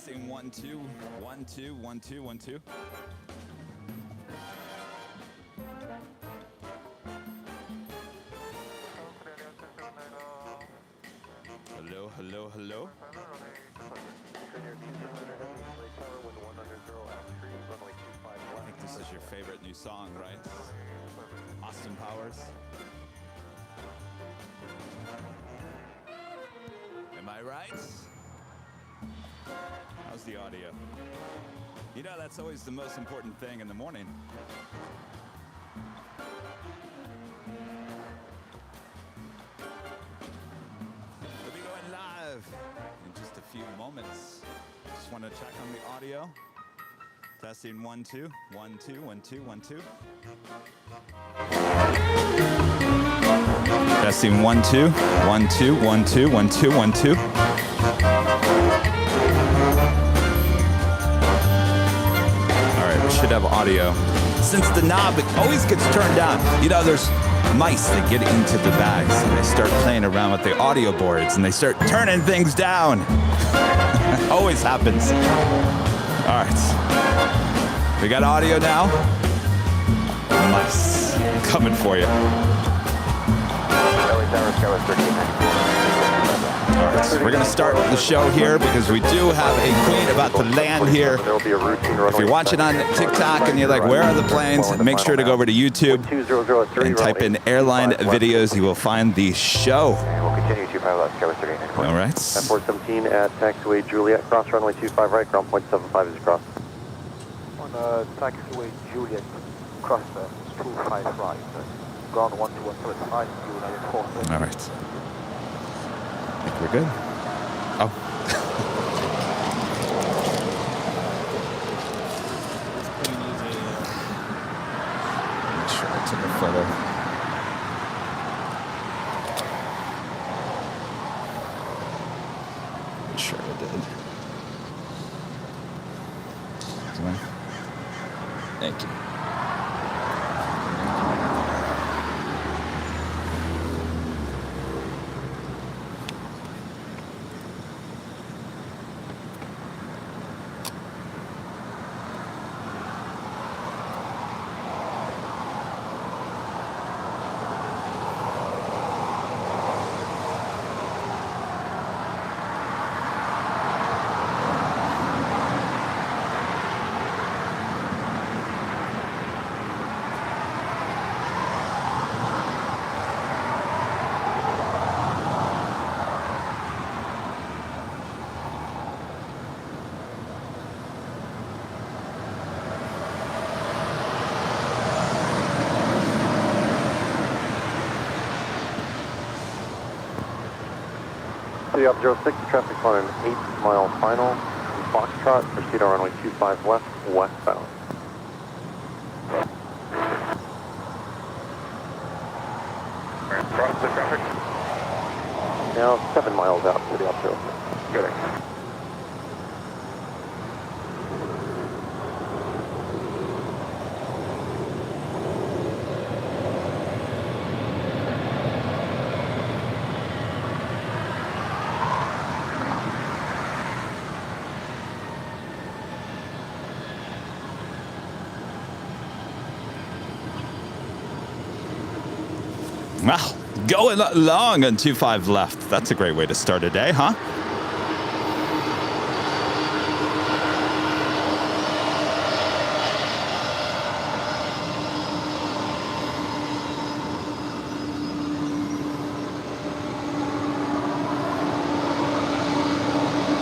Testing 1 2 1 2 1 2 1 2. Hello, hello, hello. I think this is your favorite new song, right? Austin Powers. Am I right? How's the audio? You know, that's always the most important thing in the morning. We'll be going live in just a few moments. Just want to check on the audio. Testing 1 2 1 2 1 2 1 2. Testing 1 2 1 2 1 2 1 2 1 2. Should have audio. Since the knob always gets turned down, you know, there's mice that get into the bags and they start playing around with the audio boards and they start turning things down. Always happens. All right. We got audio now. Mice coming for you. All right, so we're going to start the show here because we do have a Queen about to land here. If you're watching on TikTok and you're like, where are the planes? Make sure to go over to YouTube and type in Airline Videos. You will find the show. We'll continue to pilot Skyway 38 and Queen. All right. F417 at taxiway Juliet, cross runway 25 right, ground point 75 is across. On taxiway Juliet, cross 25 right, ground 12175, United 4. All right. I think we're good. Oh. Make sure I took a photo. I'm sure I did. Thank you. City up 06, traffic on an 8-mile final. Foxtrot, proceed on runway 25 left, westbound. Cross the traffic. Now 7 miles out, City up 06. Good. Well, going long on 25 left. That's a great way to start a day, huh?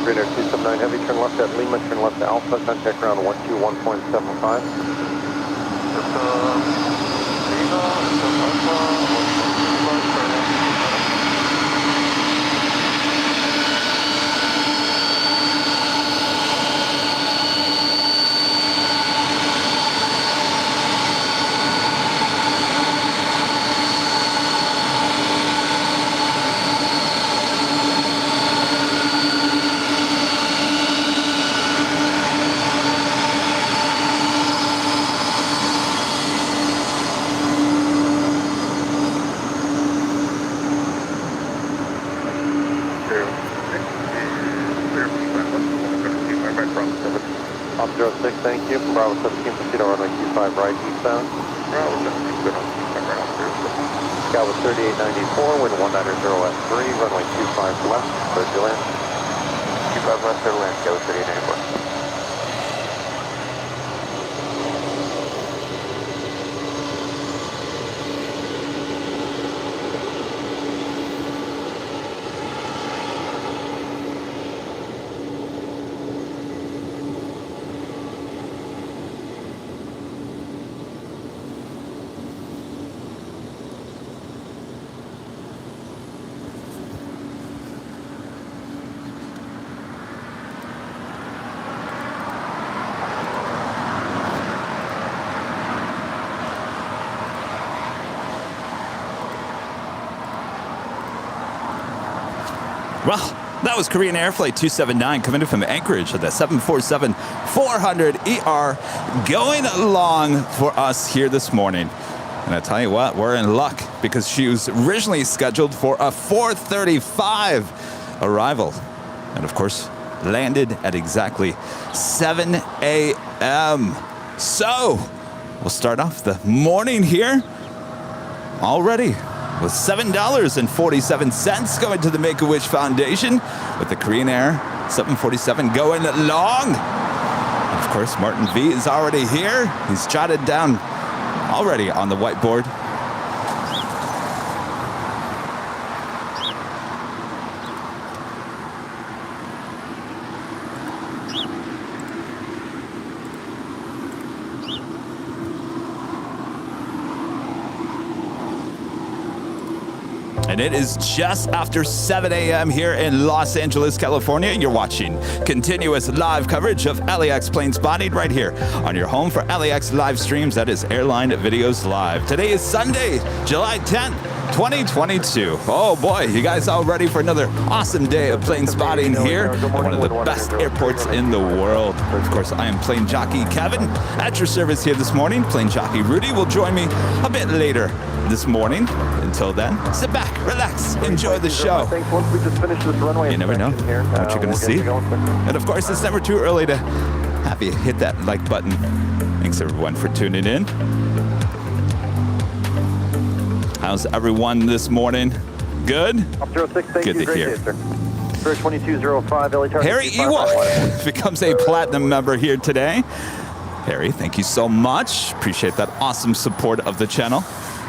Radar 279 Heavy, turn left at Lima, turn left to Alpha, contact ground 121.75. Up 06, thank you. Bravo 17, proceed on runway 25 right, eastbound. Bravo 17, good on 25 right after. Scout with 3894, wind 190 at 3, runway 25 left, clear to land. 25 left, clear to land, Scout with 3894. Well, that was Korean Air Flight 279 coming in from Anchorage at the 747-400ER going along for us here this morning. And I tell you what, we're in luck because she was originally scheduled for a 4:35 arrival. And of course, landed at exactly 7 a.m. So, we'll start off the morning here already with $7.47 going to the Make-A-Wish Foundation with the Korean Air 747 going long. And of course, Martin V is already here. He's jotted down already on the whiteboard. And it is just after 7 a.m. here in Los Angeles, California. You're watching continuous live coverage of LAX plane spotting right here on your home for LAX live streams. That is Airline Videos Live. Today is Sunday, July 10th, 2022. Oh boy, you guys all ready for another awesome day of plane spotting here at one of the best airports in the world. Of course, I am plane jockey Kevin at your service here this morning. Plane jockey Rudy will join me a bit later this morning. Until then, sit back, relax, enjoy the show. Once we just finish this runway, you never know what you're going to see. And of course, it's never too early to have you hit that like button. Thanks everyone for tuning in. How's everyone this morning? Good? Up 06, thank Good you. to Great hear. day, sir. 2205, LA target. Harry Ewok becomes a platinum member here today. Harry, thank you so much. Appreciate that awesome support of the channel.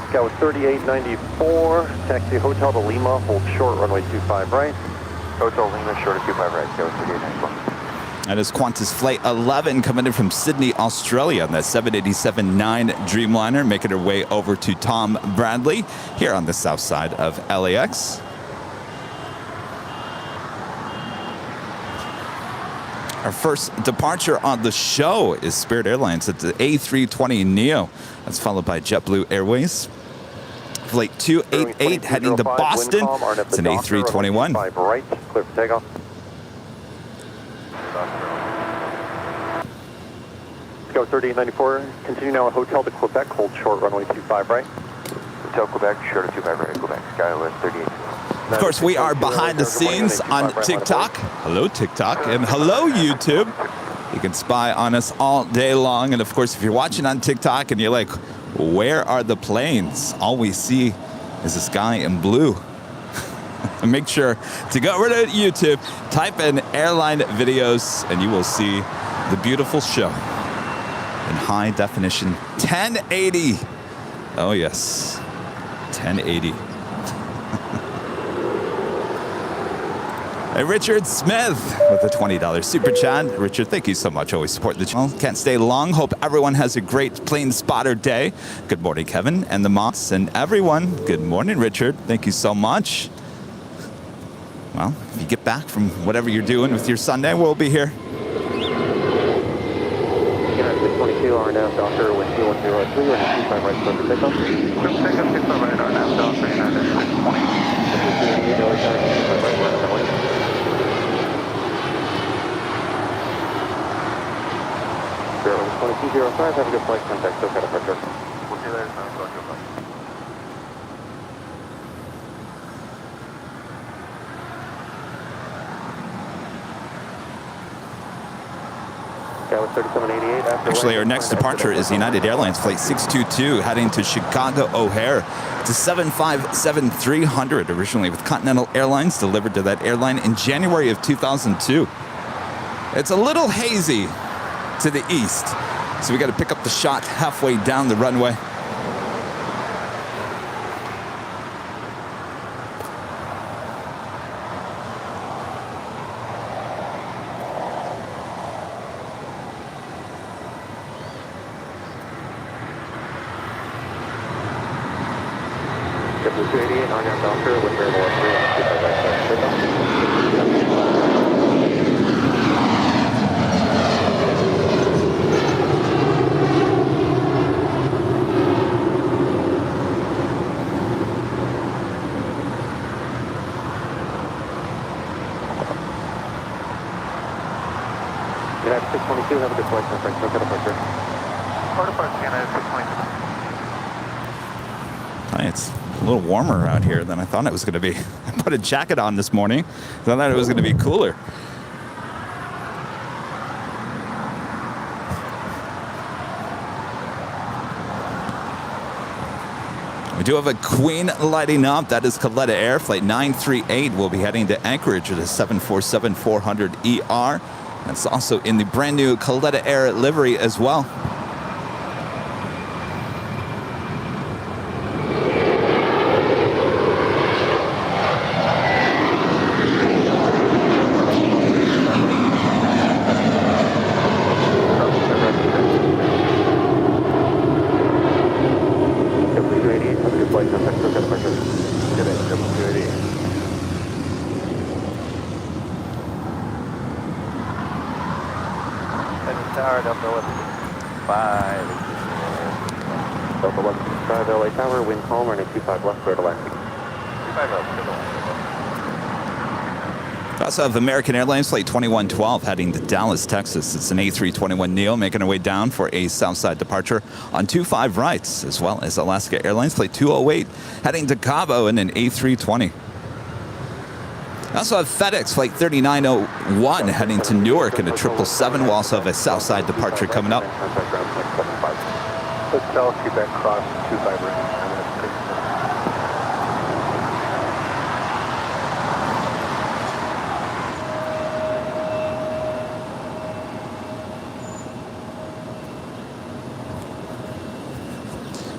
Scout with 3894, taxi Hotel to Lima, hold short, runway 25 right. Hotel Lima, short of 25 right, Scout with 3894. That is Qantas Flight 11 coming in from Sydney, Australia on that 787-9 Dreamliner, making her way over to Tom Bradley here on the south side of LAX. Our first departure on the show is Spirit Airlines at the A320neo. That's followed by JetBlue Airways. Flight 288 heading to Boston. It's an A321. 5 right, clear for takeoff. Scout 3894, continue now at Hotel to Quebec, hold short, runway 25 right. Hotel Quebec, short of 25 right, Quebec, Skywest 38. Of course, we are behind the scenes on TikTok. Hello, TikTok, and hello, YouTube. You can spy on us all day long. And of course, if you're watching on TikTok and you're like, where are the planes? All we see is the sky in blue. And make sure to go over to YouTube, type in Airline Videos, and you will see the beautiful show in high definition 1080. Oh, yes, 1080. Hey, Richard Smith with a $20 super chat. Richard, thank you so much. Always support the channel. Can't stay long. Hope everyone has a great plane spotter day. Good morning, Kevin and the Moss and everyone. Good morning, Richard. Thank you so much. Well, if you get back from whatever you're doing with your Sunday, we'll be here. 622, RNAV, Doctor, wind 2103, we're at 25 right, clear for takeoff. Clear for takeoff, 65 right, RNAV, Doctor, United 620. Airline 2205, have a good flight, contact SoCal departure. We'll see you later, man. Go ahead. Skywest 3788. Actually, our next departure is United Airlines Flight 622 heading to Chicago O'Hare. It's a 757-300, originally with Continental Airlines, delivered to that airline in January of 2002. It's a little hazy to the east, so we got to pick up the shot halfway down the runway. A380 on your banter with very low 3 on 25 United 622, have a good flight, Frank. No departure. Port departure, United 622. It's a little warmer out here than I thought it was going to be. I put a jacket on this morning. I thought it was going to be cooler. We do have a Queen lighting up. That is Coletta Air. Flight 938 will be heading to Anchorage with a 747-400ER. That's also in the brand new Coletta Air livery as well. Delta 165 LA Tower, wind calm, running 25 left, clear to landing. 25 left, clear to landing. We also have American Airlines Flight 2112 heading to Dallas, Texas. It's an A321neo making our way down for a Southside departure on 25 rights, as well as Alaska Airlines Flight 208 heading to Cabo in an A320. We also have FedEx Flight 3901 heading to Newark in a 777. We'll also have a Southside departure coming up. Let's tell Quebec cross 25 right.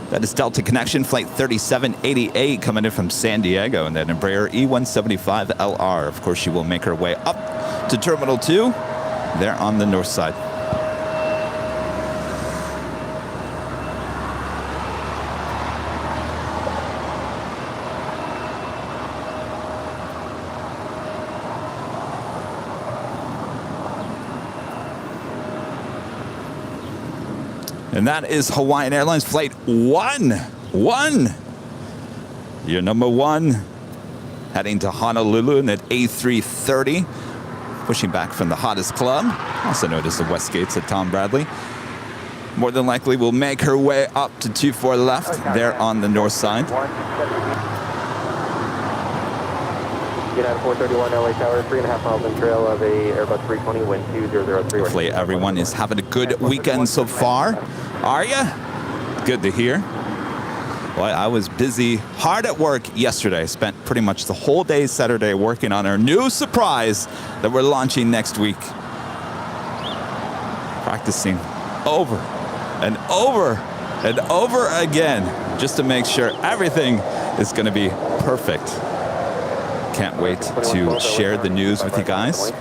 That is Delta Connection Flight 3788 coming in from San Diego, and then Embraer E175LR. Of course, she will make her way up to Terminal 2 there on the north side. And that is Hawaiian Airlines Flight 1. Your number 1 heading to Honolulu in at A330, pushing back from the hottest club, also known as the West Gates at Tom Bradley. More than likely will make her way up to 24 left there on the north side. United 431 LA Tower, 3.5 miles in trail of a Airbus 320, wind 2003. Hopefully everyone is having a good weekend so far. Are you? Good to hear. Well, I was busy, hard at work yesterday. I spent pretty much the whole day Saturday working on our new surprise that we're launching next week. Practicing over and over and over again just to make sure everything is going to be perfect. Can't wait to share the news with you guys.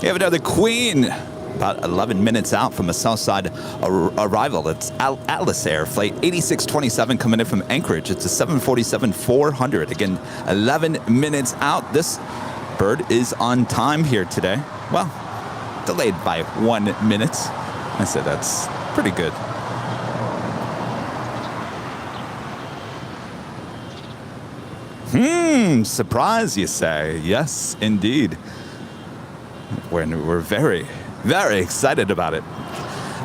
We have another Queen, about 11 minutes out from a Southside arrival. It's Atlas Air Flight 8627 coming in from Anchorage. It's a 747-400. Again, 11 minutes out. This bird is on time here today. Well, delayed by 1 minute. I said that's pretty good. Surprise, you say? Yes, indeed. We're very, very excited about it.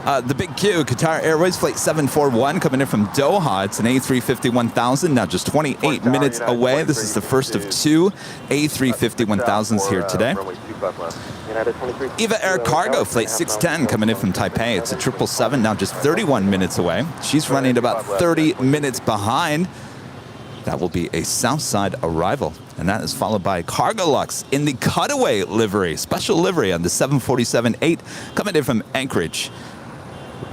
The big Q, Qatar Airways Flight 741 coming in from Doha. It's an A350-1000, now just 28 minutes away. This is the first of two A350-1000s here today. Eva Air Cargo Flight 610 coming in from Taipei. It's a 777, now just 31 minutes away. She's running about 30 minutes behind. That will be a Southside arrival. And that is followed by Cargolux in the cutaway livery, special livery on the 747-8 coming in from Anchorage.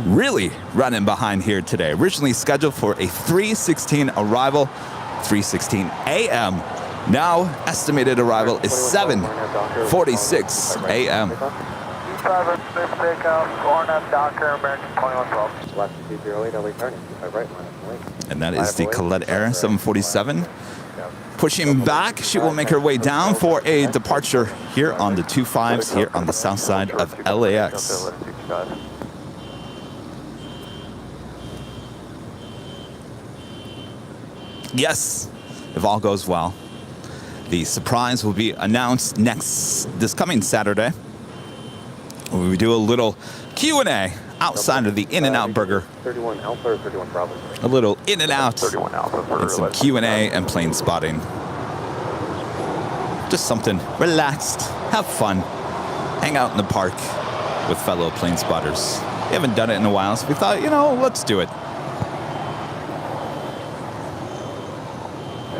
Really running behind here today. Originally scheduled for a 3:16 arrival, 3:16 a.m. Now estimated arrival is 7:46 a.m. And that is the Colette Air 747. Pushing back, she will make her way down for a departure here on the 25s here on the south side of LAX. Yes, if all goes well. The surprise will be announced this coming Saturday. We do a little Q&A outside of the In-N-Out Burger. 31 Alpha or 31 Bravo? A little In-N-Out 31 Alpha for and some Q&A and plane spotting. Just something relaxed, have fun, hang out in the park with fellow plane spotters. We haven't done it in a while, so we thought, you know, let's do it.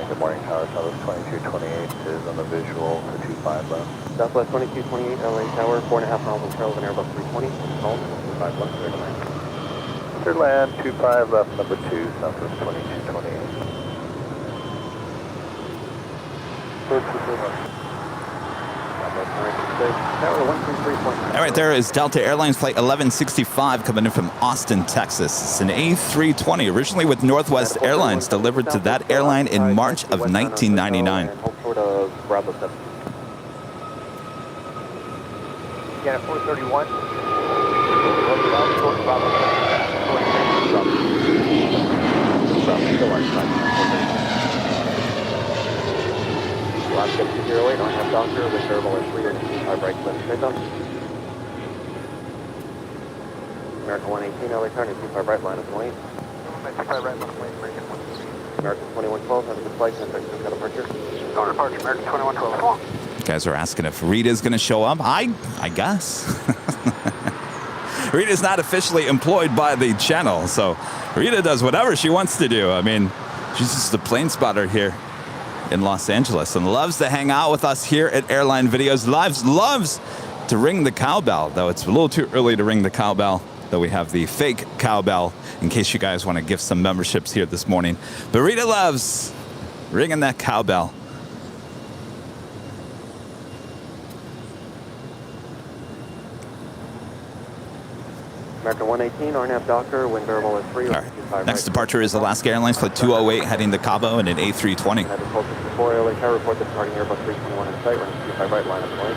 Good morning, Tower. Southwest 2228 is on the visual for 25 left. Southwest 2228, LA Tower, 4.5 miles on trail of an Airbus 320. Call 25 left, clear to land. Clear to land, 25 left, number 2, Southwest 2228. All right, there is Delta Airlines Flight 1165 coming in from Austin, Texas. It's an A320, originally with Northwest Airlines, delivered to that airline in March of 1999. Bravo 7. Again, at 431. Last 208, I have Doctor with Verbal S3 and 25 right left straight up. American 118, LA turn, 25 right line of lane. 25 right left lane, American 118. American 2112, have a good flight, 10 seconds, got departure. Go departure, American 2112. You guys are asking if Rita's going to show up. I guess. Rita's not officially employed by the channel, so Rita does whatever she wants to do. I mean, she's just a plane spotter here in Los Angeles and loves to hang out with us here at Airline Videos. Loves to ring the cowbell, though it's a little too early to ring the cowbell, though we have the fake cowbell in case you guys want to give some memberships here this morning. But Rita loves ringing that cowbell. American 118, RNAV Doctor, wind variable is 3. All right. Next departure is Alaska Airlines Flight 208 heading to Cabo in an A320. Had to focus before LA Tower, report the departing Airbus 321 in sight, running 25 right line of lane.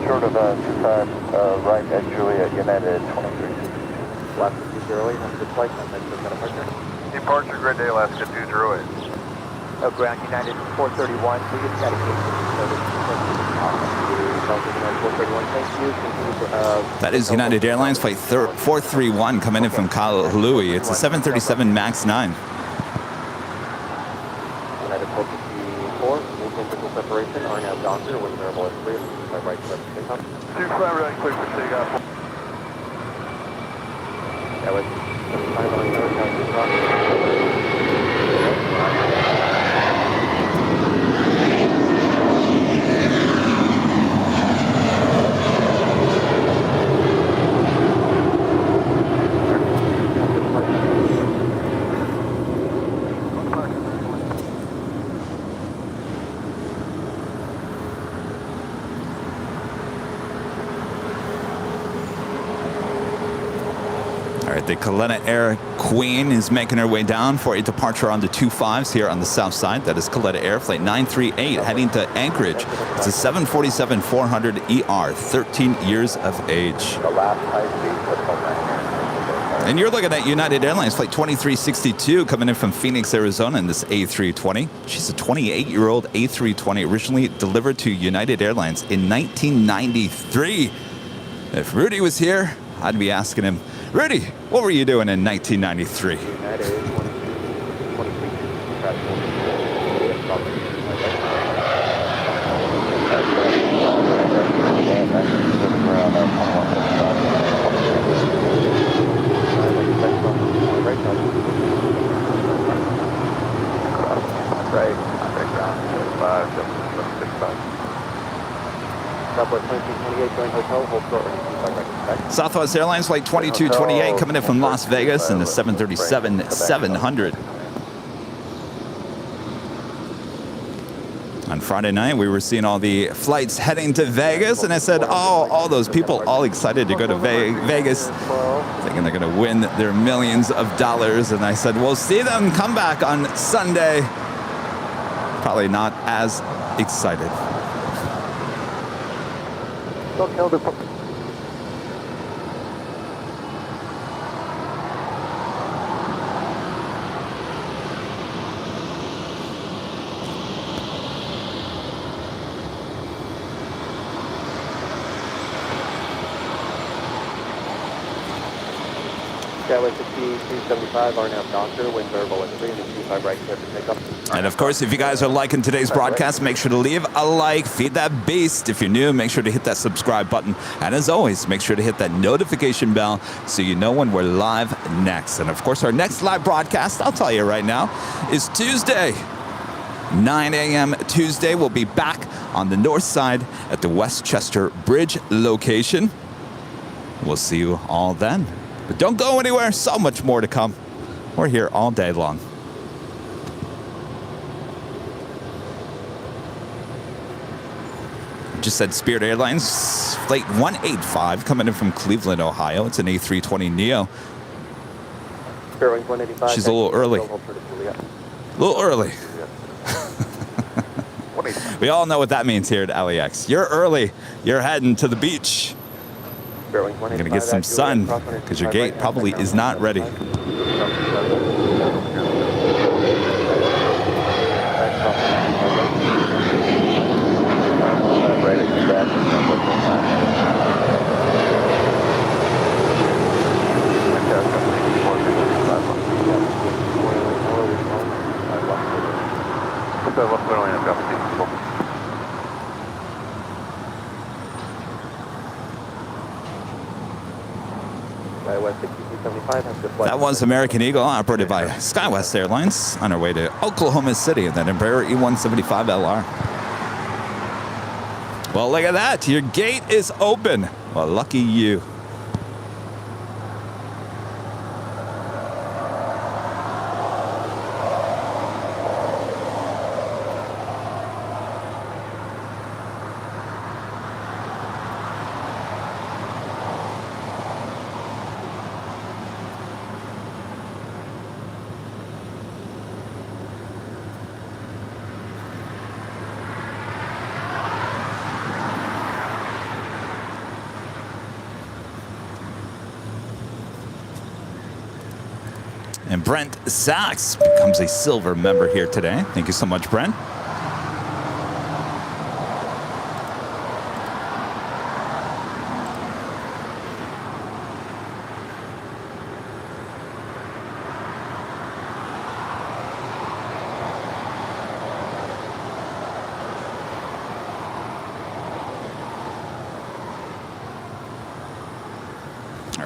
Short of 25 right at Juliet, United 2362. Last 208, have a good flight, 10 seconds, got departure. Departure, Grid Day, Alaska 208. Oh, ground United 431, we just got a case That is United Airlines Flight 431 coming in from Kahului. It's a 737 MAX 9. United 454, maintain visual separation, RNAV Doctor, wind variable is 3, 25 right left straight up. 25 right, clear for takeoff. That was 25 on the The Air Queen is making her way down for a departure on the 25s here on the south side. That is Air Flight 938 heading to Anchorage. It's a 747-400 ER, 13 years of age. The last high speed football match. And you're looking at United Airlines Flight 2362 coming in from Phoenix, Arizona in this A320. She's a 28-year-old A320 originally delivered to United Airlines in 1993. If Rudy was here, I'd be asking him, Rudy, what were you doing in 1993? Southwest Airlines Flight 2228 coming in from Las Vegas in the 737-700. On Friday night, we were seeing all the flights heading to Vegas, and I said, oh, all those people all excited to go to Vegas, thinking they're going to win their millions of dollars. And I said, we'll see them come back on Sunday. Probably not as excited. Skyway 6275, RNAV Doctor, wind variable at 3 and 25 right clear for takeoff. And of course, if you guys are liking today's broadcast, make sure to leave a like, feed that beast. If you're new, make sure to hit that subscribe button. And as always, make sure to hit that notification bell so you know when we're live next. And of course, our next live broadcast, I'll tell you right now, is Tuesday. 9 a.m. Tuesday. We'll be back on the north side at the Westchester Bridge location. We'll see you all then. But don't go anywhere. So much more to come. We're here all day long. Just said Spirit Airlines Flight 185 coming in from Cleveland, Ohio. It's an A320neo. Spirit 185. She's a little early. A little early. We all know what that means here at LAX. You're early. You're heading to the beach. You're going to get some sun because your gate probably is not ready. That was American Eagle, operated by SkyWest Airlines, on our way to Oklahoma City in that Embraer E175LR. Well, look at that. Your gate is open. Well, lucky you. And Brent Sachs becomes a silver member here today. Thank you so much, Brent.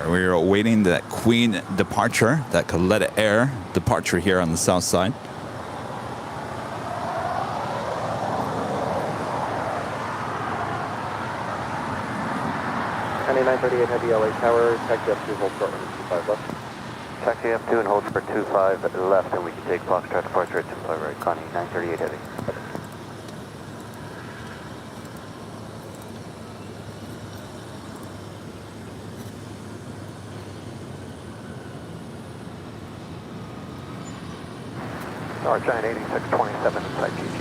We're awaiting that Queen departure, that Air departure here on the south side. County 938 Heavy LA Tower, taxi F2, hold short runway 25 left. Taxi F2 and hold for 25 left, and we can take Foxtrot departure at 25 right. Connie 938 Heavy. North Giant 8627 inside GG.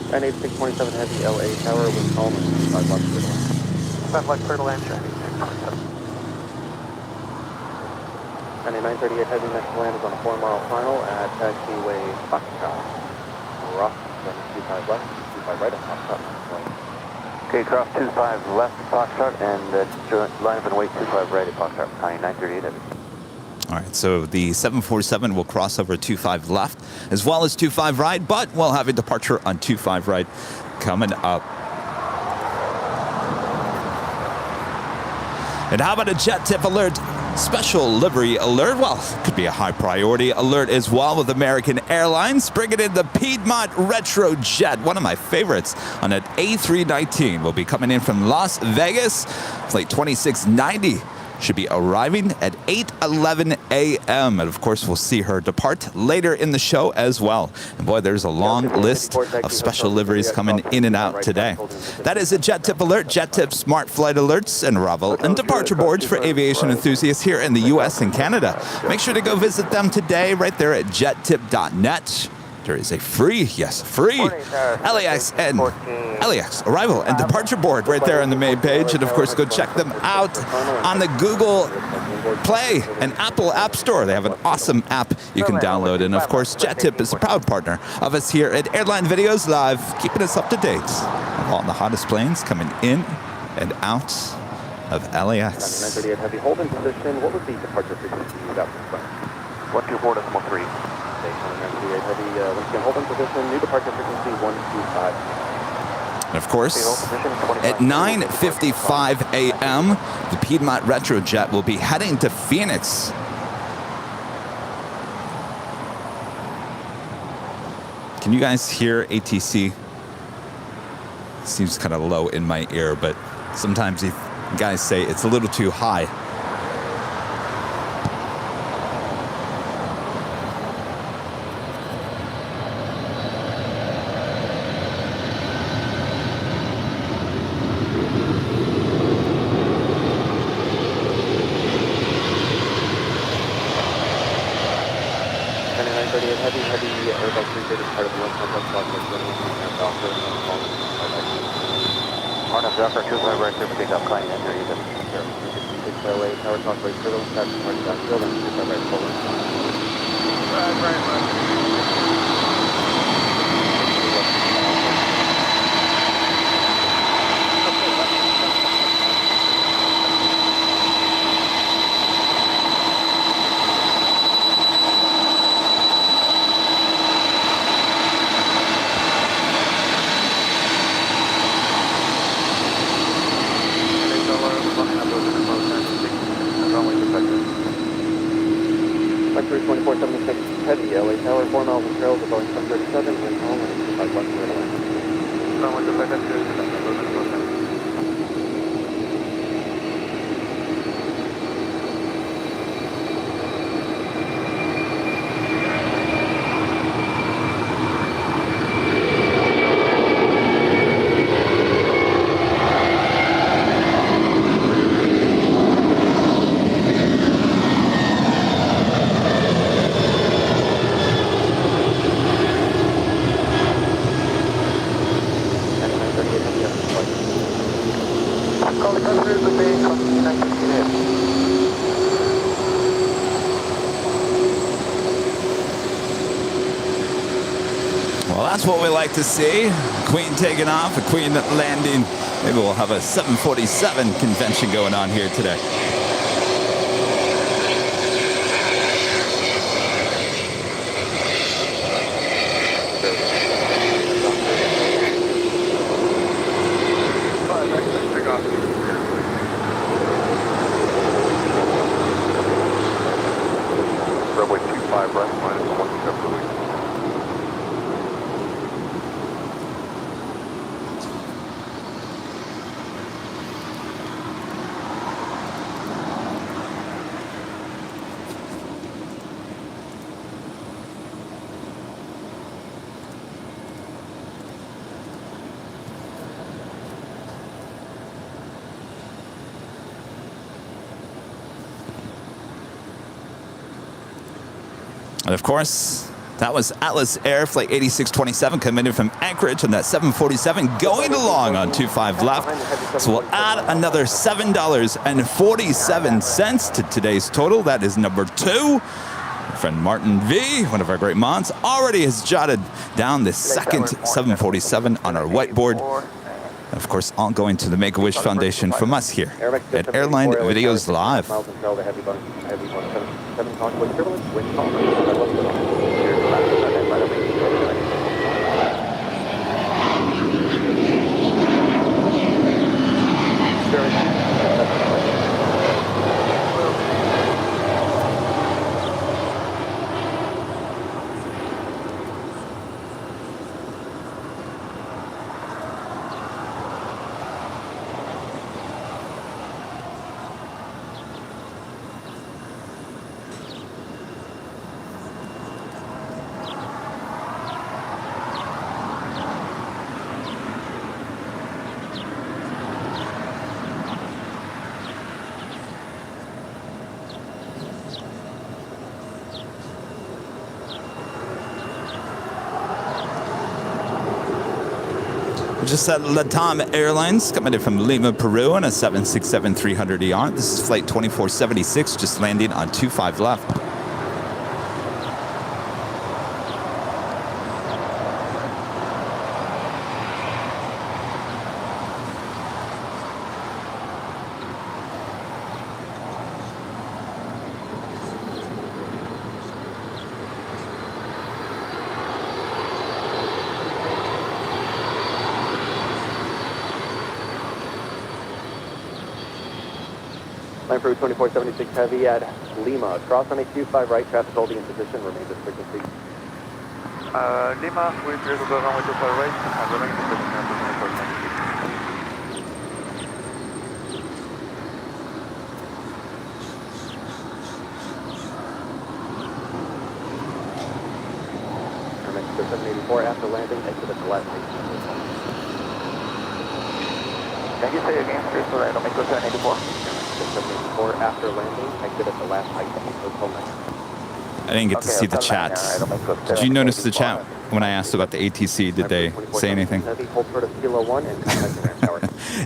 Giant 8627 Heavy, LA Tower, wind calm, and 25 left clear to land. 5 left clear to land, Giant 8627. Giant 938 Heavy, next land is on a 4-mile final at taxiway Foxtrot. Rough, 25 left, 25 right at Foxtrot. Okay, cross 25 left Foxtrot and line up and wait 25 right at Foxtrot. Connie 938 Heavy. All right, so the 747 will cross over 25 left as well as 25 right, but we'll have a departure on 25 right coming up. And how about a jet tip alert? Special livery alert. Well, could be a high priority alert as well with American Airlines. Bringing in the Piedmont Retro Jet, one of my favorites, on an A380. Will be coming in from Las Vegas. Flight 2690. Should be arriving at 8:11 a.m. And of course, we'll see her depart later in the show as well. And boy, there's a long list of special liveries coming in and out today. That is a Jet Tip Alert, Jet Tip Smart Flight Alerts, and arrival and departure boards for aviation enthusiasts here in the U.S. and Canada. Make sure to go visit them today right there at jettip.net. There is a free, yes, free LAX and LAX arrival and departure board right there on the main page. And of course, go check them out on the Google Play and Apple App Store. They have an awesome app you can download. And of course, Jet Tip is a proud partner of us here at Airline Videos Live, keeping us up to date on all the hottest planes coming in and out of LAX. 938 Heavy, hold in position. What was the departure frequency you got from front? 124.3. Heavy, once again, hold in position, new departure frequency 125. And of course, at 9:55 a.m., the Piedmont Retro Jet will be heading to Phoenix. Can you guys hear ATC? Seems kind of low in my ear, but sometimes you guys say it's a little too high. That's what we like to see. Queen taking off, a Queen landing. Maybe we'll have a 747 convention going on here today. Runway 25 right, minus 1 step per week. And of course, That was Atlas Air Flight 8627 coming in from Anchorage on that 747 going along on 25 left. So we'll add another $7.47 to today's total. That is number 2. My friend Martin V, one of our great mods, already has jotted down the second 747 on our whiteboard. Of course, all going to the Make-A-Wish Foundation from us here at Airline Videos Live. Just at Latam Airlines, coming in from Lima, Peru on a 767-300ER. This is flight 2476, just landing on 25 left. Line for 2476 Heavy at Lima. Cross on a Q5 right, traffic holding in position, remain this frequency. Lima, we're clear to go runway 25 right, and remain in position at 784 after landing, exit at the last station. Can you say again, please, so I don't make 784? 784 after landing, exit at the last height, Hotel 9. I didn't get to see the chat. Did you notice the chat when I asked about the ATC? Did they say anything?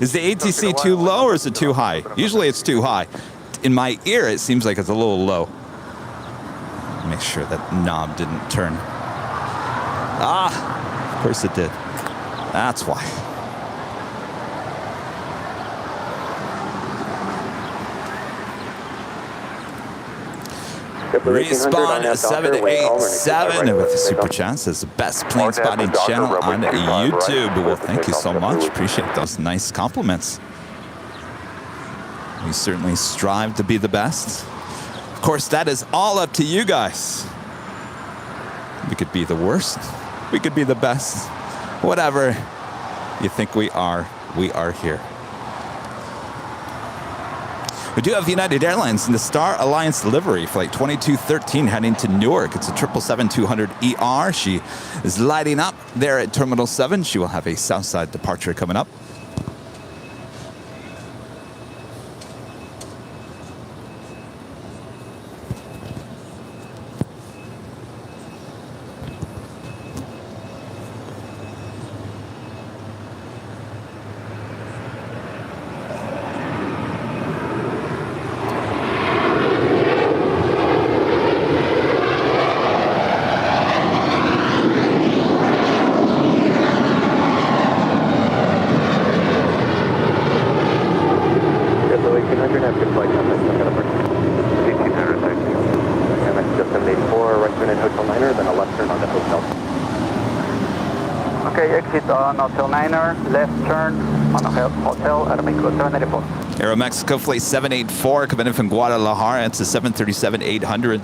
Is the ATC too low or is it too high? Usually it's too high. In my ear, it seems like it's a little low. Make sure that knob didn't turn. Ah, of course it did. That's why. Respawn 787 with the super chat says the best plane spotting channel on YouTube. Well, thank you so much. Appreciate those nice compliments. We certainly strive to be the best. Of course, that is all up to you guys. We could be the worst. We could be the best. Whatever you think we are here. We do have United Airlines in the Star Alliance livery, flight 2213 heading to Newark. It's a 777-200ER. She is lighting up there at Terminal 7. She will have a Southside departure coming up. Hotel Niner, left turn on Hotel Aramaico 784. Aeromexico Flight 784 coming in from Guadalajara. It's a 737-800.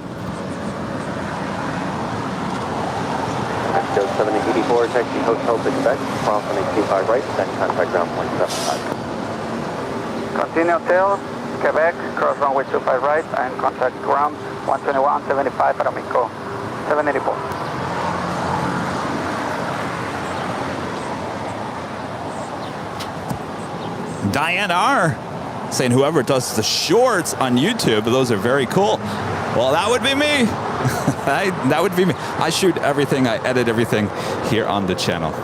Mexico 784, taxi Hotel to Quebec, cross on a Q5 right, then contact ground point 75. Continue Hotel, Quebec, cross runway 25 right, and contact ground 121-75 Aramaico 784. Diane R. saying whoever does the shorts on YouTube, those are very cool. Well, that would be me. That would be me. I shoot everything, I edit everything here on the channel.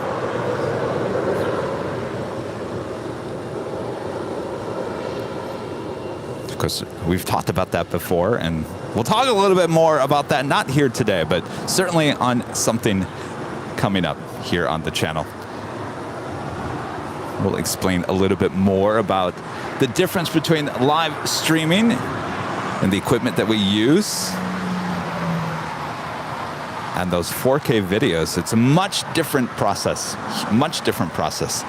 Of course, we've talked about that before, and we'll talk a little bit more about that, not here today, but certainly on something coming up here on the channel. We'll explain a little bit more about the difference between live streaming and the equipment that we use and those 4K videos. It's a much different process, much different process.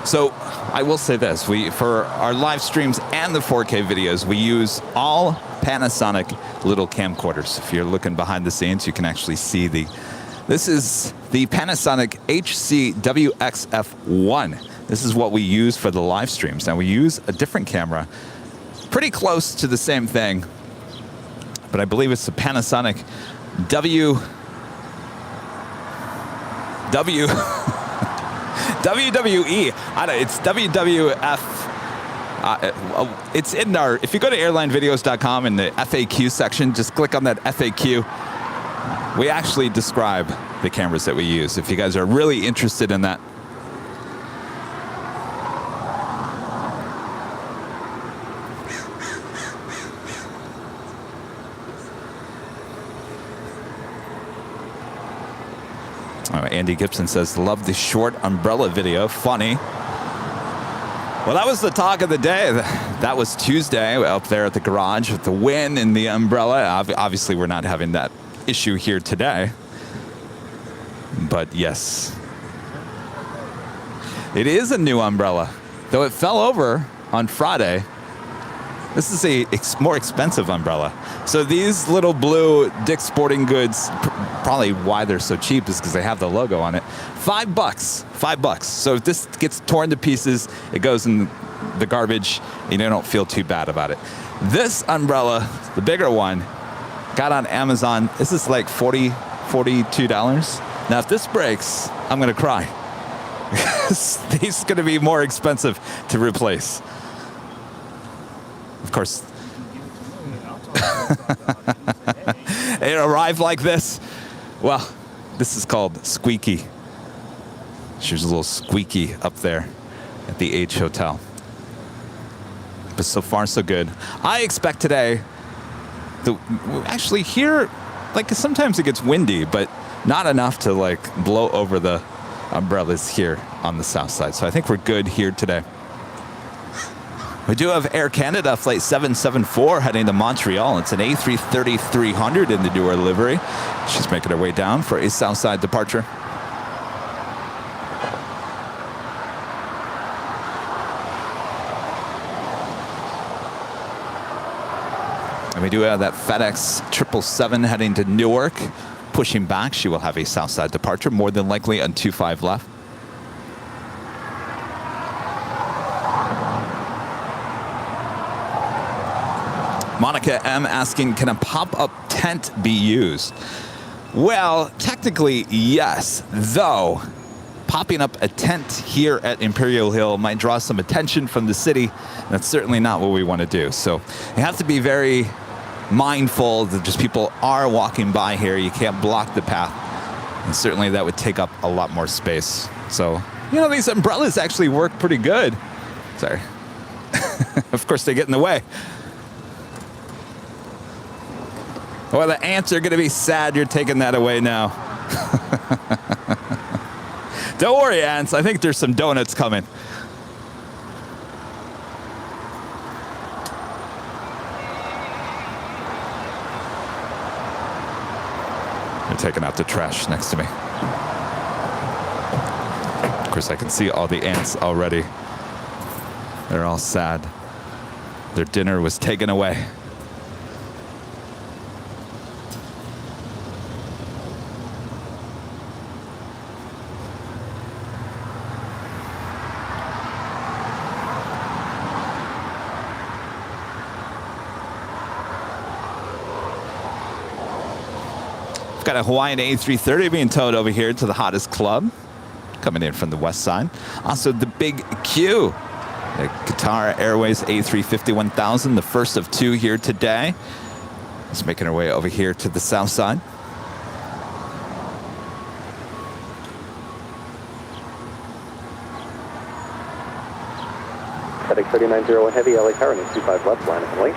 So I will say this, for our live streams and the 4K videos, we use all Panasonic little camcorders. If you're looking behind the scenes, you can actually see this is the Panasonic HCWXF1. This is what we use for the live streams. Now we use a different camera, pretty close to the same thing, but I believe it's the Panasonic WWE. It's WWF. It's in our. If you go to airlinevideos.com in the FAQ section, just click on that FAQ. We actually describe the cameras that we use. If you guys are really interested in that. Andy Gibson says, love the short umbrella video. Funny. Well, that was the talk of the day. That was Tuesday up there at the garage with the wind and the umbrella. Obviously, we're not having that issue here today. But yes, it is a new umbrella. Though it fell over on Friday, this is a more expensive umbrella. So these little blue Dick's Sporting Goods, probably why they're so cheap is because they have the logo on it. $5, $5. So if this gets torn to pieces, it goes in the garbage, and you don't feel too bad about it. This umbrella, the bigger one, got on Amazon. This is like $42. Now, if this breaks, I'm gonna cry. These are gonna be more expensive to replace. Of course, it arrived like this. Well, this is called squeaky. There's a little squeaky up there at the H Hotel. But so far, so good. I expect today, actually here, like sometimes it gets windy, but not enough to like blow over the umbrellas here on the south side. So I think we're good here today. We do have Air Canada Flight 774 heading to Montreal. It's an A330-300 in the newer livery. She's making her way down for a Southside departure. And we do have that FedEx 777 heading to Newark. Pushing back, she will have a Southside departure, more than likely on 25 left. Monica M asking, can a pop-up tent be used? Well, technically, yes. Though, popping up a tent here at Imperial Hill might draw some attention from the city. That's certainly not what we want to do. So you have to be very mindful that just people are walking by here. You can't block the path. And certainly that would take up a lot more space. So, you know, these umbrellas actually work pretty good. Sorry. Of course, they get in the way. Well, the ants are going to be sad you're taking that away now. Don't worry, ants. I think there's some donuts coming. They're taking out the trash next to me. Of course, I can see all the ants already. They're all sad. Their dinner was taken away. We've got a Hawaiian A330 being towed over here to the hottest club, coming in from the west side. Also, the Big Q, the Qatar Airways A350 1000, the first of two here today. It's making our way over here to the south side. FedEx 3901 Heavy, LA Tower, 25 left, line of way.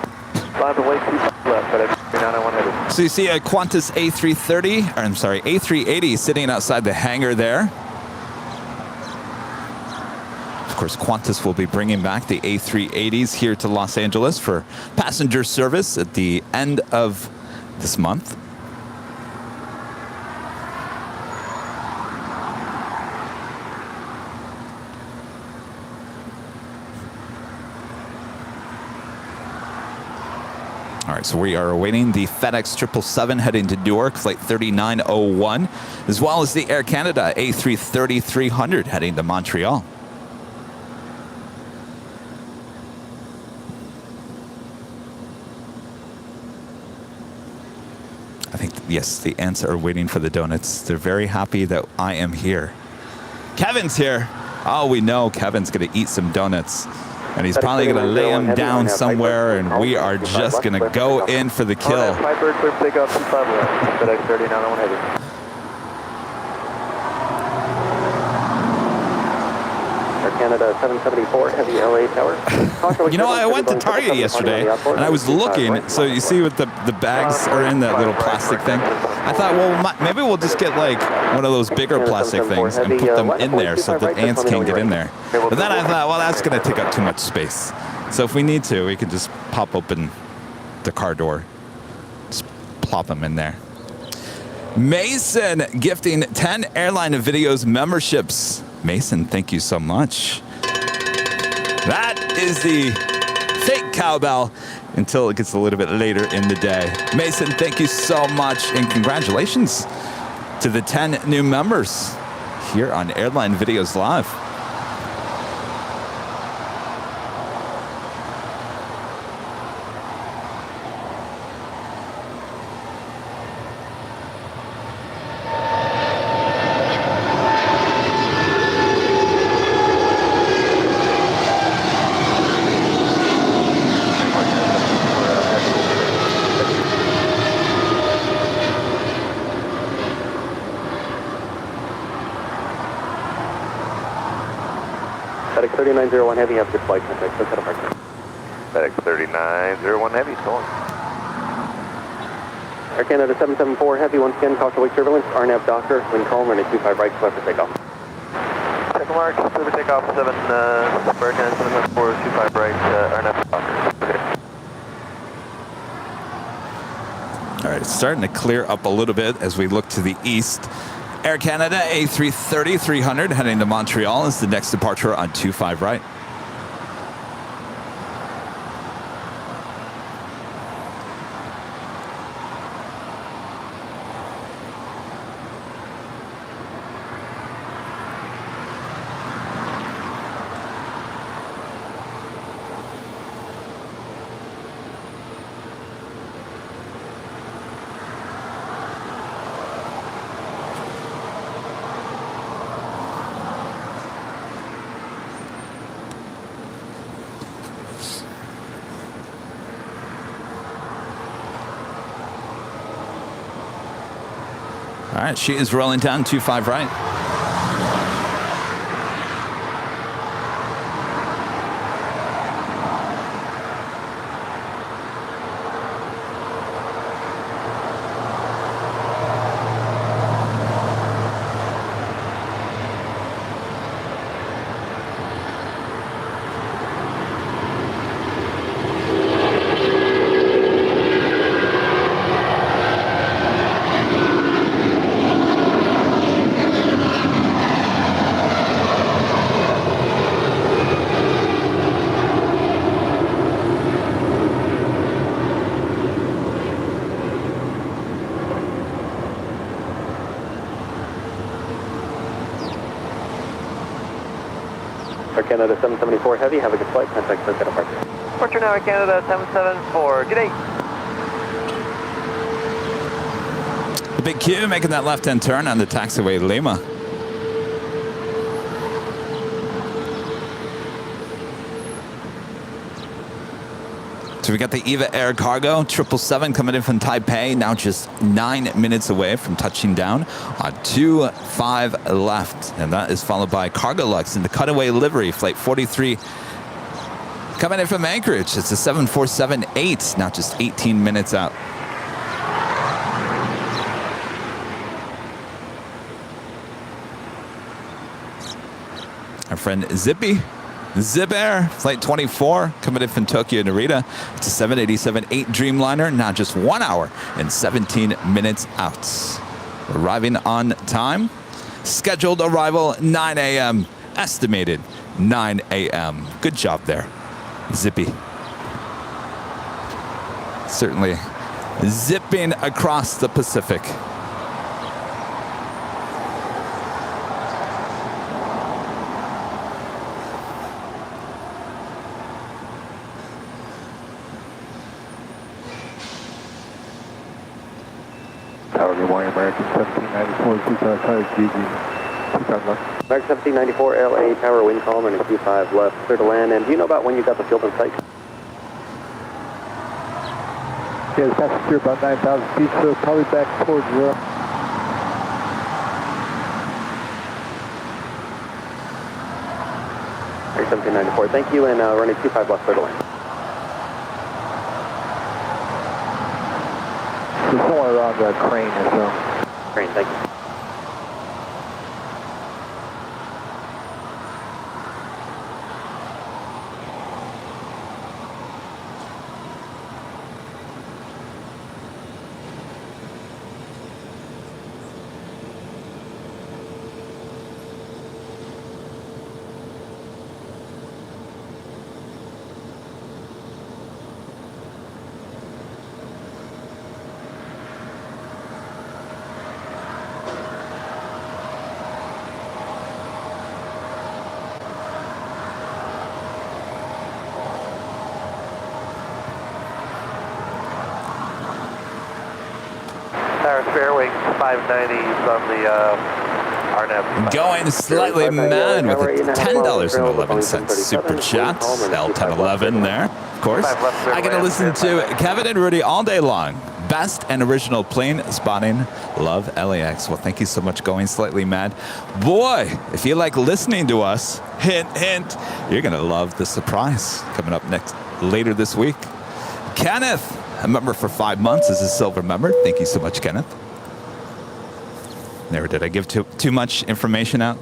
Line of way, 25 left, FedEx 3901 Heavy. So you see a Qantas A330, or I'm sorry, A380 sitting outside the hangar there. Of course, Qantas will be bringing back the A380s here to Los Angeles for passenger service at the end of this month. All right, so we are awaiting the FedEx 777 heading to Newark, flight 3901, as well as the Air Canada A330-300 heading to Montreal. I think, yes, the ants are waiting for the donuts. They're very happy that I am here. Kevin's here. Oh, we know Kevin's going to eat some donuts. And he's probably going to lay him down somewhere, and we are just going to go in for the kill. Piper, clear for takeoff, 25 left, FedEx 3901 Heavy. Canada 774 Heavy, LA Tower. You know, I went to Target yesterday, and I was looking. So you see what the bags are in, that little plastic thing? I thought, well, maybe we'll just get like one of those bigger plastic things and put them in there so that ants can't get in there. But then I thought, well, that's going to take up too much space. So if we need to, we can just pop open the car door, just plop them in there. Mason gifting 10 AIRLINEVIDEOS memberships. Mason, thank you so much. That is the fake cowbell until it gets a little bit later in the day. Mason, thank you so much, and congratulations to the 10 new members here on AIRLINEVIDEOS Live. FedEx 3901 Heavy, have a good flight. Contact, let's head up our FedEx 3901 Heavy, so on. Air Canada 774 Heavy, once again, call for wake surveillance, RNAV Doctor, wind calm, runway 25 right, clear for takeoff. Check mark, clear for takeoff, 7, Air Canada 774, 25 right, RNAV Doctor. All right, it's starting to clear up a little bit as we look to the east. Air Canada A330-300 heading to Montreal is the next departure on 25 right. All right, she is rolling down 25 right. Air Canada 774 Heavy, have a good flight. Contact clear for departure. Departure now, Air Canada 774, good day. big Q making that left-hand turn on the taxiway Lima. So we got the EVA Air Cargo 777 coming in from Taipei, now just 9 minutes away from touching down on 25 left. And that is followed by Cargo Lux in the cutaway livery, flight 43 coming in from Anchorage. It's a 747-8, now just 18 minutes out. Our friend Zippy. Zip Air, flight 24, coming in from Tokyo to Rita. It's a 787-8 Dreamliner, now just 1 hour and 17 minutes out. Arriving on time. Scheduled arrival 9 a.m. Estimated 9 a.m. Good job there, Zippy. Certainly zipping across the Pacific. Good morning, American 1794, 25 GG, 25 left. American 1794, LA Tower, wind calm, and 25 left, clear to land. And do you know about when you got the field in sight? Yeah, the passenger about 9,000 feet, so probably back towards American 1794, thank you, and running 25 left, clear to land. So somewhere around the crane or so. Crane, thank you. Fairway 590 on the RNAV. Going slightly mad with a $10.11 super chat. L1011 there, of course. I get to listen to Kevin and Rudy all day long. Best and original plane spotting. Love LAX. Well, thank you so much, Going Slightly Mad. Boy, if you like listening to us, hint, hint, you're going to love the surprise coming up later this week. Kenneth, a member for 5 months, is a silver member. Thank you so much, Kenneth. Never did I give too much information out.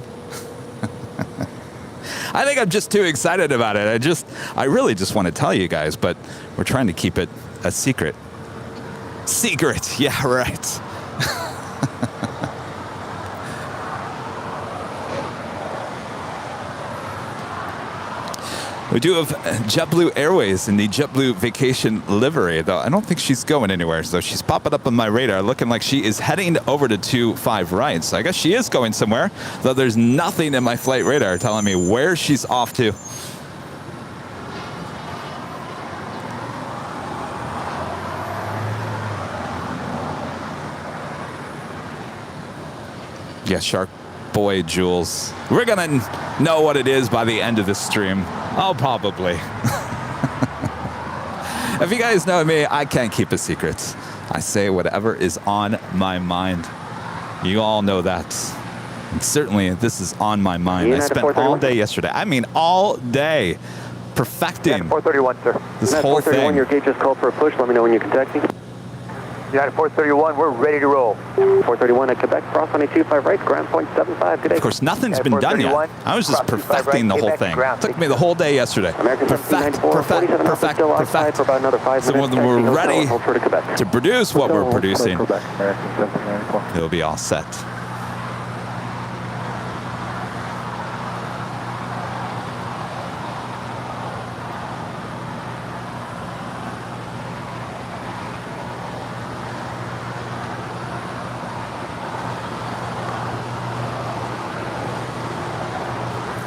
I think I'm just too excited about it. I really just want to tell you guys, but we're trying to keep it a secret. Secret, yeah, right. We do have JetBlue Airways in the JetBlue Vacation livery, though I don't think she's going anywhere. So she's popping up on my radar, looking like she is heading over to 25 right. So I guess she is going somewhere, though there's nothing in my flight radar telling me where she's off to. Yeah, Shark Boy Jules. We're gonna know what it is by the end of the stream. Oh, probably. If you guys know me, I can't keep a secret. I say whatever is on my mind. You all know that. And certainly, this is on my mind. I spent all day yesterday. I mean, all day perfecting 431, sir. this whole 431, thing. your gate just called for a push. Let me know when you can taxi. United 431, we're ready to roll. 431 at Quebec, cross on a 25 right, ground point 75. Good day. Of course, nothing's been done yet. I was just perfecting the whole thing. Took me the whole day yesterday. American Perfect. For about another 5 So minutes. when we're ready Hold for Quebec. to produce what we're producing, Quebec, American 1794. it'll be all set.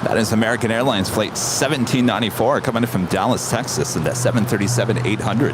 That is American Airlines Flight 1794 coming in from Dallas, Texas, in the 737-800.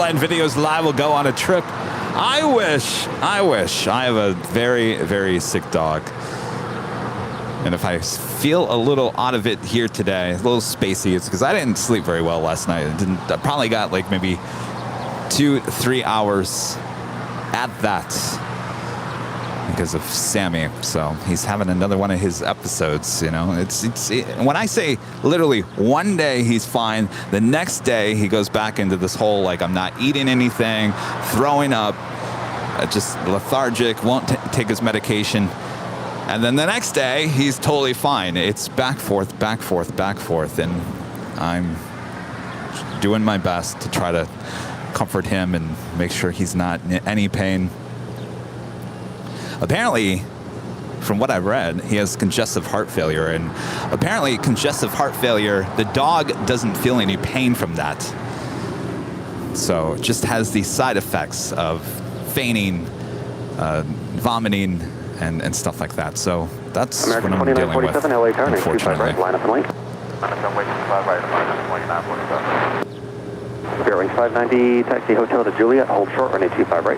Airline Videos Live will go on a trip. I wish. I have a very, very sick dog. And if I feel a little out of it here today, a little spacey, it's because I didn't sleep very well last night. I probably got like maybe 2-3 hours at that because of Sammy. So he's having another one of his episodes, you know. When I say literally one day he's fine, the next day he goes back into this whole like I'm not eating anything, throwing up, just lethargic, won't take his medication. And then the next day he's totally fine. It's back forth, and I'm doing my best to try to comfort him and make sure he's not in any pain. Apparently, from what I've read, he has congestive heart failure, and apparently congestive heart failure, the dog doesn't feel any pain from that. So it just has these side effects of fainting, vomiting, and stuff like that. So that's American what I'm dealing with, 2947, LA turn, unfortunately. 25 right, line up and link. Runway 25 right, American 2947. Airlines 590, taxi hotel to Juliet, hold short, runway 25 right.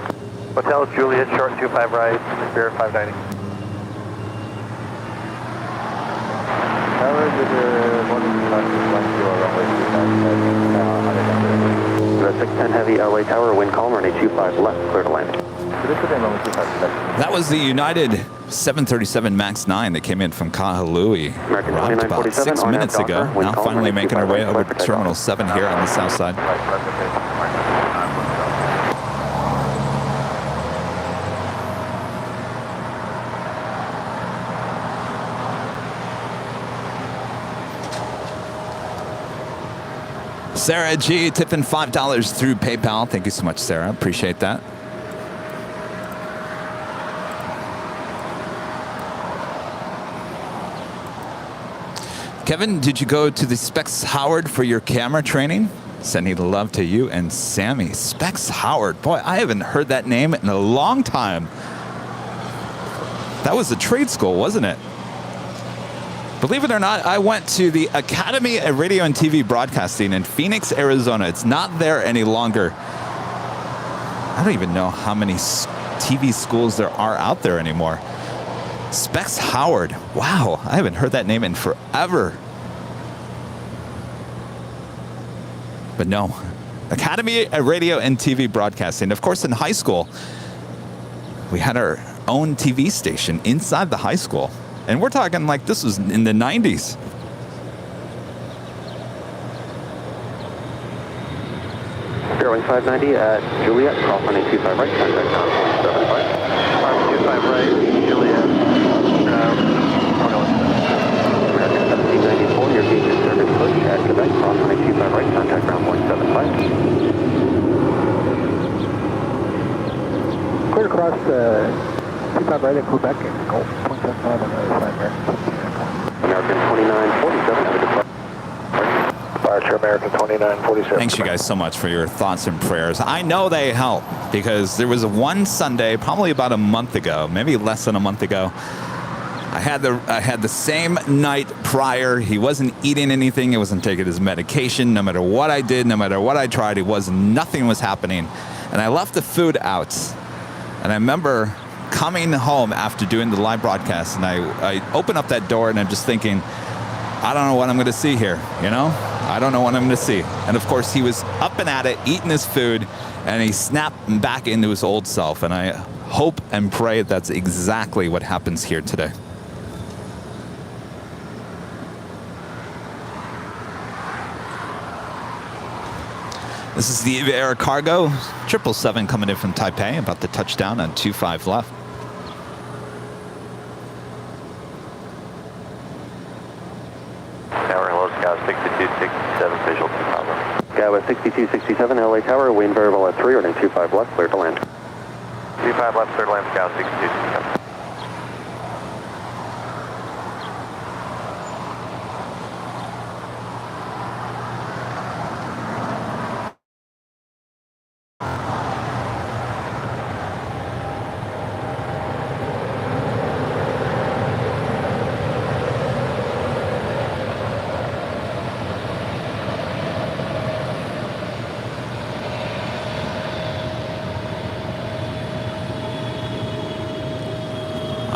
Hotel Juliet, short 25 right, Spirit 590. Tower, The 610 heavy LA tower, wind calm, runway 25 left, clear to land. That was the United 737 MAX 9 that came in from Kahului. American Arrived about 2947, 6 minutes on-air ago. Docker, wind Now calm, finally runway making our 25 way right, over clear to for Terminal takeoff. 7 here on the south side. Sarah G tipping $5 through PayPal. Thank you so much, Sarah. Appreciate that. Kevin, did you go to the Specs Howard for your camera training? Sending love to you and Sammy. Specs Howard. Boy, I haven't heard that name in a long time. That was a trade school, wasn't it? Believe it or not, I went to the Academy of Radio and TV Broadcasting in Phoenix, Arizona. It's not there any longer. I don't even know how many TV schools there are out there anymore. Specs Howard. Wow, I haven't heard that name in forever. But no, Academy of Radio and TV Broadcasting. Of course, in high school, we had our own TV station inside the high school. And we're talking like this was in the 90s. Airlines 590 at Juliet, cross runway 25 right, contact ground 175. 25 right, Juliet. American 1794, your gauge is service push at Quebec, cross runway 25 right, contact ground 175. Clear across 25 right at Quebec and Gulf 0.75 on the other side, American 2947, have a good flight. Departure American 2947. Thanks you guys so much for your thoughts and prayers. I know they help because there was one Sunday, probably about a month ago, maybe less than a month ago. I had the same night prior. He wasn't eating anything. He wasn't taking his medication. No matter what I did, no matter what I tried, nothing was happening. And I left the food out. And I remember coming home after doing the live broadcast, and I open up that door, and I'm just thinking, I don't know what I'm going to see here, you know? I don't know what I'm going to see. And of course, he was up and at it, eating his food, and he snapped back into his old self. And I hope and pray that's exactly what happens here today. This is the Air Cargo 777 coming in from Taipei, about to touch down on 25 left. Tower, hello, Scout 6267, visual 2000. Scout 6267, LA Tower, wind variable at 3, running 25 left, clear to land. 25 left, third land, Scout 6267.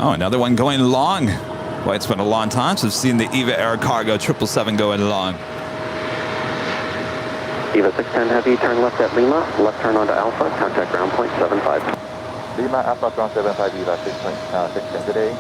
Oh, another one going long. Well, it's been a long time since I've seen the EVA Air Cargo 777 going long. EVA 610 Heavy, turn left at Lima, left turn onto Alpha, contact ground point 75. Lima, Alpha, ground 75, EVA 610 today.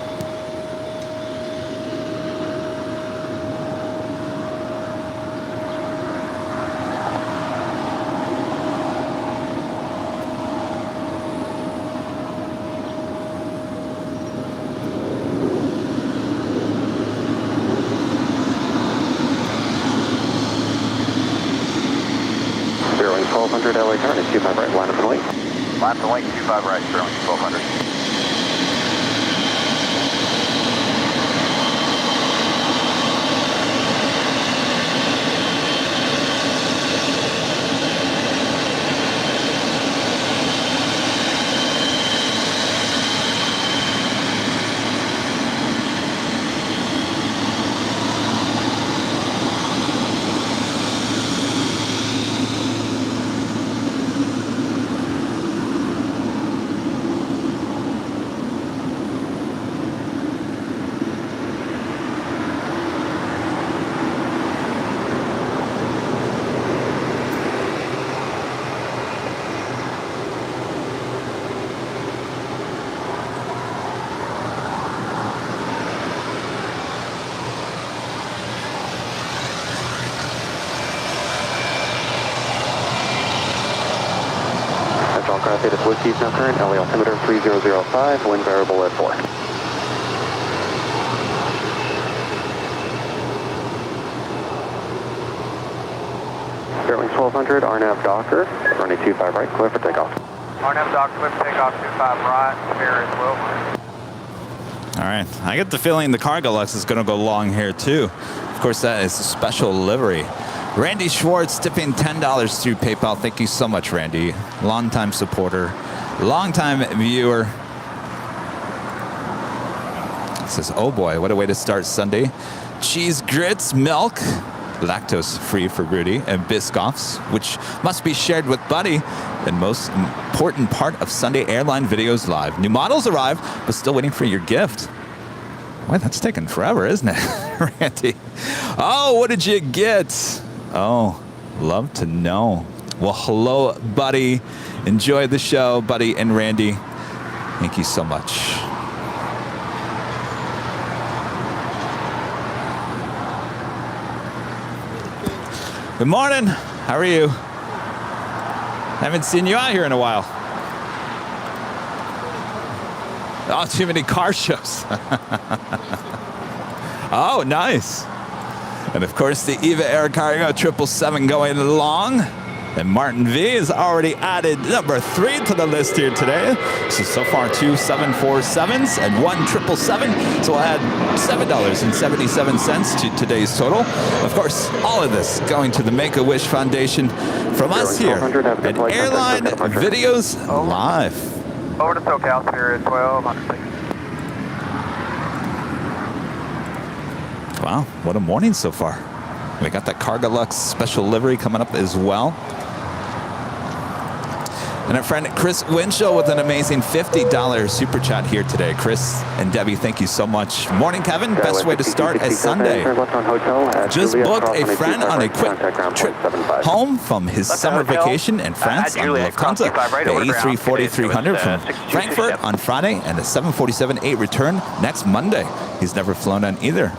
LA turn at 25 right, line up and wait. Line up and wait, 25 right, Sterling 1200. Theta Whiskey is now current, LA altimeter 3005, wind variable at 4. Airline 1200, RNAV Docker, running 25 right, clear for takeoff. RNAV Docker, clear for takeoff, 25 right, Spirit 1200. All right, I get the feeling the Cargo Lux is going to go long here too. Of course, that is a special livery. Randy Schwartz tipping $10 through PayPal. Thank you so much, Randy. Longtime supporter, longtime viewer. Says, oh boy, what a way to start Sunday. Cheese grits, milk, lactose free for Rudy, and Biscoffs, which must be shared with Buddy. The most important part of Sunday Airline Videos Live. New models arrive, but still waiting for your gift. Boy, that's taking forever, isn't it, Randy? Oh, what did you get? Oh, love to know. Well, hello, Buddy. Enjoy the show, Buddy and Randy. Thank you so much. Good morning. How are you? Haven't seen you out here in a while. Oh, too many car shows. Oh, nice. And of course, the EVA Air Cargo 777 going along. And Martin V has already added number 3 to the list here today. So far, 2 747s and 1 777. So we'll add $7.77 to today's total. Of course, all of this going to the Make-A-Wish Foundation from us here at Airline Videos Live. Over to SoCal, Spirit 1200. Wow, what a morning so far. We got that Cargo Lux special livery coming up as well. And our friend Chris Winchell with an amazing $50 super chat here today. Chris and Debbie, thank you so much. Morning, Kevin. Best way to start a Sunday. Just booked a friend on a quick trip home from his summer vacation in France on the Lufthansa. The A340-300 from Frankfurt on Friday and the 747-8 return next Monday. He's never flown on either.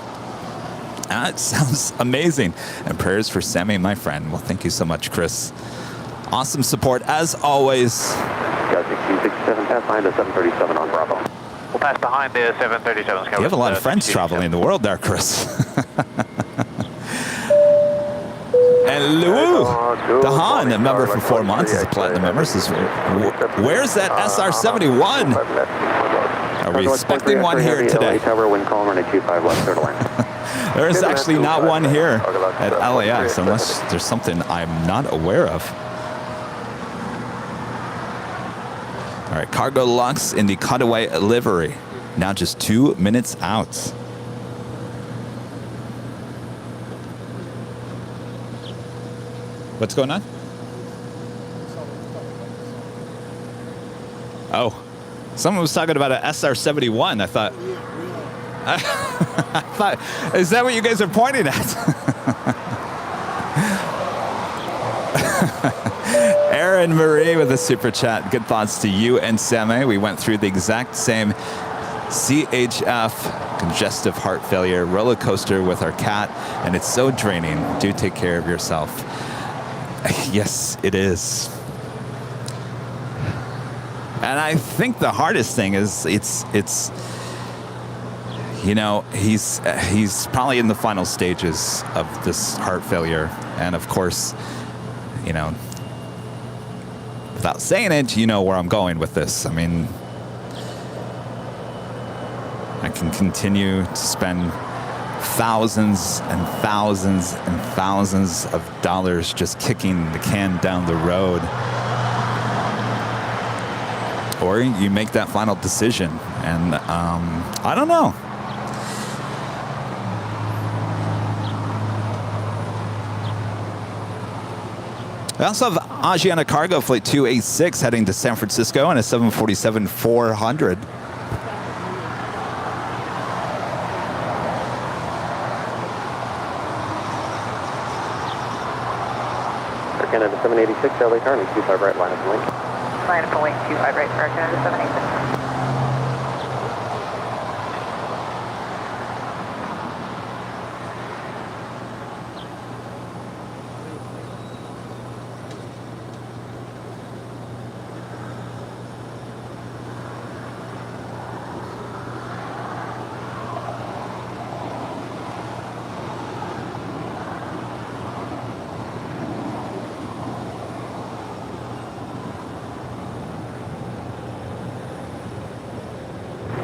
That sounds amazing. And prayers for Sammy, my friend. Well, thank you so much, Chris. Awesome support, as always. Galaxy 267, pass behind the 737 on Bravo. We'll pass behind the 737s. You have a lot of friends traveling the world there, Chris. And Lou Dahan, a member for 4 months, is a platinum member, says, where's that SR-71? Are we expecting one here today? There is actually not one here at LAX, unless there's something I'm not aware of. All right, Cargo Lux in the cutaway livery. Now just 2 minutes out. What's going on? Oh, Someone was talking about an SR-71. I thought, I thought, is that what you guys are pointing at? Aaron Marie with a super chat. Good thoughts to you and Sammy. We went through the exact same CHF, congestive heart failure, roller coaster with our cat, and it's so draining. Do take care of yourself. Yes, it is. And I think the hardest thing is it's you know, he's probably in the final stages of this heart failure, and of course, you know, without saying it, you know where I'm going with this. I mean, I can continue to spend thousands and thousands and thousands of dollars just kicking the can down the road. Or you make that final decision, and I don't know. We also have Asiana Cargo Flight 286 heading to San Francisco on a 747-400. Air Canada 786, LA Charlie, 25 right, line up link. Line up and wait, 25 right for Air Canada 786.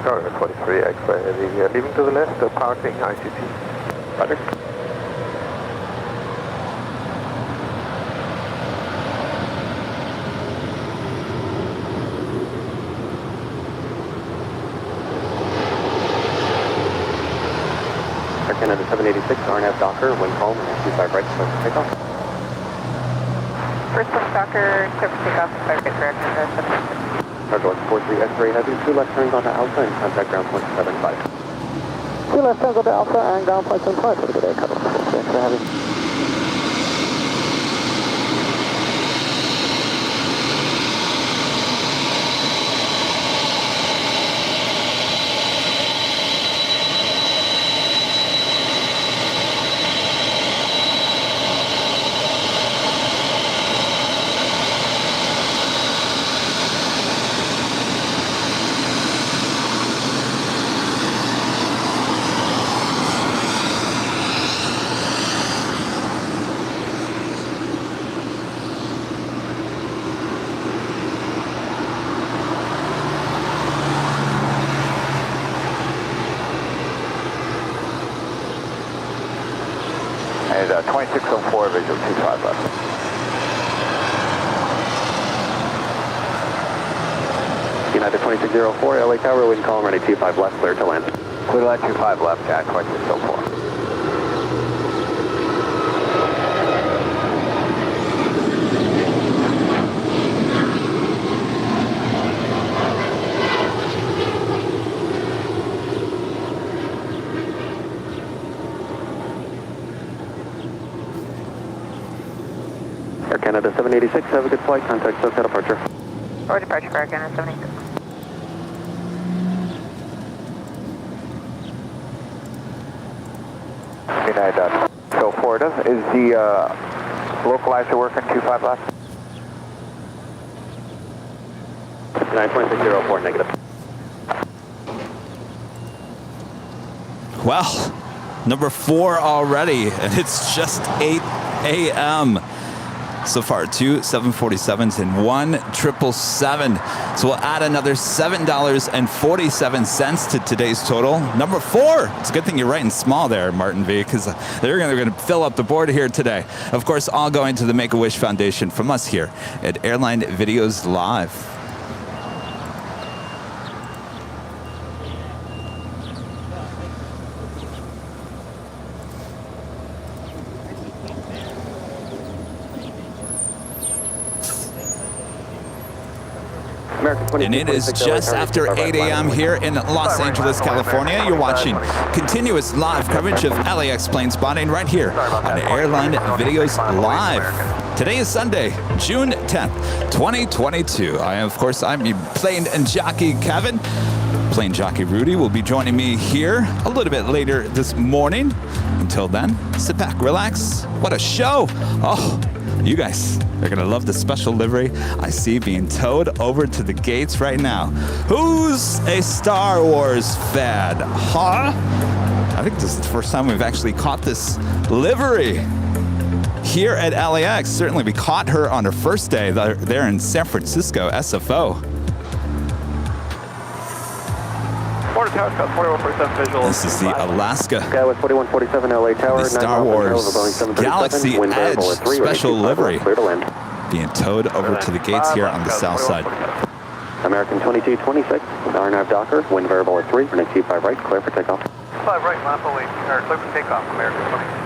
Tower 43, X-ray heavy, leaving to the left, departing ICT. Roger. Air Canada 786, RNAV Docker, wind calm, and 25 right, clear for takeoff. First one, Docker, clear for takeoff, 5 right for Air Canada 786. Charger 43, X-ray heavy, 2 left turns onto Alpha and contact ground point 75. 2 left turns onto Alpha and ground point 75. Have a good day, Charger 43, X-ray heavy. And 2604, visual 25 left. United 2604, LA Tower, wind calm, running 25 left, clear to land. Clear line 25 left at 2604. Air Canada 786, have a good flight, contact SoCal departure. Or departure for Air Canada 786. United, so forward. Is the localizer working 25 left? 92604, negative. Well, number 4 already, and it's just 8 a.m. So far, 2 747s and 1 777. So we'll add another $7.47 to today's total. Number 4. It's a good thing you're writing small there, Martin V, because they're going to fill up the board here today. Of course, all going to the Make-A-Wish Foundation from us here at Airline Videos Live. And it is just after 8 a.m. here in Los Angeles, California. You're watching continuous live coverage of LAX plane spotting right here on Airline Videos Live. Today is Sunday, June 10th, 2022. I'm your plane jockey, Kevin. Plane jockey Rudy will be joining me here a little bit later this morning. Until then, sit back, relax. What a show. Oh, you guys are going to love the special livery I see being towed over to the gates right now. Who's a Star Wars fan? Huh? I think this is the first time we've actually caught this livery here at LAX. Certainly we caught her on her first day there in San Francisco, SFO. This is the Alaska, Skyway 4147 LA Tower, the Star Wars Galaxy Edge special livery being towed over to the gates here on the south side. American 2226, RNAV Docker, wind variable at 3, running 25 right, clear for takeoff. 5 right, lap away, clear for takeoff, American 22.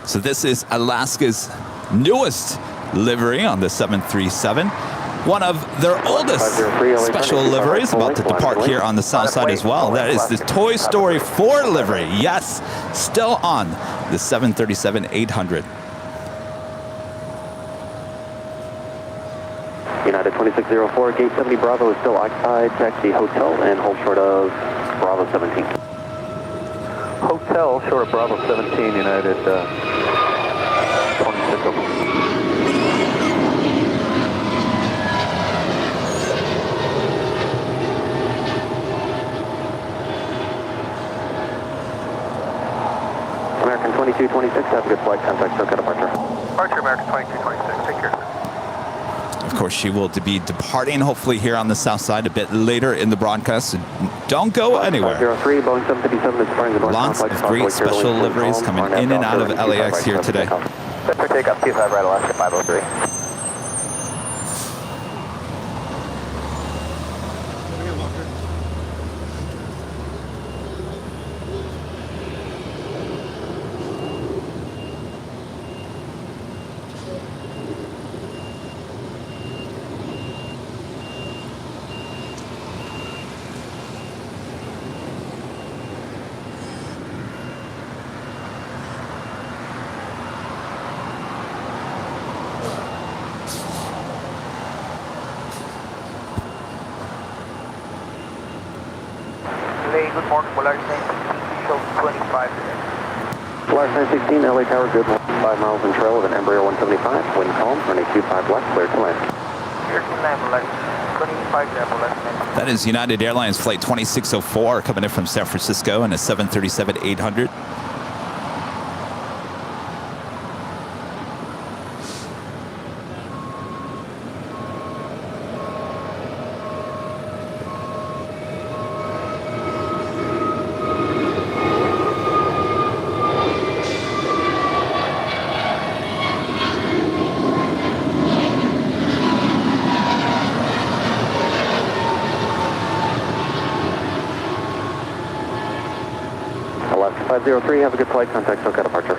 So this is Alaska's newest livery on the 737. One of their oldest special liveries about to depart here on the south side as well. That is the Toy Story 4 livery. Yes, still on the 737-800. United 2604, gate 70 Bravo is still occupied. Taxi hotel and hold short of Bravo 17. Hotel, short of Bravo 17, United 26 over. American 2226, have a good flight, contact circuit departure. Departure, American 2226, take care. Of course, she will be departing hopefully here on the south side a bit later in the broadcast. So don't go anywhere. 503, Boeing 757 is departing the north. Lots of great special liveries coming in and out of LAX here today. Set for takeoff, 25 right, Alaska 503. Good morning, Polaris 916, show 25 today. Polaris 916, LA Tower, good 5 miles in trail with an Embraer 175, wind calm, running 25 left, clear to land. Clear to land, Polaris 25 there, Polaris 916. That is United Airlines flight 2604 coming in from San Francisco in a 737-800. Alaska 503, have a good flight, contact SoCal departure.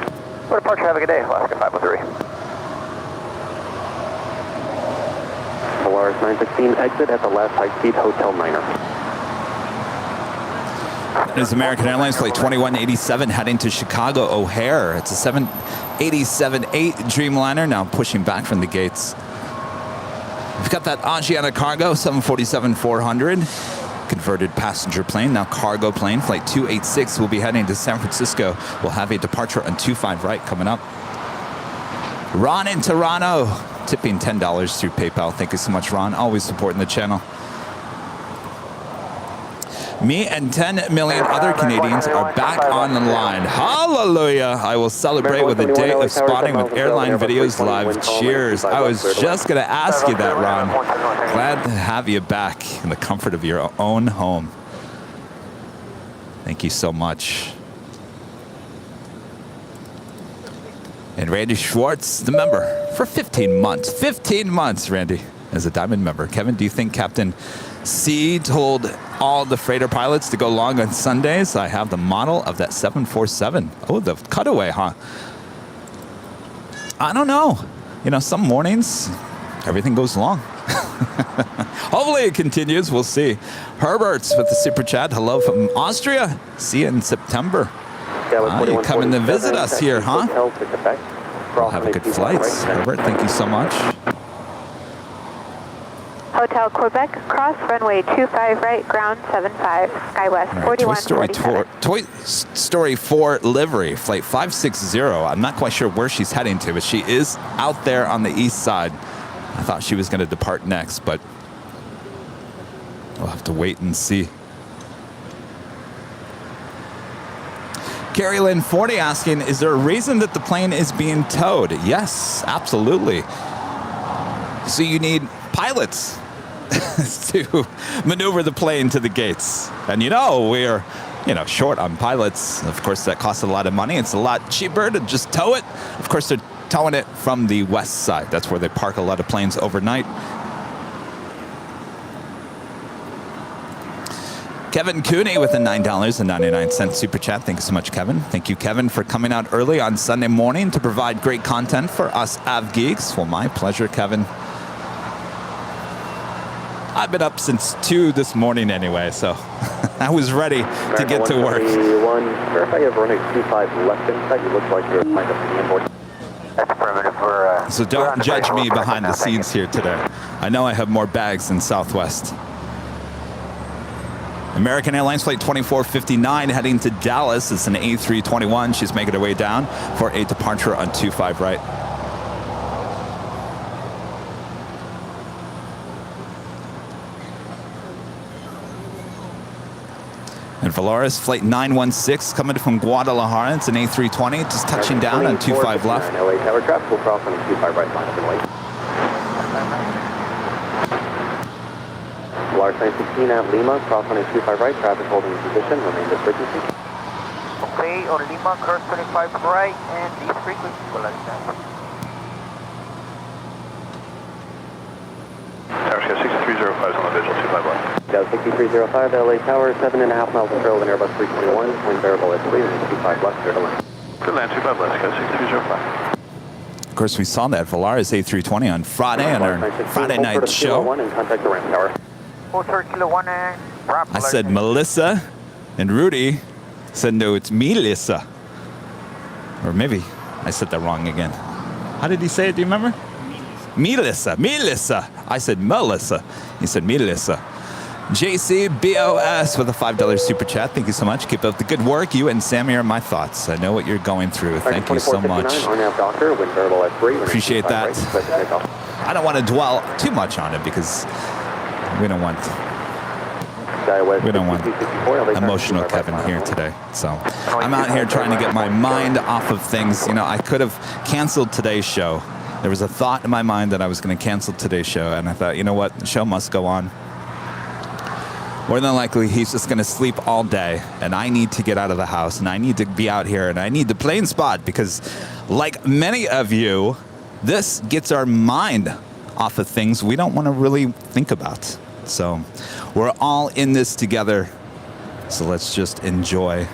For departure, have a good day, Alaska 503. Polaris 916, exit at the last high-speed Hotel Niner. That is American Airlines flight 2187 heading to Chicago O'Hare. It's a 787-8 Dreamliner now pushing back from the gates. We've got that Asiana Cargo 747-400. Converted passenger plane, now cargo plane. Flight 286 will be heading to San Francisco. We'll have a departure on 25 right coming up. Ron in Toronto, tipping $10 through PayPal. Thank you so much, Ron. Always supporting the channel. Me and 10 million other Canadians are back on the line. Hallelujah! I will celebrate with a day of spotting with Airline Videos Live. Cheers. I was just going to ask you that, Ron. Glad to have you back in the comfort of your own home. Thank you so much. And Randy Schwartz, the member, for 15 months. 15 months, Randy, as a Diamond member. Kevin, do you think Captain C told all the freighter pilots to go long on Sundays? I have the model of that 747. Oh, the cutaway, huh? I don't know. You know, some mornings, everything goes long. Hopefully it continues. We'll see. Herbert's with the super chat. Hello from Austria. See you in September. You're coming to visit us here, huh? We'll have good flights. Herbert, thank you so much. Hotel Quebec, cross runway 25 right, ground 75, SkyWest 4147. Toy Story 4 livery, flight 560. I'm not quite sure where she's heading to, but she is out there on the east side. I thought she was going to depart next, but we'll have to wait and see. Carrie Lynn 40 asking, is there a reason that the plane is being towed? Yes, absolutely. So you need pilots to maneuver the plane to the gates. And we're, short on pilots. Of course, that costs a lot of money. It's a lot cheaper to just tow it. Of course, they're towing it from the west side. That's where they park a lot of planes overnight. Kevin Cooney with a $9.99 super chat. Thank you so much, Kevin. Thank you, Kevin, for coming out early on Sunday morning to provide great content for us Av Geeks. Well, my pleasure, Kevin. I've been up since 2 this morning anyway, so I was ready to get to work. Verify you have running 25 left inside. You look like you're behind the inboard. That's primitive. So don't judge me behind the scenes here today. I know I have more bags than Southwest. American Airlines Flight 2459 heading to Dallas. It's an A321. She's making her way down for a departure on 25 right. And Volaris Flight 916 coming from Guadalajara. It's an A320, just touching down on 25 left. LA Tower traffic will cross on 25 right, line up and wait. Volaris 916 at Lima, cross on 25 right, traffic holding position, remain this frequency. Okay, on Lima, cross 25 right, and this frequency will understand. Tower Sky 6305 is on the visual, 25 left. Sky 6305, LA Tower, 7.5 miles of trail, and Airbus 321, wind variable at 3, and 25 left, clear to land. Good land, 25 left, Sky 6305. Of course, we saw that Volaris A320 on Friday on our Friday night show. And contact the ramp tower. I said Melissa, and Rudy said, no, it's Melissa. Or maybe I said that wrong again. How did he say it? Do you remember? Melissa. Melissa. I said Melissa. He said Melissa. JCBOS with a $5 super chat. Thank you so much. Keep up the good work. You and Sammy are my thoughts. I know what you're going through. Thank you so much. Appreciate that. I don't want to dwell too much on it because we don't want emotional Kevin here today. So I'm out here trying to get my mind off of things. I could have canceled today's show. There was a thought in my mind that I was going to cancel today's show, and I thought, you know what? The show must go on. More than likely, he's just going to sleep all day, and I need to get out of the house, and I need to be out here, and I need the plane spot because, like many of you, this gets our mind off of things we don't want to really think about. So we're all in this together, so let's just enjoy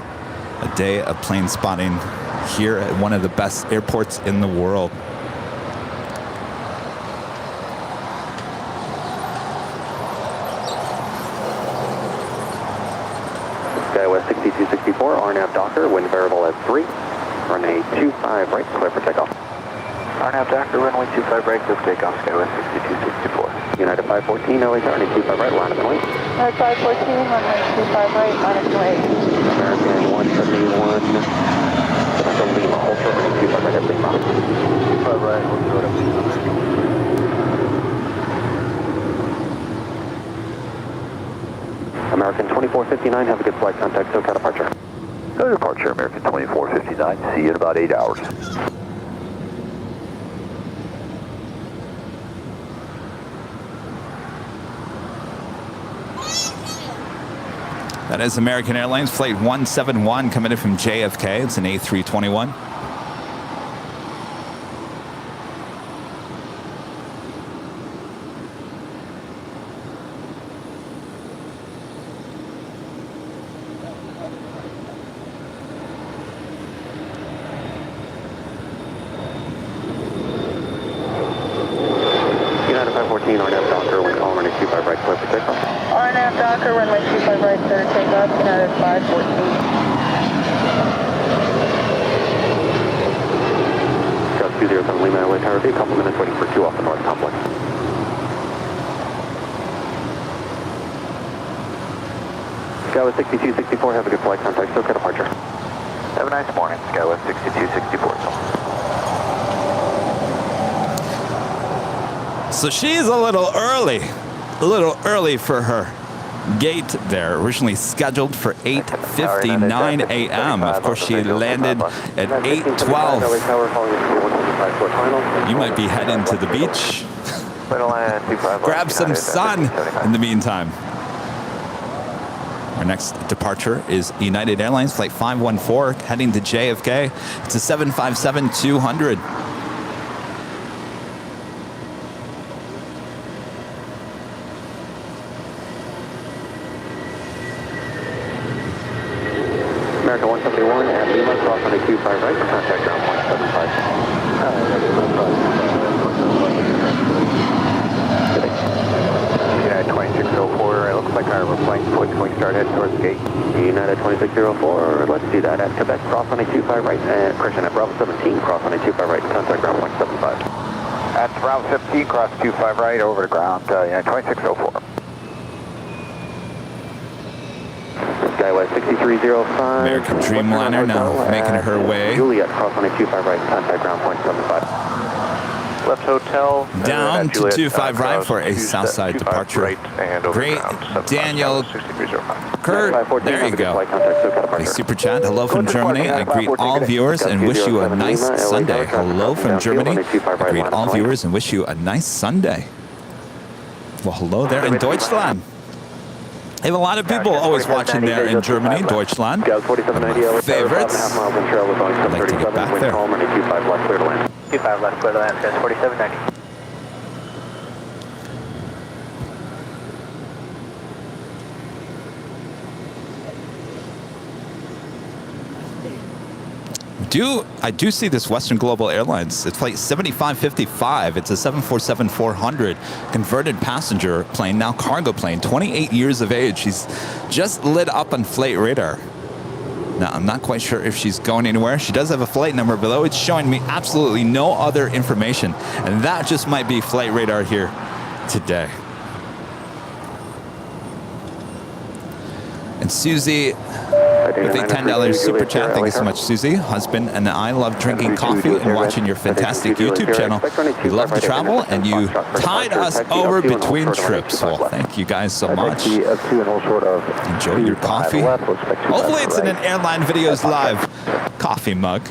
a day of plane spotting here at one of the best airports in the world. SkyWest 6264, RNAV Docker, wind variable at 3, runway 25 right, clear for takeoff. RNAV Docker, runway 25 right, clear for takeoff, SkyWest 6264. United 514, LA Tower, runway 25 right, line up and wait. United 514, runway 25 right, line up and wait. American 171, Central Lima, Ultra, runway 25 right at Lima. 25 right, we'll go to Lima. American 2459, have a good flight, contact SoCal departure. Go departure, American 2459, see you in about 8 hours. That is American Airlines Flight 171 coming in from JFK. It's an A321. United 514, RNAV Docker, wind calm, runway 25 right, clear for takeoff. RNAV Docker, runway 25 right, clear to take off, United 514. Got 207 Lima, LA Tower, a couple minutes waiting for 2 off the north complex. Skywest 6264, have a good flight, contact SoCal departure. Have a nice morning, Skywest 6264. So she's a little early for her gate there. Originally scheduled for 8:59 a.m. Of course, she landed at 8:12. You might be heading to the beach. Grab some sun in the meantime. Our next departure is United Airlines Flight 514 heading to JFK. It's a 757-200. America 171 at Lima, cross runway 25 right, contact ground 175. United 2604, it looks like our flight switch going to start heading towards the gate. United 2604, let's do that at Quebec, cross runway 25 right, and correction at Bravo 17, cross runway 25 right, contact ground 175. At Bravo 15, cross 25 right, over to ground, United 2604. Skywest 6305. American Dreamliner now making her way Juliet, cross runway 25 right, contact ground 175. Left hotel. down to 25 right for a Southside departure. Right and over Great, ground, 755, Daniel 6305. Kurt, there you go. A super chat. Hello from Germany. I greet all viewers and wish you a nice Sunday. Hello from Germany. I greet all viewers and wish you a nice Sunday. Well, hello there in Deutschland. I have a lot of people always watching there in Germany, Deutschland. One of my favorites. I'd like to get back there. 25 left, clear to land, 4790. I do see this Western Global Airlines. It's flight 7555. It's a 747-400 converted passenger plane, now cargo plane, 28 years of age. She's just lit up on flight radar. Now, I'm not quite sure if she's going anywhere. She does have a flight number below. It's showing me absolutely no other information. And that just might be flight radar here today. And Susie, with a $10 super chat. Thank you so much, Susie. Husband and I love drinking coffee and watching your fantastic YouTube channel. We love to travel, and you tied us over between trips. Well, thank you guys so much. Enjoy your coffee. Hopefully it's in an Airline Videos Live coffee mug.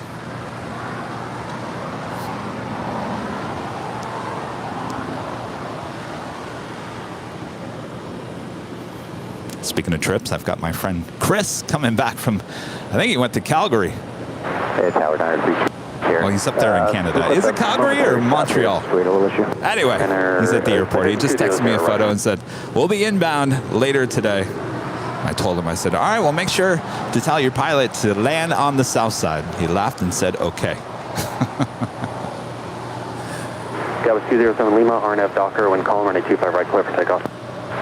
Speaking of trips, I've got my friend Chris coming back from, I think he went to Calgary. It's Howard 9 here. Well, he's up there in Canada. Is it Calgary or Montreal? Anyway, he's at the airport. He just texted me a photo and said, we'll be inbound later today. I told him, I said, all right, well, make sure to tell your pilot to land on the south side. He laughed and said, okay. Skywest 207 Lima, RNAV Docker, wind calm, runway 25 right, clear for takeoff.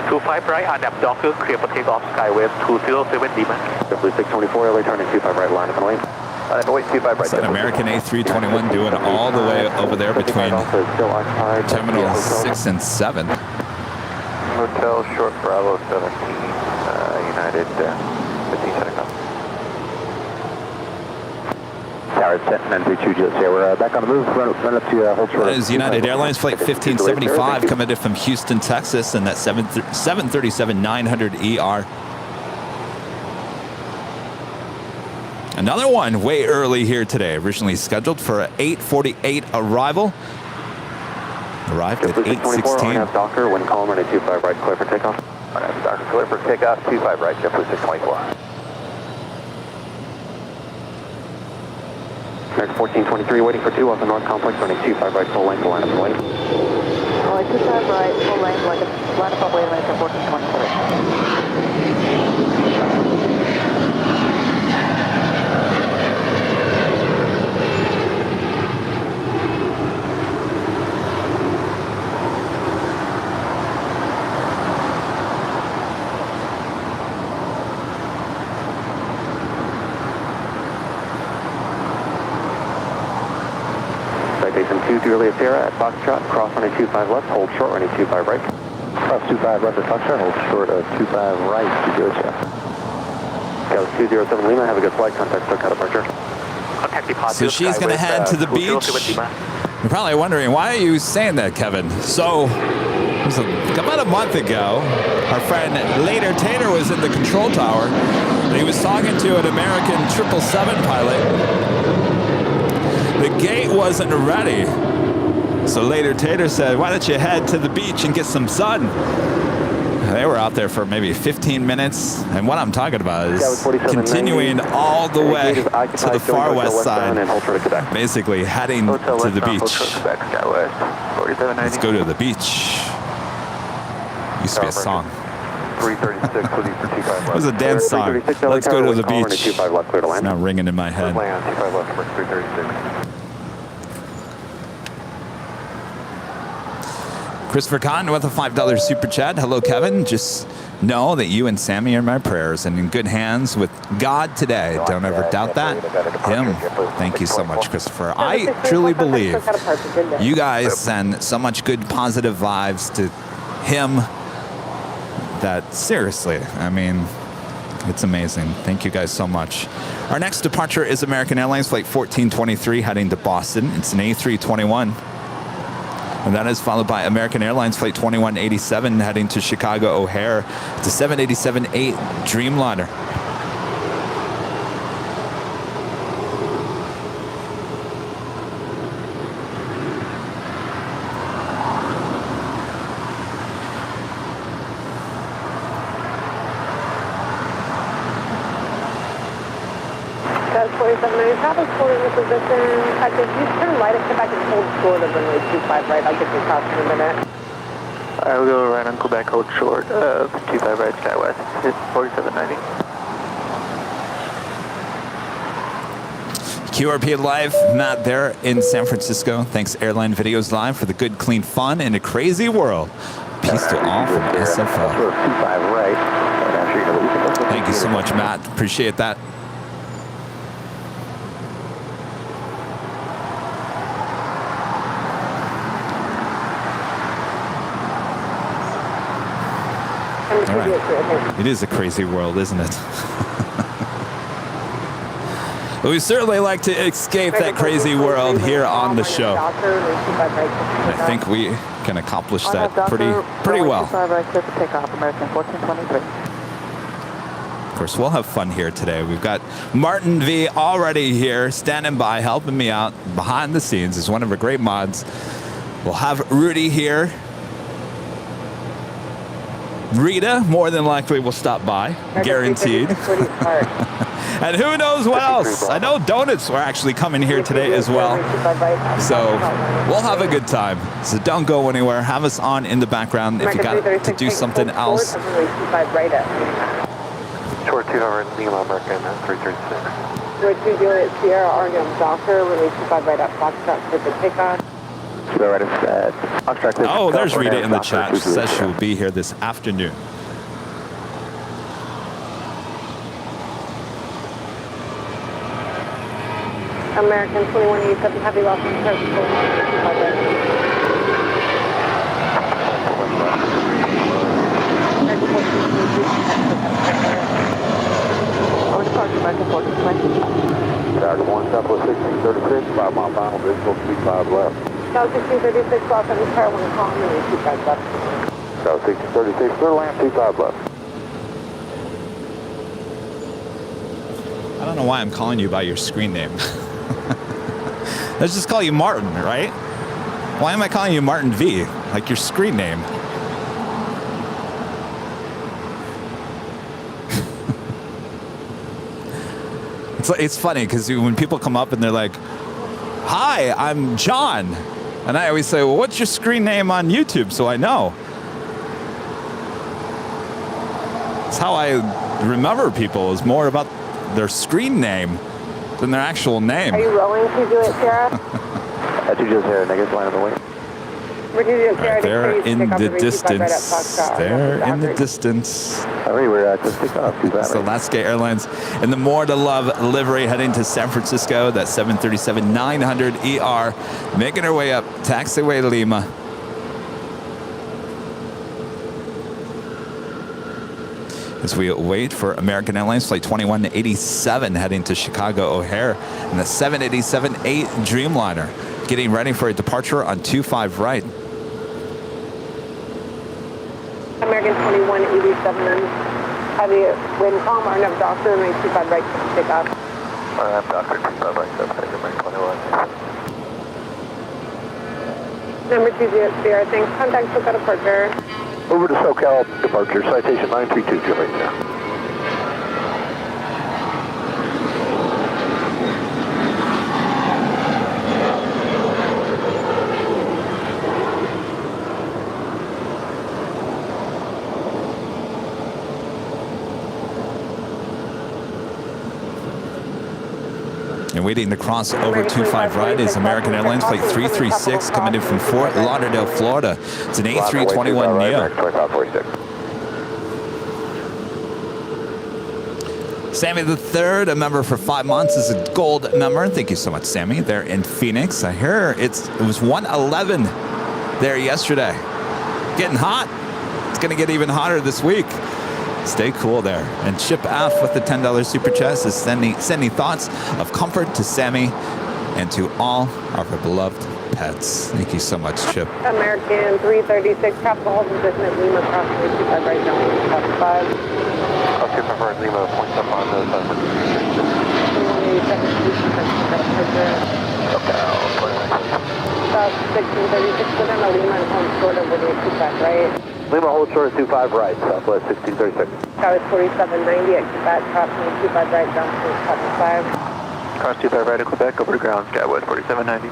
25 right, RNAV Docker, clear for takeoff, Skywest 207 Lima. JetBlue 624, LA turning 25 right, line up and lane. Wait, 25 right. It's an American A321 doing all the way over there between Terminal 6 and 7. Hotel, short Bravo 17, United 15 setting up. Tower 932 just here. We're back on the move. Run up to hold short. That is United Airlines Flight 1575 coming in from Houston, Texas, and that 737-900ER. Another one way early here today, originally scheduled for an 8:48 arrival. Arrived at 8:16. Docker, wind calm, runway 25 right, clear for takeoff. Dr. clear for takeoff, 25 right, JetBlue 624. American 1423 waiting for 2 off the north complex, running 25 right, full length, line up waiting. Only 25 right, full length, line up on way, American 1423. Citation 2 to Juliet Sierra at Foxtrot, cross running 25 left, hold short running 25 right. Cross 25 left at Foxtrot, hold short of 25 right to Georgia. Galaxy 207 Lima, have a good flight, contact SoCal departure. So she's going to head to the beach. You're probably wondering, why are you saying that, Kevin? So, it was about a month ago, our friend Later Tater was in the control tower, and he was talking to an American 777 pilot. The gate wasn't ready. So Later Tater said, why don't you head to the beach and get some sun? They were out there for maybe 15 minutes. And what I'm talking about is continuing all the way to the far west side, basically heading to the beach. Let's go to the beach. Used to be a song. 336 with you for 25 left. It was a dance song. Let's go to the beach. It's now ringing in my head. Land on 25 left, number 336. Christopher Cotton with a $5 super chat. Hello, Kevin. Just know that you and Sammy are in my prayers and in good hands with God today. Don't ever doubt that. Him. Thank you so much, Christopher. I truly believe you guys send so much good, positive vibes to him that, seriously, I mean, it's amazing. Thank you guys so much. Our next departure is American Airlines Flight 1423 heading to Boston. It's an A321. And that is followed by American Airlines Flight 2187 heading to Chicago O'Hare. It's a 787-8 Dreamliner. That's 4790, traffic pulling in position. If you turn right at Quebec and hold short of runway 25 right, I'll get you across in a minute. I will go right on Quebec, hold short of 25 right, SkyWest, hit 4790. QRP Live, Matt there in San Francisco. Thanks Airline Videos Live for the good, clean fun in a crazy world. Peace to all from SFL. 25 right. Thank you so much, Matt. Appreciate that. All right. It is a crazy world, isn't it? We certainly like to escape that crazy world here on the show. I think we can accomplish that pretty well. Of course, we'll have fun here today. We've got Martin V already here, standing by, helping me out behind the scenes. He's one of our great mods. We'll have Rudy here. Rita, more than likely, will stop by, guaranteed. And who knows what else? I know Donuts are actually coming here today as well. So we'll have a good time. So don't go anywhere. Have us on in the background if you got to do something else. Short 2 over Lima, American 336. Short 2 Juliet Sierra, Oregon, Doctor, runway 25 right up, Foxtrot, for the takeoff. Oh, there's Rita in the chat. She says she will be here this afternoon. American 2187, heavy loss on service. American 1420. Dr. 1, Southwest 1636, 5 mile final, visual 25 left. South 1636, Los Angeles, Tower 1, calm, and 25 left. South 1636, clear land, 25 left. I don't know why I'm calling you by your screen name. Let's just call you Martin, right? Why am I calling you Martin V? Like your screen name. It's funny because when people come up and they're like, "Hi, I'm John," and I always say, "Well, what's your screen name on YouTube?" So I know. It's how I remember people, is more about their screen name than their actual name. Are you rolling to do it, Sarah? Two Sierra, negative, line of the way. We're going to do it, Sarah. They're in the distance. They're in the distance. distance. All right, we're at the takeoff. It's Alaska Airlines and the More to Love livery heading to San Francisco. That 737-900 ER, making her way up taxiway Lima. As we wait for American Airlines Flight 2187 heading to Chicago O'Hare, and the 787-8 Dreamliner getting ready for a departure on 25 right. American 2187 then. Heavy wind calm, RNF Doctor, and 25 right, take off. RNF Doctor, 25 right, 21. Number 20, Sierra, thanks. Contact SoCal departure. Over to SoCal departure, citation 932, Julie. And waiting to cross over 25 right is American Airlines Flight 336 coming in from Fort Lauderdale, Florida. It's an A321neo. Sammy the Third, a member for 5 months, is a gold member. Thank you so much, Sammy. They're in Phoenix. I hear it was 111 there yesterday. Getting hot. It's going to get even hotter this week. Stay cool there. And Chip F with the $10 super chat is sending thoughts of comfort to Sammy and to all our beloved pets. Thank you so much, Chip. American 336, capital hold position at Lima, crossing 25 right, down 5. Okay, preferred Lima, points up on the SoCal, 1636, within the Lima and home short of 25 right. Lima hold short of 25 right, southwest 1636. Tower 4790 at Quebec, crossing 25 right, down 75. Cross 25 right at Quebec, over to ground, Skywest 4790.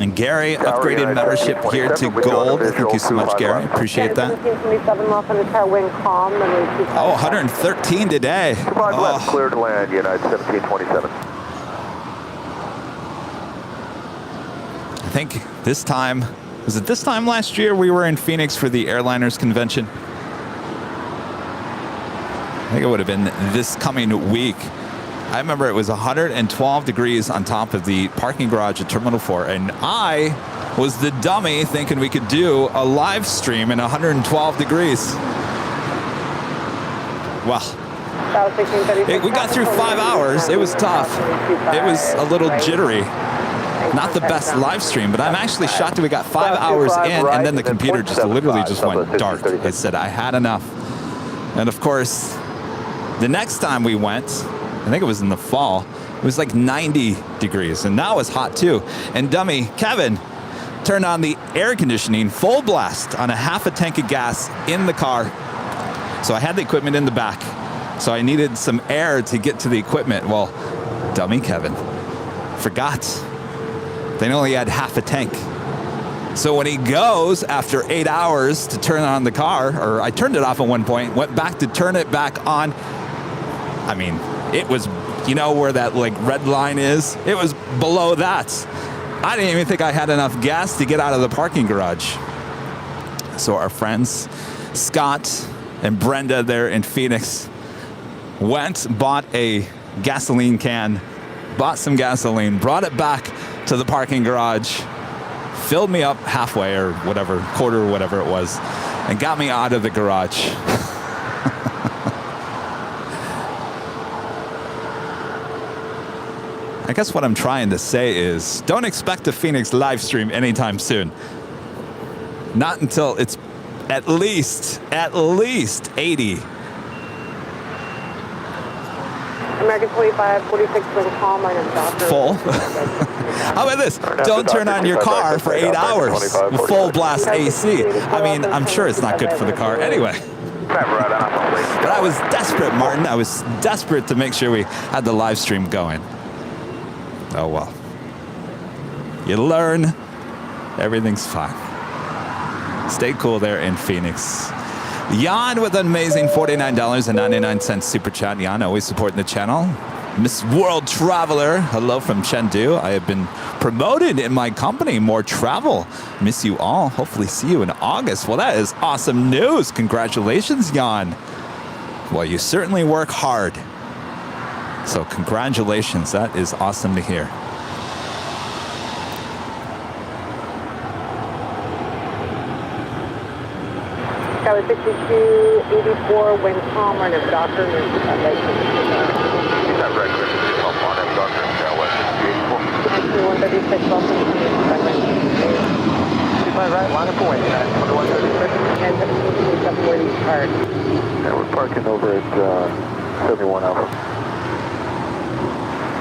And Gary upgraded membership here to gold. Thank you so much, Gary. Appreciate that. 1727 off on the tower, wind calm. Oh, 113 today. Left, clear to land, United 1727. I think this time, was it this time last year we were in Phoenix for the Airliners convention? I think it would have been this coming week. I remember it was 112 degrees on top of the parking garage at Terminal 4, and I was the dummy thinking we could do a live stream in 112 degrees. Well, we got through 5 hours. It was tough. It was a little jittery. Not the best live stream, but I'm actually shocked that we got 5 hours in, and then the computer just literally just went dark. It said I had enough. And of course, the next time we went, I think it was in the fall, it was like 90 degrees, and now it's hot too. And dummy Kevin turned on the air conditioning full blast on a half a tank of gas in the car. So I had the equipment in the back, so I needed some air to get to the equipment. Well, dummy Kevin forgot they only had half a tank. So when he goes after 8 hours to turn on the car, or I turned it off at one point, went back to turn it back on, I mean, it was, you know where that like red line is? It was below that. I didn't even think I had enough gas to get out of the parking garage. So our friends, Scott and Brenda there in Phoenix, bought a gasoline can, bought some gasoline, brought it back to the parking garage, filled me up halfway or whatever, quarter or whatever it was, and got me out of the garage. I guess what I'm trying to say is don't expect a Phoenix live stream anytime soon. Not until it's at least 80. American 2546, wind calm, line of doctor. Full. How about this? Don't turn on your car for 8 hours with full blast AC. I mean, I'm sure it's not good for the car anyway. But I was desperate, Martin. I was desperate to make sure we had the live stream going. Oh, well. You learn. Everything's fine. Stay cool there in Phoenix. Jan with an amazing $49.99 super chat. Jan, always supporting the channel. Miss World Traveler, hello from Chengdu. I have been promoted in my company. More travel. Miss you all. Hopefully see you in August. Well, that is awesome news. Congratulations, Jan. Well, you certainly work hard. So congratulations. That is awesome to hear. That was 6284, wind calm, line of doctor. Right, line up for wind, 2136. And 1727, where do you park? Yeah, we're parking over at 71 Alpha.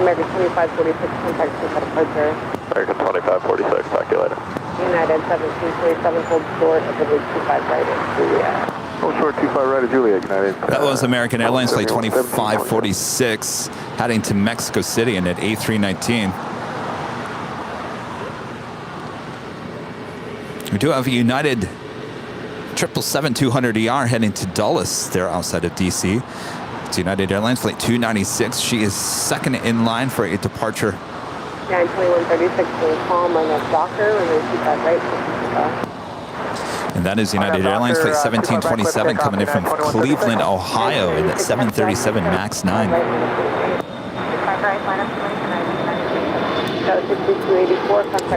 American 2546, contact us at departure. American 2546, talk to you later. United 1727, hold short of the 25 right at Juliet. Hold short 25 right at Juliet, United. That was American Airlines Flight 2546 heading to Mexico City in at A319. We do have a United 777-200ER heading to Dulles. They're outside of DC. It's United Airlines Flight 296. She is second in line for a departure. 92136, wind calm, line of doctor, and then 25 right. And that is United Airlines Flight 1727 coming in from Cleveland, Ohio in that 737 MAX 9.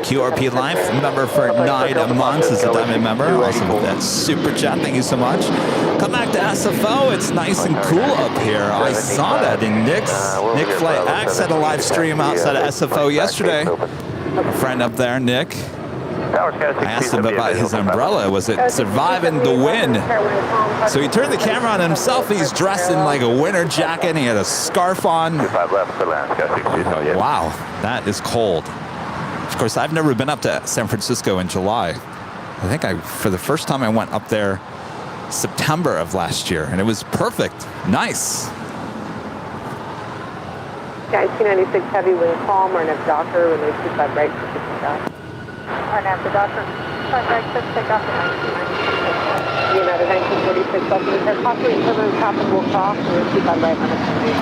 QRP Life member for 9 months is a diamond member. Awesome with that super chat. Thank you so much. Come back to SFO. It's nice and cool up here. I saw that in Nick Flight X had a live stream outside of SFO yesterday. A friend up there, Nick. I asked him about his umbrella. Was it surviving the wind? So he turned the camera on himself. He's dressed in like a winter jacket and he had a scarf on. Wow, that is cold. Of course, I've never been up to San Francisco in July. I think for the first time I went up there September of last year, and it was perfect. Nice. 1996 heavy wind calm, RNAV doctor, when they 25 right for 50 shots. RNAV the doctor, 25 right, just take off at 1996. United 1946, Delta Repair, possibly permanent top and will cross, and then 25 right, line up for wait.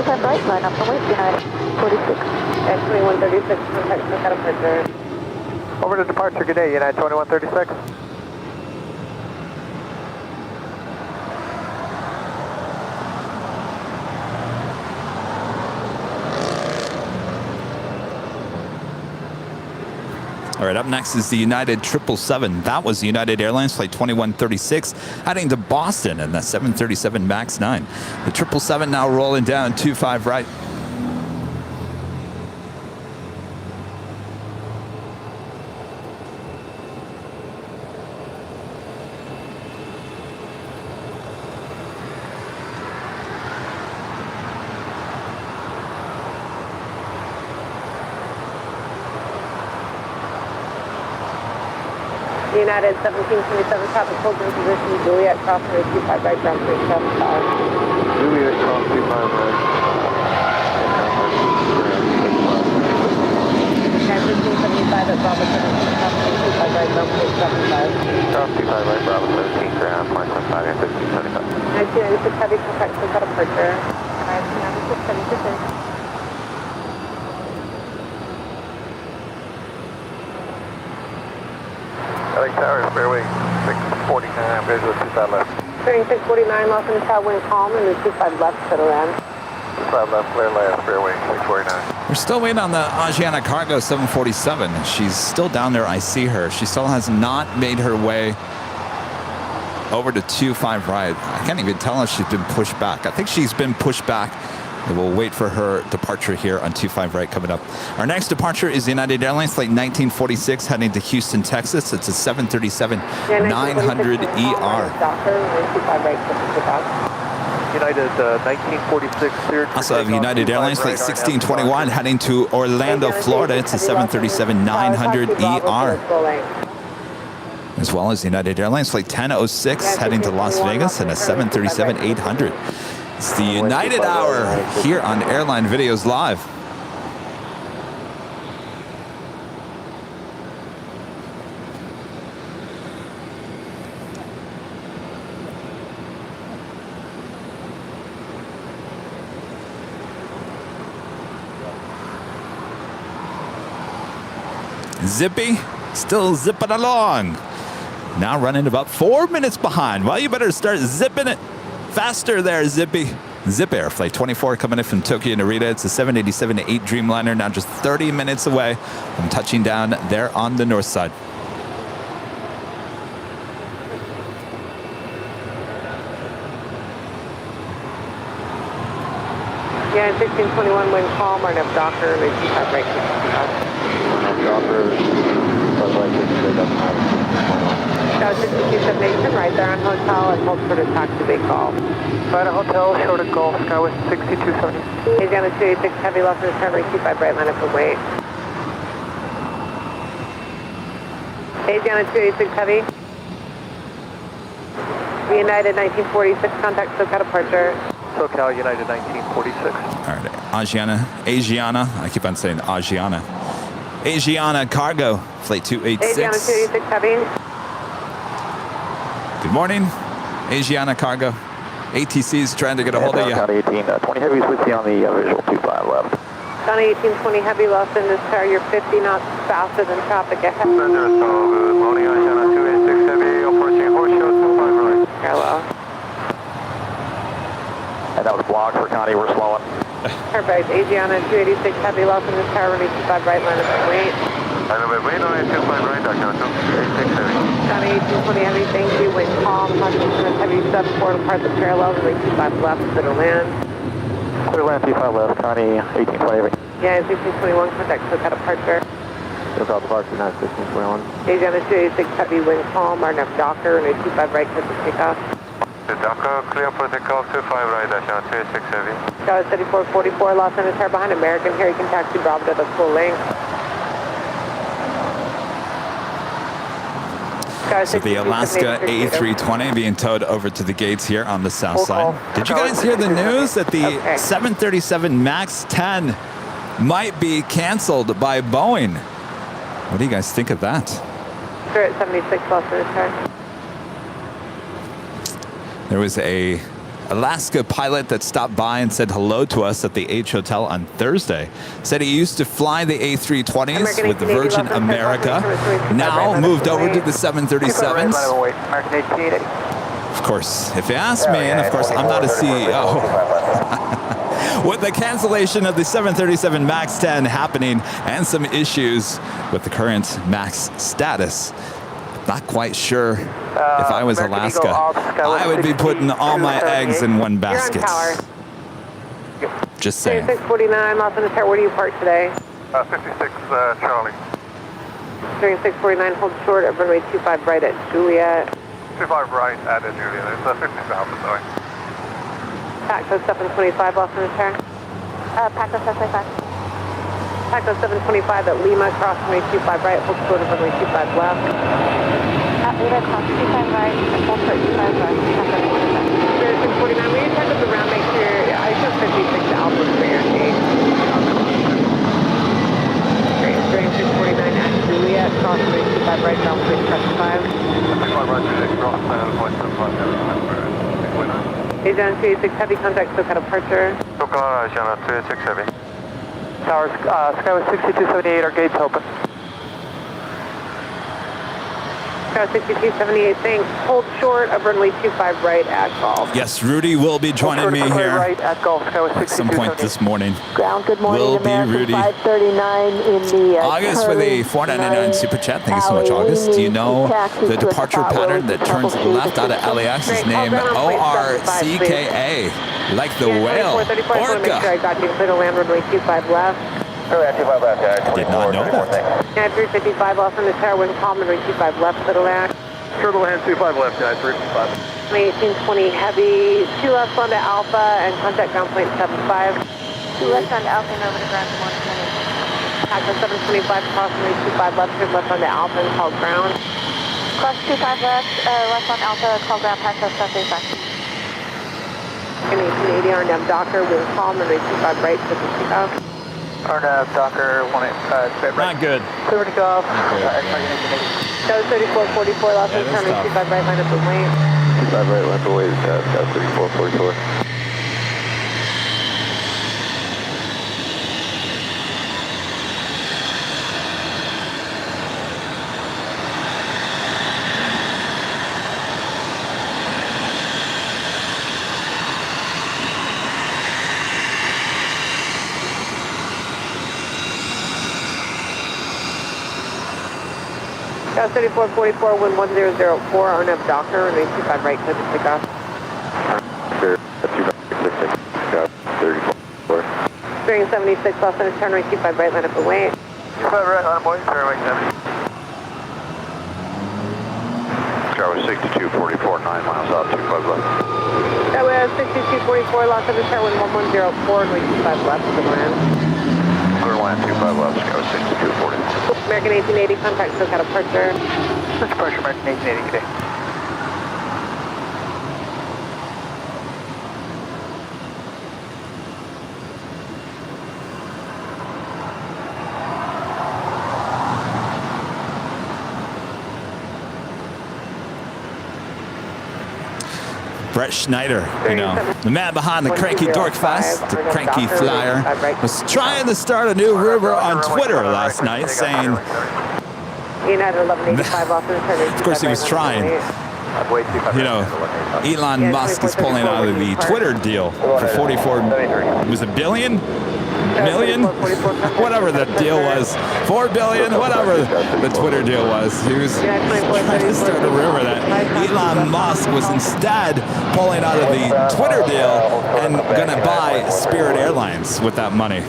25 right, line up for wait, United 46. At 2136, contact us at departure. Over to departure, good day, United 2136. All right, up next is the United 777. That was United Airlines Flight 2136 heading to Boston in the 737 MAX 9. The 777 now rolling down 25 right. United 1727, traffic holds in position, Juliet crossing the 25 right, ground 375. Juliet cross 25 right. 1575 at Bravo 17, crossing the 25 right, ground 375. Cross 25 right, Bravo 17, ground 475 and 1575. 1996 heavy, contact us at departure. 1996 heavy, descent. LA Tower, fairway 649, visual 25 left. Turning 649, lost in the tower, wind calm, and then 25 left, settle in. 25 left, clear last, fairway 649. We're still waiting on the Asiana Cargo 747. She's still down there. I see her. She still has not made her way over to 25 right. I can't even tell if she's been pushed back. I think she's been pushed back. And we'll wait for her departure here on 25 right coming up. Our next departure is United Airlines Flight 1946 heading to Houston, Texas. It's a 737-900ER. United 1946 cleared. Also have United Airlines flight 1621 heading to Orlando, Florida. It's a 737-900ER. As well as United Airlines flight 1006 heading to Las Vegas and a 737-800. It's the United Hour here on Airline Videos Live. Zippy, still zipping along. Now running about 4 minutes behind. Well, you better start zipping it faster there, Zippy. Zip Air Flight 24 coming in from Tokyo to Rita. It's a 787-8 Dreamliner, now just 30 minutes away from touching down there on the north side. Yeah, 1621 wind calm, or enough Docker, they keep that right. Docker, but like this, they doesn't have That was 6278, right there on hotel, and hold for the taxi bay call. Right at hotel, short of Gulf, Skywest 6270. Asiana 286 heavy, left in the turn, keep by bright line up and wait. Asiana 286 heavy. United 1946, contact SoCal departure. SoCal United 1946. All right, Asiana, I keep on saying Asiana. Asiana Cargo, Flight 286. Asiana 286 heavy. Good morning, Asiana Cargo. ATC's trying to get a hold of you. County 18, 20 heavies with you on the visual 25 left. County 1820 heavy, left in this car, you're 50 knots faster than traffic ahead. Good morning, Asiana 286 heavy, approaching Horseshoe 25 right. Parallel. And that was blocked for County, we're slowing. Perfect. Asiana 286 heavy, left in this car, running 25 right, line up and wait. Wait on 25 right, Asiana 286 heavy. County 1820 heavy, thank you. Wind calm, Hutchinson heavy, sub 4 depart the parallel, running 25 left, clear to land. Clear land 25 left, County 1820 heavy. Yeah, 1621, contact SoCal departure. SoCal departure, 1621. Asiana 286 heavy, wind calm, RNF Docker, running 25 right, clear to takeoff. The Docker clear for takeoff 25 right, Asiana 286 heavy. Scott 3444, lost in his car behind American. Here you can taxi Bravo to the full length. So the Alaska A320 being towed over to the gates here on the south side. Did you guys hear the news that the 737 MAX 10 might be canceled by Boeing? What do you guys think of that? Spirit 76, lost in his car. There was a Alaska pilot that stopped by and said hello to us at the H Hotel on Thursday. Said he used to fly the A320s with the Virgin America. Now moved over to the 737s. Of course, if you ask me, and of course I'm not a CEO. With the cancellation of the 737 MAX 10 happening and some issues with the current MAX status, not quite sure if I was Alaska, I would be putting all my eggs in one basket. Just saying. 3649, lost in the tower. Where do you park today? 56 Charlie. 3649, hold short of runway 25 right at Juliet. 25 right at Juliet. It's 50 south, sorry. Paco 725, lost in the tower. Paco 725. Paco 725 at Lima, cross runway 25 right, hold short of runway 25 left. Lima, cross 25 right, hold short 25 left. 3649, will you check up the round, make sure, I show 56 Alpha for your gate. 3649 at Juliet, cross runway 25 right, down switch, press 5. 25 right, Juliet, cross 7.75. Asiana 286 heavy, contact SoCal departure. SoCal, Asiana 286 heavy. Towers, Skywest 6278, our gates open. Skywest 6278, thanks. Hold short of runway 25 right at Gulf. Yes, Rudy will be joining me here right at Gulf, Skywest at some point this morning. Ground, good morning. Will be American Rudy. 539 in the August with a $4.99 super chat. Thank you so much, August. Do you know the departure pattern that turns left out of LAX is named ORCKA, like the whale, I make sure I orca? got you clear to land runway 25 left. Did not know that. Yeah, 355 off on the tower, wind calm, runway 25 left, clear to land. Turboland 25 left, United 355. 1820 Heavy, 2 left onto Alpha and contact ground point 75. 2 left on Alpha and over to ground 120. Taco 725 approximately 25 left, turn left onto Alpha and call ground. Cross 25 left, left on Alpha, call ground, Paco 735. And 1880 RNAV Docker, wind calm, and 25 right, 50 off. RNAV Docker 185, straight right. Not good. Clear to go off. That was 3444, last Yeah, turn, that's 25 right, line up the lane. 25 right, left away, that 3444. That was 3444, wind 1004, RNAV Docker, and 25 right, clear to take off. Sure, 34. Bearing 76, last center turn, 25 right, line up the lane. 25 right, on boy, turn right 70. Tower 62, 44, 9 miles out, 25 left. That was 6244, last center turn, wind 1104, and 25 left to the land. Clear line 25 left, Tower 62, 44. American 1880, contact SoCal departure. Departure American 1880, good day. Brett Schneider, you know, the man behind the Cranky Dork Fest, the Cranky Flyer, was trying to start a new rumor on Twitter last night saying, United 1185 off the of course he was trying, you know, Elon Musk is pulling out of the Twitter deal for 44, was it billion? Million? Whatever the deal was. 4 billion? Whatever the Twitter deal was. He was trying to start a rumor that Elon Musk was instead pulling out of the Twitter deal and going to buy Spirit Airlines with that money.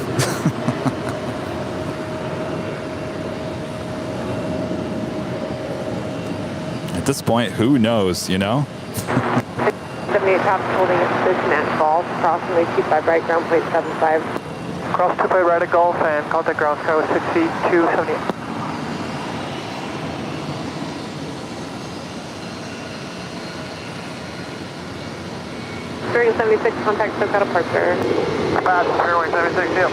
At this point, who knows, you know? 78 top holding Cincinnati Golf, crossing the 25 right, ground plate 75. Cross 25 right at Gulf and contact ground sky with 6278. Bearing 76, contact SoCal departure. Pass, runway 76, deal.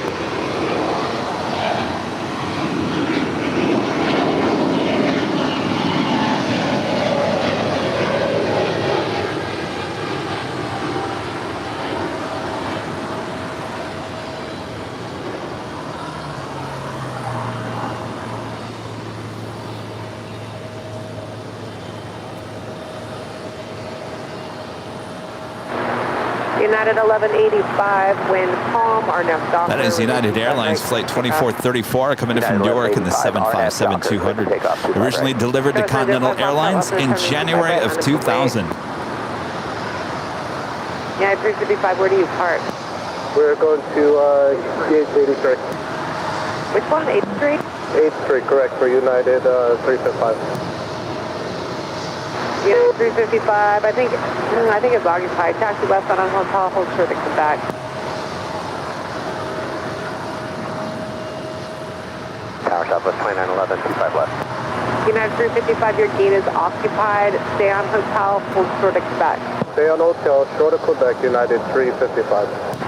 United 1185, wind calm, RNAV Docker. That is United Airlines Flight 2434 coming in from Newark in the 757-200. Originally delivered to Continental Airlines in January of 2000. Yeah, 355, where do you park? We're going to CH83. Which one, 83? 83, correct, for United 355. Yeah, 355. I think it's occupied. Taxi west on hotel. Hold short to come back. Tower Southwest 2911, 25 left. United 355. Your gate is occupied. Stay on hotel. Hold short to Quebec. Stay on hotel, short of Quebec, United 355.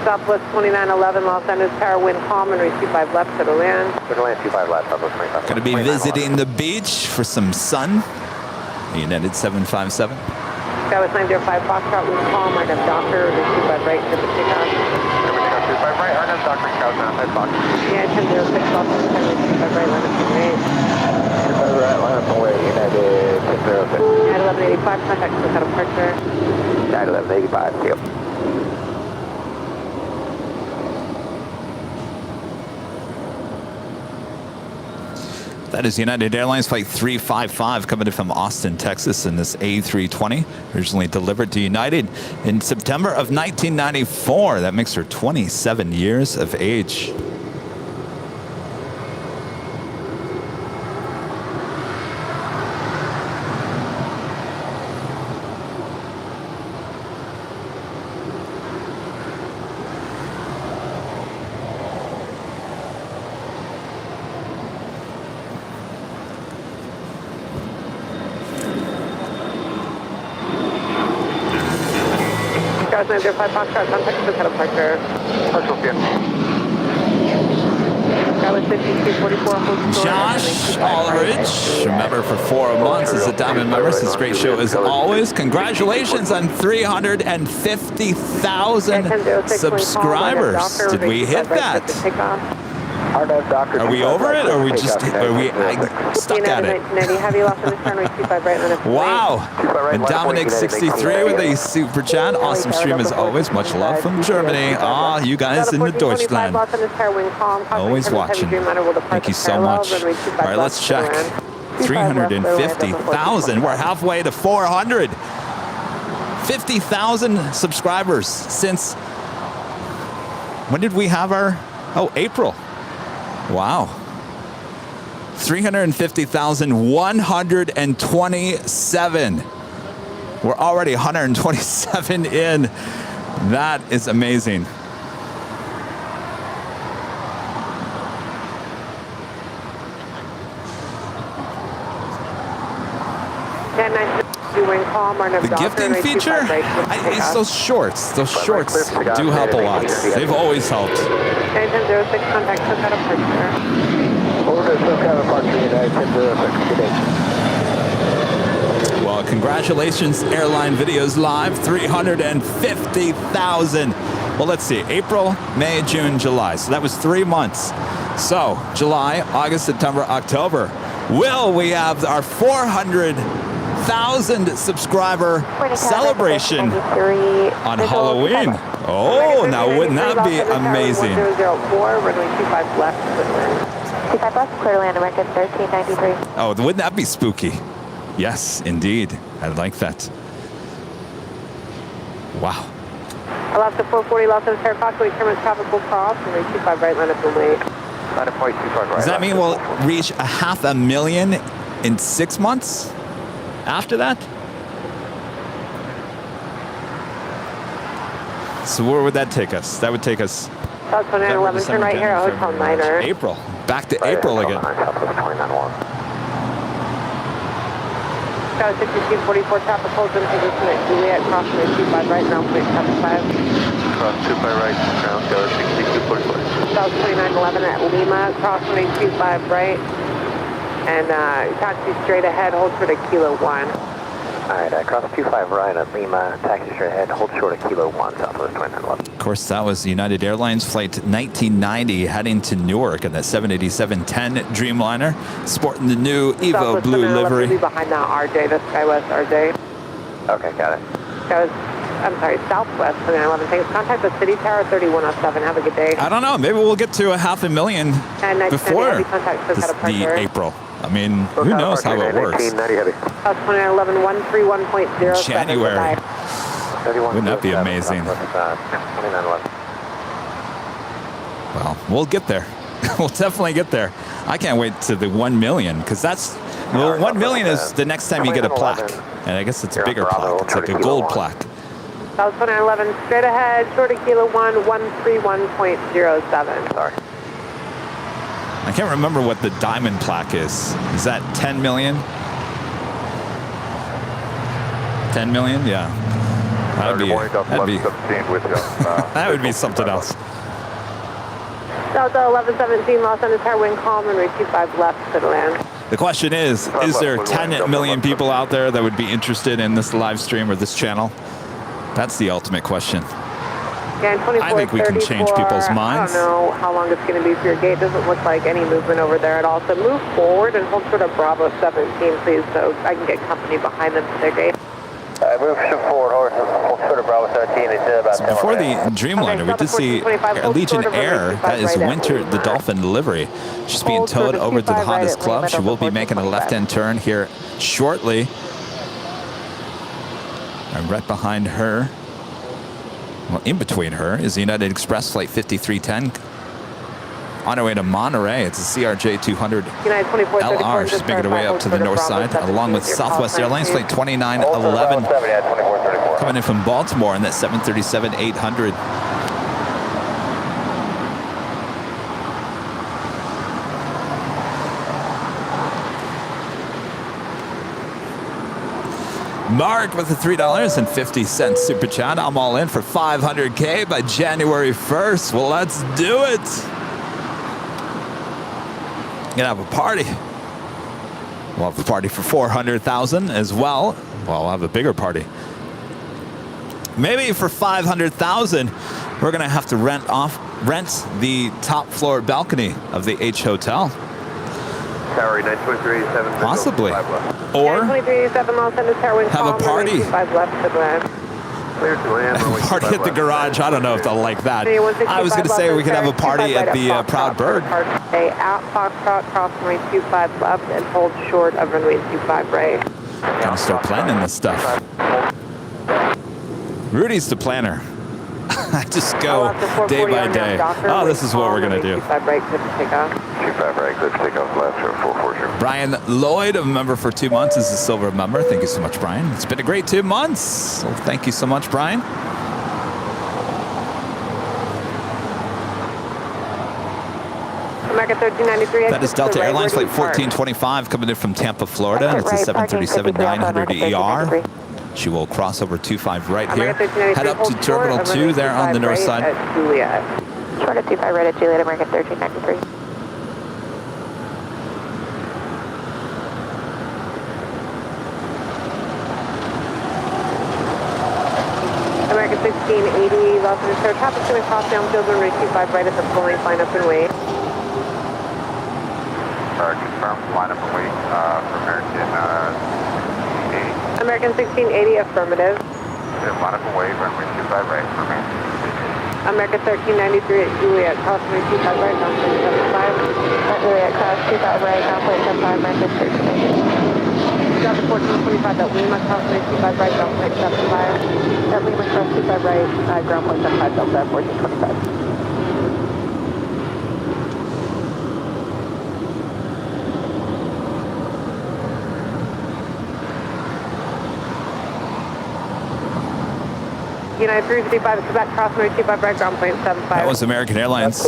Southwest 2911, Los Angeles Tower, wind calm and receive 5 left to the land. We're going to land 25 left, Southwest 25. Going to be visiting the beach for some sun. United 757. That was 905 Foxtrot, wind calm, RNAV Docker, receive 5 right to the takeoff. 25 right, RNAV Docker, Scout 95 Fox. Yeah, 1006 Los Angeles, receive 5 right, line up to the 25 right, line up away, United 1006. United 1185, contact SoCal departure. United 1185, yep. That is United Airlines Flight 355 coming in from Austin, Texas in this A320. Originally delivered to United in September of 1994. That makes her 27 years of age. Skywest 905 Foxtrot, contact the pedal parker. Partial fear. Skywest 5244, hold short. Josh Aldridge, member for 4 months, is a Diamond member. This is a great show as always. Congratulations on 350,000 subscribers. Did we hit that? Are we over it, or are we just stuck at it? Wow. And Dominic63 with a super chat. Awesome stream as always. Much love from Germany. Ah, you guys in the Deutschland. Always watching. Thank you so much. All right, let's check. 350,000. We're halfway to 400. 50,000 subscribers since, when did we have our, April. Wow. 350,127. We're already 127 in. That is amazing. The gifting feature, it's those shorts. Those shorts do help a lot. They've always helped. 91006, contact SoCal departure. Order SoCal departure, United 1006, Well, congratulations, Airline Videos Live, 350,000. Well, let's see, April, May, June, July. So that was 3 months. So July, August, September, October. Will we have our 400,000 subscriber celebration on Halloween? Oh, now wouldn't that be amazing? 1004, runway 25 left, clear land. 25 left, clear land, American 1393. Oh, wouldn't that be spooky? Yes, indeed. I like that. Wow. I left the 440 Los Angeles Aircraft, we determine traffic will cross, runway 25 right, line up runway. Does that mean we'll reach 500,000 in 6 months after that? So where would that take us? That would take us... South 2911, turn right here, Hotel Niner. April. Back to April again. South 6244, traffic holds in position at Juliet, cross runway 25 right, now point 75. Cross 25 right, ground, go 6244. South 2911 at Lima, cross runway 25 right. And taxi straight ahead, hold short at Kilo 1. Alright, cross 25 right at Lima, taxi straight ahead, hold short at Kilo 1, Southwest 2911. Of course, that was United Airlines flight 1990 heading to Newark in that 787-10 Dreamliner, sporting the new Evo Southwest blue livery. Behind that RJ, that's Skywest RJ. Okay, got it. Southwest 2911. Thanks. Contact the City Tower 3107. Have a good day. I don't know. Maybe we'll get to 500,000 before the April. I mean, who knows how it works? South 2911 131.0. January. Wouldn't that be amazing? Well, we'll get there. We'll definitely get there. I can't wait to the 1 million because that's, well, 1 million is the next time you get a plaque. And I guess it's a bigger plaque. It's like a gold plaque. South 2911 straight ahead, short of Kilo 1, 131.07. Sorry. I can't remember what the diamond plaque is. Is that 10 million? 10 million? Yeah. That would be something else. Delta 1117, Los Angeles Tower, wind calm, and 25 left, clear land. The question is there 10 million people out there that would be interested in this live stream or this channel? That's the ultimate question. I think we can change people's minds. I don't know how long it's going to be for your gate. Doesn't look like any movement over there at all. So move forward and hold short of Bravo 17, please, so I can get company behind them to their gate. Move forward, hold short of Bravo 17. It's about so before the Dreamliner, we did see Allegiant Air, that is Winter the Dolphin livery. She's being towed over to the hottest club. She will be making a left-hand turn here shortly. And right behind her, well, in between her, is the United Express Flight 5310. On her way to Monterey, it's a CRJ 200 LR. She's making her way up to the north side, along with Southwest Airlines Flight 2911 coming in from Baltimore in that 737-800. Mark with the $3.50 super chat. I'm all in for 500K by January 1st. Well, let's do it. Gonna have a party. We'll have a party for 400,000 as well. Well, we'll have a bigger party. Maybe for 500,000, we're gonna have to rent the top floor balcony of the H Hotel. Tower 923.7. Possibly. Or 923.7 miles into tower wind have a party. 5 left to land. Clear to land. Party at the garage. I don't know if they'll like that. I was going to say we could have a party at the Proud Bird. Stay at Foxtrot, cross runway 25 left, and hold short of runway 25 right. Gonna start planning this stuff. Rudy's the planner. I just go day by day. Oh, this is what we're gonna do. 25 right, good to take off. 25 right, good to take off left, 440. Brian Lloyd, a member for 2 months, is a silver member. Thank you so much, Brian. It's been a great 2 months. So thank you so much, Brian. American 1393. That is Delta Airlines Flight 1425 coming in from Tampa, Florida. It's a 737-900 ER. She will cross over 25 right here. Head up to Terminal 2 there on the north side. Short of 25 right at Juliet, American 1393. American 1680, Los Angeles, traffic's going to cross downfield runway 25 right at the full length line up and wait. Confirm, line up and wait for American 1680. American 1680, affirmative. Line up and wait, runway 25 right for me. American 1393 at Juliet, cross runway 25 right, down 75. At Juliet, cross 25 right, down 75, American 1390. Delta 1425 at Lima, cross runway 25 right, down 75. At Lima, cross 25 right, ground point 75, Delta 1425. United 355 at Quebec, cross runway 25 right, ground point 75. That was American Airlines.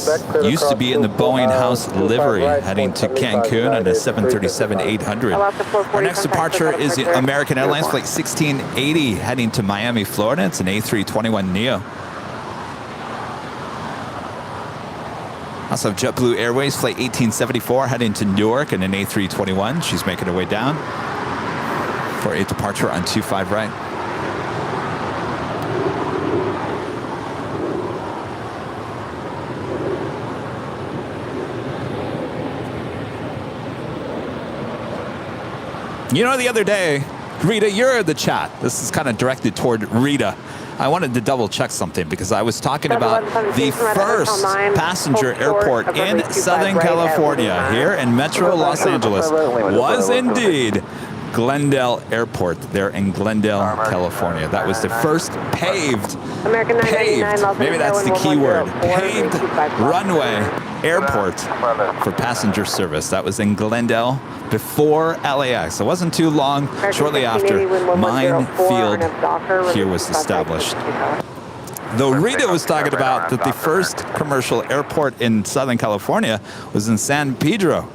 Used to be in the Boeing House livery, heading to Cancun on a 737-800. Our next departure is American Airlines Flight 1680, heading to Miami, Florida. It's an A321neo. Also have JetBlue Airways Flight 1874, heading to Newark in an A321. She's making her way down for a departure on 25 right. You know, the other day, Rita, you're in the chat. This is kind of directed toward Rita. I wanted to double check something because I was talking about the first passenger airport in Southern California, here in Metro Los Angeles, was indeed Glendale Airport there in Glendale, California. That was the first paved, maybe that's the key word, paved runway airport for passenger service. That was in Glendale before LAX. It wasn't too long, shortly after Minefield here was established. Though Rita was talking about that the first commercial airport in Southern California was in San Pedro.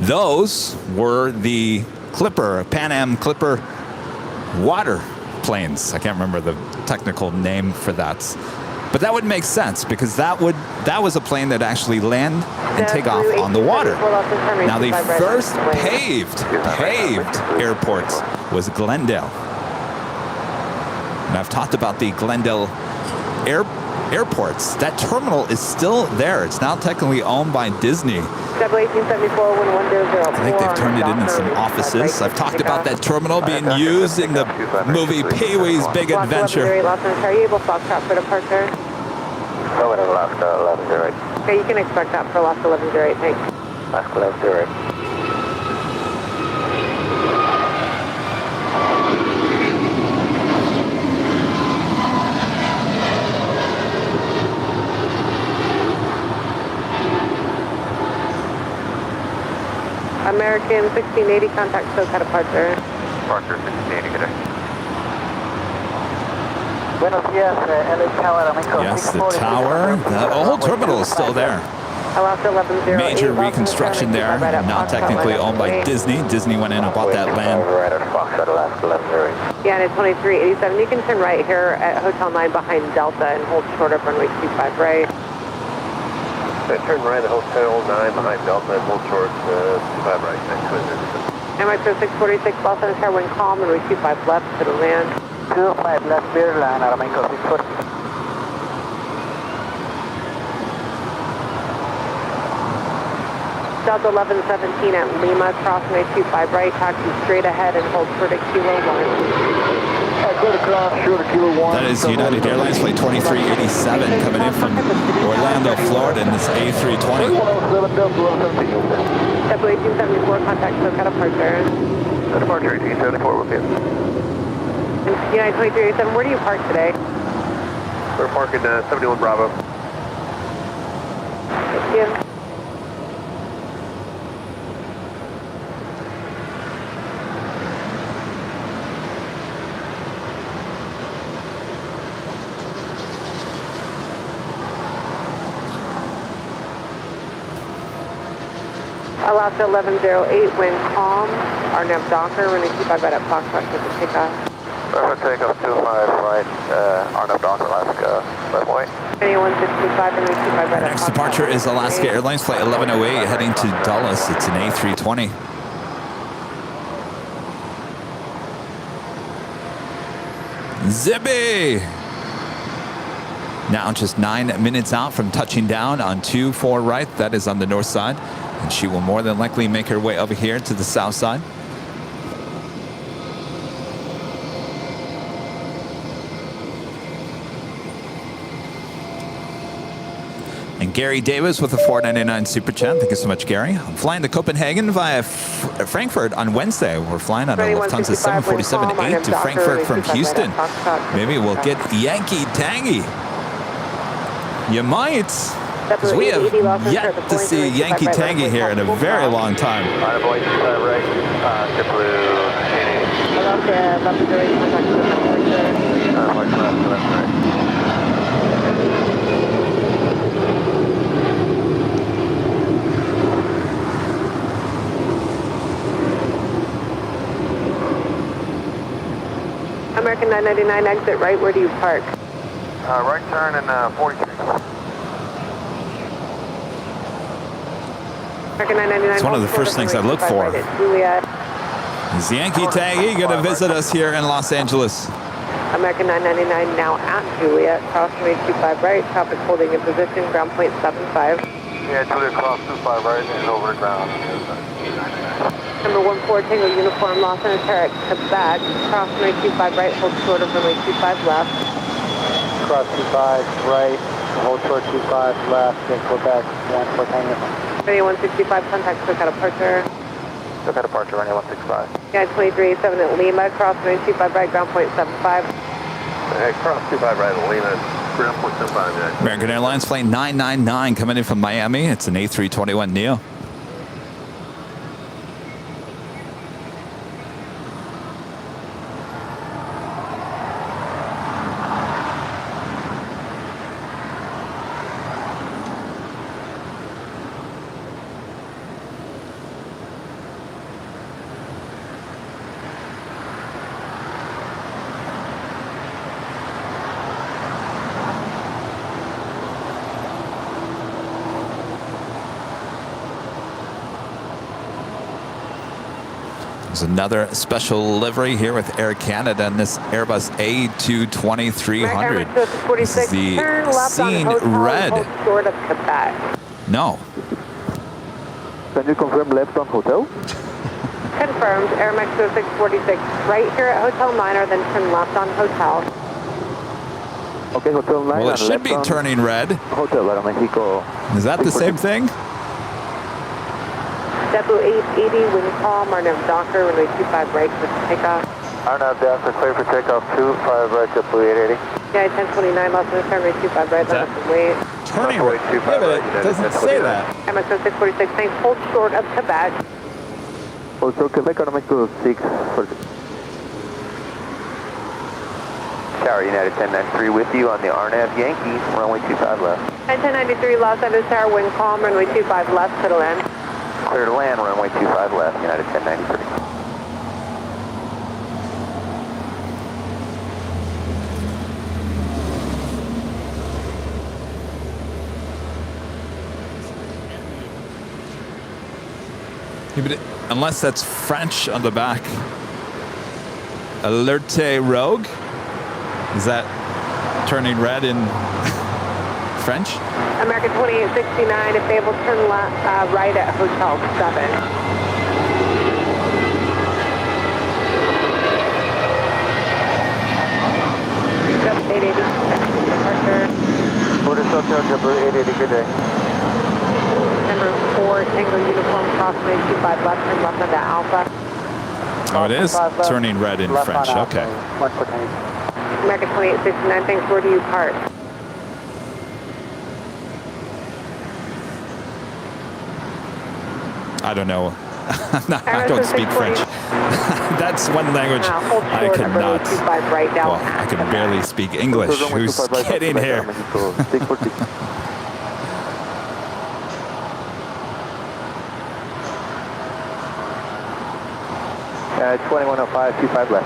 Those were the Pan Am Clipper water planes. I can't remember the technical name for that. But that would make sense because that was a plane that actually land and take off on the water. Now the first paved airport was Glendale. And I've talked about the Glendale airports. That terminal is still there. It's now technically owned by Disney. I think they've turned it into some offices. I've talked about that terminal being used in the movie Pee-wee's Big Adventure. Are you able to Foxtrot for departure? Alaska 1108. Okay, you can expect that for Alaska 1108, thanks. Alaska 1108. American 1680, contact SoCal departure. Departure 1680, good day. Buenos días, LA Tower, Amico. Yes, the tower. The whole terminal is still there. Alaska 1108. Major reconstruction there, not technically owned by Disney. Disney went in and bought that land. Right at Foxtrot, Alaska 1108. Yeah, and it's 2387. You can turn right here at Hotel 9 behind Delta and hold short of runway 25 right. Turn right at Hotel 9 behind Delta and hold short 25 right. MX 646, Los Angeles Air, wind calm, runway 25 left to the land. 25 left, Airline, Aramaico 640. Delta 1117 at Lima, cross runway 25 right, taxi straight ahead and hold short of Kilo 1. Good across, short of Kilo 1. That is United Airlines Flight 2387 coming in from Orlando, Florida in this A320. 107 Delta 1117. W1874, contact SoCal departure. Departure 1874 will be. United 2387, where do you park today? We're parking 71 Bravo. Thank you. Alaska 1108, wind calm. RNAV Docker, runway 25 right at Foxtrot with the takeoff. Takeoff 25 right, RNAV Docker, Alaska 1108. 2165, runway 25 right at Next departure is Alaska Airlines Flight 1108 heading to Dulles. It's an A320. Zippy! Now just 9 minutes out from touching down on 24 right. That is on the north side. And she will more than likely make her way over here to the south side. And Gary Davis with a $4.99 super chat. Thank you so much, Gary. I'm flying to Copenhagen via Frankfurt on Wednesday. We're flying on a Lufthansa 747-8 to Frankfurt from Houston. Maybe we'll get Yankee Tangy. You might. Because we have yet to see Yankee Tangy here in a very long time. RNAV 25 right, JetBlue 88. American 999, exit right. Where do you park? Right turn in 43. American 999. It's one of the first things I look for. Is Yankee Tangy going to visit us here in Los Angeles? American 999 now at Juliet, cross runway 25 right, traffic holding in position, ground point 75. Yeah, Juliet cross 25 right and over the ground. Number 14 Tango uniform, Los Angeles Air at Quebec, cross runway 25 right, hold short of runway 25 left. Cross 25 right, hold short 25 left, in Quebec, 14 Tango. 2165, contact SoCal departure. SoCal departure, runway 165. Yeah, 2387 at Lima, cross runway 25 right, ground point 75. Cross 25 right at Lima, ground point 75. Yeah. American Airlines Flight 999 coming in from Miami. It's an A321neo. There's another special livery here with Air Canada and this Airbus A220-300. This is the Scene Red. Short of Quebec. No. Can you confirm left on hotel? Confirmed, Air Mexico 646, right here at Hotel 9, or then turn left on Hotel. Okay, Hotel 9. Well, it should be turning red. Hotel Aeromexico. Is that the same thing? W880, wind calm, RNAV Docker, runway 25 right for takeoff. RNAV Docker, clear for takeoff 25 right, JetBlue 880. Yeah, 1029, Los Angeles, runway 25 right, then up and wait. Turning red. Yeah, but it doesn't say that. Air Mexico 646, thanks, hold short of Quebec. Hold short Quebec, Aeromexico 646. Tower United 1093 with you on the RNAV Yankee, runway 25 left. 1093 Los Angeles Tower, wind calm, runway 25 left, clear to land. Clear to land, runway 25 left, United 1093. Yeah, but unless that's French on the back. Alerte Rogue? Is that turning red in French? American 2869, if able, turn right at Hotel 7. Just 880, departure. Order Hotel Jumbo 880, good day. Number 4, Tango Uniform, crossway 25 left, turn left onto Alpha. Oh, it is turning red in French. Okay. American 2869, thanks. Where do you park? I don't know. I don't speak French. That's one language I cannot. Well, I can barely speak English. Who's kidding here? 2105, 25 left.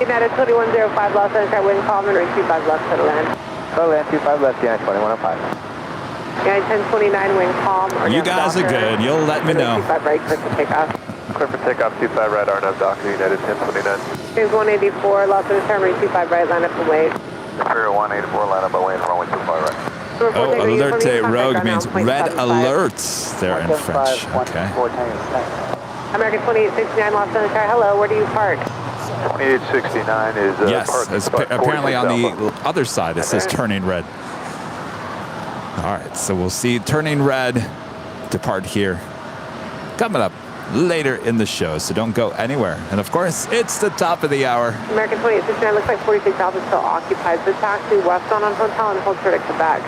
United 2105 Los Angeles, wind calm, and 25 left to the land. Clear land, 25 left, United 2105. United 1029, wind calm. You guys are good. You'll let me know. 25 right, clear for takeoff. Clear for takeoff, 25 right, RNAV Doctor, United 1029. Here's 184, Los Angeles, Tower, 25 right, line up and wait. Superior 184, line up by way, runway 25 right. Oh, Alerte Rogue means red alerts there in French. Okay. American 2869 Los Angeles Tower, hello, where do you park? 2869 is Yes, apparently on the other side it says turning red. All right, so we'll see turning red depart here. Coming up later in the show, so don't go anywhere. And of course, it's the top of the hour. American 2869, looks like 46 Alpha still occupies the taxi westbound on Hotel and hold short at Quebec.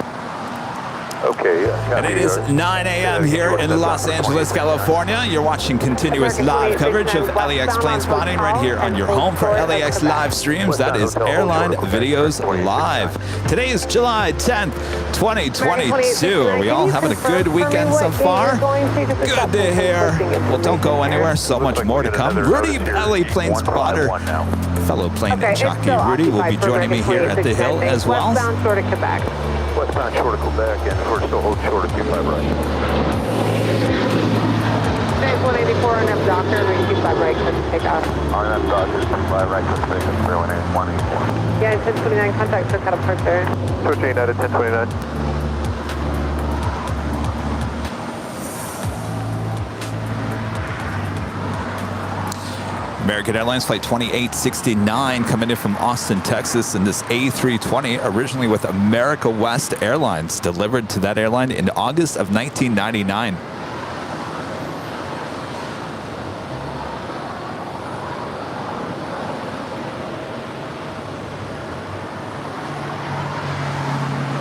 Okay. And it is 9 a.m. here in Los Angeles, California. You're watching continuous live coverage of LAX plane spotting right here on your home for LAX live streams. That is Airline Videos Live. Today is July 10th, 2022. Are we all having a good weekend so far? Good to hear. Well, don't go anywhere. So much more to come. Rudy Valley plane spotter, fellow plane jockey Rudy, will be joining me here at the Hill as well. Westbound short of Quebec. Westbound short of Quebec, and we're still hold short of 25 right. Thanks, 184, RNF Doctor, ring 25 right, clear to take off. RNF Doctor, 25 right, clear to take off, 184. Yeah, 1029, contact for cut departure. Switch United 1029. American Airlines Flight 2869 coming in from Austin, Texas, in this A320, originally with America West Airlines, delivered to that airline in August of 1999.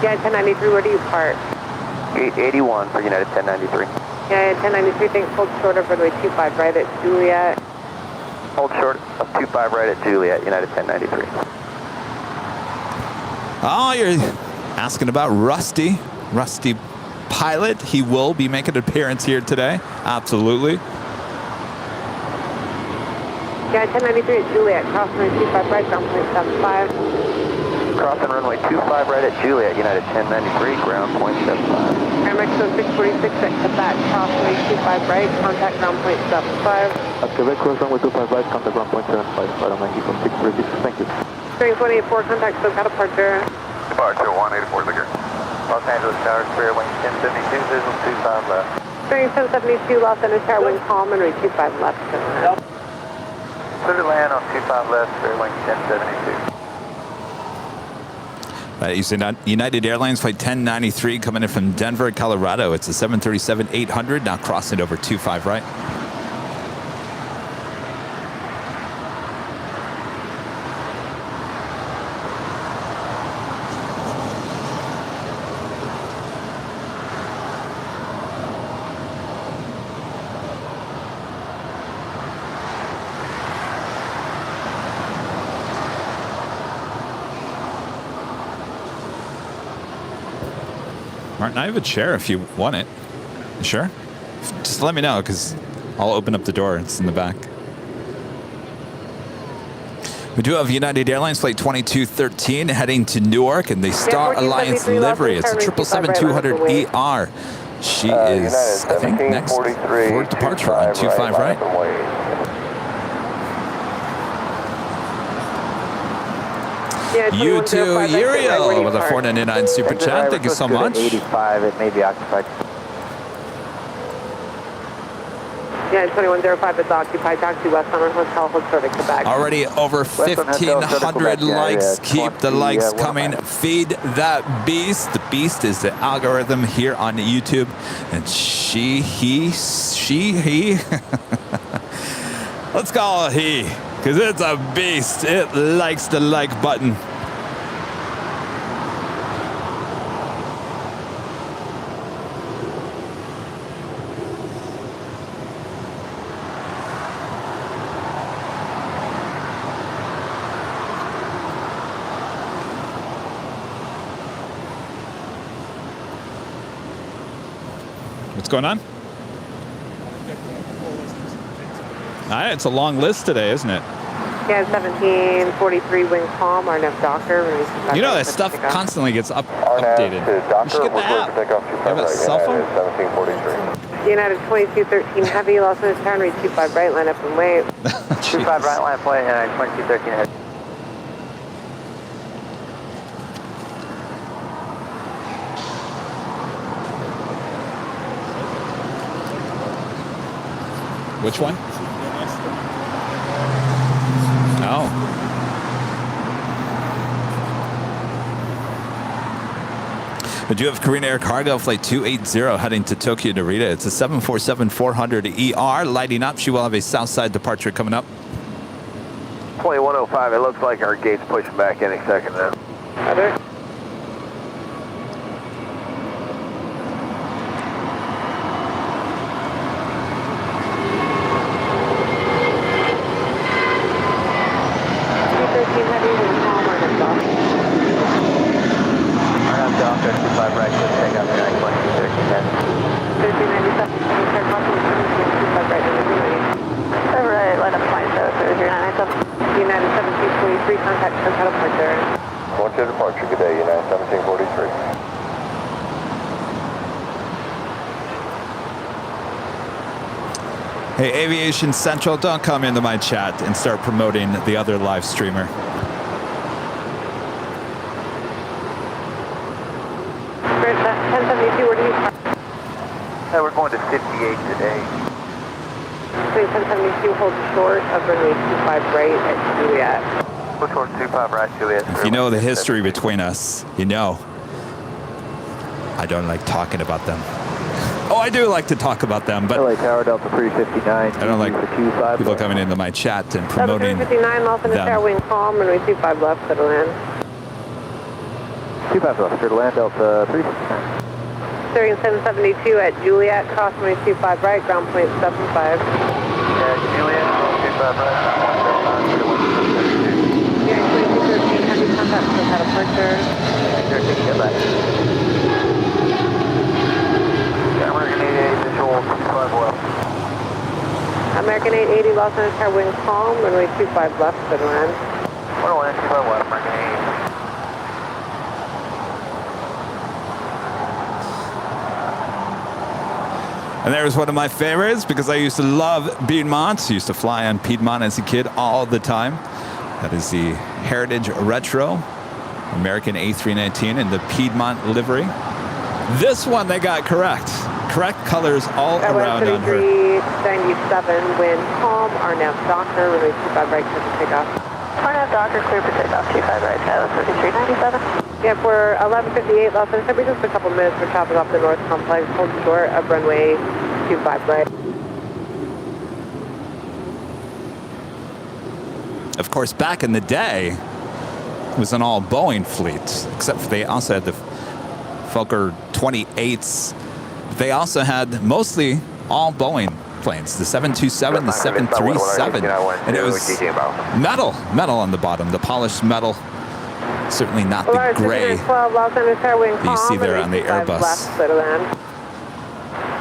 Yeah, 1093, where do you park? 881 for United 1093. Yeah, 1093, thanks, hold short of runway 25 right at Juliet. Hold short of 25 right at Juliet, United 1093. Oh, you're asking about Rusty Pilot. He will be making an appearance here today. Absolutely. Yeah, 1093 at Juliet, cross runway 25 right, ground point 75. Crossing runway 25 right at Juliet, United 1093, ground point 75. Air Mexico 646 at Quebec, cross runway 25 right, contact ground point 75. At Quebec, cross runway 25 right, contact ground point 75, Final Mexico 646, thank you. Strings 184, contact SoCal departure. Departure 184, the girl. Los Angeles Tower, Spirit Wing 1072, visual 25 left. Strings 1072, Los Angeles Tower, wind calm, and reach 25 left. Clear to land on 25 left, Spirit Wing 1072. That is United Airlines Flight 1093 coming in from Denver, Colorado. It's a 737-800, now crossing over 25 right. Martin, I have a chair if you want it. You sure? Just let me know, because I'll open up the door. It's in the back. We do have United Airlines Flight 2213 heading to Newark, and the Star Alliance livery. It's a 777-200ER. She is, I think, next for departure on 25 right. You too, Uriel, with a 499 super chat. Thank you so much. 85, it may be occupied. Yeah, 2105 is occupied. Taxi West Summer Hotel, Hotel to Quebec. Already over 1,500 likes. Keep the likes coming. Feed that beast. The beast is the algorithm here on YouTube. And she, he. Let's call it he, because it's a beast. It likes the like button. What's going on? All right, it's a long list today, isn't it? Yeah, 1743 wing calm, RNF Doctor. You know that stuff constantly gets updated. You should get the app. You have a cell phone? 1743. United 2213 Heavy, Los Angeles Town, reach 25 right, line up and wait. 25 right, line up and wait, and 2213 heavy. Which one? Oh. We do have Korean Air Cargo Flight 280 heading to Tokyo to Rita. It's a 747-400ER lighting up. She will have a Southside departure coming up. 2105, it looks like our gate's pushing back any second now. Other. Hey, Aviation Central, don't come into my chat and start promoting the other live streamer. We're going to 58 today. 1072 hold short of runway 25 right at Juliet. Push short 25 right, Juliet. If you know the history between us, you know I don't like talking about them. Oh, I do like to talk about them, but LA Tower Delta 359. I don't like people coming into my chat and promoting 359, Los Angeles Tower, wind calm, runway 25 left, clear to land. 25 left, clear to land, Delta 359. Starting 772 at Juliet, cross runway 25 right, ground point 75. Yeah, Juliet, 25 right, 179, Yeah, 2213, heavy contact, so had a departure. get back. American 880, visual 25 left. American 880, Los Angeles Tower, wind calm, runway 25 left, clear to land. 101, 25 left, American 880. And there's one of my favorites because I used to love Piedmont. I used to fly on Piedmont as a kid all the time. That is the Heritage Retro American A319 in the Piedmont livery. This one they got correct. Correct colors all around on her. 97, wind calm, RNF Doctor, runway 25 right, clear for takeoff. RNF Doctor, clear for takeoff, 25 right, Skyline 3397. Yeah, for 1158 Los Angeles, just a couple minutes for traffic off the north complex, hold short of runway 25 right. Of course, back in the day, it was an all Boeing fleet, except for they also had the Fokker 28s. They also had mostly all Boeing planes, the 727, the 737, and it was metal on the bottom, the polished metal. Certainly not the Alert, gray 12, Los Angeles Tower, wind that you see calm, there on the 25 Airbus. left, clear to land.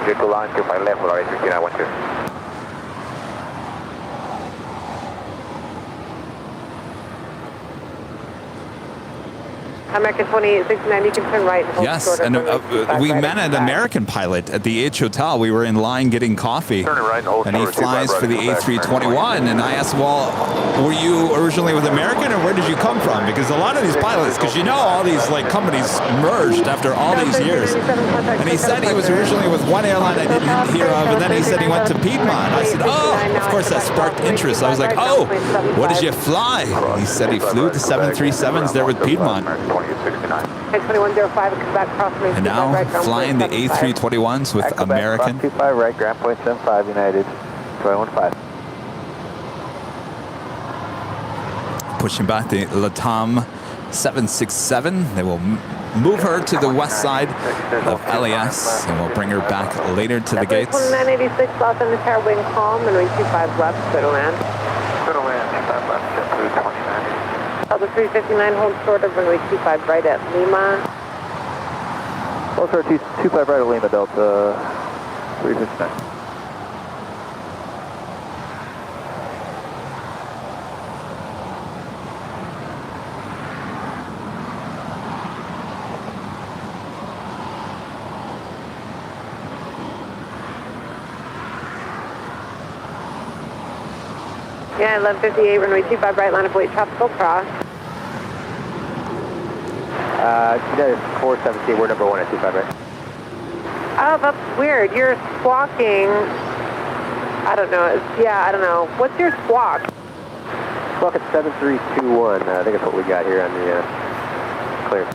Good to line 25 left, all right, 5912. American 2869, you can turn right and hold Yes, short of and runway 25 we right met at an 25. American pilot at the H Hotel. We were in line getting coffee, Turn it right and hold and he short of 25 flies for the right, A321. And I asked him, well, were you originally with American, or where did you come from? Because a lot of these pilots, because you know all these like companies merged after all these years. And he said he was originally with one airline I didn't hear of, and then he said he went to Piedmont. I said, oh, of course that sparked interest. I was like, oh, what did you fly? He said he flew the 737s there with Piedmont. 2105, Quebec, cross And now flying the A321s with American. 25 right, ground point 75 United, 215. Pushing back the Latam 767. They will move her to the west side of LAX, and we'll bring her back later to the gates. 2986, Los Angeles Tower, wind calm, and wind 25 left, clear to land. Clear to land, 25 left, jet through 29. Delta 359, hold short of runway 25 right at Lima. Also, 25 right at Lima, Delta 359. Yeah, 1158, runway 25 right, line of weight, tropical cross. United 417, we're number 1 at 25 right. Oh, that's weird. You're squawking. I don't know. I don't know. What's your squawk? Squawk at 7321, I think that's what we got here on the clear.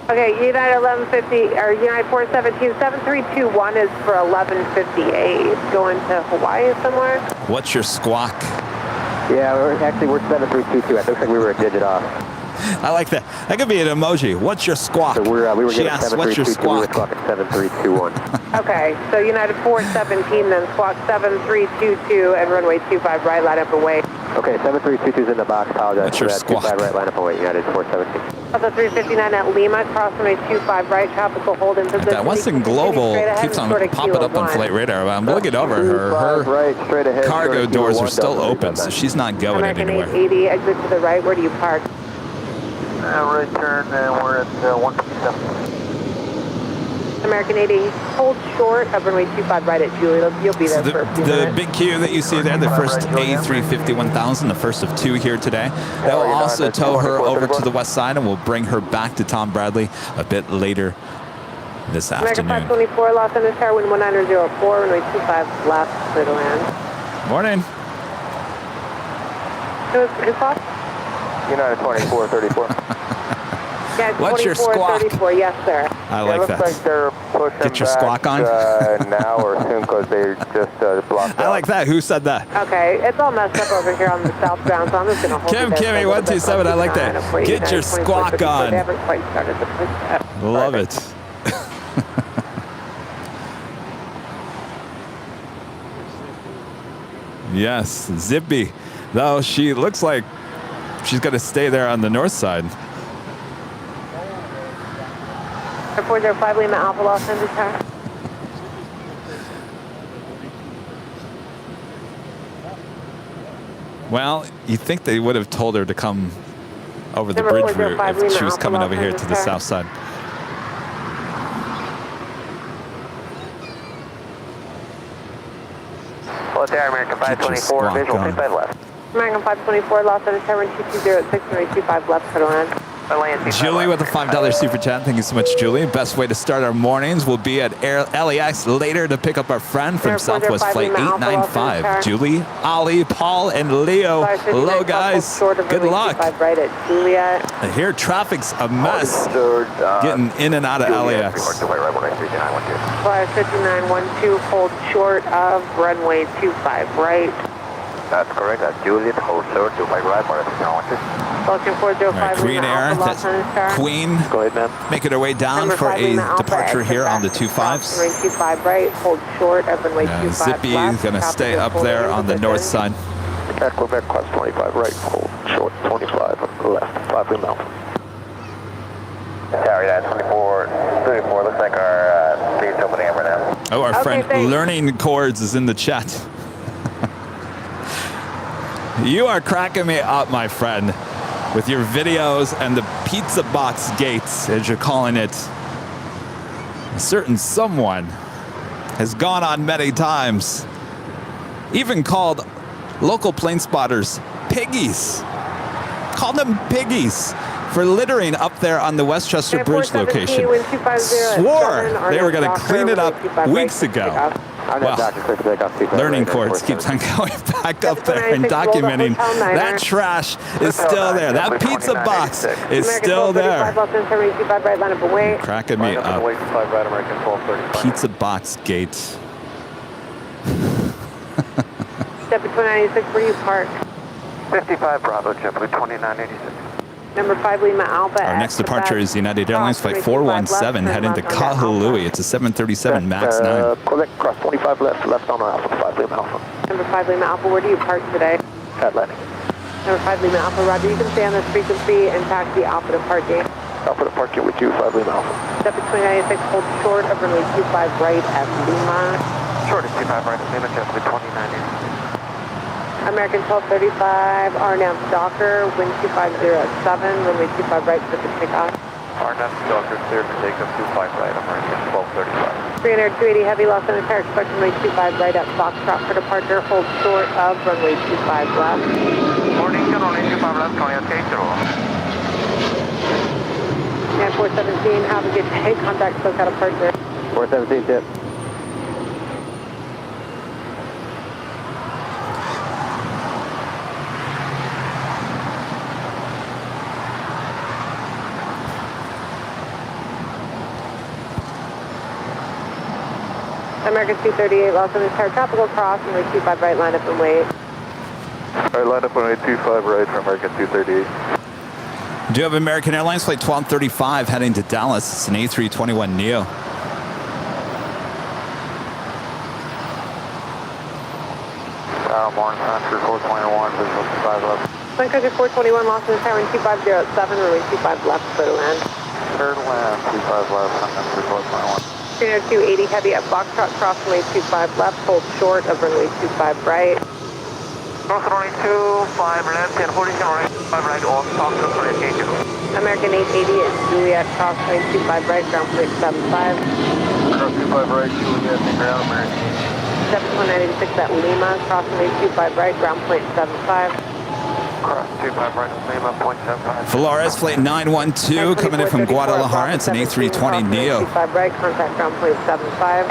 Okay, United 1150, or United 417, 7321 is for 1158. Going to Hawaii somewhere? What's your squawk? Yeah, we're 7322. It looks like we were a digit off. I like that. That could be an emoji. What's your squawk? So we were She getting asked, what's your 7322, we were squawk? squawking 7321. Okay, so United 417, then squawk 7322 and runway 25 right, line up and wait. Okay, 7322 is in the box. Apologize What's for your that. squawk? 25 right, line up and wait. United 417. Delta 359 at Lima, cross runway 25 right, tropical hold in position. That Western Global keeps on popping up on flight radar. I'm looking over her. 25 right, straight ahead. Cargo short of doors are 1, still Delta open, so 359. she's not going American anywhere. 880, exit to the right. Where do you park? Right turn, we're at 157. American 80, hold short of runway 25 right at Julie. You'll be there for a few The minutes. big queue that you see there, the first A350-1000, the first of 2 here today. They'll also tow her over to the west side, and we'll bring her back to Tom Bradley a bit later this American afternoon. 524, Los Angeles Tower, wind 1904, runway 25 left, clear to land. Morning. Who's off? United 2434. Yeah, What's your squawk? 34, yes, sir. I like looks that. like they're pushing Get your back, squawk on. now or soon because they just blocked I like that. Who said that? Okay, it's all messed up over here on the southbound, so I'm just going to hold Kim, it there Kimmy, for a little bit. 127, I like that. Get your squawk on. They haven't quite started the push yet. Love it. Yes, Zippy. Though she looks like she's going to stay there on the north side. 405 Lima Alpha, Los Angeles Tower. Well, you'd think they would have told her to come over the Number bridge route 405 if she Lima was Alpha, coming Los over here to the Angeles south side. Well, it's American 524, squawk visual on. 25 left. American 524, Los Angeles Tower, 2206, runway 25 left, clear to land. Julie with a $5 super chat. Thank you so much, Julie. Best way to start our mornings will be at LAX later to pick up our friend from Southwest Flight 895. Julie, Ali, Paul, and Leo. Hello, guys. Good luck. Right at Juliet. I hear traffic's a mess getting in and out of LAX. Flyer 5912, hold short of runway 25 right. That's correct. That's Juliet, hold short, 25 right, more than 6 Vulcan 405 Green Lima Air, Alpha, Los that's Angeles Tower. Queen Go ahead, ma'am. making her way down Number for 5 a Lima Alpha, departure exit here on the back, 25s. Runway 25 right, hold short of runway 25 Zippy left. is going to Copy stay your up full there name, on the north position. side. At Quebec, class 25 right, hold short, 25 left, 5 Lima Alpha. United 2434. Looks like our speed's opening up right now. Oh, our Okay, friend thanks. Learning Chords is in the chat. You are cracking me up, my friend, with your videos and the pizza box gates, as you're calling it. A certain someone has gone on many times, even called local plane spotters piggies. Called them piggies for littering up there on the Westchester Bridge location. Swore they were going to clean it up weeks ago. Well, Learning Chords keeps on going back up there and documenting that trash is still there. That pizza box is still there. Cracking me up. Pizza box gate. Step between 96, where you park. 55 Bravo, JetBlue 2986. Number 5 Lima Alpha. Our next departure is United Airlines Flight 417 heading to Kahului. It's a 737 MAX 9. Quebec, cross 25 left on Alpha, 5 Lima Alpha. Number 5 Lima Alpha, where do you park today? At landing. Number 5 Lima Alpha, Roger, you can stay on this frequency and taxi Alpha to parking. Alpha to park it with you, 5 Lima Alpha. Step between 96, hold short of runway 25 right at Lima. Short is 25 right, Lima, JetBlue 2986. American 1235, RNAV Docker, wind 2507, runway 25 right for the takeoff. RNAV Docker cleared for takeoff 25 right, American 1235. 300, 280 heavy, lost on attack, expect runway 25 right at Foxtrot for departure, hold short of runway 25 left. Morning, runway 25 left, calling okay, And 417, have a good day, contact SoCal departure. 417 tip. American 238, lost on attack, tropical cross, runway 25 right, line up and wait. Alright, line up runway 25 right for American 238. Do you have American Airlines Flight 1235 heading to Dallas? It's an A321neo. Morning, Country 421, visual 25 left. Sun Country 421, lost on attack, wind 2507, runway 25 left, clear to land. Third land, 25 left, Sun Country 421. 280 heavy at Foxtrot, cross runway 25 left, hold short of runway 25 right. Cross runway 25 left and holding runway 25 right off, Foxtrot runway 80. American 880 at Juliet, cross runway 25 right, ground point 75. Cross 25 right, Juliet, and ground, American. 7196 at Lima, cross runway 25 right, ground point 75. Cross 25 right, Lima, point 75. Flores Flight 912 coming in from Guadalajara. It's an A320neo. 25 right, contact ground point 75.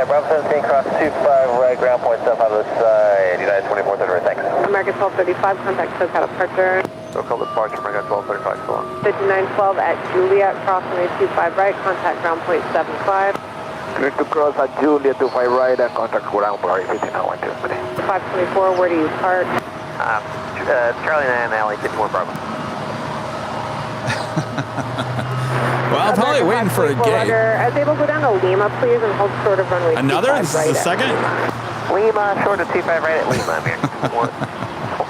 Bravo 17, cross 25 right, ground point 75 this side, United 2430, thanks. American 1235, contact SoCal departure. SoCal departure, American 1235, so on. 5912 at Juliet, cross runway 25 right, contact ground point 75. Clear to cross at Juliet 25 right and contact ground point 5912. 524, where do you park? Charlie 9, Alley 54 Bravo. Well, I'm probably waiting for a gate. As able to go down to Lima, please, and hold short of runway Another? 25 This right is the at second? Lima. Lima, short of 25 right at Lima, I'm here.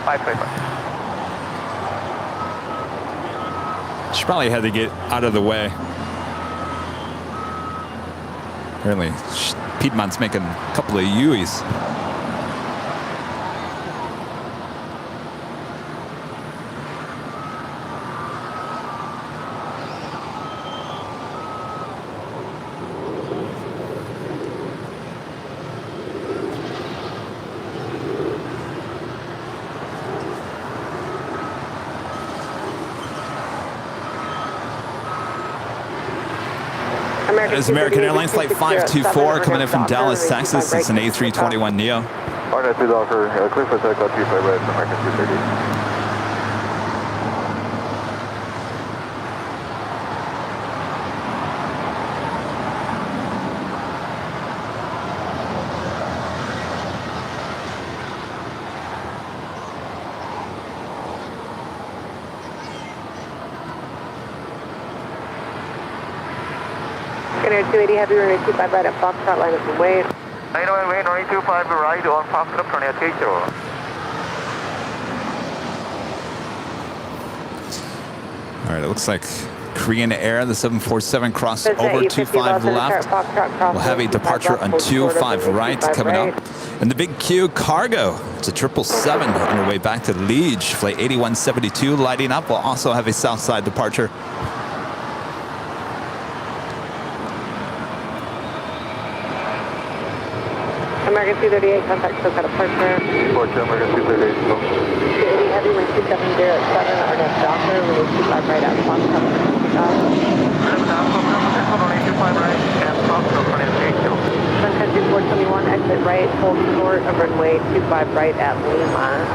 525. She probably had to get out of the way. Apparently, Piedmont's making a couple of U's. That is American Airlines Flight 524 coming in from Dallas, Texas. It's an A321neo. RNAV 2 Docker, clear for takeoff 25 right, American 230. Scanner 280 heavy, runway 25 right at Foxtrot, line up and wait. 901 wait, runway 25 right on Foxtrot, runway 80. All right, it looks like Korean Air, the 747 cross over 25 left. We'll have a departure on 25 right coming up. And the big Q cargo, it's a 777 on our way back to Liege. Flight 8172 lighting up. We'll also have a Southside departure. American 238, contact SoCal departure. Departure, American 238, go. 280 heavy, wind 270 at 7, RNF Doctor, release 25 right at Foxtrot. Sun Country 421, exit right, hold short of runway 25 right at Lima.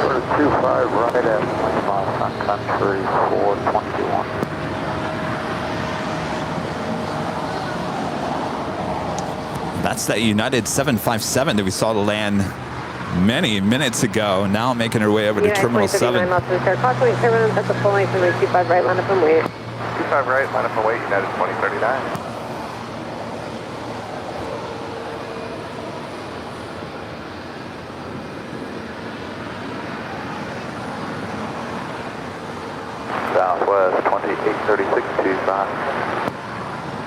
Short of 25 right at Lima, Sun Country 421. That's that United 757 that we saw land many minutes ago. Now making her way over to Terminal 7. Approximately 7 at the full length, runway 25 right, line up and wait. 25 right, line up and wait, United 2039. Southwest 2836 25.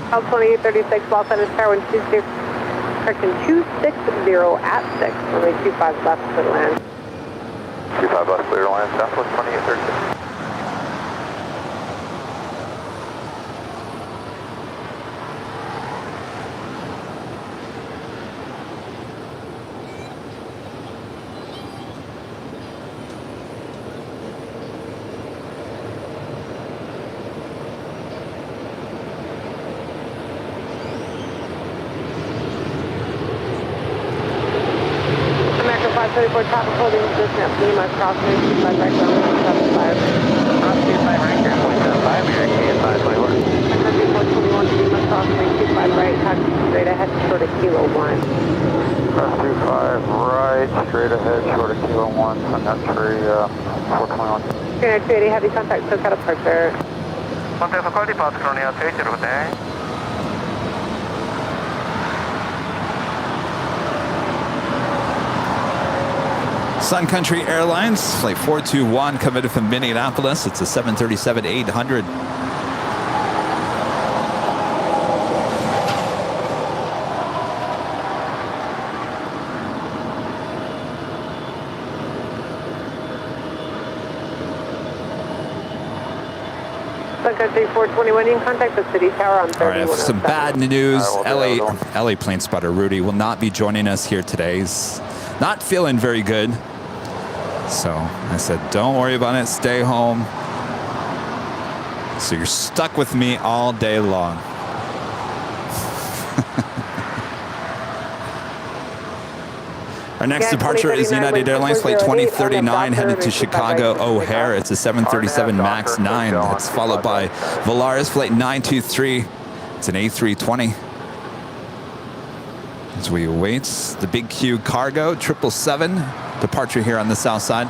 South 2836, Los Angeles Tower 126. Correction 260 at 6, runway 25 left, clear to land. 25 left, clear to land, Southwest 2836. For traffic holding position at Lima, crossing 25 right, runway 75. Cross 25 right, here, 25, you're at KS5, 21. Country 421, Lima, crossing 25 right, taxi straight ahead, short of Kilo 1. Cross 25 right, straight ahead, short of Kilo 1, Sun Country 421. Trainer 280, heavy contact, SoCal departure. Contact for quality path, Colonial 280, Sun Country Airlines, flight 421 committed from Minneapolis. It's a 737-800. Sun Country 421, in contact the City Tower on 31. All right, some bad news. LA plane spotter Rudy will not be joining us here today. He's not feeling very good. So I said, don't worry about it, stay home. So you're stuck with me all day long. Our next departure is United Airlines Flight 2039 headed to Chicago O'Hare. It's a 737 MAX 9. It's followed by Volaris Flight 923. It's an A320. As we await the big Q cargo 777 departure here on the south side.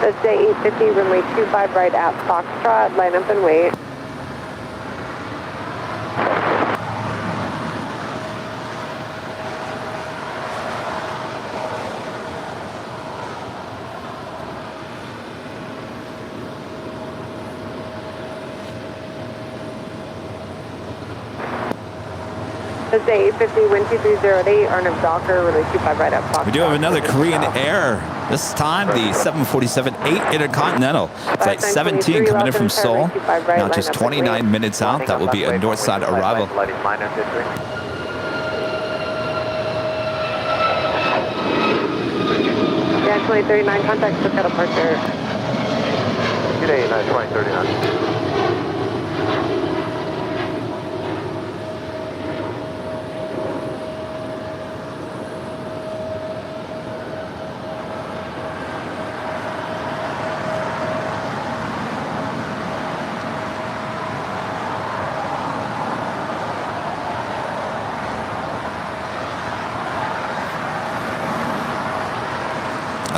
This day 850, runway 25 right at Foxtrot, line up and wait. This day 850, wind 2308, Arnav Docker, runway 25 right at Foxtrot. We do have another Korean Air. This time the 747-8 Intercontinental. Flight 17 coming in from Seoul. Now just 29 minutes out. That will be a north side arrival. Yeah, 2039, contact SoCal departure. Good day, 2039.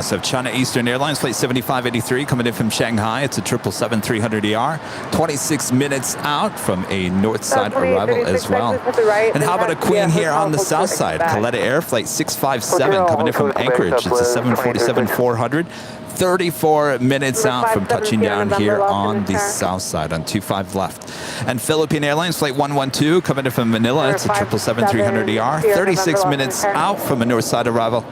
So China Eastern Airlines Flight 7583 coming in from Shanghai. It's a 777-300ER. 26 minutes out from a north side arrival as well. And how about a Queen here on the south side? Coletta Air Flight 657 coming in from Anchorage. It's a 747-400. 34 minutes out from touching down here on the south side on 25 left. And Philippine Airlines Flight 112 coming in from Manila. It's a 777-300ER. 36 minutes out from a north side arrival.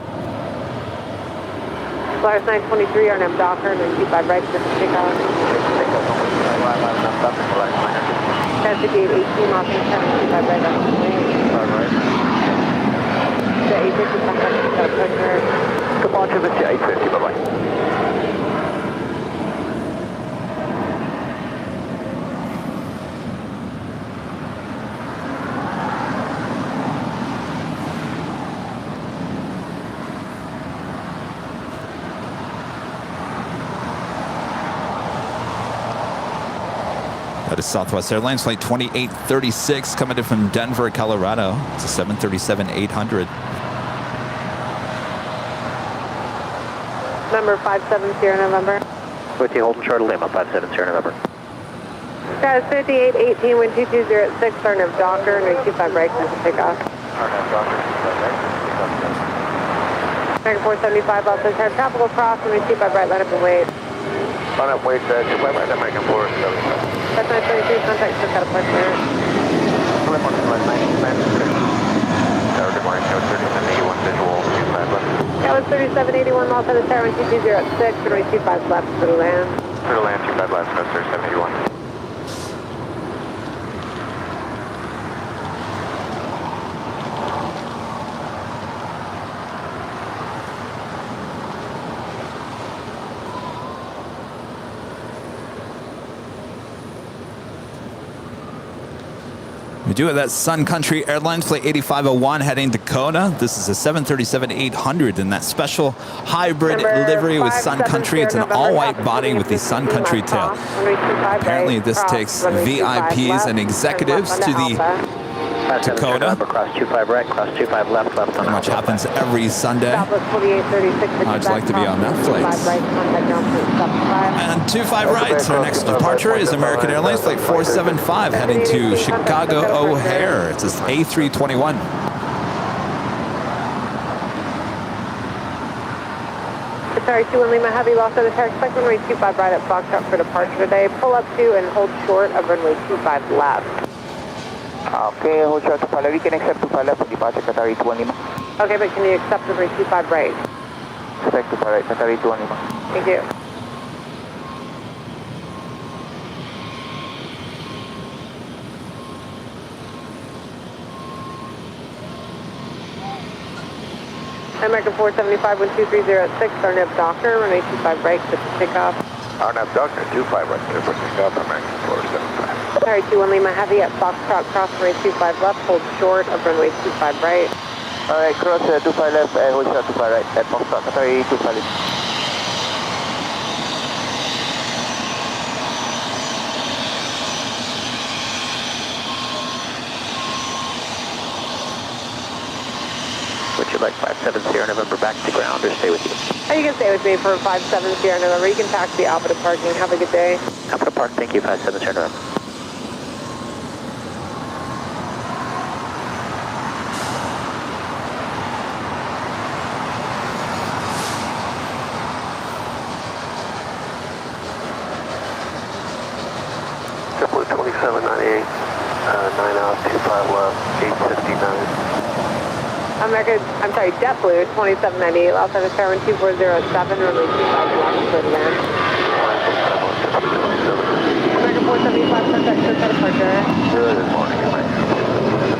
Polaris 923, RNM Docker, 925 right, this is takeoff. Traffic gate 18, Los Angeles, 925 right, that's the way. The 850, contact pressure. Departure with the 850, bye-bye. That is Southwest Airlines Flight 2836 coming in from Denver, Colorado. It's a 737-800. Number 57, Sierra November. With you, holding short of Lima, 57, Sierra November. Guys, 5818, wind 2206, RNM Docker, 925 right, this is takeoff. RNM Docker, 255 right. American 475, Los Angeles, tropical cross, 925 right, let up and wait. Line up, wait, 25 right, American 475. That's 923, contact just got a push there. Good morning, 3781 visual, 25 left. That was 3781, Los Angeles, Tower 2206, runway 25 left, clear to land. Clear to land, 25 left, 3781. We do have that Sun Country Airlines Flight 8501 heading to Kona. This is a 737-800 in that special hybrid livery with Sun Country. It's an all-white body with the Sun Country tail. Apparently this takes VIPs and executives to the Kona. Cross 25 right, cross 25 left, left. Pretty much happens every Sunday. I'd like to be on that flight. And 25 right, our next departure is American Airlines Flight 475 heading to Chicago O'Hare. It's an A321. Sorry, 21 Lima Heavy, Los Angeles, expect runway 25 right at Foxtrot for departure today. Pull up to and hold short of runway 25 left. Okay, hold short 25 left. We can accept 25 left for departure, Qatar 81 Lima. Okay, but can you accept runway 25 right? Expect 25 right, Qatar 81 Lima. Thank you. American 475, 12306, RNF Docker, runway 25 right, clear for takeoff. RNF Docker, 25 right, clear for takeoff, American 475. Sorry, 21 Lima Heavy at Foxtrot, cross runway 25 left, hold short of runway 25 right. Alright, cross 25 left, hold short 25 right, at Foxtrot, Qatar 25 left. Would you like 57 Sierra November back to ground or stay with you? You can stay with me for 57 Sierra November. You can taxi Alpha to parking. Have a good day. Alpha to park, thank you, 57 Sierra November. JetBlue 2798, 9 out, 25 left, 859. JetBlue 2798, Los Angeles Tower 2407, runway 25 left, clear to land. American 475, contact just at departure. Good morning, American.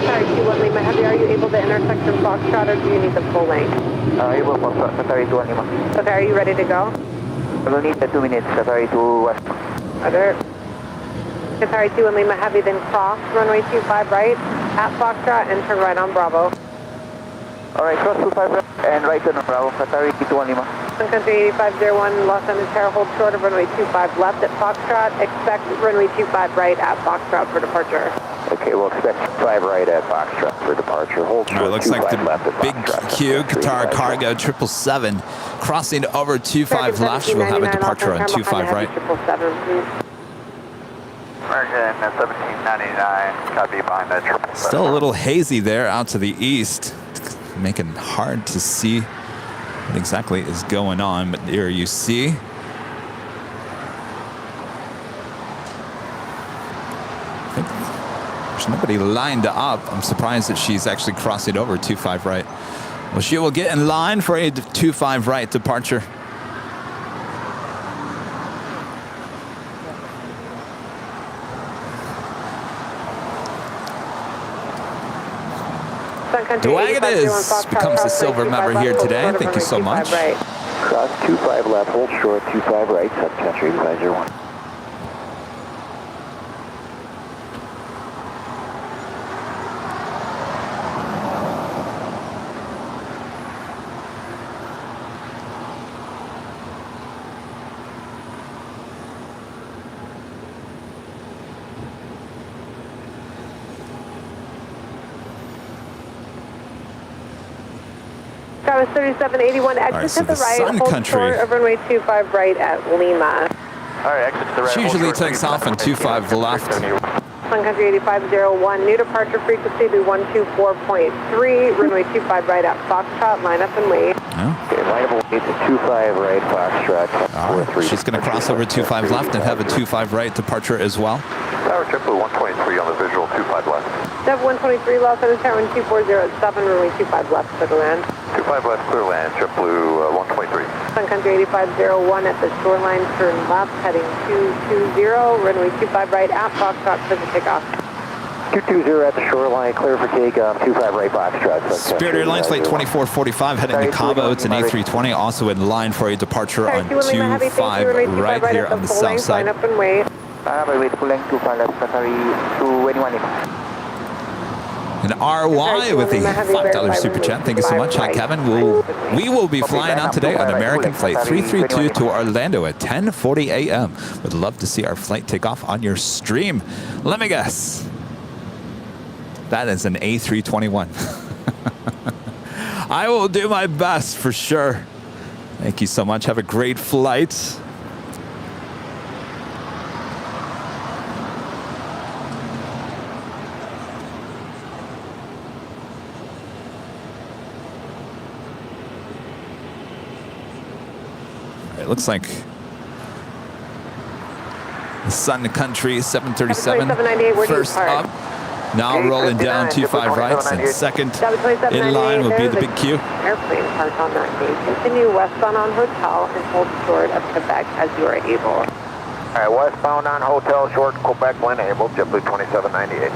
Sorry, 21 Lima Heavy, are you able to intersect in Foxtrot or do you need the full length? Able Foxtrot, Qatar 81 Lima. Okay, are you ready to go? We'll need 2 minutes, Qatar 2 west. Roger. Qatar 21 Lima Heavy, then cross runway 25 right at Foxtrot and turn right on Bravo. Alright, cross 25 right and right on Bravo, Qatar 81 Lima. Sun Country 8501, Los Angeles Tower, hold short of runway 25 left at Foxtrot. Expect runway 25 right at Foxtrot for departure. Okay, we'll expect 5 right at Foxtrot for departure. Hold All right, short, looks 2 like 5 the left at big Foxtrot. Q, Qatar 3 Cargo 777, crossing over 25 left. We'll have a departure on 25 right. 777, please. American 1799, copy behind that 777. Still a little hazy there out to the east, making it hard to see what exactly is going on. But there you see. I think there's nobody lined up. I'm surprised that she's actually crossing over 25 right. Well, she will get in line for a 25 right departure. The wagon becomes a silver member here today. Thank you so much. Cross 25 left, hold short, 25 right, Sun Country 8501. Travis 3781, exit so to the the right, Sun hold Country. short of runway 25 right at Lima. All right, exit to the right. She usually takes off on 25 left. Sun Country 8501, new departure frequency be 124.3, runway 25 right at Foxtrot, line up and wait. Okay, line up and wait to 25 right, Foxtrot. All right. She's going to cross over 25 left and have a 25 right departure as well. Tower Triple 123 on the visual, 25 left. Step 123, Los Angeles Tower 2407, runway 25 left, clear to land. 25 left, clear land, JetBlue 123. Sun Country 8501 at the shoreline, turn left, heading 220, runway 25 right at Foxtrot, clear for takeoff. 220 at the shoreline, clear for takeoff, 25 right, Foxtrot. Spirit Airlines flight 2445 heading to Cabo. It's an A320, also in line for a departure on 25 right here on the south side. Line up and wait. Wait, full length 25 left, Qatari 221. An RY with a $5 super chat. Thank you so much. Hi, Kevin. We will be flying out today on American Flight 332 to Orlando at 10:40 a.m. Would love to see our flight take off on your stream. Let me guess. That is an A321. I will do my best for sure. Thank you so much. Have a great flight. It looks like the Sun Country 737 first up. Now rolling down 25 rights, and second in line will be the big Q. Airplane parked on that gate. Continue westbound on Hotel and hold short of Quebec as you are able. All right, westbound on Hotel, short, Quebec when able, JetBlue 2798.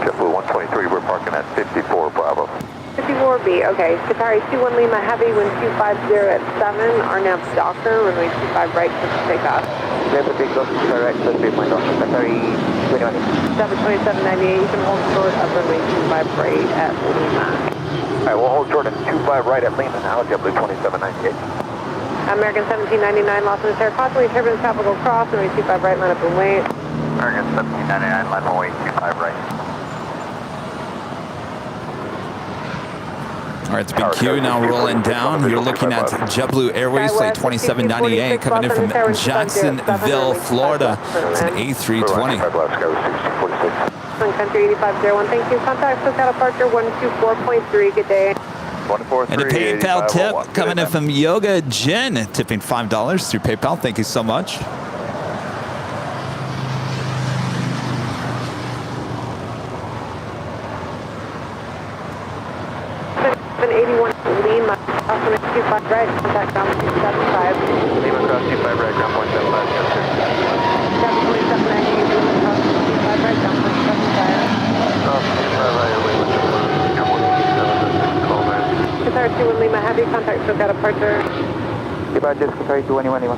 JetBlue 123, we're parking at 54 Bravo. 54B, okay. Qatari 21 Lima Heavy, wind 250 at 7, RNAV Docker, runway 25 right, clear for takeoff. Clear for takeoff, correct, let's be my doctor, Qatari 21. 72798, you can hold short of runway 25 right at Lima. All right, we'll hold short at 25 right at Lima now, JetBlue 2798. American 1799, Los Angeles Air, possibly turbulence tropical cross, runway 25 right, line up and wait. American 1799, line away 25 right. All right, the big Q now rolling down. You're looking at JetBlue Airways flight 2798 coming in from Jacksonville, Florida. It's an A320. Sun Country 8501, thank you. Contact SoCal departure 124.3, good day. And a PayPal tip coming in from Yoga Jin, tipping $5 through PayPal. Thank you so much. 81 Lima, Alpha 25 right, contact ground 275. Lima cross 25 right, ground 175. 72798, Lima cross 25 right, ground 175. Qatar 21 Lima Heavy, contact SoCal departure. Departure Qatari 221 Lima.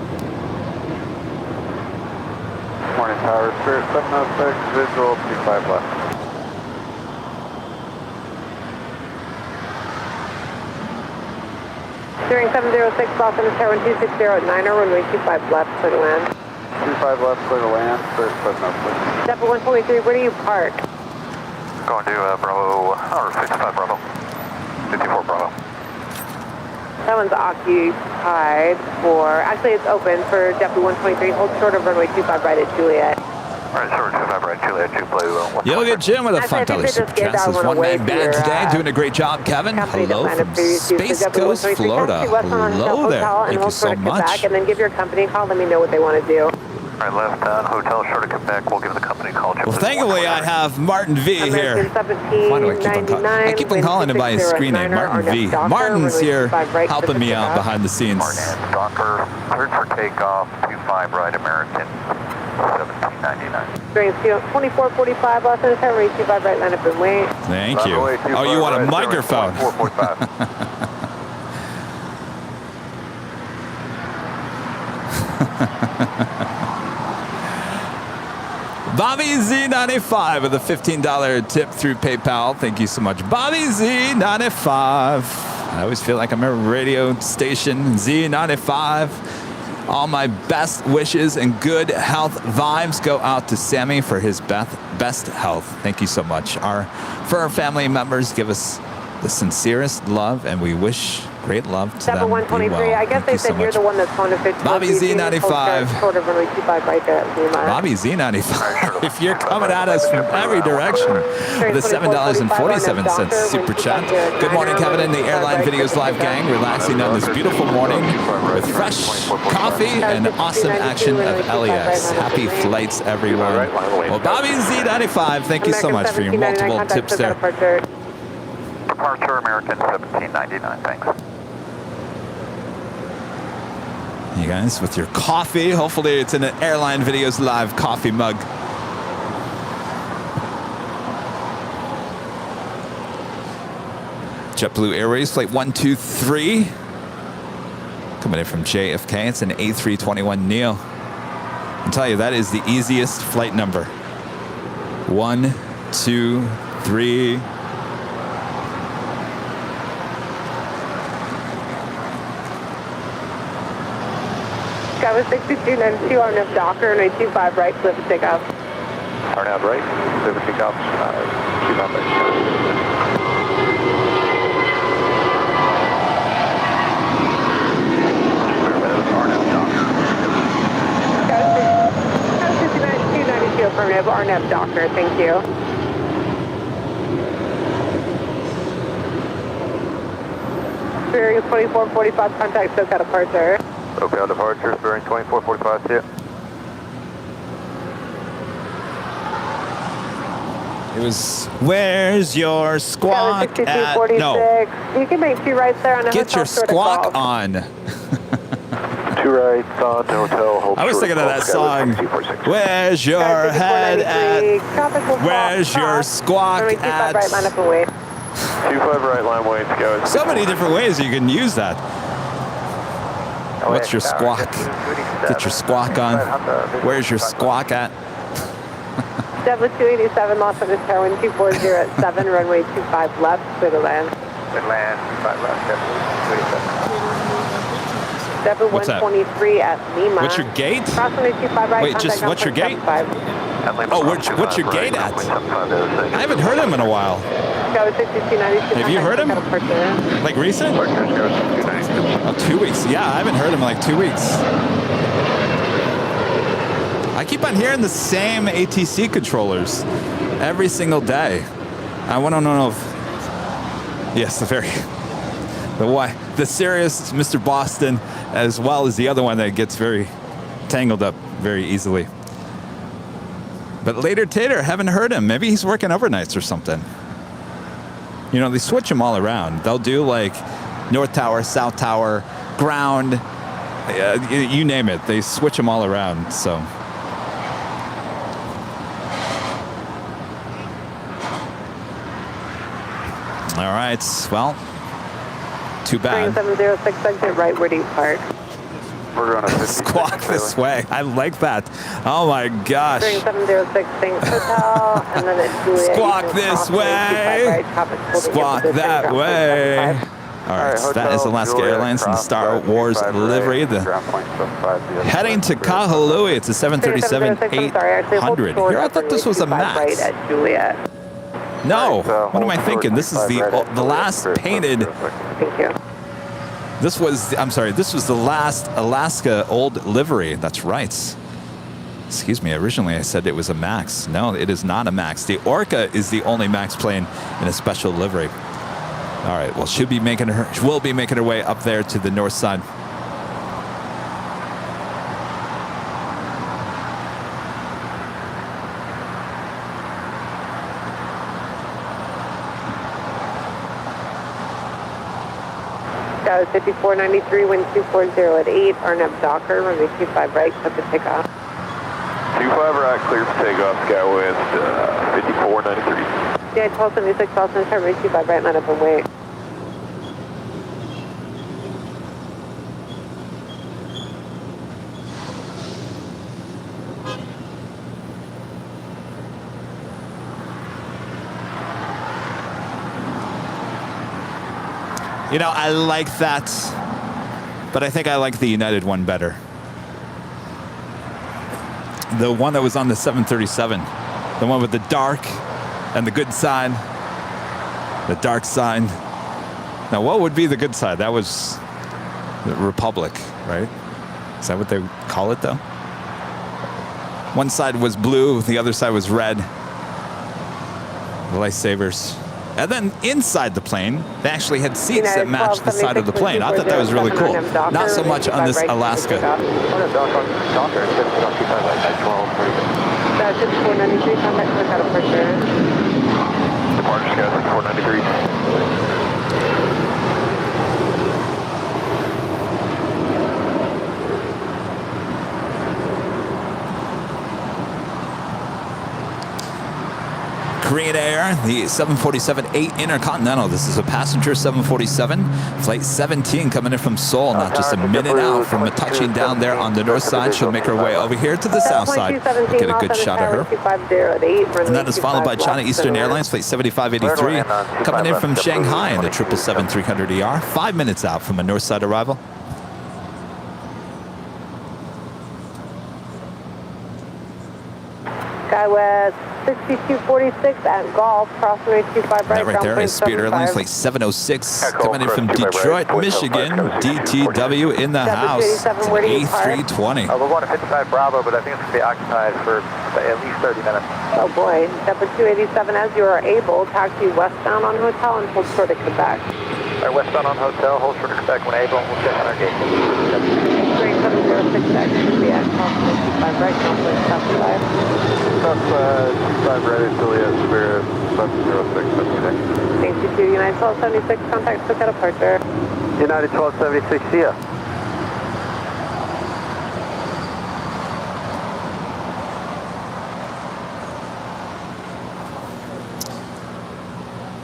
morning, Tower. Spirit 706, visual 25 left. Steering 706, Los Angeles Tower 260 at 9er, runway 25 left, clear to land. 25 left, clear to land, Spirit 706. Step 123, where do you park? Going to Bravo, or 65 Bravo. 54 Bravo. That one's occupied for, actually it's open for JetBlue 123, hold short of runway 25 right at Juliet. Alright, short 25 right, Juliet, JetBlue. You'll get Jim with a Actually, I think $5 they super just gave chat. that This one one away man for band your, today. Doing a great job, Kevin. company that Hello landed from previously to Space JetBlue Coast, 123. Florida. Taxi West on Hello there. Hotel and Thank you hold so short of much. Quebec, and then give your company a call. Let me know what they want to do. Alright, left on hotel, short of Quebec. We'll give the company a call. Well, thankfully, I have Martin V here. Why do I keep on calling? I keep on calling him by his screen name, Martin V. Martin's here helping me out behind the scenes. Martin, Docker, cleared for takeoff, 25 right, American, 1799. During 2445, Los Angeles Tower, 25 right, line up and wait. Thank you. Oh, you want a microphone? 445. Bobby Z95 with a $15 tip through PayPal. Thank you so much, Bobby Z95. I always feel like I'm a radio station, Z95. All my best wishes and good health vibes go out to Sammy for his best health. Thank you so much. For our family members, give us the sincerest love, and we wish great love to them. 123. Well. I guess Thank they you so said you're much. the one that's going to 50. Bobby Z95. Short of runway 25 right there at Lima. Bobby Z95. If you're coming at us from every direction with a $7.47 super chat. Good morning, Kevin and the Airline Videos Live gang. Relaxing on this beautiful morning with fresh coffee and awesome action of LAX. Happy flights, everyone. Well, Bobby Z95, thank you so much for your multiple tips there. Departure American 1799, thanks. You guys, with your coffee, hopefully it's in an Airline Videos Live coffee mug. JetBlue Airways, flight 123. Coming in from JFK, it's an A321neo. I'll tell you, that is the easiest flight number. 1, 2, 3. Skywas 6292, RNF Docker, 925 right, flip to take off. RNAV right, clear for takeoff, 25 right. Skywas 6292, affirmative, RNF Docker, thank you. Bearing 2445, contact SoCal departure. SoCal departure, bearing 2445, see ya. It was, where's your squawk at? No. You can make 2 rights there on a Get your squawk on. 2 rights on to hotel, hold I was thinking of that song. 246. Where's your head at? Where's your squawk at? Right, line up and wait. 25 right, line wait, go. So many different ways you can use that. What's your squawk? Get your squawk on. Where's your squawk at? JetBlue 287, Los Angeles Tower 240 at 7, runway 25 left, clear to land. Good land, 5 left, JetBlue 287. JetBlue What's that? 123 at Lima. What's your gate? Cross runway 25 right. Wait, just what's your gate? Oh, what's your gate at? I haven't heard him in a while. Have you heard him? Like recent? Oh, 2 weeks. Yeah, I haven't heard him in like 2 weeks. I keep on hearing the same ATC controllers every single day. I want to know if... Yes, the serious Mr. Boston, as well as the other one that gets very tangled up very easily. But later Tater, haven't heard him. Maybe he's working overnights or something. You know, they switch them all around. They'll do like North Tower, South Tower, ground, you name it. They switch them all around, so... All right, well, too bad. 706, exit right, where do you park? We're going to 56. Squawk this way. I like that. Oh my gosh. Bearing 706 Banks Hotel, and then it's Juliet. Squawk Eastern this Crossway, way. 25 right, traffic holding Squawk your position, that ground way. point 75. All right, so that is Alaska Juliet, Airlines and cross Star left, Wars 25 right, livery. The ground point 75, heading to Kahului. It's a 737-800. Here, I thought this was a Right MAX. at Juliet. No, Alright, what am I thinking? This is the last painted. Thank you. This was, I'm sorry, this was the last Alaska old livery. That's right. Excuse me, originally I said it was a MAX. No, it is not a MAX. The Orca is the only MAX plane in a special livery. All right, well, will be making her way up there to the north side. That was 5493, wind 240 at 8, RNAV Docker, runway 25 right, set the takeoff. 25 right, clear for takeoff, SkyWest 5493. Yeah, 1276, Boston, runway 25 right, line up and wait. You know, I like that, but I think I like the United one better. The one that was on the 737, the one with the dark and the good side, the dark side. Now, what would be the good side? That was the Republic, right? Is that what they call it, though? One side was blue, the other side was red. The lightsabers. And then inside the plane, they actually had seats that matched the side of the plane. I thought that was really cool. Not so much on this Alaska. That's 493, contact click out of pressure. Departure sky 493. Korean Air, the 747-8 Intercontinental. This is a passenger 747, flight 17 coming in from Seoul, not just a minute out from a touching down there on the north side. She'll make her way over here to the south side. Get a good shot of her. And that is followed by China Eastern Airlines, flight 7583, coming in from Shanghai in the 777-300ER, 5 minutes out from a north side arrival. SkyWest 6246 at Golf, crossway 25 right. That right there is Spirit Airlines, flight 706, coming in from Detroit, Michigan. DTW in the house. It's an A320. We're going to 55 Bravo, but I think it's going to be occupied for at least 30 minutes. Oh boy, Delta 287, as you are able, taxi westbound on Hotel and hold short at Quebec. All right, westbound on Hotel, hold short of Quebec when able, we'll check on our gate. 706X, Juliet, crossway 25 right, conflict south 5. South 25 right, Juliet, Spirit 706, Thank you to United 1276, contact took out departure. United 1276, see ya.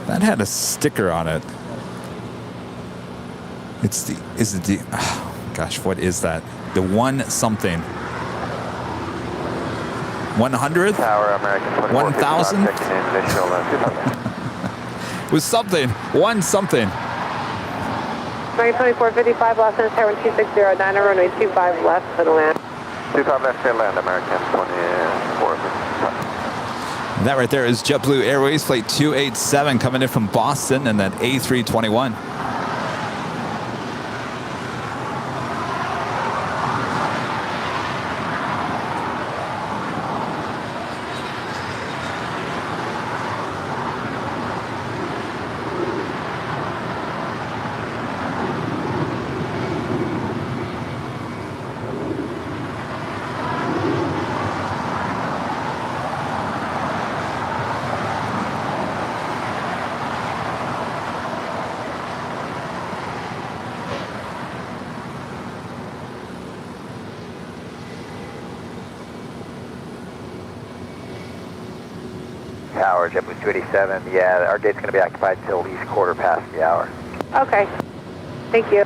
That had a sticker on it. It's the, is it the, oh gosh, what is that? The one something. 100th? Tower, American 1,000? It was something. One something. 2455, Los Angeles, Tower 2609, runway 25 left for the land. 25 left for land, American 24. And that right there is JetBlue Airways, flight 287, coming in from Boston, and that A321. Tower, JetBlue 287. Yeah, our gate's going to be occupied till at least quarter past the hour. Okay. Thank you.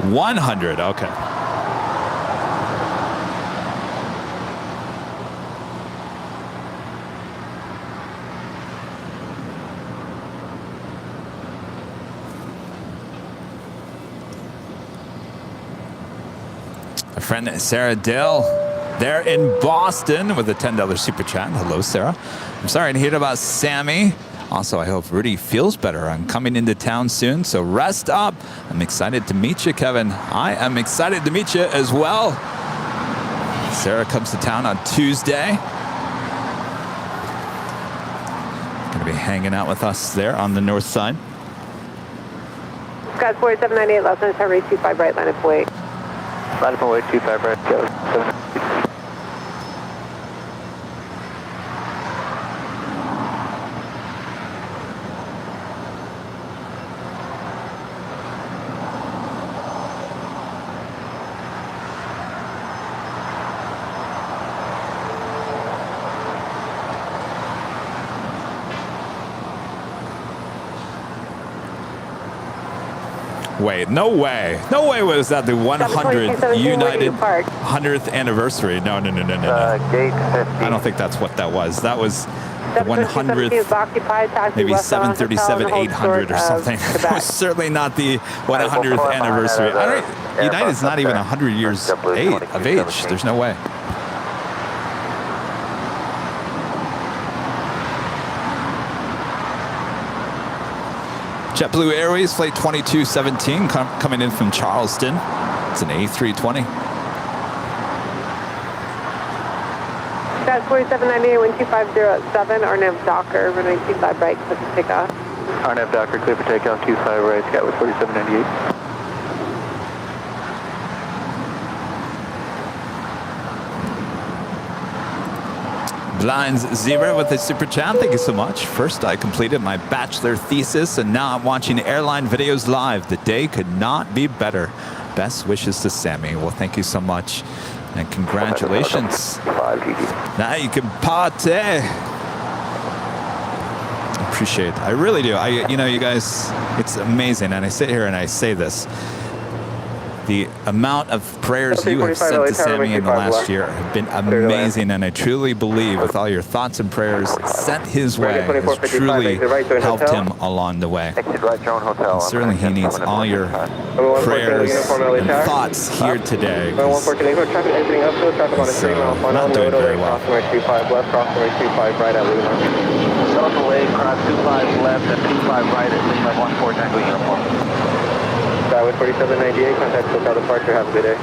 100, okay. My friend Sarah Dill, there in Boston with a $10 super chat. Hello, Sarah. I'm sorry to hear about Sammy. Also, I hope Rudy feels better. I'm coming into town soon, so rest up. I'm excited to meet you, Kevin. I am excited to meet you as well. Sarah comes to town on Tuesday. Going to be hanging out with us there on the north side. Scott 4798, last name is Henry 25 right, line up wait. Line up away, 25 right, go. Wait, no way. No way was that the 100th United 100th anniversary. No. Gate 50. I don't think that's what that was. That was the 100th, maybe 737-800 or something. It was certainly not the 100th anniversary. United's not even 100 years of age. There's no way. JetBlue Airways Flight 2217 coming in from Charleston. It's an A320. Scott 4798, wind 2507, RNAV Docker, runway 25 right, clear for takeoff. RNAV Docker, clear for takeoff, 25 right, Scott with 4798. Blinds Zebra with a super chat. Thank you so much. First, I completed my bachelor thesis, and now I'm watching Airline videos live. The day could not be better. Best wishes to Sammy. Well, thank you so much, and congratulations. Now you can party. Appreciate it. I really do. You know, you guys, it's amazing, and I sit here and I say this. The amount of prayers you have sent to Sammy in the last year have been amazing, and I truly believe with all your thoughts and prayers sent his way has truly helped him along the way. And certainly he needs all your prayers and thoughts here today. He's not doing very well. South away, cross 25 left and 25 right at Lima 14 Tango uniform. Skyway 4798, contact SoCal departure, have a good day.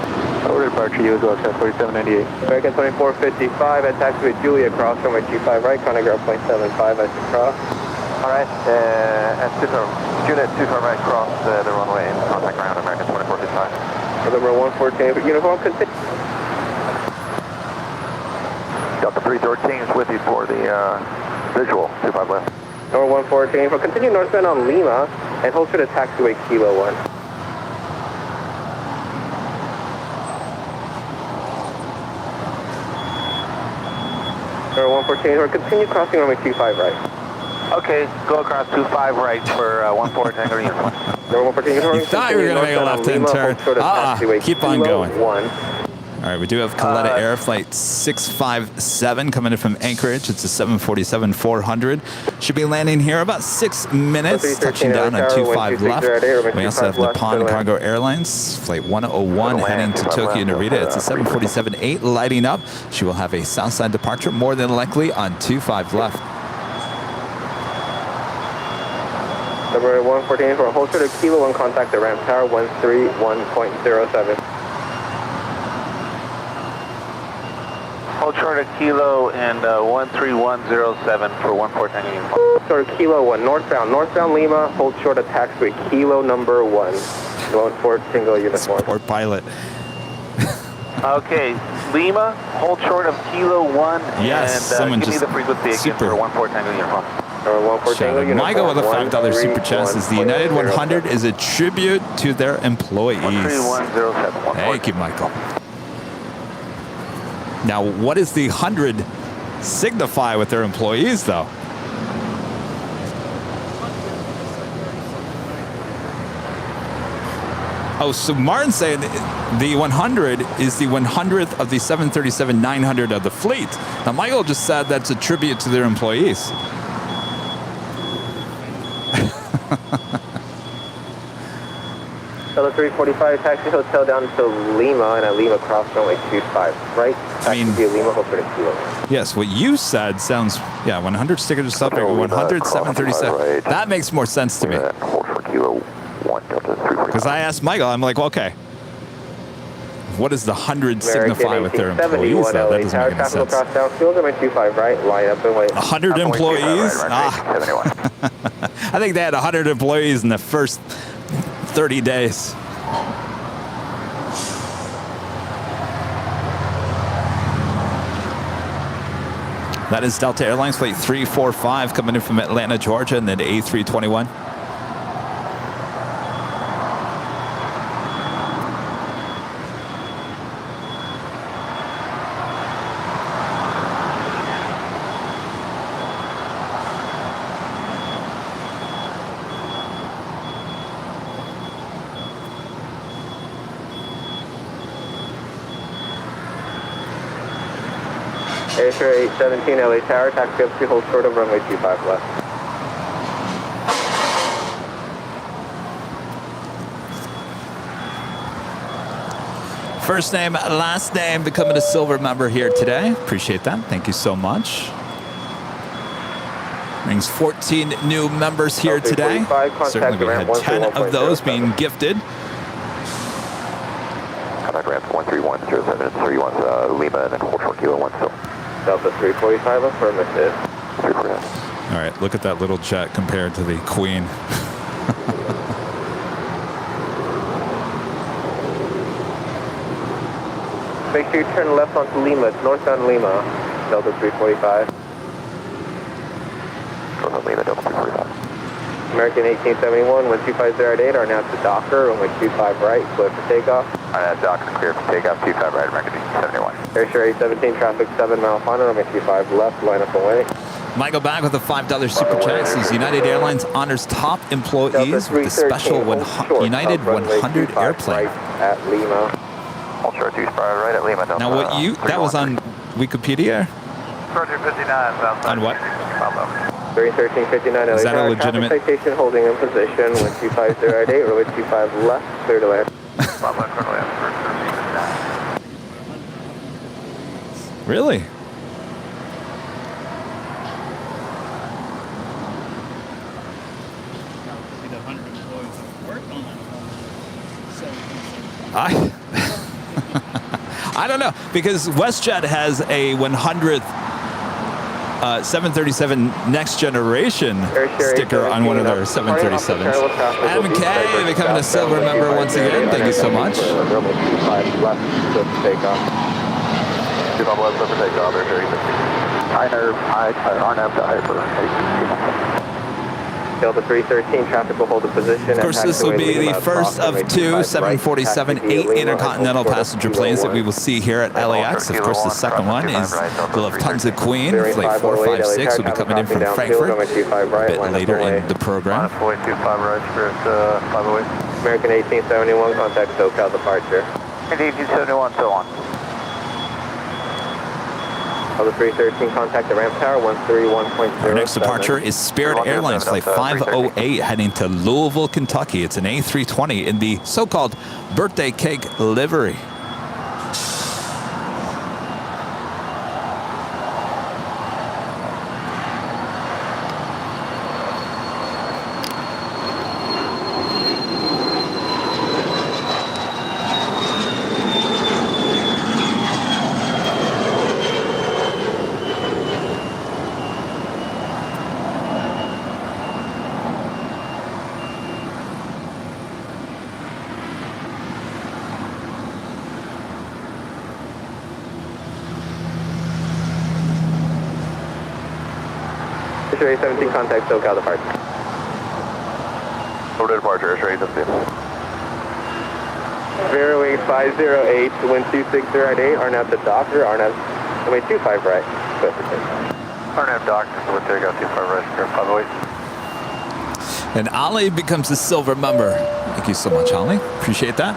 Over departure, you as well, Scott 4798. American 2455 at taxiway Julia, cross runway 25 right, contact ground 0.75 as you cross. Alright, and Juliet 25 right, cross the runway and contact ground, American 2455. November 114, uniform, continue. Delta 313 is with you for the visual, 25 left. Number 114, we'll continue northbound on Lima and hold for the taxiway Kilo 1. Number 114, we'll continue crossing runway 25 right. Okay, go across 25 right for 14 Tango uniform. Number 114, You thought you were going to make a left-hand turn. Keep on going. All right, we do have Coletta Air Flight 657 coming in from Anchorage. It's a 747-400. Should be landing here about 6 minutes, touching down on 25 left. We also have Nippon Cargo Airlines, Flight 101 heading to Tokyo Narita. It's a 747-8 lighting up. She will have a southside departure, more than likely on 25 left. Number 114 for a hold to Kilo 1, contact the ramp tower 131.07. Hold short of Kilo and 13107 for 14 Tango uniform. Short of Kilo 1, northbound Lima, hold short of taxiway Kilo number 1. 14 Tango uniform. Poor pilot. Okay, Lima, hold short of Kilo 1 yes, and someone give just me the frequency again for 14 Tango uniform. Michael with a $5 super chat says the United 100 is a tribute to their employees. 13107. Thank you, Michael. Now, what does the 100 signify with their employees, though? Oh, so Martin's saying the 100 is the 100th of the 737-900 of the fleet. Now, Michael just said that's a tribute to their employees. Delta 345, taxi hotel down to Lima, and at Lima cross runway 25, right? Taxi via Lima, hope for the kilo. Yes, what you said sounds, 100 sticker to subject, 100, 737. Right. That makes more sense to me. Hold for kilo 1, Delta 345. Because I asked Michael, I'm like, well, okay, what does the 100 signify with their employees? Though? That doesn't make any sense. Cross down, field runway 25, right? Line up and wait. 100 employees? Right, I think they had 100 employees in the first 30 days. That is Delta Airlines Flight 345 coming in from Atlanta, Georgia, and then A321. Air 817 LA Tower, taxi up to hold short of runway 25 left. First name, last name, becoming a silver member here today. Appreciate that. Thank you so much. Brings 14 new members here today. Certainly we had 10 of those being gifted. Contact ramp 1310731 Lima, and then hold for kilo 1 still. Delta 345, affirmative. 345. All right, look at that little jet compared to the Queen. Make sure you turn left onto Lima. It's northbound Lima. Delta 345. Northbound Lima, Delta 345. American 1871, 12508 are now to Docker, runway 25 right, clear for takeoff. Alright, Docker, clear for takeoff, 25 right, American 1871. Air 817, traffic 7 mile final, runway 25 left, line up and wait. Michael back with a $5 super chat. Says United Airlines honors top employees with the special United 100 airplane. Right at Lima. Hold short 2 spire right at Lima, Delta. Now what you, that was on Wikipedia? Roger 59, on what? 31359 Is that a legitimate? Citation holding in position, 12508, runway 25 left, clear to land. Really? I don't know, because WestJet has a 100th 737 next generation sticker on one of their 737s. Adam K becoming a silver member once again. Thank you so much. Delta 313, traffic will hold a position. Of course, this will be the first of two 747-8 intercontinental passenger planes that we will see here at LAX. Of course, the second one is we'll have tons of Queen. Flight 456 will be coming in from Frankfurt a bit later in the program. American 1871, contact SoCal departure. 1871, so on. Delta 313, contact the ramp tower, 131.0. Our next departure is Spirit Airlines Flight 508 heading to Louisville, Kentucky. It's an A320 in the so-called birthday cake livery. Air 17, contact SoCal departure. Over to departure, Air 817. 08508, 12608, RNAV to Docker, RNAV, runway 25 right. RNAV Docker, so we'll take out 25 right, 508. And Ali becomes a silver member. Thank you so much, Ali. Appreciate that.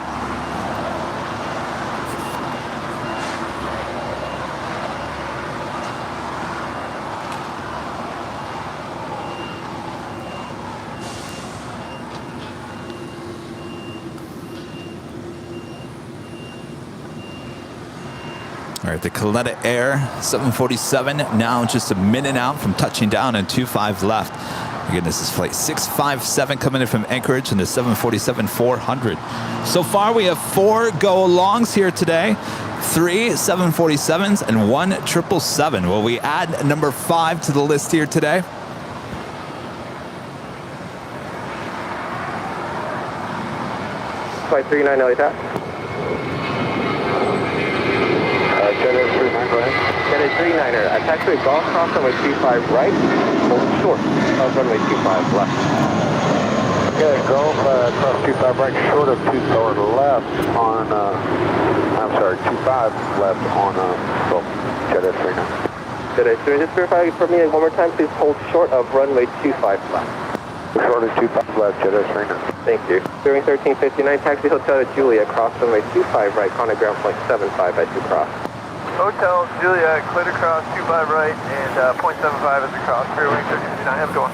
All right, the Coletta Air 747 now just a minute out from touching down and 25 left. Again, this is flight 657 coming in from Anchorage in the 747-400. So far, we have 4 go-alongs here today, 3 747s and 1 777. Will we add number 5 to the list here today? Flight 39, LA. Get a 39er. Taxiway golf cross runway 25 right, hold short of runway 25 left. Okay, golf cross 25 right, short of 24 left on, 25 left on Golf, Jet S39. Jet S39, just verify for me one more time, please hold short of runway 25 left. Short of 25 left, Jet S39. Thank you. During 1359, taxi Hotel Julia, cross runway 25 right, contact ground point 75 at 2 cross. Hotel Julia, clear to cross 25 right and 0.75 is across, clear wing 1359, have a good one.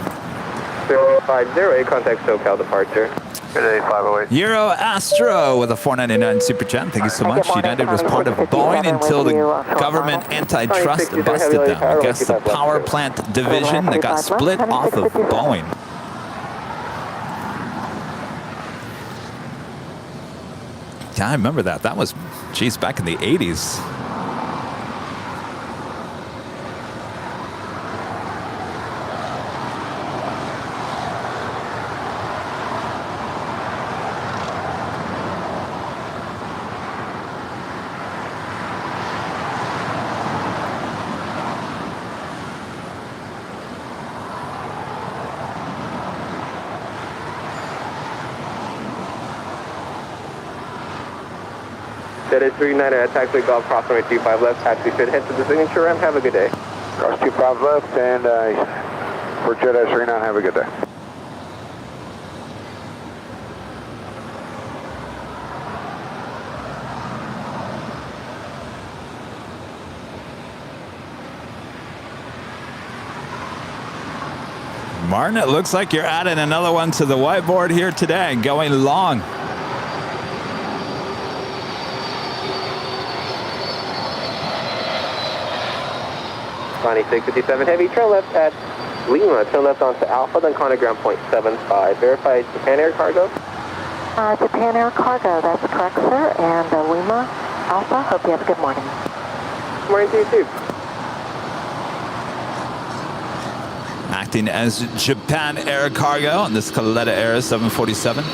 0508, contact SoCal departure. Good day, 508. Euro Astro with a 499 super chat. Thank you so much. United was part of Boeing until the government antitrust busted them. I guess the power plant division that got split off of Boeing. Yeah, I remember that. That was, geez, back in the 80s. That is 39 at taxiway golf cross runway 25 left. Taxi should head to the signature ramp. Have a good day. Cross 25 left and for Jet S39, have a good day. Martin, it looks like you're adding another one to the whiteboard here today, going long. Bonnie 657 heavy, turn left at Lima, turn left onto Alpha, then contact ground point 75. Verified Japan Air Cargo? Japan Air Cargo, that's correct, sir. And Lima, Alpha, hope you have a good morning. Good morning to you too. Acting as Japan Air Cargo on this Coletta Air 747.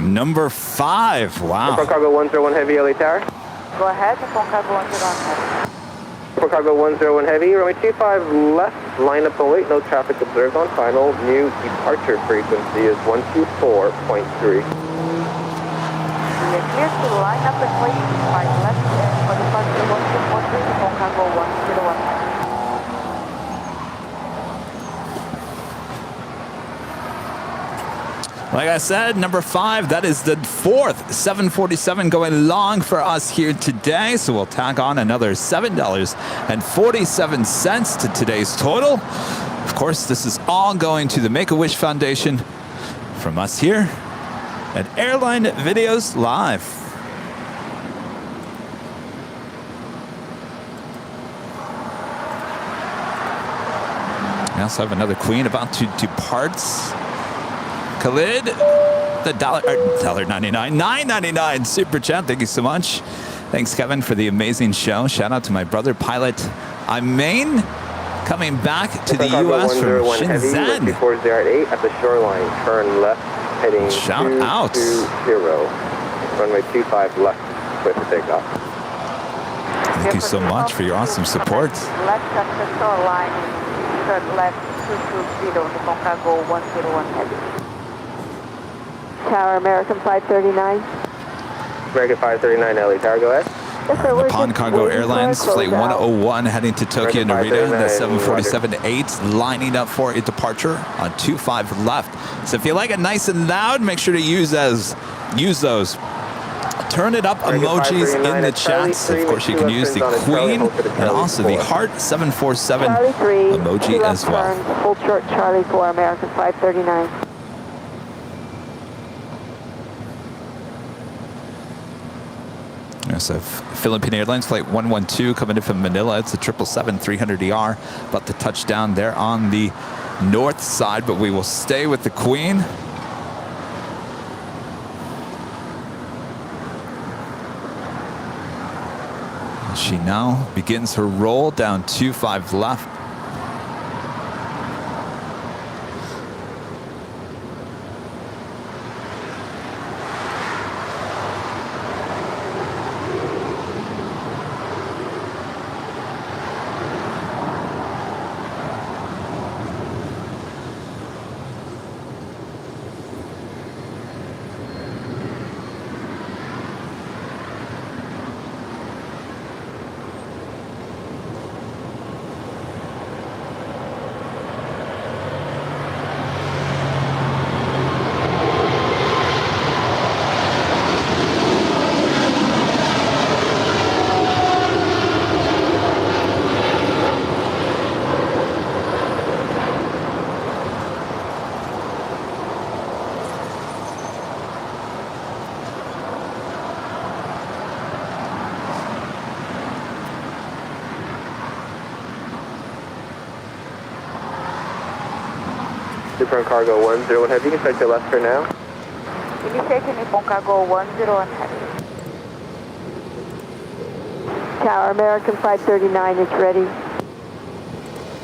Number 5. Wow. Airport Cargo 101 Heavy, LA Tower. Go ahead, Airport Cargo 101 Heavy. Airport Cargo 101 Heavy, runway 25 left, line up 08, no traffic observed on final. New departure frequency is 124.3. clear to line up and wait 5 left for departure 1213 on cargo 101. Like I said, number 5, that is the 4th 747 going long for us here today. So we'll tack on another $7.47 to today's total. Of course, this is all going to the Make-A-Wish Foundation from us here at Airline Videos Live. We also have another Queen about to depart. Khalid, the $1.99, $9.99 super chat. Thank you so much. Thanks, Kevin, for the amazing show. Shout out to my brother pilot, Maine, coming back to the U.S. from Shenzhen. 408 at the shoreline. Turn left, heading Shout out. 220. Runway 25 left with the takeoff. Thank you so much for your awesome support. Left at the shoreline. Turn left 220 on cargo 101 heavy. Tower, American 539. American 539, LA Tower, go ahead. Yes, sir, we're Upon just Cargo waiting for Airlines, our Flight closeout. 101 heading to Tokyo, Narita. That's 747-8 747-8 lining up for a departure on 25 left. So if you like it nice and loud, make sure to use those turn it up emojis in the chats. Of course, you can use the Queen and also the Heart 747 Charlie 3, emoji as well. turns, full short Charlie 4, American 539. So Philippine Airlines Flight 112 coming in from Manila. It's a 777-300ER, about to touch down there on the north side, but we will stay with the Queen. She now begins her roll down 25 left. Super Cargo 101 Heavy, you can start to left for now. Initiation Nippon Cargo 101 Heavy. Tower, American 539 is ready.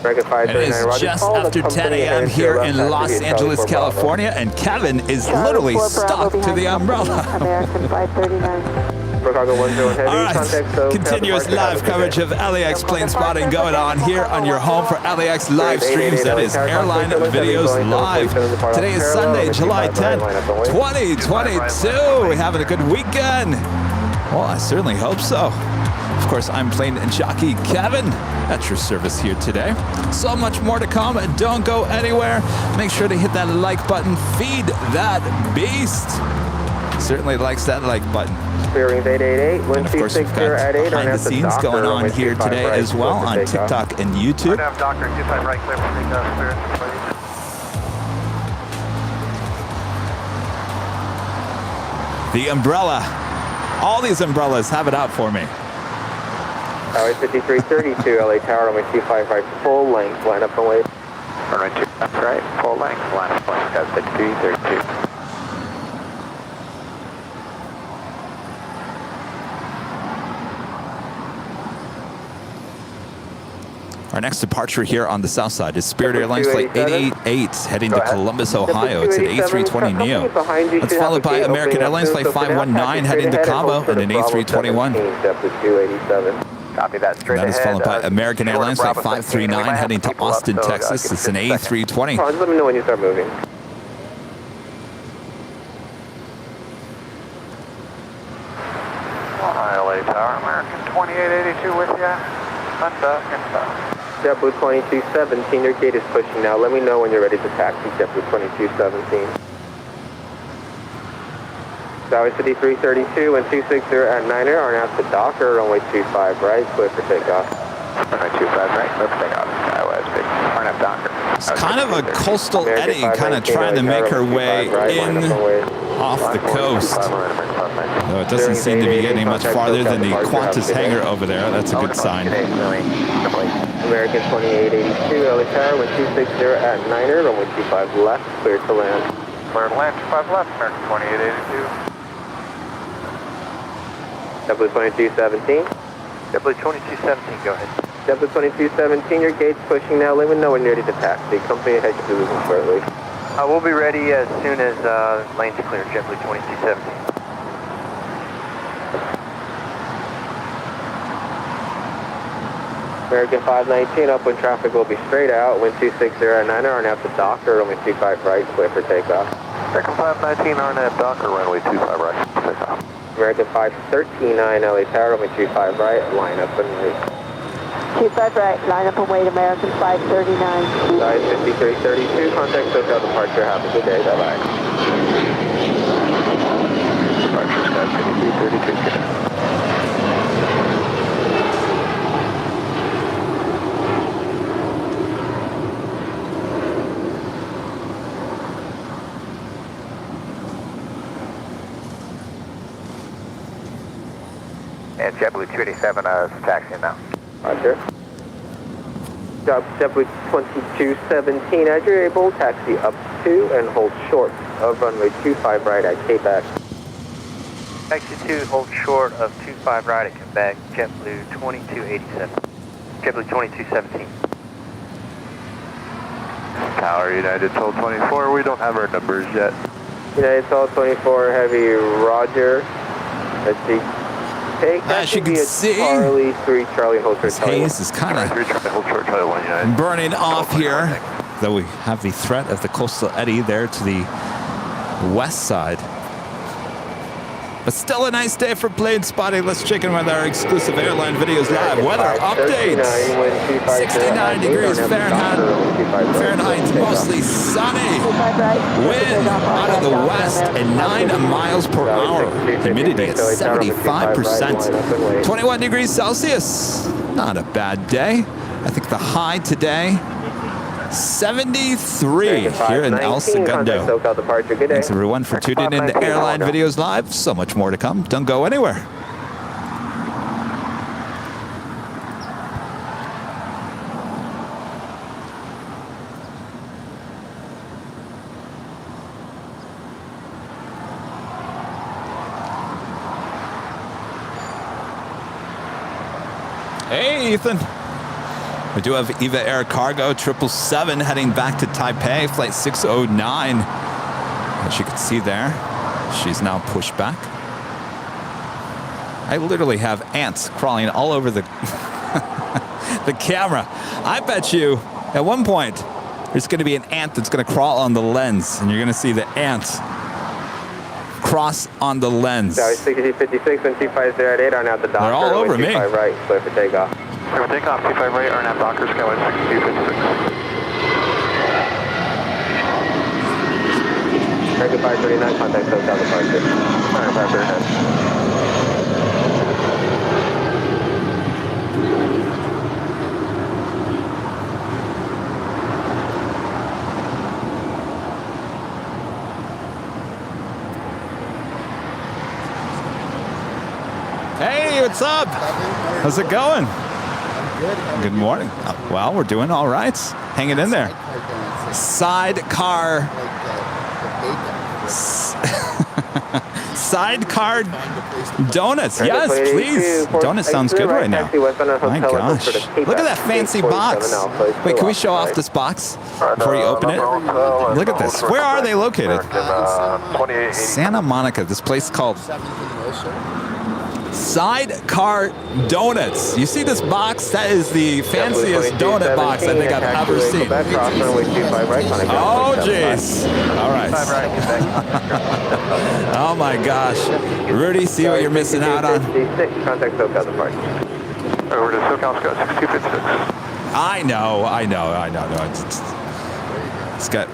American It 539, is Roger. just Follow the after 10 company a.m. and here to in your left, Los Charlie Angeles, 4 Bravo. California, and Kevin is literally Charlie 4 stuck Bravo to the behind umbrella. American 539. Super Cargo 101 Heavy, All right, contact so continuous live coverage of LAX plane spotting going on here on your home for LAX live streams. That is Airline Videos Live. Today is Sunday, July 10th, 2022. We're having a good weekend. Well, I certainly hope so. Of course, I'm plane jockey Kevin at your service here today. So much more to come. Don't go anywhere. Make sure to hit that like button. Feed that beast. Certainly likes that like button. Clearing 888, And of course, we've got behind the scenes going on here today as well on TikTok and YouTube. Have Doctor 25 right, clear for takeoff, clear, please. The umbrella. All these umbrellas have it out for me. Tower 5332, LA Tower, runway 25 right, full length, line up and wait. Runway 2 left right, full length, line up, line up, 5332. Our next departure here on the south side is Spirit Airlines Flight 888 heading to Columbus, Ohio. It's an A320neo. That's followed by American Airlines Flight 519 heading to Cabo in an A321. Copy that, straight That is ahead. followed by American short of Airlines Flight Bravo 17, 539 heading to people up, Austin, so, Texas. give me It's an 6 seconds. A320. Just let me know when you start moving. with ya. Thunder and stuff. JetBlue 2217, your gate is pushing now. Let me know when you're ready to taxi, JetBlue 2217. Southwest City 332 and 260 at Niner are now to Docker, runway 25 right, clear for takeoff. Runway 25 right, clear for takeoff. Skywest, big RNF Docker. It's kind of a coastal eddy, kind of trying to make her way in off the coast. Though it doesn't seem to be getting much farther than the Qantas hangar over there. That's a good sign. American 2882, LA Tower, wind 260 at Niner, runway 25 left, clear to land. Clear to land, 25 left, American 2882. JetBlue 2217. JetBlue 2217, go ahead. JetBlue 2217, your gate's pushing now. Let me know when you're ready to taxi. Company ahead should be moving shortly. We'll be ready as soon as lane's clear, JetBlue 2217. American 519, upwind traffic will be straight out. Wind 260 at Niner, are now to Docker, runway 25 right, clear for takeoff. American 519, RNF Docker, runway 25 right, takeoff. American 539, LA Tower, runway 25 right, line up and wait. 25 right, line up and wait, American 539. Size 5332, contact SoCal departure, have a good day, bye-bye. Departure Sky 5332, good day. And JetBlue 287 is taxiing now. Roger. JetBlue 2217, as you're able, taxi up to and hold short of runway 25 right at Quebec. Taxi 2, hold short of 25 right at Quebec, JetBlue 2287. JetBlue 2217. Tower United Soul 24, we don't have our numbers yet. United Soul 24, heavy, roger. Let's see. As you can see, Charlie 3, Charlie, hold short, this haze is kind of burning off here, though we have the threat of the coastal eddy there to the west side. But still a nice day for plane spotting. Let's check in with our exclusive Airline Videos Live weather updates. 69 degrees Fahrenheit, mostly sunny. Wind out of the west at 9 miles per hour. Humidity at 75%. 21 degrees Celsius. Not a bad day. I think the high today, 73 here in El Segundo. Thanks everyone for tuning in to Airline Videos Live. So much more to come. Don't go anywhere. Hey, Ethan. We do have EVA Air Cargo 777 heading back to Taipei, flight 609. As you can see there, she's now pushed back. I literally have ants crawling all over the the camera. I bet you at one point there's going to be an ant that's going to crawl on the lens, and you're going to see the ants cross on the lens. 6056 and 250 are now at the dock. They're all over me. Right, clear for takeoff. Clear for takeoff, 25 right, RNAV Docker, Skywest 6256. American 539, contact SoCal departure. Alright, Raptor ahead. Hey, what's up? How's it going? Good morning. Well, we're doing all right. Hanging in there. Sidecar. Sidecar donuts. Yes, please. Donut sounds good right now. My gosh. Look at that fancy box. Wait, can we show off this box before you open it? Look at this. Where are they located? Santa Monica. This place called Sidecar Donuts. You see this box? That is the fanciest donut box I think I've ever seen. Oh, jeez. All right. Oh, my gosh. Rudy, see what you're missing out on? Over to Count Scott, 6256. I know. No, it's got.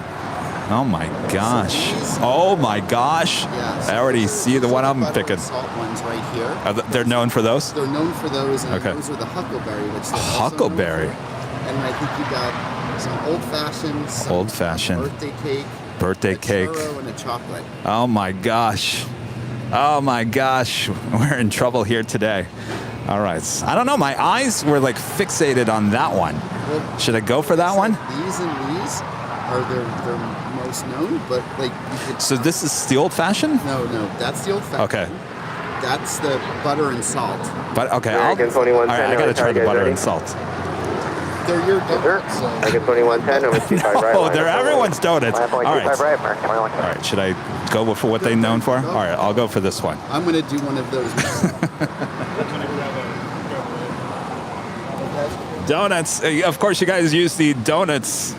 Oh my gosh. Oh my gosh. Yeah, I already see the one I'm butter picking. and salt ones right here. They're known for those? They're known for those, and Okay. those are the huckleberry, which they're also Huckleberry. known for. And I think you got some old-fashioned, some Old-fashioned. birthday cake, Birthday a cake. churro, and a chocolate. Oh my gosh. Oh my gosh. We're in trouble here today. All right. I don't know. My eyes were like fixated on that one. Well, Should I go for that one? These and these are their most known, but like you could. So this is the old fashioned? No, that's the old-fashioned. Okay. That's the butter and salt. But okay, American all 2110, right, I gotta try the guys butter ready? and salt. They're your donuts, so. American 2110, over 25 right. Oh, they're everyone's donuts. All right. right, American All right. Should I go for what they're known for? Go. All right. I'll go for this one. I'm gonna do one of those. Donuts. Of course, you guys use the donuts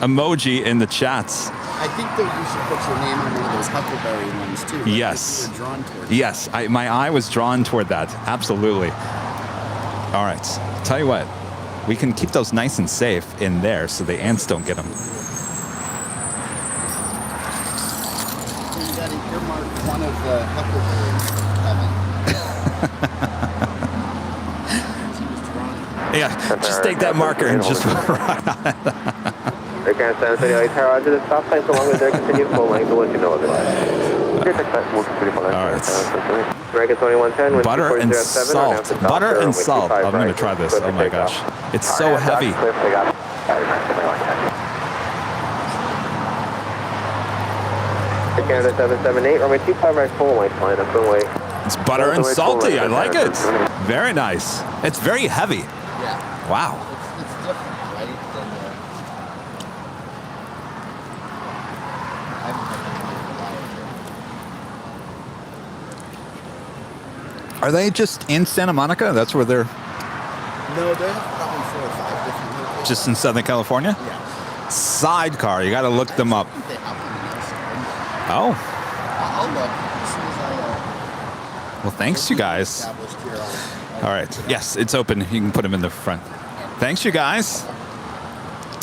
emoji in the chats. I think that you should put your name on one of those huckleberry ones too. Right? Yes. You were drawn toward. Yes, my eye was drawn toward that. Absolutely. All right. Tell you what, we can keep those nice and safe in there so the ants don't get them. So you got to earmark one of the huckleberries, Kevin. He was drawn. Yeah, just take that marker and just right on it. American 730 Tower, Roger, the stop sign so long as they're continued full length, we'll let you know of it. All right. American 2110, Butter and salt. Butter and salt. I'm going to try this. Oh my gosh. It's so heavy. Canada 778, runway 25 right full length, line up and wait. It's butter and salty. I like it. Very nice. It's very heavy. Yeah. Wow. It's different, right? Than Are they just in Santa Monica? That's where they're no, they have probably 4 or 5 different locations. just in Southern California? Yeah. Sidecar. You got to look them up. I think they have one in Elsa. Oh. I'll look as soon as I. Well, thanks, you guys. Established here, All right. Yes, it's open. You can put them in the front. Thanks, you guys.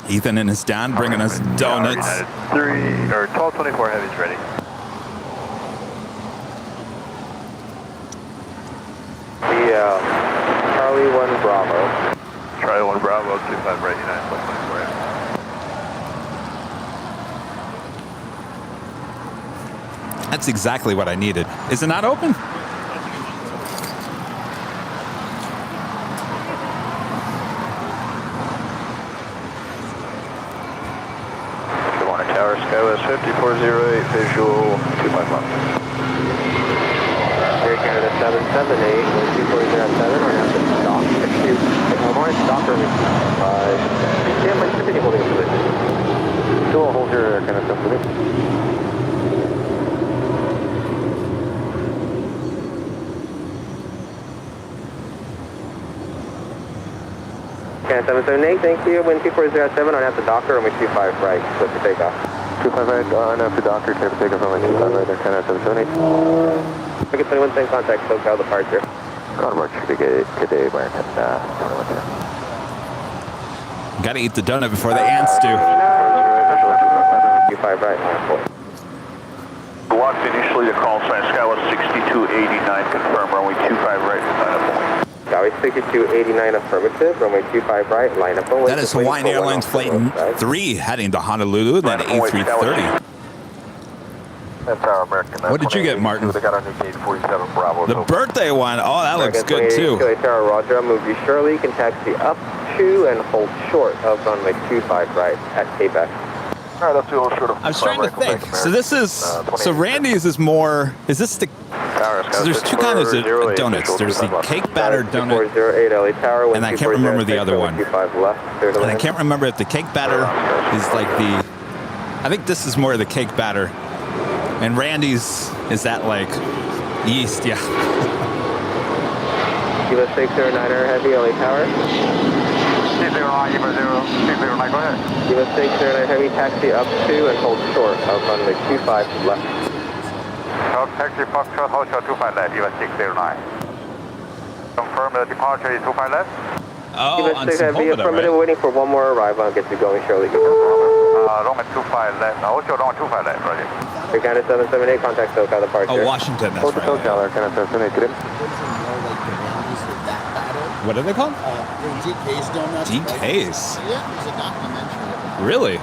Ethan and his dad bringing us donuts. 1224 heavy's ready. The Charlie 1 Bravo. Charlie 1 Bravo, 25 right, United 1224 heavy. That's exactly what I needed. Is it not open? Good morning, Tower. Skywest 5408, visual 25 left. Air Canada 778, 12407, right after stock. One more stock or yeah, but continue holding a position. Still hold your Air Canada 778. Canada 778, thank you. Wind 2407 on after Docker, runway 25 right, split for takeoff. 25 right on after Docker, clear for takeoff, runway 25 right, Air Canada 778. American 21, same contact, SoCal departure. Contact today, American 21. Got to eat the donut before the ants do. 25 right, line 4. Locked initially to call sign Skywest 6289, confirm runway 25 right, line up only. Skyway 6289 affirmative, runway 25 right, line up only. That is Hawaiian Airlines Flight 3 heading to Honolulu, then A330. That's our American. What did you get, Martin? They got our new gate 47 Bravo. The birthday one. Oh, that looks good too. Tower, Roger, I'll move you surely. You can taxi up to and hold short of runway 25 right at Quebec. All right, let's do a little short of. I was trying to think. So this is, so Randy's is more, is this the, so there's two kinds of donuts. There's the cake batter donut, 408 LA Tower, and I can't remember the other one. 25 left, clear to And I land. can't remember if the cake batter is like the, I think this is more of the cake batter. And Randy's, is that like yeast? Yeah. Give us 609er heavy LA Tower. 609, give us 609, go ahead. Give us 609 heavy, taxi up to and hold short of runway 25 left. Taxi Foxtrot, hold short 25 left, give us 609. Confirm the departure is 25 left. Oh, on 6 some Heavy, Hoboken, affirmative, right? waiting for one more arrival. I'll get you going shortly. Runway 25 left. Also runway 25 left, roger. Air Canada 778, contact SoCal departure. Oh, Washington, that's Hold the right. SoCal, Air Canada 778, good. Those are more like the roundies with that battle. What are they called? DK's Donuts. DK's? Yeah, there's a documentary about it. Really?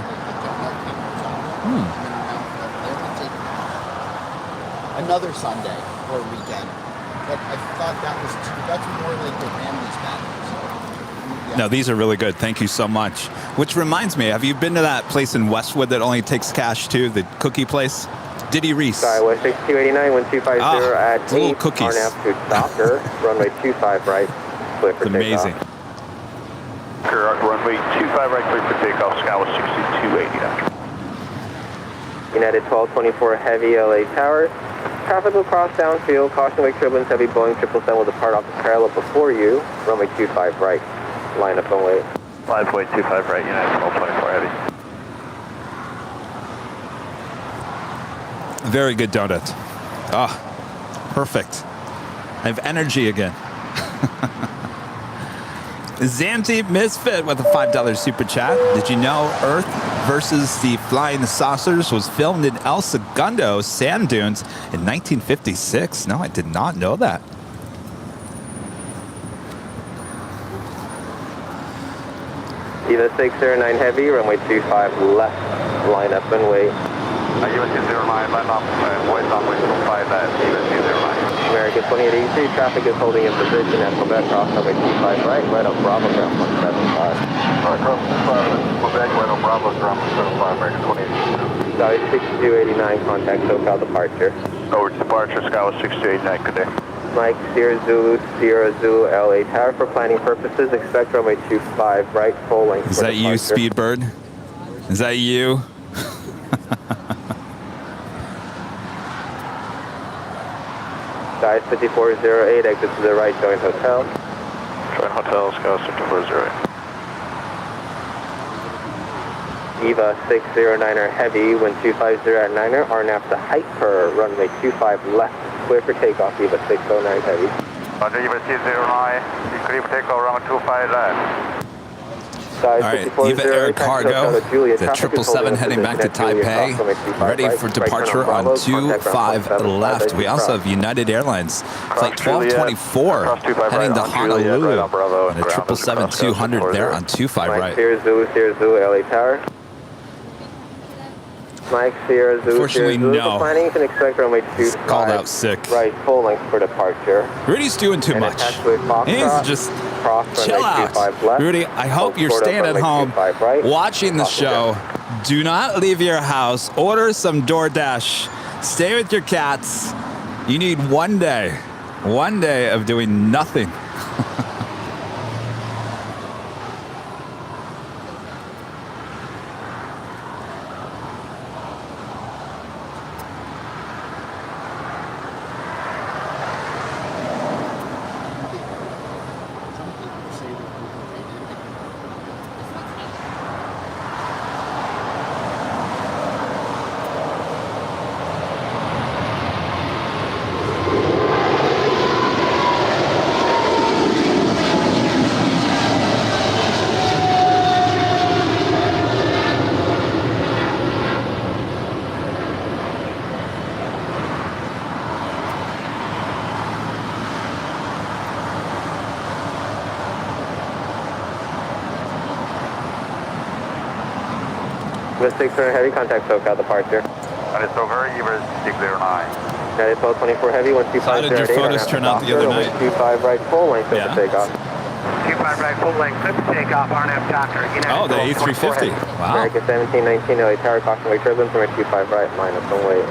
Another Sunday or weekend. But I thought that's more like the Ramsey's battles. Yeah. No, these are really good. Thank you so much. Which reminds me, have you been to that place in Westwood that only takes cash too? The cookie place? Diddy Reese. Skywest 6289, 1250 at little 8. cookies. RNAV to Docker, runway 25 right, clear for It's amazing. takeoff. Runway 25 right, clear for takeoff, Skywest 6289. United 1224 Heavy, LA Tower. Traffic will cross downfield. Caution wake turbulence. Heavy Boeing 777 will depart off the parallel before you. Runway 25 right. Line up and wait. Runway 25 right, United 1224 heavy. Very good donut. Ah, perfect. I have energy again. Zanti Misfit with a $5 super chat. Did you know Earth versus the Flying Saucers was filmed in El Segundo sand dunes in 1956? No, I did not know that. Eva 609 Heavy, runway 25 left. Line up and wait. Eva 209, line up, wait runway 25 left, Eva 209. American 2883, traffic is holding in position at Quebec, cross runway 25 right up Bravo, ground 175. Alright, cross 25, Quebec, right on Bravo, ground 175, American 2882. Skyway 6289, contact SoCal departure. Over to departure, Skywest 6289, good day. Mike, Sierra Zulu, LA Tower. For planning purposes, expect runway 25 right, full length. Is that you, Speedbird? Is that you? Sky 5408, exit to the right, join hotel. Join hotel, Skywest 5408. Eva 609er Heavy, wind 250 at 9er, RNAV to Hyper, runway 25 left, clear for takeoff, Eva 609 Heavy. Roger, Eva 609, clear for takeoff, runway 25 left. Sky All right, Eva Air Cargo, the 777 heading back to Taipei, ready for departure on 25 left. We also have United Airlines, flight 1224, heading to Honolulu, and a 777-200 there on 25 right. Sierra Zulu, LA Tower. Mike, Sierra Zulu, Unfortunately, no. For planning, you can expect runway 25 Called out sick. right, full length for departure. Rudy's doing too much. He needs to just chill out. Rudy, I hope you're staying at home, watching the show. Do not leave your house. Order some DoorDash. Stay with your cats. You need one day of doing nothing. Eva 609 Heavy, contact SoCal departure. United over, Eva 609. United 1224 Heavy, 125 How did your photos turn out the other night? 25 right, full length Yeah. for takeoff. 25 right, full length, clip to takeoff, RNAV Doctor. Oh, the A350. Wow. American 1719 LA Tower, caution wake turbulence, runway 25 right, line up and wait.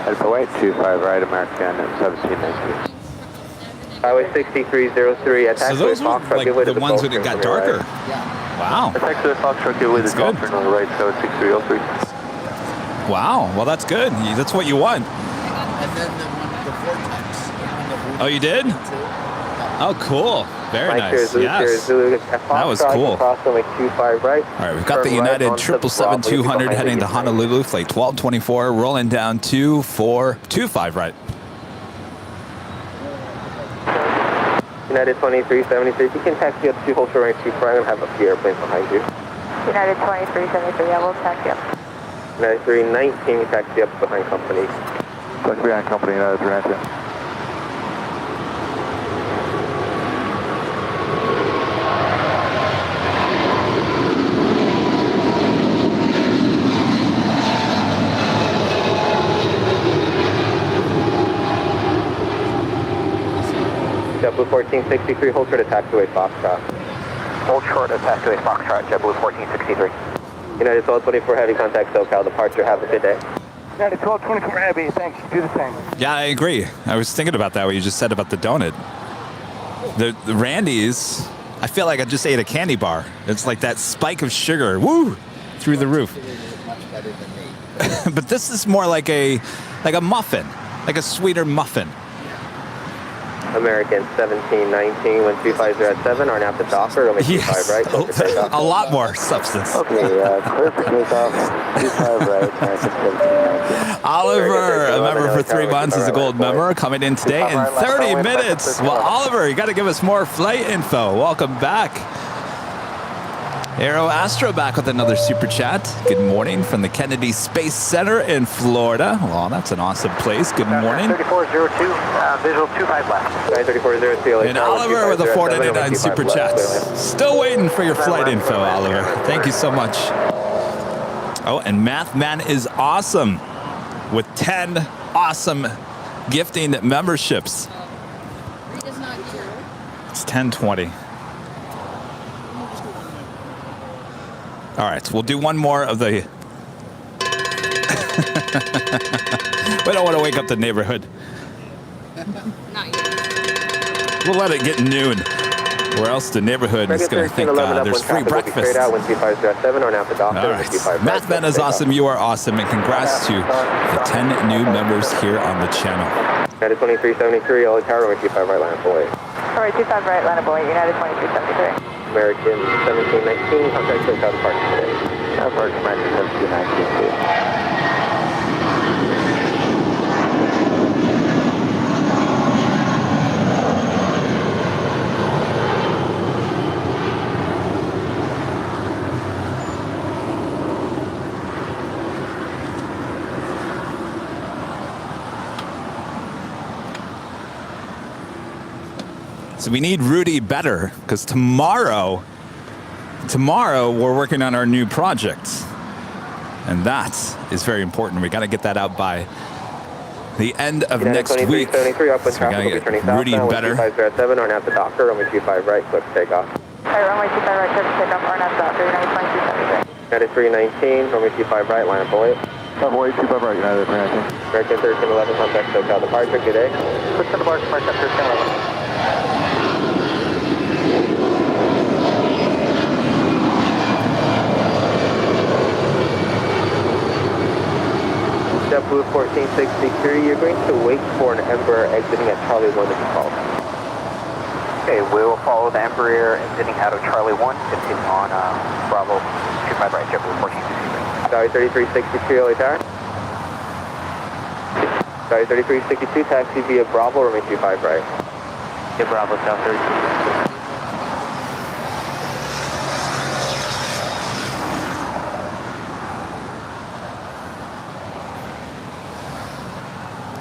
Head for white, 25 right, American 1719. Highway 6303, attach So those were like the ones that it got darker. Wow. Attack to the Foxtrot, give way to That's good. Dolphin on the right, so 6303. Wow. Well, that's good. That's what you want. And then the vortex. Oh, you did? Oh, cool. Very nice. Yes. That was cool. All right, we've got the United 777-200 heading to Honolulu, flight 1224, rolling down 2425 right. United United 2373, if you can taxi up to hold short runway 25, I'm going to have a few airplanes behind you. United 2373, yeah, we'll taxi up. United 319, taxi up behind company. Taxi behind company, United 319. JetBlue 1463, hold short of taxiway Foxtrot. Hold short of taxiway Foxtrot, JetBlue 1463. United 1224 Heavy, contact SoCal departure. Have a good day. United 1224 Heavy, thanks. Do the same. Yeah, I agree. I was thinking about that, what you just said about the donut. The Randy's, I feel like I just ate a candy bar. It's like that spike of sugar, woo, through the roof. Much better than me. But this is more like a muffin, like a sweeter muffin. American 1719, 12507, are now at the docker, only 25 right, close to takeoff. A lot more substance. Okay, clear for takeoff, 25 right, American 1719. Oliver, a member for 3 months, is a gold member, coming in today in 30 minutes. Well, Oliver, you got to give us more flight info. Welcome back. Aero Astro back with another super chat. Good morning from the Kennedy Space Center in Florida. Well, that's an awesome place. Good morning. 3402, visual 25 left. 3402. And Oliver with a 499 super chat. Still waiting for your flight info, Oliver. Thank you so much. Oh, and Mathman is awesome with 10 awesome gifting memberships. Rita's not here. It's 10:20. All right, we'll do one more of the... We don't want to wake up the neighborhood. Not yet. We'll let it get noon, or else the neighborhood is going to think there's free breakfast. All right, Mathman is awesome, you are awesome, and congrats to the 10 new members here on the channel. United 2373, LA Tower, runway 25 right, line up away. Sorry, 25 right, line up away, United 2373. American 1719, contact SoCal departure today. American 1719. So we need Rudy better, because tomorrow we're working on our new project. And that is very important. We got to get that out by the end of next week. So we got to get Rudy better. 2507, on at the docker, runway 25 right, click takeoff. Alright, runway 25 right, click takeoff, on at the docker, United 2373. United 319, runway 25 right, line up away. Away, 25 right, United 319. American 1311, contact SoCal departure, good day. Push to the bar, departure 1311. JetBlue 1463, you're going to wait for an Embraer exiting at Charlie 1 to be called. Okay, we will follow the Embraer exiting out of Charlie 1, continue on Bravo 25 right, JetBlue 1463. Sorry, 3362, LA Tower. Sorry, 3362, taxi via Bravo, runway 25 right. Yeah, Bravo, South 32.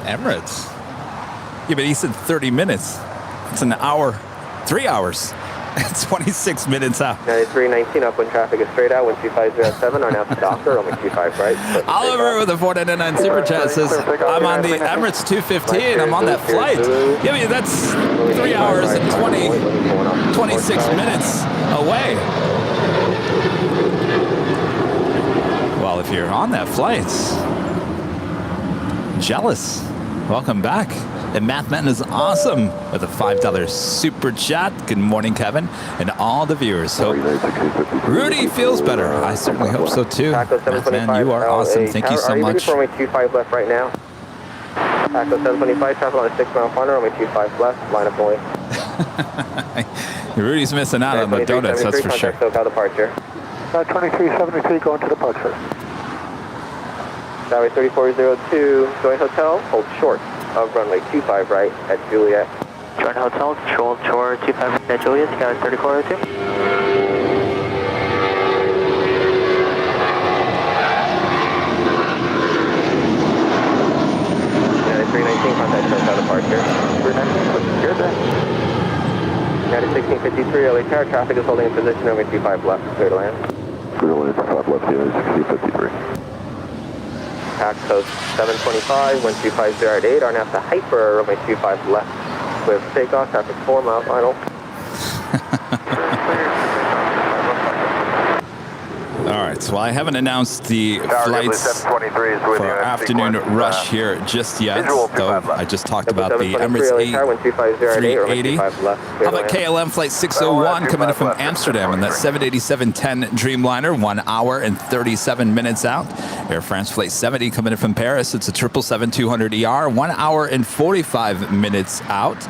Emirates. Yeah, but he said 30 minutes. It's an hour, 3 hours. It's 26 minutes out. 9319, upwind traffic is straight out, 12507, on out the docker, only 25 right. Oliver with a 499 super chat says, I'm on the Emirates 215, I'm on that flight. Yeah, I mean, that's 3 hours and 26 minutes away. Well, if you're on that flight, jealous. Welcome back. And Mathman is awesome with a $5 super chat. Good morning, Kevin, and all the viewers. Hope Rudy feels better. I certainly hope so too. Mathman, you are awesome. Thank you so much. Are you ready for runway 25 left right now? Taco 725, traffic on a 6-mile corner, runway 25 left, line up away. Rudy's missing out on the donuts, that's for sure. SoCal departure. 2373 going to departure. Tower 3402, join hotel, hold short of runway 25 right at Juliet. Jordan Hotel, Hold Shore 25 at Juliet, Skyline 3402. United 319, contact SoCal departure. 319, good day. United 1653, LA Tower, traffic is holding in position, runway 25 left, clear to land. Clear to land, 5 left, United 1653. Tax code 725, 125 at 8, RNAV to hyper, runway 25 left. With takeoff, traffic 4 mile final. All right, so I haven't announced the flights for afternoon rush here just yet, though I just talked about the Emirates A380. How about KLM Flight 601 coming in from Amsterdam and that 787-10 Dreamliner, 1 hour and 37 minutes out. Air France Flight 70 coming in from Paris. It's a 777-200ER, 1 hour and 45 minutes out.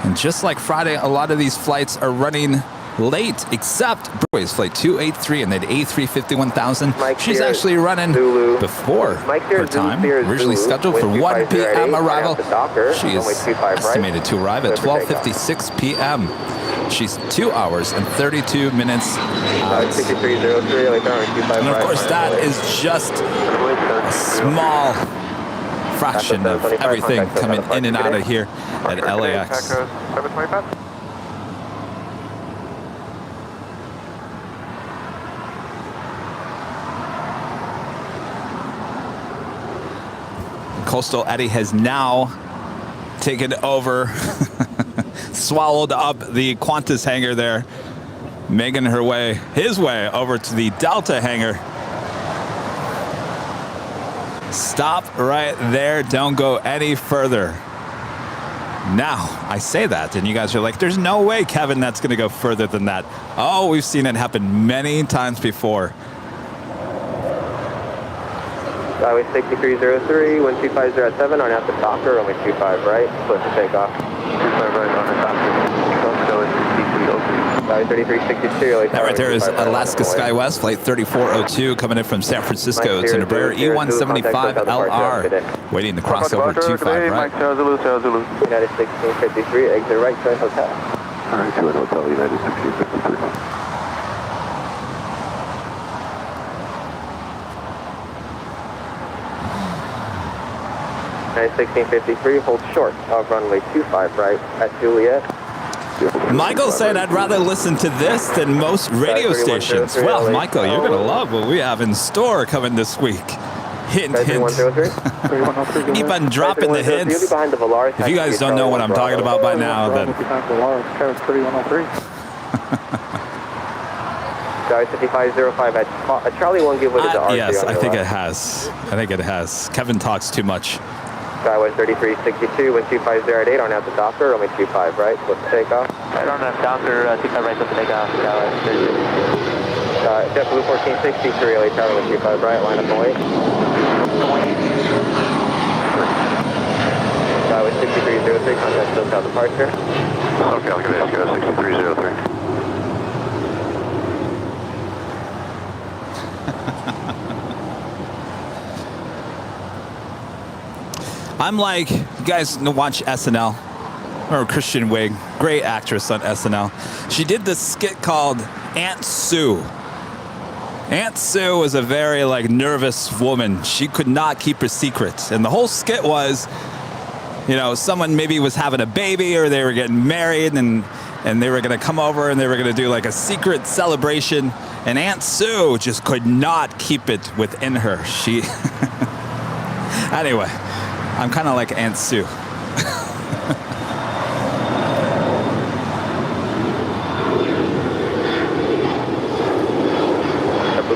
And just like Friday, a lot of these flights are running late, except Broadway's Flight 283 and that A350-1000. She's actually running before her time. Originally scheduled for 1 p.m. arrival. She is estimated to arrive at 12:56 p.m. She's 2 hours and 32 minutes out. And of course, that is just a small fraction of everything coming in and out of here at LAX. Coastal Eddie has now taken over, swallowed up the Qantas hangar there, making his way over to the Delta hangar. Stop right there. Don't go any further. Now, I say that, and you guys are like, there's no way, Kevin, that's going to go further than that. Oh, we've seen it happen many times before. Highway 6303, 125 at 7, on out the Docker, runway 25 right, split to takeoff. 25 right on the Docker. Highway 3362, LA that right there is Alaska SkyWest, Flight 3402, coming in from San Francisco. It's an Embraer E175LR, waiting to cross over 25 right. United 1653, exit right, join hotel. All right, join hotel, United 1653. United 1653, hold short of runway 25 right at Juliet. Michael said I'd rather listen to this than most radio stations. Well, Michael, you're going to love what we have in store coming this week. Hint, hint. Keep on dropping the hints. If you guys don't know what I'm talking about by now, then... Guy 5505 at Charlie 1, give with the RC. Yes, I think it has. I think it has. Kevin talks too much. Skywest 3362, 125 at 8, on out the Docker, runway 25 right, split to takeoff. Right on the Docker, 25 right, split to takeoff. JetBlue 1463, LA Tower, runway 25 right, line up and wait. Skywest 6303, contact SoCal departure. SoCal, good day, Skywest 6303. I'm like, you guys watch SNL, or Kristen Wiig, great actress on SNL. She did this skit called Aunt Sue. Aunt Sue was a very nervous woman. She could not keep her secrets. And the whole skit was, someone maybe was having a baby or they were getting married and they were going to come over and they were going to do a secret celebration. And Aunt Sue just could not keep it within her. She, anyway. I'm kind of like Aunt Sue.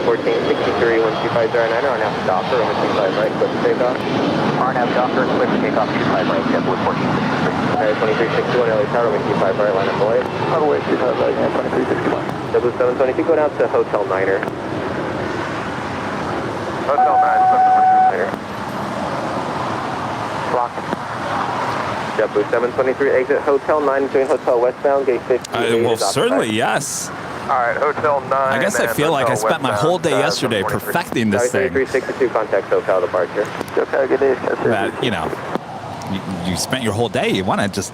1463, 12509, RNAV Docker, runway 25 right, split to takeoff. RNAV Docker, split to takeoff, 25 right, JetBlue 1463. Alright, 2361, LA Tower, runway 25 right, line up and wait. Runway 25 right, and 2361. JetBlue 722, go down to Hotel Niner. Hotel 9, Block. JetBlue 723, exit Hotel 9, doing Hotel westbound, gate 50. Well, certainly, yes. All right, Hotel 9. I guess I feel like I spent my whole day yesterday perfecting this thing. 362, contact SoCal departure. SoCal, good day. That, you spent your whole day. You want to just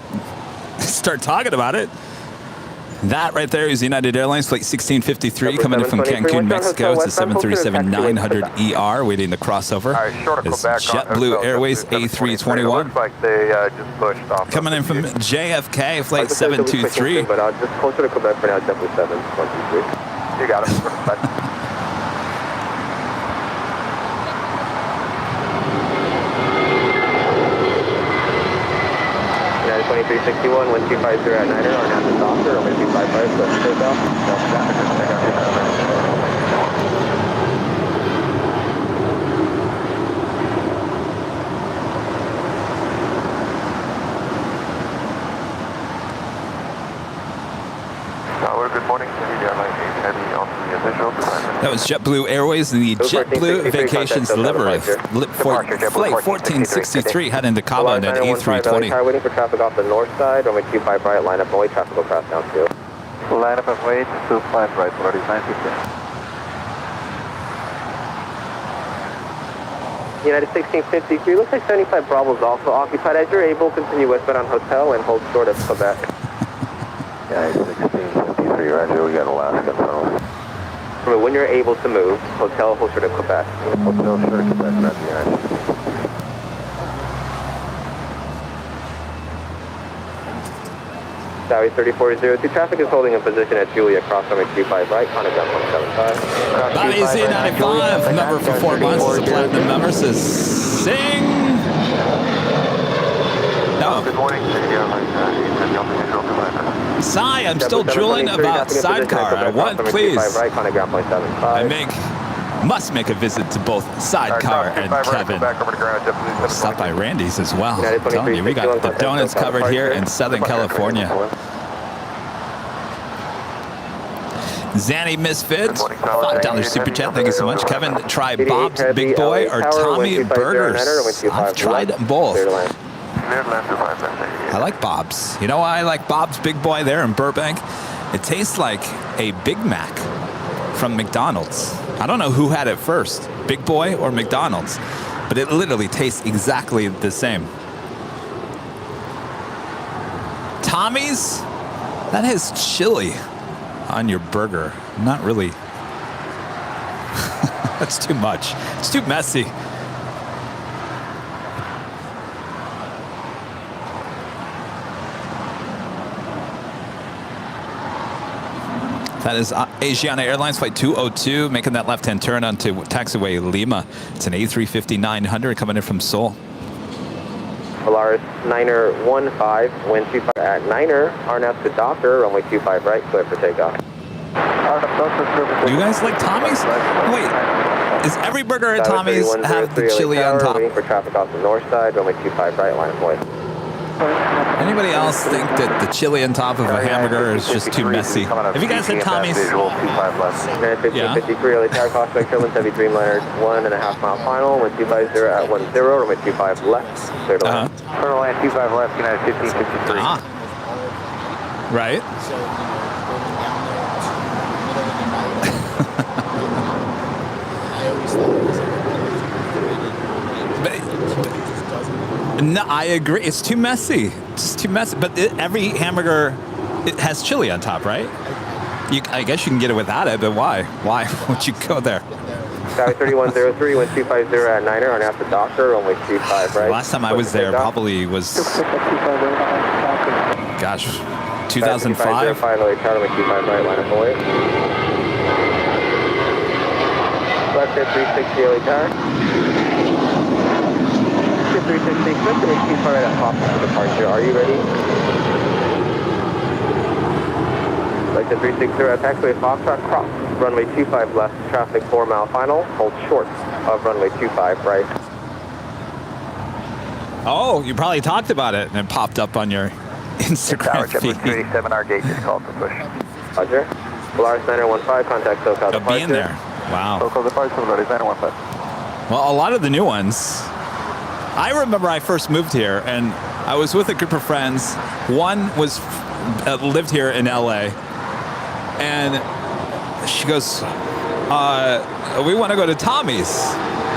start talking about it. That right there is United Airlines flight 1653 coming in from Cancun, Mexico. It's a 737-900ER waiting to crossover. It's JetBlue Airways A321. Looks like they just pushed off. Coming in from JFK flight 723. But just closer to Quebec for now, JetBlue 7123. You got it. United 2361, 1250 at Niner, on half the doctor, on 255, let's take off. Good morning, Airline Heavy on the official. That was JetBlue Airways and the JetBlue Vacations livery. Flight 1463 heading to Cabo on an A320. Waiting for traffic off the north side, runway 25 right, line up and wait, traffic will cross down too. Line up and wait, 25 right, 4950. United 1653, looks like 75 Bravo's also occupied. As you're able, continue westbound on Hotel and hold short of Quebec. United 1653, Roger, we got Alaska in front of us. Remember, when you're able to move, Hotel, hold short of Quebec. Hotel, short of Quebec, Roger, United. Saudi 3402, traffic is holding in position at Julia, cross runway 25 right, contact ground 175. Bobby Z95, member for 4 months, is a platinum member, says sing. No. Good morning, Sai, I'm still drooling about sidecar. I want, please. Must make a visit to both sidecar and Kevin. Stop by Randy's as well. I'm telling you, we got the donuts covered here in Southern California. Zanny Misfit, $5 super chat. Thank you so much. Kevin, try Bob's Big Boy or Tommy Burgers. I've tried both. I like Bob's. You know why I like Bob's Big Boy there in Burbank? It tastes like a Big Mac from McDonald's. I don't know who had it first, Big Boy or McDonald's, but it literally tastes exactly the same. Tommy's, that has chili on your burger. Not really. That's too much. It's too messy. That is Asiana Airlines Flight 202, making that left-hand turn onto taxiway Lima. It's an A350-900 coming in from Seoul. Polaris Niner 15, wind 25 at Niner, RNAV to Docker, runway 25 right, clear for takeoff. Do you guys like Tommy's? Wait, is every burger at Tommy's have the chili on top? Waiting for traffic off the north side, runway 25 right, line of voice. Anybody else think that the chili on top of a hamburger is just too messy? Have you guys had Tommy's? Yeah. 53, early tower cross back Sherman, heavy Dreamliner 1.5 mile final, 1250 at 10, runway 25 left, clear to land. Clear to land, 25 left, United 1553. Right. So, going down there to the middle of the night, I always thought it was no, I agree. It's too messy. It's too messy. But every hamburger, it has chili on top, right? I guess you can get it without it, but why? Why would you go there? Sky 3103, 1250 at Niner, on after Docker, runway 25 right. Last time I was there probably was, gosh, 2005. Finally, runway 25 right, line of voice. Left air 360, early tower. 360, expect to keep right at Foxtrot departure. Are you ready? Like the 360 at taxiway Foxtrot, cross runway 25 left, traffic 4 mile final, hold short of runway 25 right. Oh, you probably talked about it and it popped up on your Instagram feed. 287, our gate just called for push. Roger. Polaris 915, contact SoCal departure. Be in there. Wow. SoCal departure, Polaris 915. Well, a lot of the new ones. I remember I first moved here, and I was with a group of friends. One was lived here in LA, and she goes, "We want to go to Tommy's."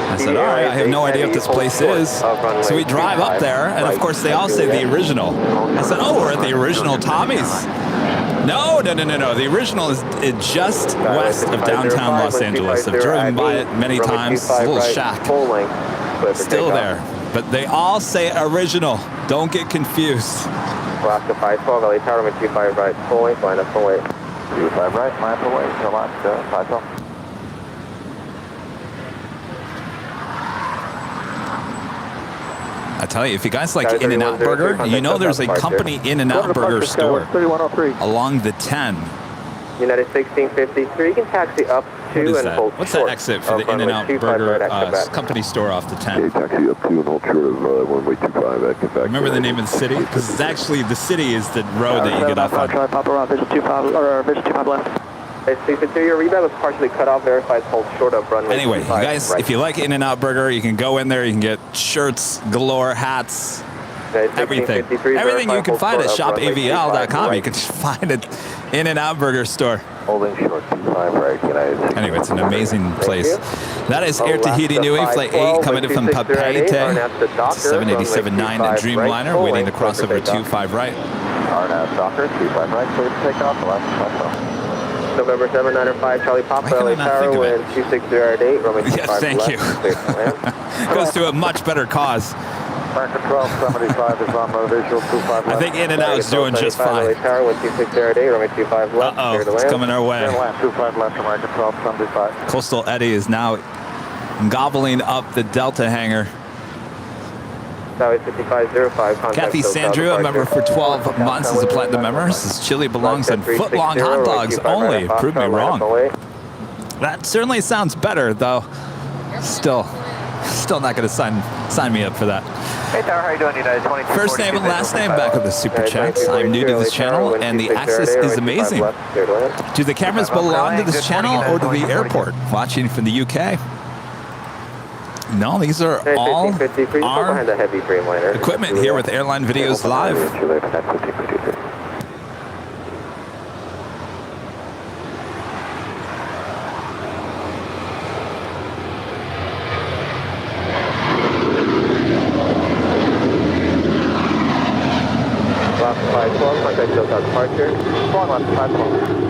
I said, all right, I have no idea what this place is. So we drive up there, and of course they all say the original. I said, oh, we're at the original Tommy's. No. The original is just west of downtown Los Angeles. I've driven by it many times. It's a little shack. Still there. But they all say original. Don't get confused. Alaska 512, LA Tower, runway 25 right, full length, line up full weight. 25 right, line full weight, Alaska 512. I tell you, if you guys like In-N-Out Burger, you know there's a company In-N-Out Burger store along the 10. United 1653, you can taxi up to and hold What's that exit for the In-N-Out Burger company store off the 10? Taxi up to and hold short of runway 25 at Quebec. Remember the name of the city? Because it's actually, the city is the road that you get off on. Papa around Vision 25, or Vision 25 left. Your rebound was partially cut off, verified hold short of runway Anyway, you guys, if you like In-N-Out Burger, you can go in there, you can get shirts galore, hats, everything. Everything you can find at shopavl.com. You can find it In-N-Out Burger store. Holding short 25 right, United. Anyway, it's an amazing place. That is Air Tahiti Nui, Flight 8, coming in from Papeete. 787-9 Dreamliner, waiting to cross over 25 right. RNAV Docker, 25 right, clear to take off, Alaska 512. November 795, Charlie Papa, LA Tower, wind 260 runway 25 Yes, thank you. Goes to a much better cause. American 1275 is on the visual 25 left. I think In-N-Out is doing just fine. Uh-oh, it's coming our way. 25 left, American 1275. Coastal Eddie is now gobbling up the Delta hangar. Kathy Sandrew, a member for 12 months as a platinum member, says chili belongs on foot-long hot dogs only. Prove me wrong. That certainly sounds better, though. Still not going to sign me up for that. Hey Tower, how you doing, United 22? First name and last name back with the super chats. I'm new to this channel, and the access is amazing. Do the cameras belong to this channel or to the airport? Watching from the UK. No, these are all our equipment here with Airline Videos Live. Last 512, contact SoCal departure. Long last 512.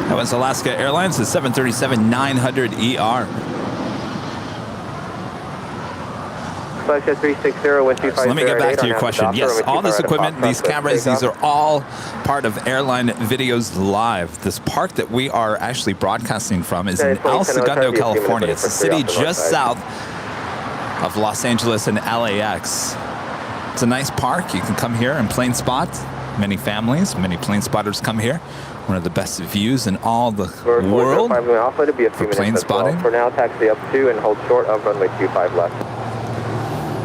That was Alaska Airlines, the 737-900ER. Alaska 360, wind 25. So let me get back to your question. Yes, all this equipment, these cameras, these are all part of Airline Videos Live. This park that we are actually broadcasting from is in El Segundo, California. It's a city just south of Los Angeles and LAX. It's a nice park. You can come here and plane spot. Many families, many plane spotters come here. One of the best views in all the world for plane spotting. For now, taxi up to and hold short of runway 25 left.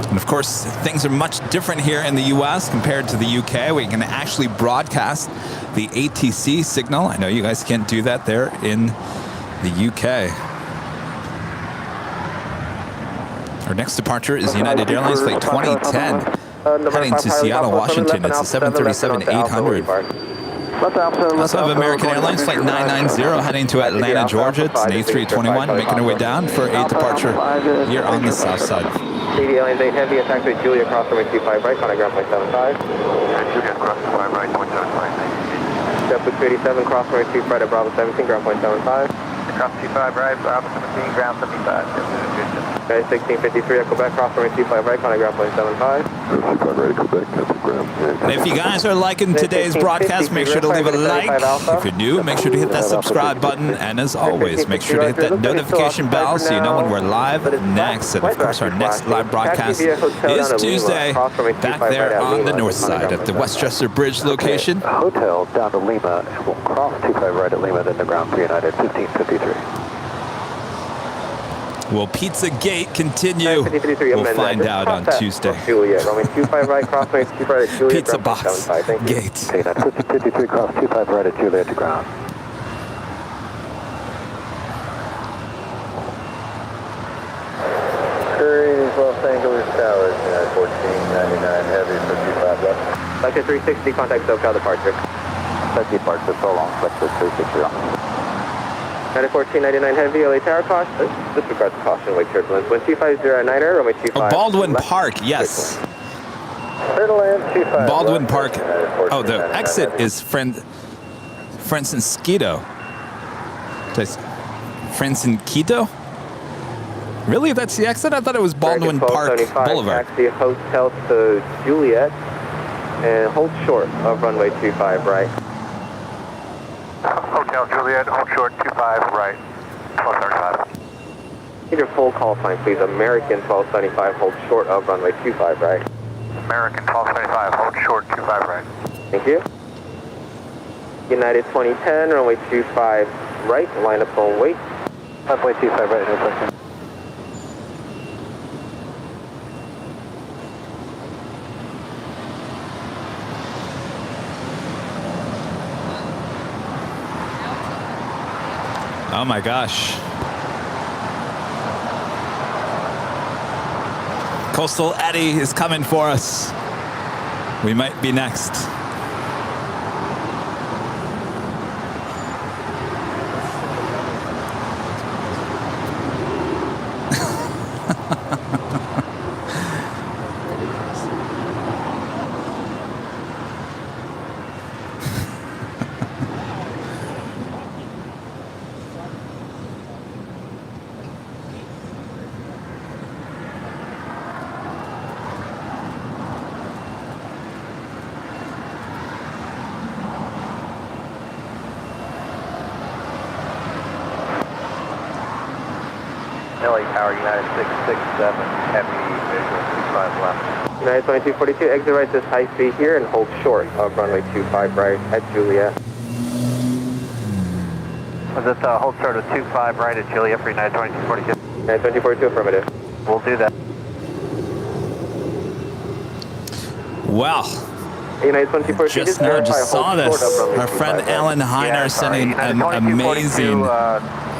And of course, things are much different here in the US compared to the UK. We can actually broadcast the ATC signal. I know you guys can't do that there in the UK. Our next departure is United Airlines Flight 2010, heading to Seattle, Washington. It's a 737-800. Also have American Airlines Flight 990 heading to Atlanta, Georgia. It's an A321 making our way down for a departure here on the south side. Airlines 8 Heavy, attack with Julia, cross runway 25 right, contact ground point 75. Julia, cross 25 right, point 75. Step with 287, cross runway 25 right at Bravo 17, ground point 75. Cross 25 right, Bravo 17, ground 75. Okay, 1653 at Quebec, cross runway 25 right, contact ground point 75. 25 right at Quebec, that's ground. And if you guys are liking today's broadcast, make sure to leave a like. If you're new, make sure to hit that subscribe button. And as always, make sure to hit that notification bell so you know when we're live next. And of course, our next live broadcast is Tuesday, back there on the north side at the Westchester Bridge location. Hotel down to Lima, and we'll cross 25 right at Lima, then the ground for United 1553. Will Pizza Gate continue? We'll find out on Tuesday. Pizza Box Gate. 1553, cross 25 right at Juliet to ground. Greetings, Los Angeles Towers, 1499 Heavy, 55 left. Selected 360, contact SoCal departure. Set departure, so long, Selected 360 on. United 1499 Heavy, LA Tower caution. Disregard the caution, wake turbulence. Wind 250 at Niner, runway 25. Oh, Baldwin left. Park, yes. Land 25 Baldwin left. Park. Oh, the exit is Francisquito. Francisquito? Really? That's the exit? I thought it was Baldwin Park Boulevard. Taxi Hotel to Juliet and hold short of runway 25 right. Hotel Juliet, hold short 25 right. 1235. Need your full call sign, please. American 1275, hold short of runway 25 right. American 1275, hold short 25 right. Thank you. United 2010, runway 25 right, line up on wait. Runway 25 right, no question. Oh my gosh. Coastal Eddie is coming for us. We might be next. LA Tower, United 667, heavy visual 25 left. United 2242, exit right this high speed here and hold short of runway 25 right at Juliet. Was it hold short of 25 right at Juliet for United 2242? United 2242, affirmative. We'll do that. Well, United 2242, just now just saw this. Our friend Alan Heiner sending an amazing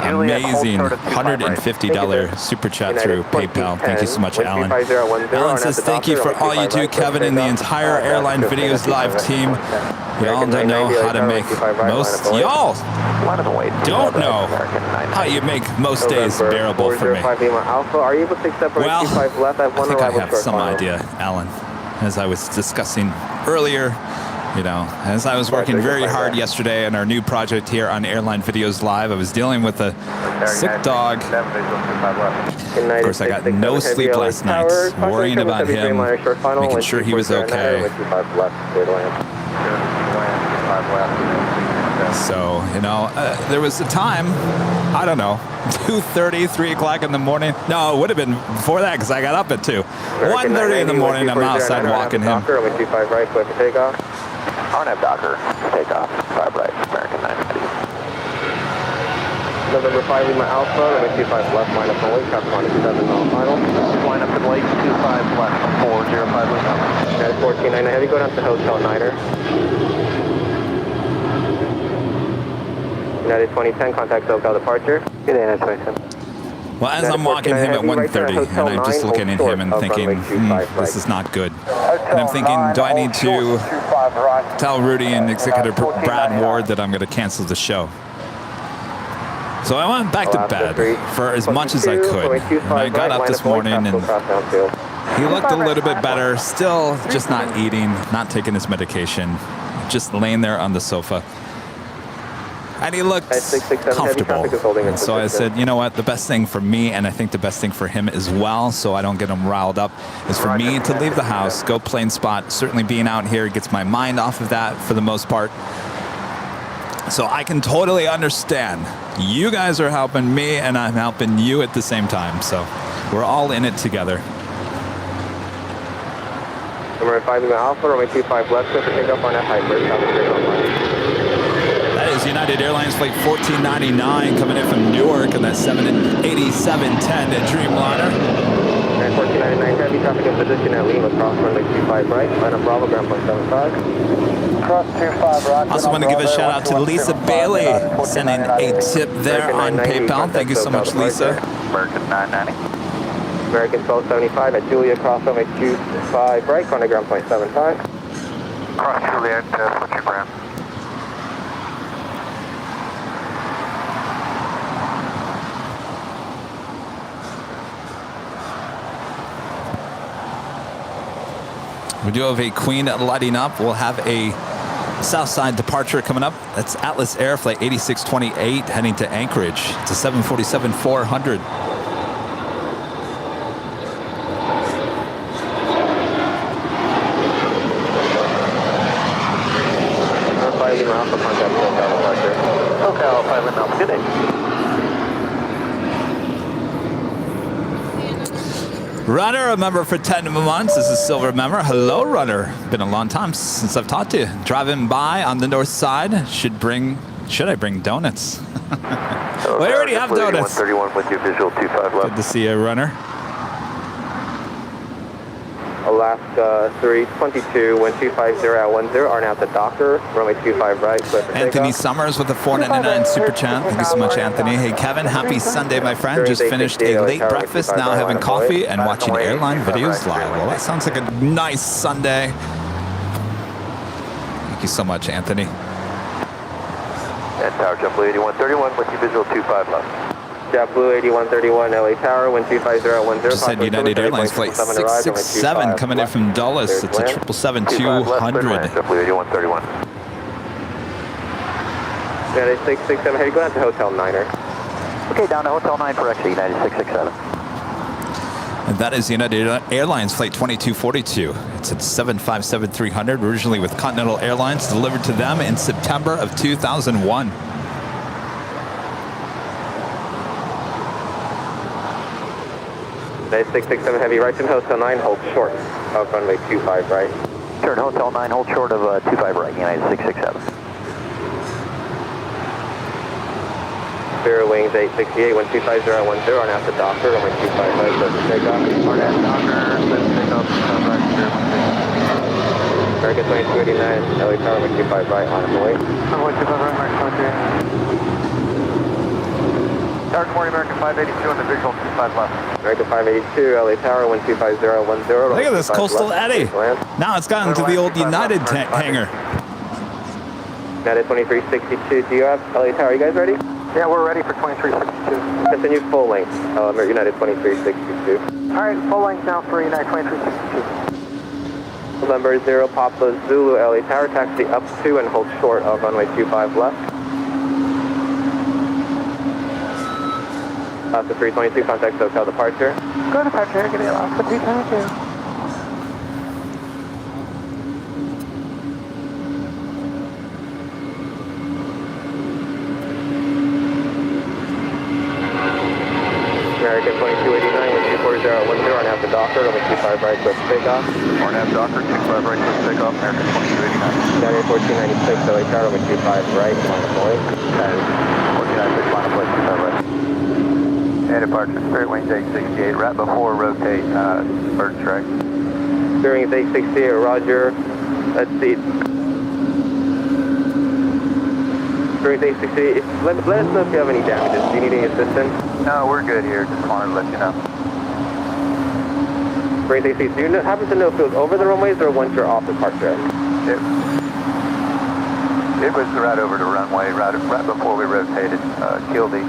$150 super chat through PayPal. Thank you so much, Alan. Alan says, thank you for all you do, Kevin, and the entire Airline Videos live team. Y'all don't know how to make most, y'all don't know how you make most days bearable for me. Are you able to accept Well, I think I have some idea, Alan. As I was discussing earlier, you know, as I was working very hard yesterday on our new project here on Airline Videos Live, I was dealing with a sick dog. Of course, I got no sleep last night, worrying about him, making sure he was okay. So, you know, there was a time, I don't know, 2:30, 3 o'clock in the morning. No, it would have been before that because I got up at 2. 1:30 in the morning, I'm outside walking him. I don't have Docker. Take off. 5 right. American 990. November 5, Lima Alpha, runway 25 left, line up on wait, traffic on 7 on final. Line up in late 25 left. 405 left. United 1499 Heavy, go down to Hotel Niner. United 2010, contact SoCal departure. Good day, United 2010. Well, as I'm walking him at 1:30, and I'm just looking at him and thinking, this is not good. And I'm thinking, do I need to tell Rudy and Executive Brad Ward that I'm going to cancel the show? So I went back to bed for as much as I could. And I got up this morning and he looked a little bit better, still just not eating, not taking his medication, just laying there on the sofa. And he looked comfortable. And so I said, you know what, the best thing for me, and I think the best thing for him as well, so I don't get him riled up, is for me to leave the house, go plane spot. Certainly being out here gets my mind off of that for the most part. So I can totally understand. You guys are helping me, and I'm helping you at the same time. So we're all in it together. Number 5 Alpha, runway 25 left, clear for takeoff on F-Hybrid. That is United Airlines Flight 1499 coming in from Newark, and that's 787-10 at Dreamliner. 1499 Heavy, traffic in position at Lima, cross runway 25 right, line up Bravo, ground point 75. Cross 25 right. Also want to give a shout out to Lisa Bailey, sending a tip there on PayPal. Thank you so much, Lisa. American 990. American 1275 at Juliet, cross runway 25 right, corner ground point 75. Cross Juliet, what's your ground? We do have a Queen lighting up. We'll have a Southside departure coming up. That's Atlas Air Flight 8628 heading to Anchorage. It's a 747-400. SoCal 5 and Alpha, good day. Runner, a member for 10 months. This is Silver member. Hello, Runner. Been a long time since I've talked to you. Driving by on the north side. Should I bring donuts? We already have donuts. 131 with you, visual 25 left. Good to see you, Runner. Alaska 322, 1250 at 10, are now at the docker, runway 25 right, clear for Anthony takeoff. Summers with a 499 super chat. Thank you so much, Anthony. Hey, Kevin, happy Sunday, my friend. Just finished a late breakfast, now having coffee and watching airline videos live. Well, that sounds like a nice Sunday. Thank you so much, Anthony. And Tower JetBlue 8131 with you, visual 25 left. JetBlue 8131, LA Tower, 1250 at 10. Just had United Airlines flight 667 coming in from Dulles. It's a 777-200. JetBlue 8131. United 667, hey, go down to Hotel Niner. Okay, down to Hotel 9 for exit, United 667. And that is United Airlines flight 2242. It's at 757-300, originally with Continental Airlines, delivered to them in September of 2001. United 667 heavy right to Hotel 9, hold short of runway 25 right. Turn Hotel 9, hold short of 25 right, United 667. Spirit Wings 868, 1250 at 10, are now at the docker, runway 25 right, clear for takeoff. Are at docker, let's pick up, right, American 2289, LA Tower, runway 25 right, on the way. Runway 25 right, American 2289. Tower, good morning, American 582 on the visual 25 left. American 582, LA Tower, 1250 at 10. Look at this Coastal Eddie. Now it's gotten to the old United hangar. United 2362, do you have LA Tower, are you guys ready? Yeah, we're ready for 2362. Continue full length, United 2362. Alright, full length now for United 2362. Number 0, Papa Zulu, LA Tower, taxi up to and hold short of runway 25 left. Alaska 322, contact SoCal departure. Go departure, give me Alaska 322. American 2289, 1240 at 10, on half the docker, runway 25 right, clear for takeoff. On half docker, 25 right, clear for takeoff, American 2289. United 1496, LA Tower, runway 25 right, line of way. And 1496, line of way, 25 right. And departure, Spirit Wings 868, right before rotate, bird track. Spirit Wings 868, roger. Let's see. Spirit Wings 868, let us know if you have any damages. Do you need any assistance? No, we're good here, just wanted to let you know. Spirit Wings 868, do you happen to know if it was over the runways or once you're off departure? It was right over the runway, right before we rotated, Kilby.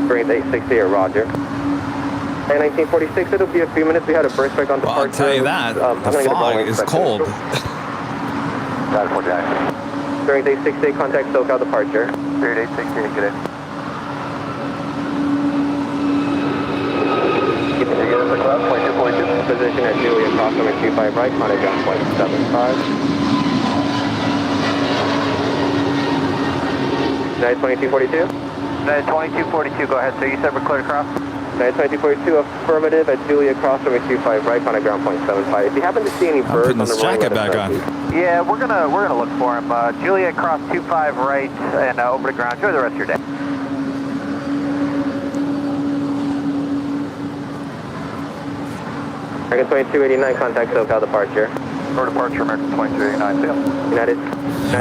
Spirit 868, roger. And 1946, it'll be a few minutes. We had a burst break on Well, departure. I'll tell you that. The fog is cold. Got it, 49. Spirit 868, contact SoCal departure. Spirit 868, good day. Position at Julia, cross runway 25 right, contact ground point 75. United 2242? United 2242, go ahead, sir. You said we're clear to cross? United 2242, affirmative at Julia, cross runway 25 right, contact ground point 75. If you happen to see any birds putting on the this runway, jacket back on. Yeah, we're gonna look for him. Juliet cross 25 right and over the ground. Enjoy the rest of your day. American 2289, contact SoCal departure. For departure, American 2289, see ya. United. All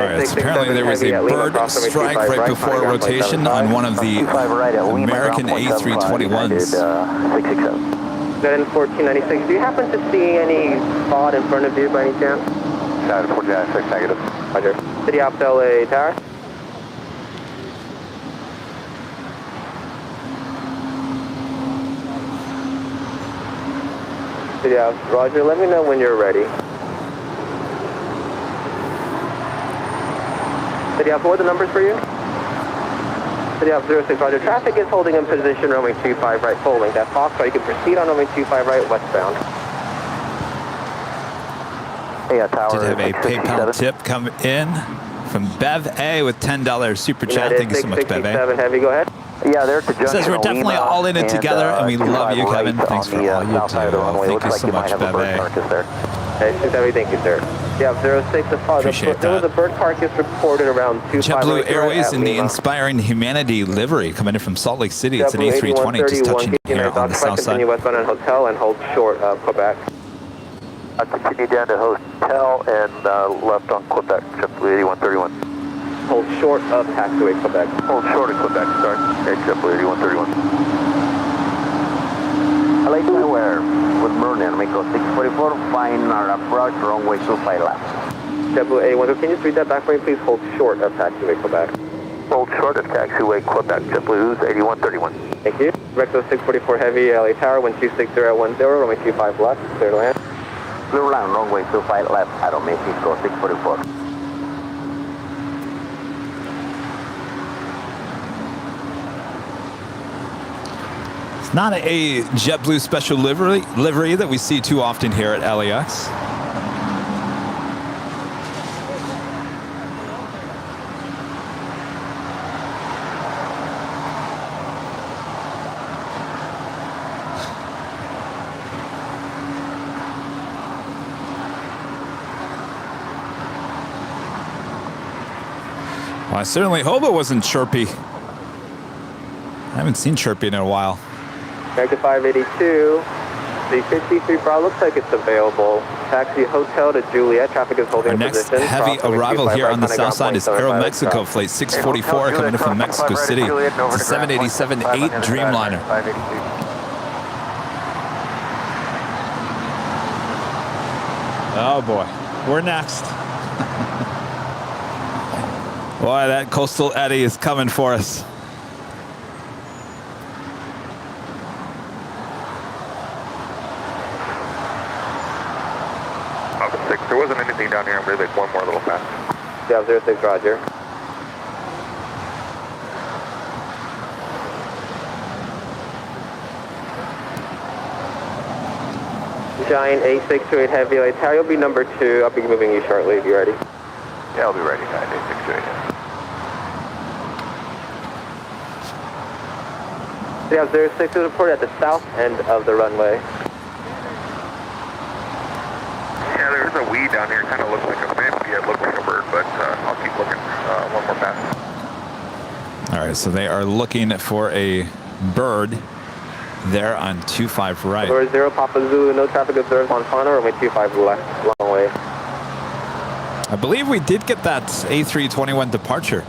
right, so apparently there was a bird strike right before rotation on one of the American A321s. 667. United 1496, do you happen to see any spot in front of you by any chance? United 1496, negative. Roger. City Ops LA Tower. City Ops, roger, let me know when you're ready. City Alpha, what are the numbers for you? City Alpha 06, roger. Traffic is holding in position, runway 25 right, full length. That's Foxtrot, you can proceed on runway 25 right, westbound. Did have a PayPal tip come in from Bev A with $10 super chat. Thank you so much, Bev A. Heavy, go ahead. Yeah, there's the junction. Says we're definitely all in it together, and we love you, Kevin. Thanks for all you do. Thank you so much, Bev A. Hey, thank you, sir. Yeah, 06 is Appreciate there was that. a bird carcass reported around 25. JetBlue Airways in the Inspiring Humanity livery coming in from Salt Lake City. It's an A320 just touching here on the south side. Continue westbound on hotel and hold short of Quebec. I'll continue down to hotel and left on Quebec, JetBlue 8131. Hold short of taxiway Quebec. Hold short of Quebec, sorry. Okay, JetBlue 8131. LA Square with Merlin, Mako 644, find our approach, runway 25 left. JetBlue A1, can you just read that back for me, please? Hold short of taxiway Quebec. Hold short of taxiway Quebec, JetBlue 8131. Thank you. Rexo 644 Heavy, LA Tower, 1260 at 10, runway 25 left, clear to land. Clear land, runway 25 left, Aeromexico 644. It's not a JetBlue special livery that we see too often here at LAX. Well, I certainly hope it wasn't Chirpy. I haven't seen Chirpy in a while. Back to 582. The 53 Bravo looks like it's available. Taxi hotel to Juliet. Traffic is holding Our next heavy arrival here on the south side is Aeromexico Flight 644 coming in from Mexico City. It's a 787-8 Dreamliner. Oh boy, we're next. Boy, that Coastal Eddie is coming for us. There wasn't anything down here. I'm going to make one more little pass. Yeah, 06, roger. Giant 8628 Heavy, LA Tower, you'll be number 2. I'll be moving you shortly if you're ready. Yeah, I'll be ready, guys. 8628. Yeah, 06 is reported at the south end of the runway. Yeah, there's a weed down here. Kind of looks like a maybe it looks like a bird, but I'll keep looking. One more pass. All right, so they are looking for a bird there on 25 right. Over 0 Papa Zulu, no traffic observed on final, runway 25 left, long way. I believe we did get that A321 departure.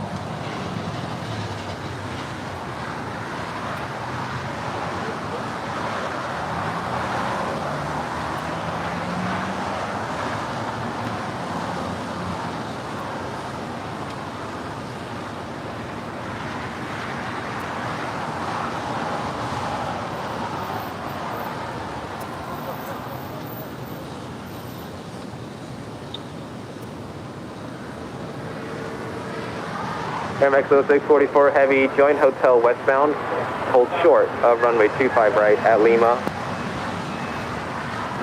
MX 0644 Heavy, join hotel westbound, hold short of runway 25 right at Lima.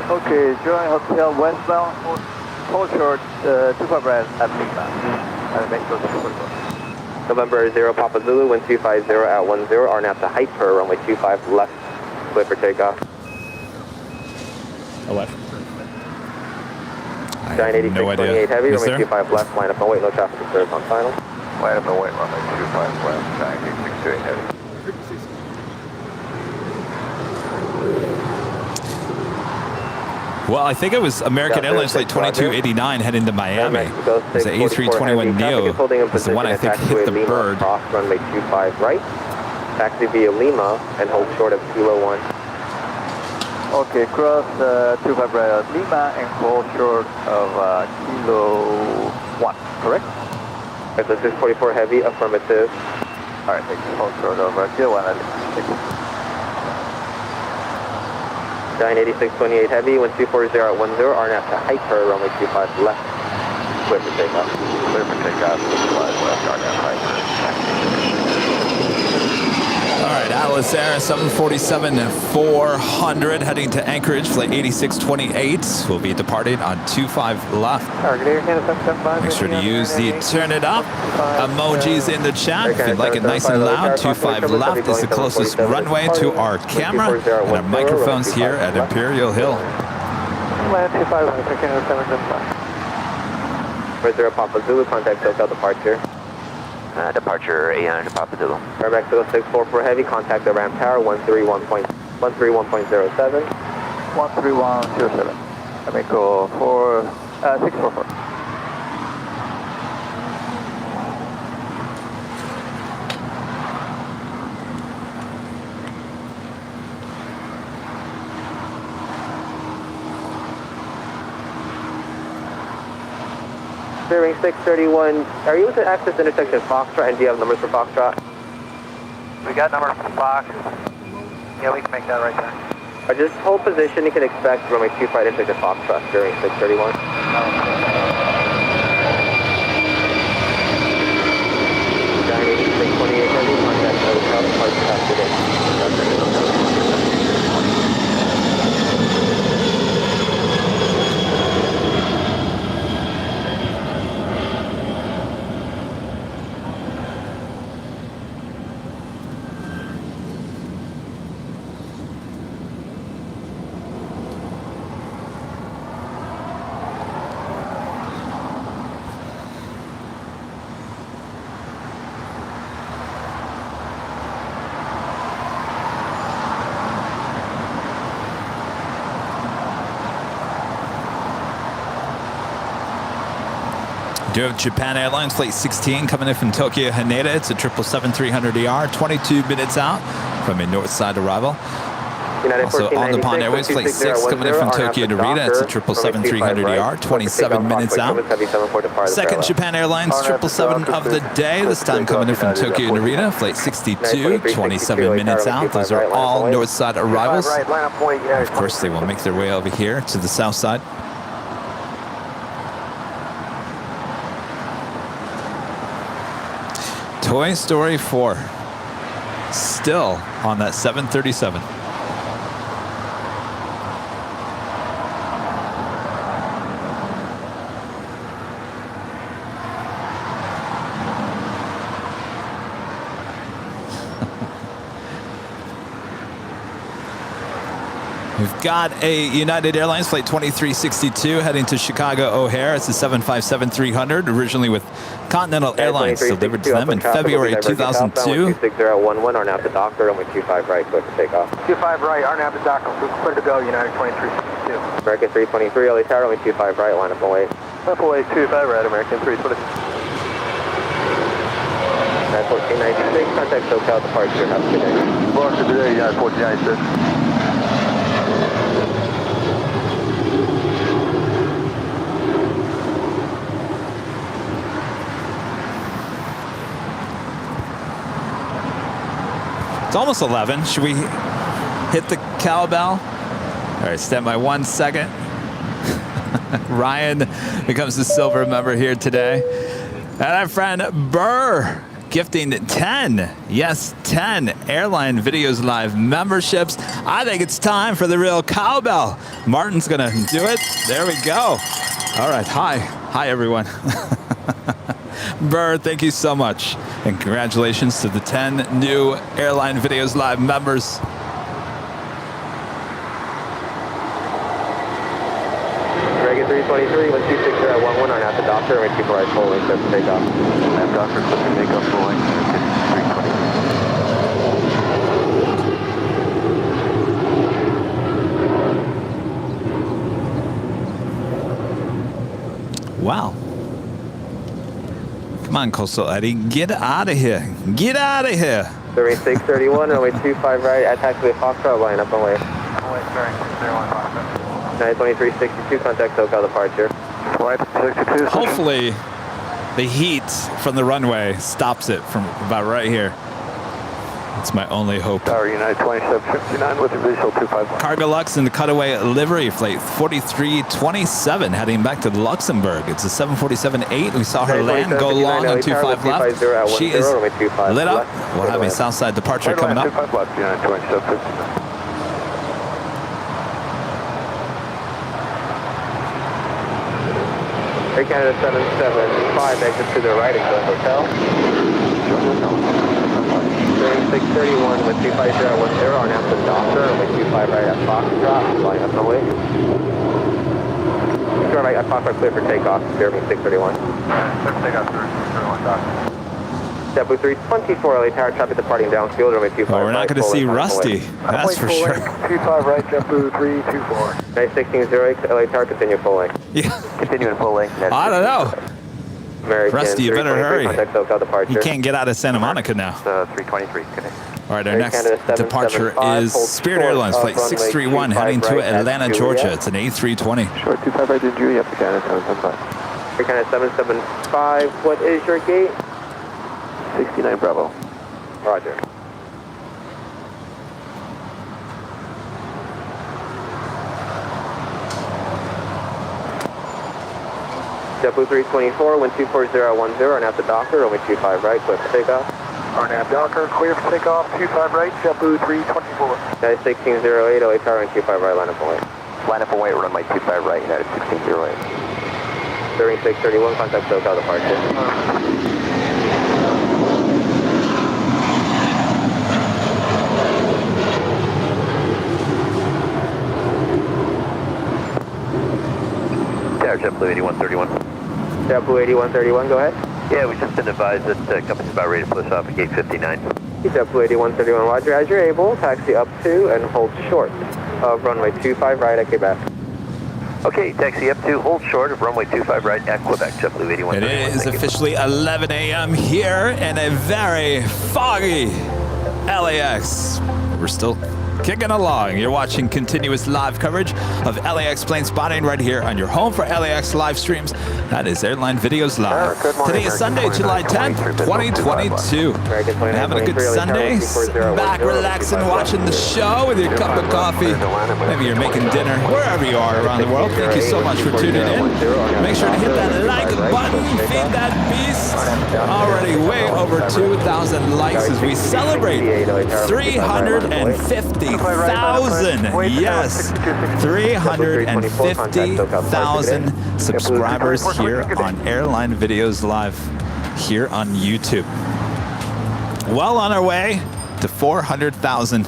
Okay, join hotel westbound, hold short 25 right at Lima. Aeromexico 644. November 0 Papa Zulu, 1250 at 10, RNAV to Hyper, runway 25 left, clear for takeoff. Left. Giant 8628 Heavy, runway 25 left, line up and wait, no traffic observed on final. Line up and wait, runway 25 left, Giant 8628 heavy. Well, I think it was American Airlines Flight 2289 heading to Miami. It was the A321 Neo. It's the one I think hit the bird. Cross runway 25 right, taxi via Lima, and hold short of Kilo 1. Okay, cross 25 right at Lima and hold short of Kilo 1, correct? Right, so 644 Heavy, affirmative. All right, thank you. Hold short of Kilo 1 at Lima. Thank you. Giant 8628 Heavy, 1240 at 10, RNAV to Hyper, runway 25 left, clear for takeoff. Clear for takeoff, 25 left. Dallas Air 747-400 heading to Anchorage, flight 8628. We'll be departing on 25 left. Make sure to use the turn it up emojis in the chat if you'd like it nice and loud. 25 left is the closest runway to our camera and our microphones here at Imperial Hill. Land 25 left, Canada 775. 0 Papa Zulu, contact SoCal departure. Departure 800 Papa Zulu. Airback 644 heavy, contact the ramp tower 131.07. 13107. Let me go for 644. Bearing 631, are you able to access intersection Foxtrot, and do you have numbers for Foxtrot? We got numbers for Fox. Yeah, we can make that right there. Just hold position, you can expect runway 25 intersection Foxtrot, bearing 631. 628 heavy, contact SoCal departure after this. Do have Japan Airlines Flight 16 coming in from Tokyo Haneda. It's a 777-300ER, 22 minutes out from a north side arrival. Also on the Pond Airways Flight 6 coming in from Tokyo to Rita. It's a 777-300ER, 27 minutes out. Second Japan Airlines 777 of the day, this time coming in from Tokyo to Narita. Flight 62, 27 minutes out. Those are all north side arrivals. Of course, they will make their way over here to the south side. Toy Story 4, still on that 737. We've got a United Airlines Flight 2362 heading to Chicago O'Hare. It's a 757-300, originally with Continental Airlines, delivered to them in February 2002. 26011, RNAV to docker, runway 25 right, clear for takeoff. 25 right, RNAV to docker, clear to go, United 2362. American 323, LA Tower, runway 25 right, line up and wait. Up and wait, 25 right, American 320. 1496, contact SoCal departure, have a good day. Departure today, United 1496. It's almost 11. Should we hit the cowbell? All right, stand by 1 second. Ryan becomes the silver member here today. And our friend Burr gifting 10, yes, 10 Airline Videos Live memberships. I think it's time for the real cowbell. Martin's gonna do it. There we go. All right, hi everyone. Burr, thank you so much. And congratulations to the 10 new Airline Videos Live members. Reagan 323, 126 on after doctor, and 24 right full length, that's takeoff. After doctor, clip to takeoff full length, 320. Wow. Come on, Coastal Eddie, get out of here. Get out of here. Bearing 631, runway 25 right, at taxiway Foxtrot, line up and wait. Wait, bearing 631 Foxtrot. 92362, contact SoCal departure. Flight 62. Hopefully, the heat from the runway stops it from about right here. It's my only hope. Tower United 2759 with a visual 251. Cargo Lux in the cutaway livery flight 4327 heading back to Luxembourg. It's a 747-8. We saw her land, go long on 25 left. She is lit up. We'll have a Southside departure coming up. 25 left, United 2759. Air Canada 775, exit to the right and go hotel. During 631 with 25010 on after doctor with 25 right at Foxtrot, flying up the way. Turn right at Foxtrot, clear for takeoff, Jeremy 631. Takeoff, 31 doctor. JetBlue 324, LA Tower, traffic departing downfield, runway 25 Well, we're not going to see Rusty, that's for sure. 25 right, JetBlue 324. Nice 1608, LA Tower, continue full length. Yeah. Continue in full length. I don't know. American Rusty, you better hurry. Contact SoCal departure. He can't get out of Santa Monica now. 323, connect. All right, our Air next Canada departure 775, is hold Spirit short Airlines of flight runway 631 heading to 25 right Atlanta, at Georgia. Juliet. It's an A320. Short 25 right to Juliet, Air Canada 775. Air Canada 775, what is your gate? 69 Bravo. Roger. JetBlue 324, wind 24010, and after Docker, runway 25 right, clear for takeoff. RNAV Docker, clear for takeoff, 25 right, JetBlue 324. United 1608, LA Tower, and 25 right, line up and wait. Line up and wait, runway 25 right, United 1608. During 631, contact SoCal departure. Tower JetBlue 8131. JetBlue 8131, go ahead. Yeah, we've just been advised that the company's about ready to push off at gate 59. JetBlue 8131, roger. As you're able, taxi up to and hold short of runway 25 right at Quebec. Okay, taxi up to, hold short of runway 25 right at Quebec, JetBlue 8131. It is officially 11 a.m. here in a very foggy LAX. We're still kicking along. You're watching continuous live coverage of LAX plane spotting right here on your home for LAX live streams. That is Airline Videos Live. Today is Sunday, July 10th, 2022. Having a good Sunday. Sitting back, relaxing, watching the show with your cup of coffee. Maybe you're making dinner, wherever you are around the world. Thank you so much for tuning in. Make sure to hit that like button. Feed that beast. Already way over 2,000 likes as we celebrate 350,000. Yes, 350,000 subscribers here on Airline Videos Live here on YouTube. Well on our way to 400,000.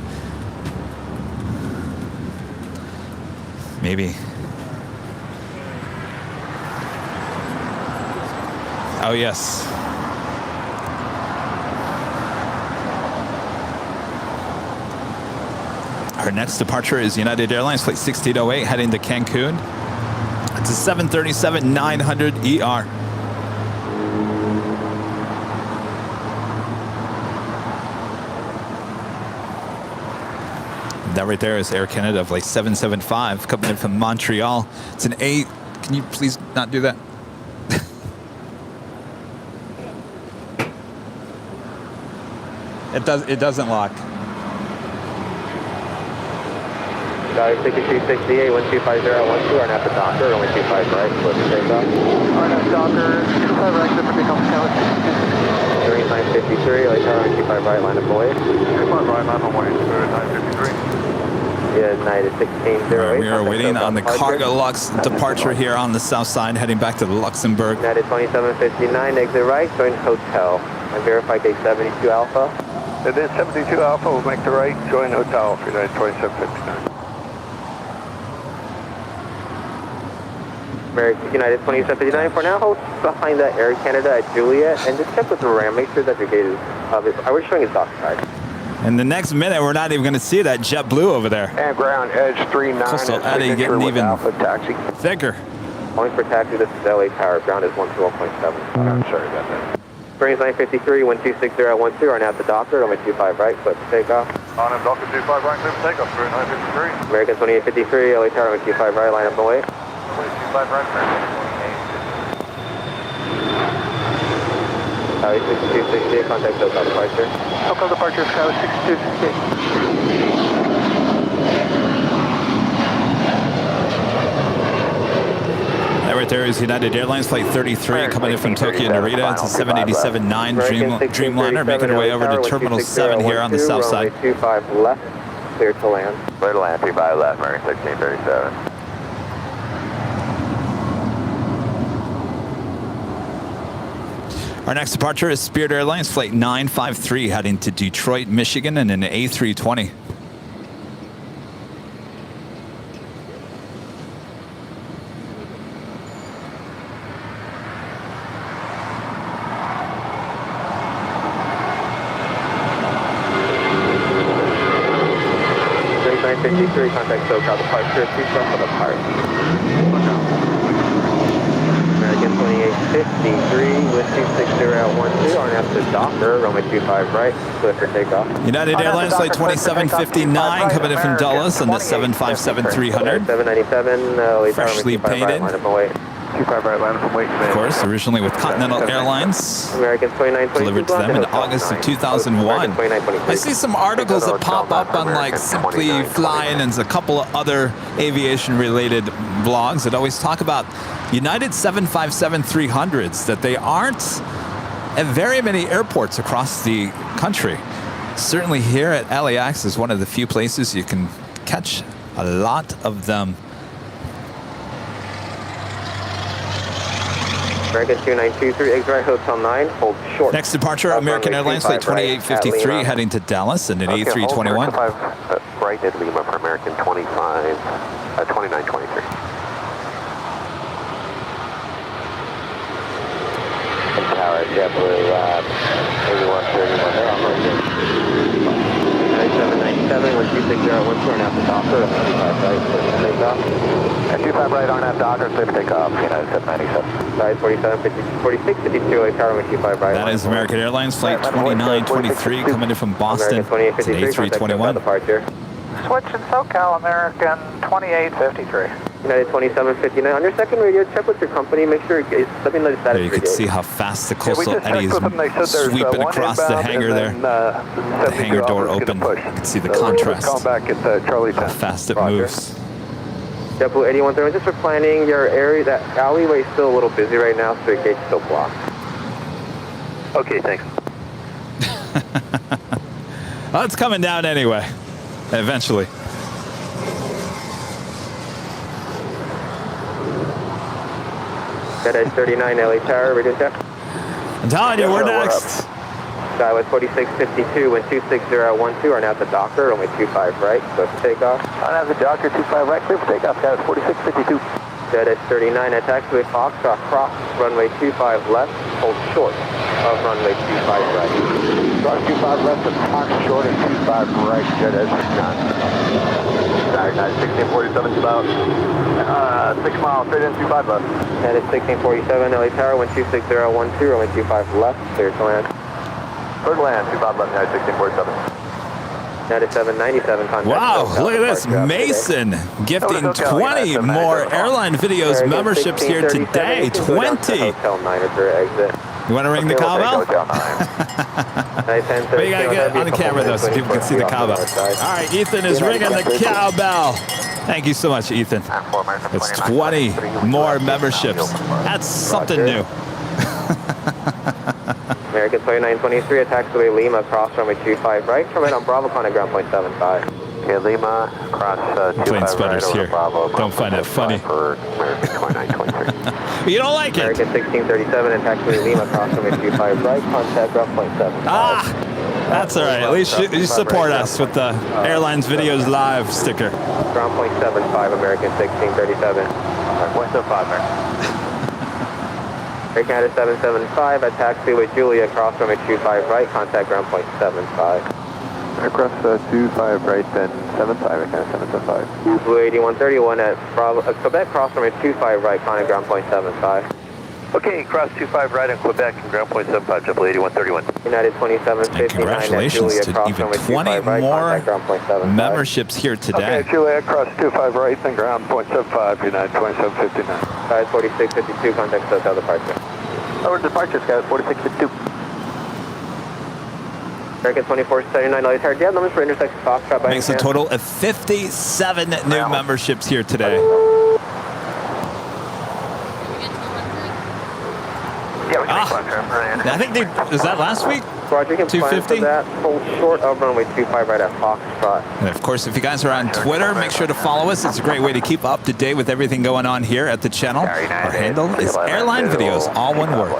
Maybe. Oh, yes. Our next departure is United Airlines flight 1608 heading to Cancun. It's a 737-900 ER. That right there is Air Canada flight 775 coming in from Montreal. It's an A. Can you please not do that? It doesn't lock. Dollar 6268, 125012, and after Docker, only 25 right, close to takeoff. RNAV Docker, 25 right, clear for takeoff, Tower 3953, LA Tower, 25 right, line of away. 25 right, line of away, 953. Yeah, United 1608. We are waiting on the Cargo Lux departure here on the south side, heading back to Luxembourg. United 2759, exit right, join hotel. And verify gate 72 Alpha. And then 72 Alpha will make the right, join hotel for United 2759. United 2759 for now, hold behind that Air Canada at Juliet, and just check with the RAM, make sure that your gate is obvious. I was showing his dock side. In the next minute, we're not even going to see that JetBlue over there. And ground edge 39. Coastal Eddie getting even taxi. thicker. Only for taxi, this is LA Tower, ground is 120.7. I'm sorry about that. Springs 953, 126012, are now at the Docker, runway 25 right, clear for takeoff. On a Docker 25 right, clear for takeoff, Spirit 953. American 2853, LA Tower, runway 25 right, line up and wait. 25 right, Skyway 6268, contact SoCal departure. SoCal departure, Skyway 6268. Right there is United Airlines Flight 33 coming in from Tokyo to Rita. It's a 787-9 Dreamliner making her way over to Terminal 7 here on the south side. 25 left, clear to land. Clear to land, 35 left, American 1637. Our next departure is Spirit Airlines Flight 953 heading to Detroit, Michigan in an A320. Contact SoCal departure, 2 from the park. American 2853 with 26012 on after Docker, runway 25 right, clear for takeoff. United Airlines Flight 2759 coming in from Dulles on the 757-300. 797, freshly painted. 25 right, land from Wake. Of course, originally with Continental Airlines. American 2922. Delivered to them in August of 2001. I see some articles that pop up on like Simply Flying and a couple of other aviation-related blogs that always talk about United 757-300s, that they aren't at very many airports across the country. Certainly here at LAX is one of the few places you can catch a lot of them. American 2923, X-Ray Hotel 9, hold short. Next departure, American Airlines Flight 2853 heading to Dallas in an A321. Right at Lima for American 2923. Tower, JetBlue, 8131 there, I'm right here. 797 with 26012 and out the Docker, 25 right, clear for takeoff. 25 right on that Docker, clear for takeoff, United 797. Size 4652, tower with 25 right. That is American Airlines Flight 2923 coming in from Boston. It's an A321. Switch in SoCal, American 2853. United 2759. On your second radio, check with your company. Make sure let me know the status. There you can see how fast the coastal eddy is sweeping across the hangar there. The hangar door open. You can see the contrast. How fast it moves. JetBlue 8131. Just for planning your area, that alleyway is still a little busy right now, so your gate's still blocked. Okay, thanks. Well, it's coming down anyway. Eventually. That is 39 LA Tower, radio check. I'm telling you, we're next. Skyway 4652, wind 26012, are now at the Docker, runway 25 right, clear for takeoff. On at the Docker, 25 right, clear for takeoff, Skyway 4652. That is 39 at taxiway Foxtrot, cross, runway 25 left, hold short of runway 25 right. Cross 25 left and park short and 25 right, jet as none. 1647 is about 6 miles, straight in 25 left. That is 1647, LA Tower, wind 26012, runway 25 left, clear to land. Clear to land, 25 left, United 1647. That is 797, contact. Wow, look at this. Mason gifting 20 more Airline Videos memberships here today. 20. You want to ring the cowbell? Well, you got to get on the camera, though, so people can see the cowbell. All right, Ethan is ringing the cowbell. Thank you so much, Ethan. It's 20 more memberships. That's something new. American 2923, at taxiway Lima, cross runway 25 right, turn right on Bravo, contact ground point 75. Okay, Lima, cross 25 right over Bravo. Don't find that funny. For American 2923. You don't like it. American 1637, at taxiway Lima, cross runway 25 right, contact ground point 75. Ah, that's all right. At least you support us with the Airlines Videos Live sticker. Ground point 75, American 1637. Point 75, American. American 775 at taxiway Julia, cross runway 25 right, contact ground point 75. Across 25 right, then 75, American 775. Blue 8131 at Quebec, cross runway 25 right, contact ground point 75. Okay, cross 25 right in Quebec and ground point 75, JetBlue 8131. United 2759 And congratulations at Julia, to cross even runway 20 25 right, more contact ground point 75. memberships here today. Okay, Juliet, cross 25 right, then ground point 75, United 2759. Sky 4652, contact SoCal departure. Over departure, Sky 4652. American 2479, LA Tower. Do you have numbers for intersection Foxtrot by Makes a total of 57 new memberships here today. I think is that last week? Roger, you can 250? that. Hold short of runway 25 right at Foxtrot. And of course, if you guys are on Twitter, make sure to follow us. It's a great way to keep up to date with everything going on here at the channel. Our handle is Airline Videos, all one word.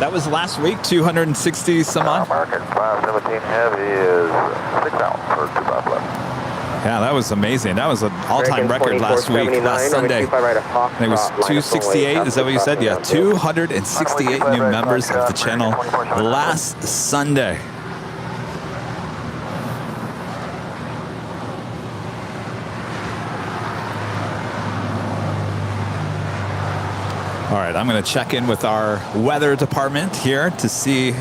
That was last week, 260 some odd. American 517 Heavy is 6 out for 25 left. Yeah, that was amazing. That was an all-time record last week, last Sunday. I think it was 268. Is that what you said? Yeah, 268 new members of the channel last Sunday. All right, I'm going to check in with our weather department here to see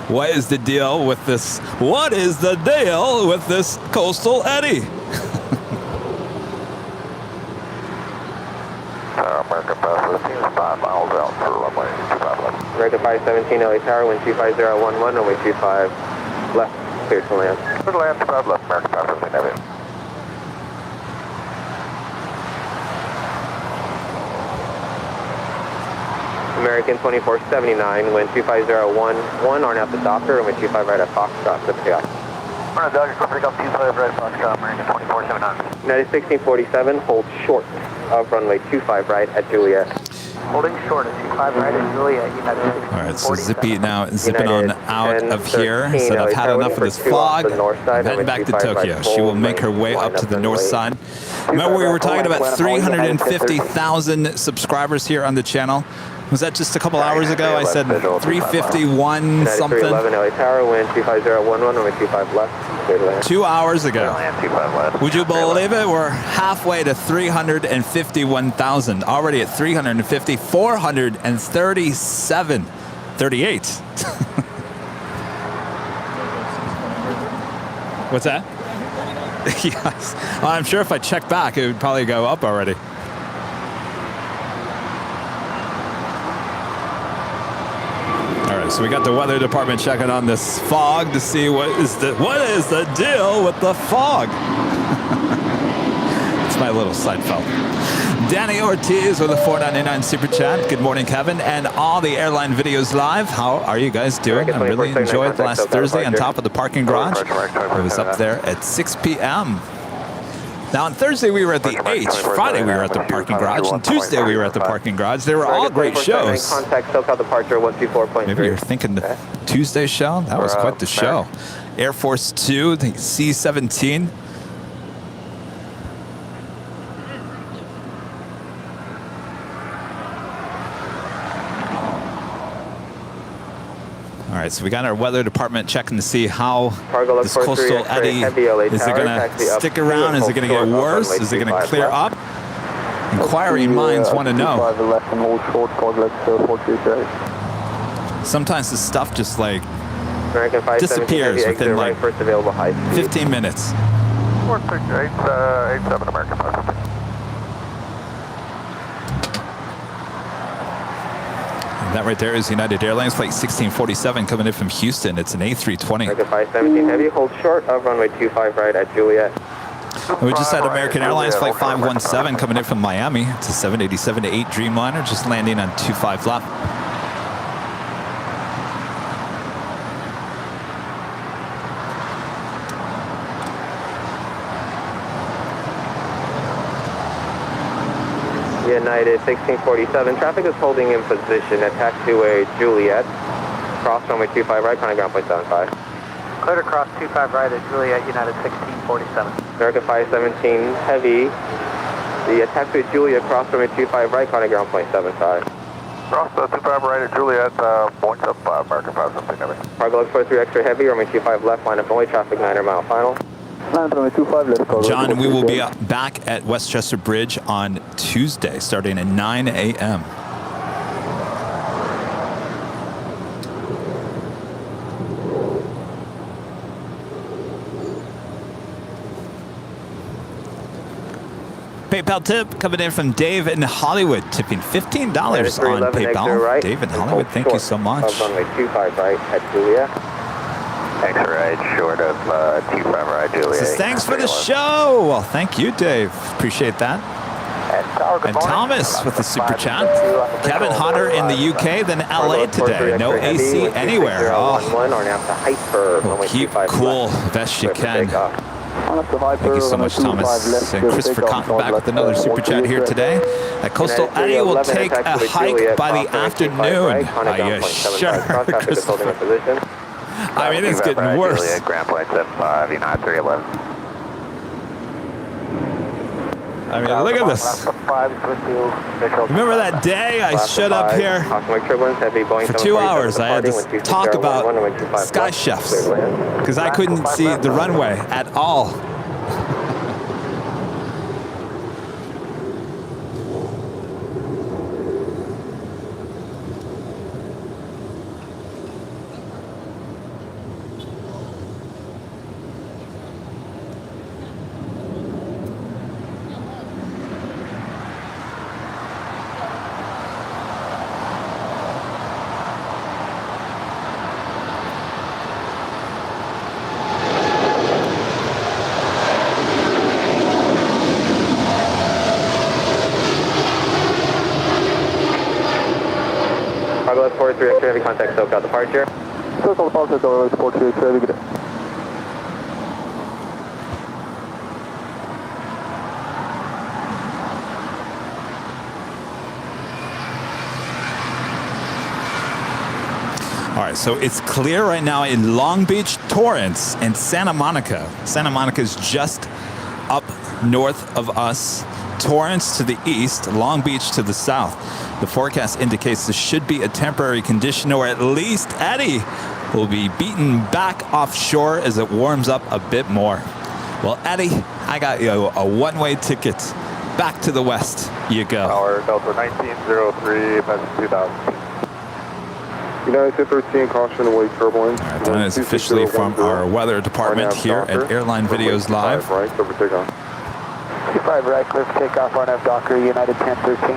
what is the deal with this. What is the deal with this coastal eddy? American 517 is 5 miles out for runway 25 left. American 517 LA Tower, wind 25011, runway 25 left, clear to land. Clear to land, 25 left, American 517 Heavy. American 2479, wind 25011, on out the Docker, runway 25 right at Foxtrot, good to go. Runway Docker, click off 25 right at Foxtrot, American 2479. United 1647, hold short of runway 25 right at Juliet. Holding short of 25 right at Juliet, United 1647. All right, so zipping on out of here. Said I've had enough of this fog. Heading back to Tokyo. She will make her way up to the north side. Remember, we were talking about 350,000 subscribers here on the channel. Was that just a couple hours ago? I said 351 something. 11 LA Tower, wind 25011, runway 25 left, clear to land. 2 hours ago. Would you believe it? We're halfway to 351,000. Already at 350, 437, 38. What's that? Yes. Well, I'm sure if I check back, it would probably go up already. So we got the weather department checking on this fog to see what is the deal with the fog. It's my little Seinfeld. Danny Ortiz with a $4.99 super chat. Good morning, Kevin, and all the Airline Videos live. How are you guys doing? I really enjoyed last Thursday on top of the parking garage. It was up there at 6 p.m. Now, on Thursday, we were at the H. Friday, we were at the parking garage. And Tuesday, we were at the parking garage. They were all great shows. Contact SoCal departure 124.3. Maybe you're thinking the Tuesday show? That was quite the show. Air Force 2, the C-17. All right, so we got our weather department checking to see how this coastal eddy, is it going to stick around? Is it going to get worse? Is it going to clear up? Inquiring minds want to know. Sometimes this stuff just like disappears within like 15 minutes. 46887 American 515. That right there is United Airlines flight 1647 coming in from Houston. It's an A320. American 517 Heavy, hold short of runway 25 right at Juliet. And we just had American Airlines flight 517 coming in from Miami. It's a 787-8 Dreamliner just landing on 25 left. United 1647, traffic is holding in position at taxiway Juliet. Cross runway 25 right, contact ground point 75. Clear to cross 25 right at Juliet, United 1647. American 517 Heavy, the taxiway Juliet, cross runway 25 right, contact ground point 75. Cross 25 right at Juliet, point 75, American 517 Heavy. Cargo looks 43 extra heavy, runway 25 left, line up only, traffic 9 mile final. John, we will be back at Westchester Bridge on Tuesday, starting at 9 a.m. PayPal tip coming in from Dave in Hollywood, tipping $15 on PayPal. Right, Dave in Hollywood, thank you so much. Of runway 25 right at Julia. Exit right, short of 25 right, Julia. Says, thanks for the show. Well, thank you, Dave. Appreciate that. And Thomas with the super chat. Kevin, hotter in the UK than LA today. No AC anywhere. Oh, well, keep cool best you can. Thank you so much, Thomas. And Christopher Cotton back with another super chat here today. Coastal Eddie will take a hike by the afternoon. Are you sure, Christopher? I mean, it's getting worse. Grand Point 75, United 311. I mean, look at this. Remember that day I showed up here for 2 hours? I had to talk about Sky Chefs because I couldn't see the runway at all. Cargo 43 X-ray, heavy contact SoCal departure. SoCal departure, Cargo 43 X-ray, heavy, good day. All right, so it's clear right now in Long Beach, Torrance, and Santa Monica. Santa Monica is just up north of us. Torrance to the east, Long Beach to the south. The forecast indicates this should be a temporary condition, or at least Eddie will be beaten back offshore as it warms up a bit more. Well, Eddie, I got you a one-way ticket back to the west. You go. Tower Delta 1903, passing 2000. United 13, caution, away turbulence. All right, that is officially from our weather department here at Airline Videos Live. Right, clear for takeoff. 25 right, clear for takeoff, run up Docker, United 1013.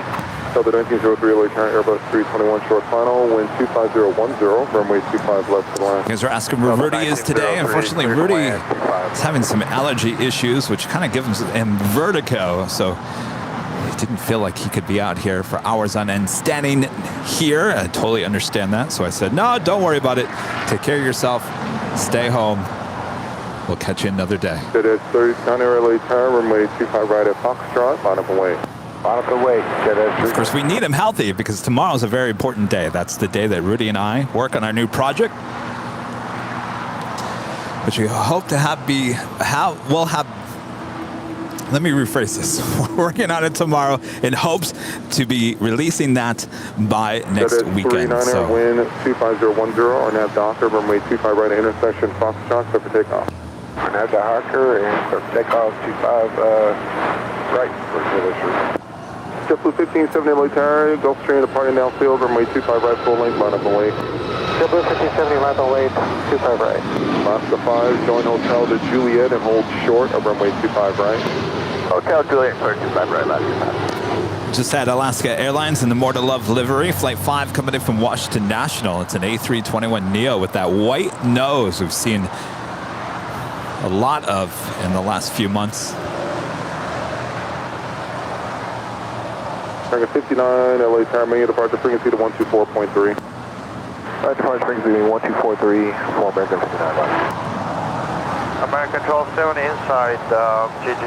Delta 1903, LA turn, Airbus 321, short final, wind 25010, runway 25 left to land. You guys are asking where Rudy is today. Unfortunately, Rudy is having some allergy issues, which kind of gives him vertigo. So he didn't feel like he could be out here for hours on end standing here. I totally understand that. So I said, no, don't worry about it. Take care of yourself. Stay home. We'll catch you another day. It is 39 LA turn, runway 25 right at Foxtrot, line up and wait. Line up and wait. Of course, we need him healthy because tomorrow's a very important day. That's the day that Rudy and I work on our new project, which we hope to let me rephrase this. We're working on it tomorrow in hopes to be releasing that by next weekend. So, wind 25010 on nav Docker, runway 25 right at intersection Foxtrot, clear for takeoff. On nav Docker and clear for takeoff 25 right for this. JetBlue 1570 LA tower, Gulfstream departing downfield, runway 25 right, full length, line up and wait. JetBlue 1570, line up and wait, 25 right. Alaska 5, join Hotel to Juliet and hold short of runway 25 right. Hotel Juliet, clear 25 right, last. Just had Alaska Airlines in the More to Love livery. Flight 5 coming in from Washington National. It's an A321neo with that white nose we've seen a lot of in the last few months. American 59, LA tower, main departure frequency to 124.3. Right, departure frequency 1243, for American 59 left. American 1270 inside, GG.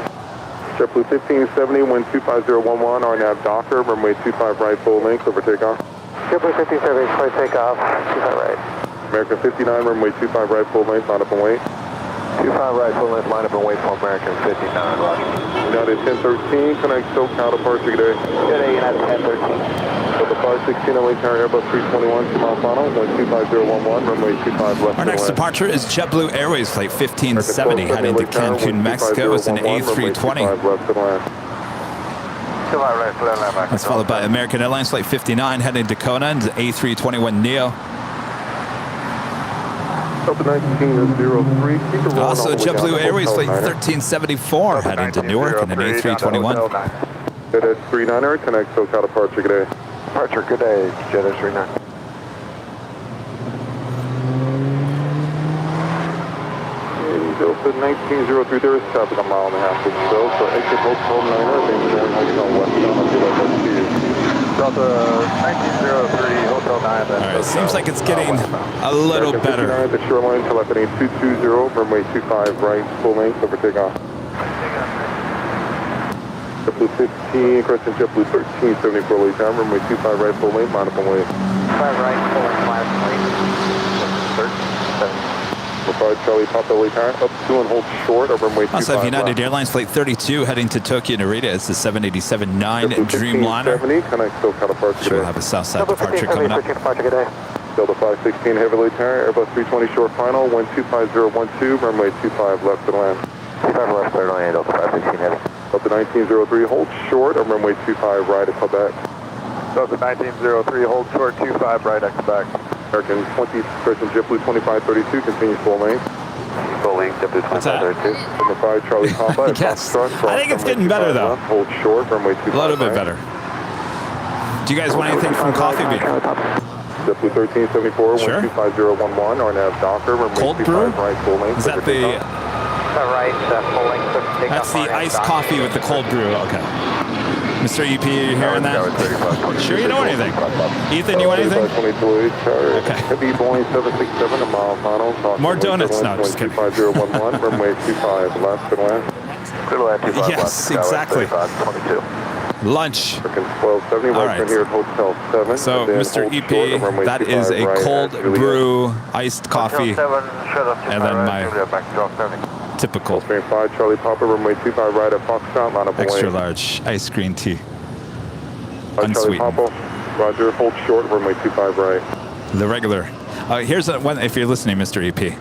JetBlue 1570, wind 25011, RNAV Docker, runway 25 right, full length, over takeoff. JetBlue 1570, clear takeoff, 25 right. American 59, runway 25 right, full length, line up and wait. 25 right, full length, line up and wait for American 59 left. United 1013, connect SoCal departure, good day. Good day, United 1013. Delta 516, LA tower, Airbus 321, 2 mile final, wind 25011, runway 25 left. Our next departure is JetBlue Airways Flight 1570 heading to Cancun, Mexico. It's an A320. That's followed by American Airlines Flight 59 heading to Kona, and A321neo. Delta 1903. Also, JetBlue Airways Flight 1374 heading to Newark and an A321. Jet 39er, connect SoCal departure, good day. Departure, good day, Jet 39. Delta 1903, there is traffic a mile and a half or so, so exit Hotel 9er, then going Hotel westbound, I'll be right back to you. Delta 1903, Hotel 9. All right, seems like it's getting a little better. The shoreline, telephony 220, runway 25 right, full length, over takeoff. JetBlue 15, Crescent JetBlue 1374 lead time, runway 25 right, full length, line up and wait. 5 right, full length, line up and wait. 1370. 5 Charlie Papa lead time, up to and hold short, over runway 25 Also, United Airlines Flight 32 heading to Tokyo Narita. It's the 787-9 Dreamliner. Connect SoCal departure, Which will have a Southside departure coming up. Delta 516 heavy lead tire, Airbus 320 short final, 125.012, runway 25 left and land. 25 left, clear to land, Delta 516 heavy. Delta 1903, hold short, on runway 25 right at Quebec. Delta 1903, hold short, 25 right at Quebec. American 20, Crescent JetBlue 2532, continues full length. Full length, JetBlue 2532. Number 5 Charlie Papa. Yes. I think it's getting better though. Hold short, runway 25 A little bit better. Do you guys want anything from Coffee Bean? JetBlue 1374, Sure. 125011, RNAV Docker, runway Cold 25 brew? right, full length. Is that the... Right, full length. That's the iced coffee with the cold brew. Okay. Mr. EP, you hearing that? Sure you know anything. Ethan, you want anything? Okay. Heavy Boeing 767, a mile final. More donuts? No, just kidding. 25011, runway 25 left and land. Yes, exactly. Lunch. 1270, All right. here at Hotel 7. So, Mr. EP, that is a cold brew, iced coffee, and then my typical 5 Charlie Papa, runway 25 right at Foxtrot, line up and extra wait. large ice green tea. 5 Charlie Unsweetened. Papa, roger, hold short, runway 25 right. The regular. Here's one, if you're listening, Mr. EP.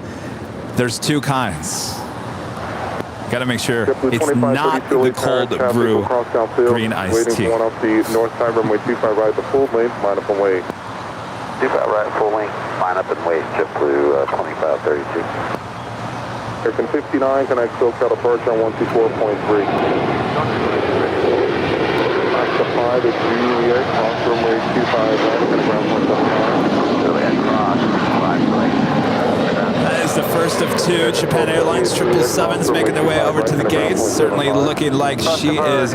There's two kinds. Got to make sure it's not the cold brew green iced tea. Waiting for one off the north side, runway 25 right, the full length, line up and wait. 25 right, full length, line up and wait, JetBlue 2532. Aircon 59, connect SoCal departure on 124.3. Max 5 is Juliet, cross runway 25 right, and ground 179. Juliet cross, 5 right. That is the first of two Japan Airlines 777s making their way over to the gates. Certainly looking like she is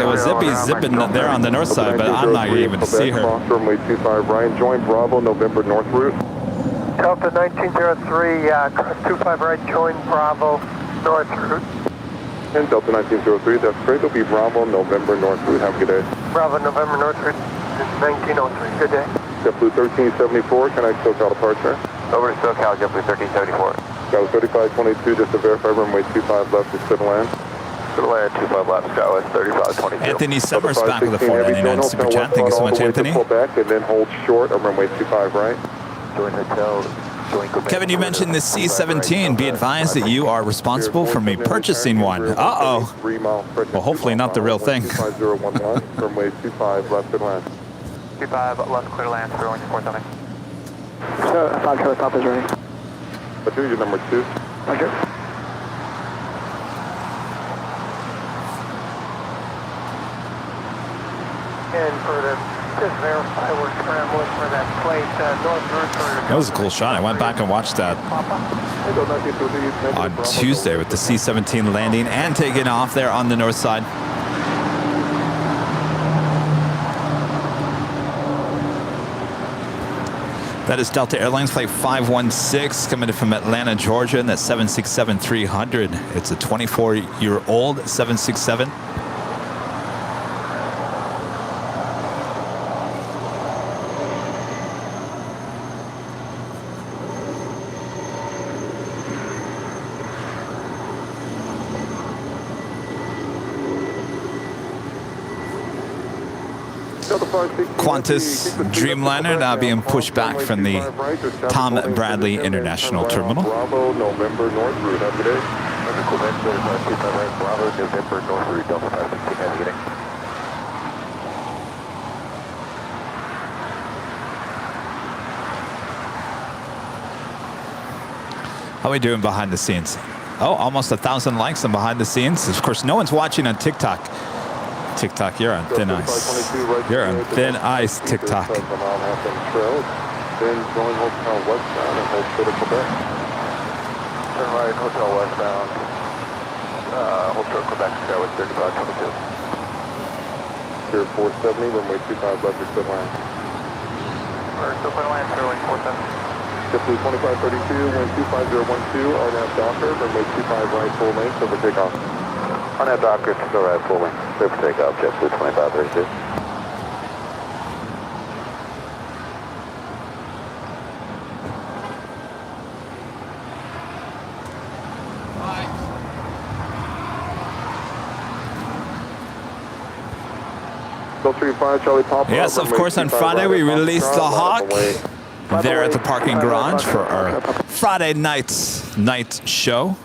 zipping there on the north side, but I'm not even to see her. Cross runway 25 right, join Bravo, November north route. Delta 1903, cross 25 right, join Bravo, north route. And Delta 1903, that's great. It'll be Bravo, November north route. Have a good day. Bravo, November north route, 1903, good day. JetBlue 1374, connect SoCal departure. Over to SoCal, JetBlue 1374. Skywest 3522, just to verify, runway 25 left is still land. Still land, 25 left, Skywest 3522. Anthony Summers back with a 499 super chat. Thank you so much, Anthony. Pull back and then hold short on runway 25 right. Join hotel. Kevin, you mentioned the C-17. Be advised that you are responsible for me purchasing one. Uh-oh. Well, hopefully not the real thing. 25011, runway 25 left and land. 25 left, clear to land, 014 something. 5 Charlie Papa is ready. But here's your number 2. Roger. And for the, just verify we're scrambling for that plate, north route. That was a cool shot. I went back and watched that on Tuesday with the C-17 landing and taking off there on the north side. That is Delta Airlines Flight 516 coming in from Atlanta, Georgia, and that's 767-300. It's a 24-year-old 767. Qantas Dreamliner now being pushed back from the Tom Bradley International Terminal. Bravo, November north route. Have a good day. Bravo, November north route, Delta 516, have a good day. How are we doing behind the scenes? Oh, almost 1,000 likes on behind the scenes. Of course, no one's watching on TikTok. TikTok, you're on thin ice. You're on thin ice, TikTok. Then join Hotel westbound and hold short of Quebec. Turn right, Hotel westbound. Hold short Quebec, Skyway 3522. Pier 470, runway 25 left, your split line. Still put line, Sterling 470. JetBlue 2532, wind 25012, RNAV Docker, runway 25 right, full length, over takeoff. RNAV Docker, still right, full length, clear for takeoff, JetBlue 2532. Delta 5, Charlie Papa. Yes, of course, on Friday we released the Hawk there at the parking garage for our Friday night show.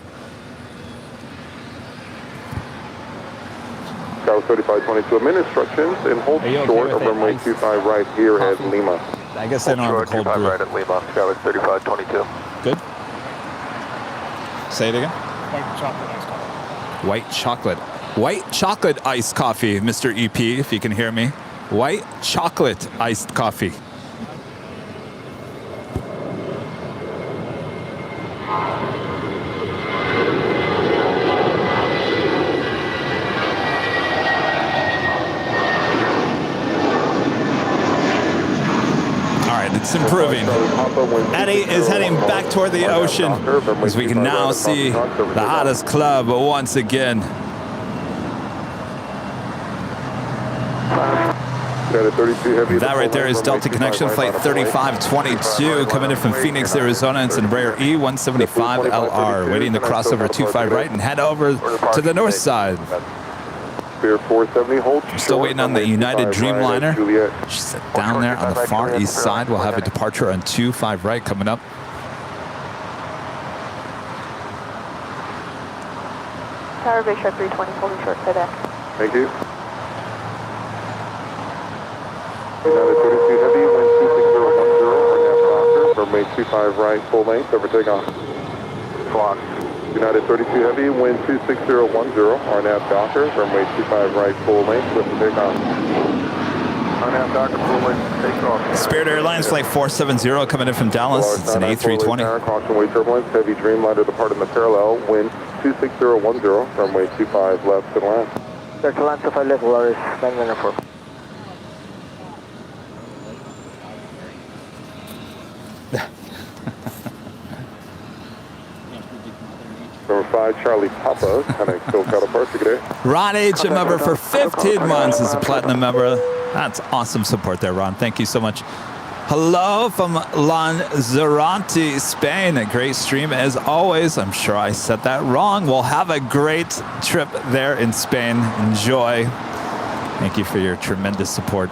Skyway 3522, amend instructions and hold short of runway 25 right here at Lima. I guess they don't have a cold brew. Right at Lima, Skyway 3522. Good. Say it again. White chocolate iced coffee. White chocolate. White chocolate iced coffee, Mr. EP, if you can hear me. White chocolate iced coffee. It's improving. Eddie is heading back toward the ocean as we can now see the hottest club once again. That right there is Delta Connection Flight 3522 coming in from Phoenix, Arizona. It's an Embraer E175LR waiting to cross over 25 right and head over to the north side. Pier 470, hold. We're still waiting on the United Dreamliner. She's down there on the far east side. We'll have a departure on 25 right coming up. Tower Bay Sharp 320, holding short for that. Thank you. United 32 Heavy, wind 26010, runway 25 right, full length, over takeoff. Flock. United 32 Heavy, wind 26010, RNAV Docker, runway 25 right, full length, lift and takeoff. RNAV Docker, full length, takeoff. Spirit Airlines Flight 470 coming in from Dallas. It's an A320. Caution wave turbulence, heavy Dreamliner departing the parallel, wind 26010, runway 25 left and land. Delta Land 25 left, Lars, 994. Number 5, Charlie Papa, connect still got a party today. Ron H, a member for 15 months, is a platinum member. That's awesome support there, Ron. Thank you so much. Hello from Lanzarote, Spain. A great stream as always. I'm sure I said that wrong. We'll have a great trip there in Spain. Enjoy. Thank you for your tremendous support.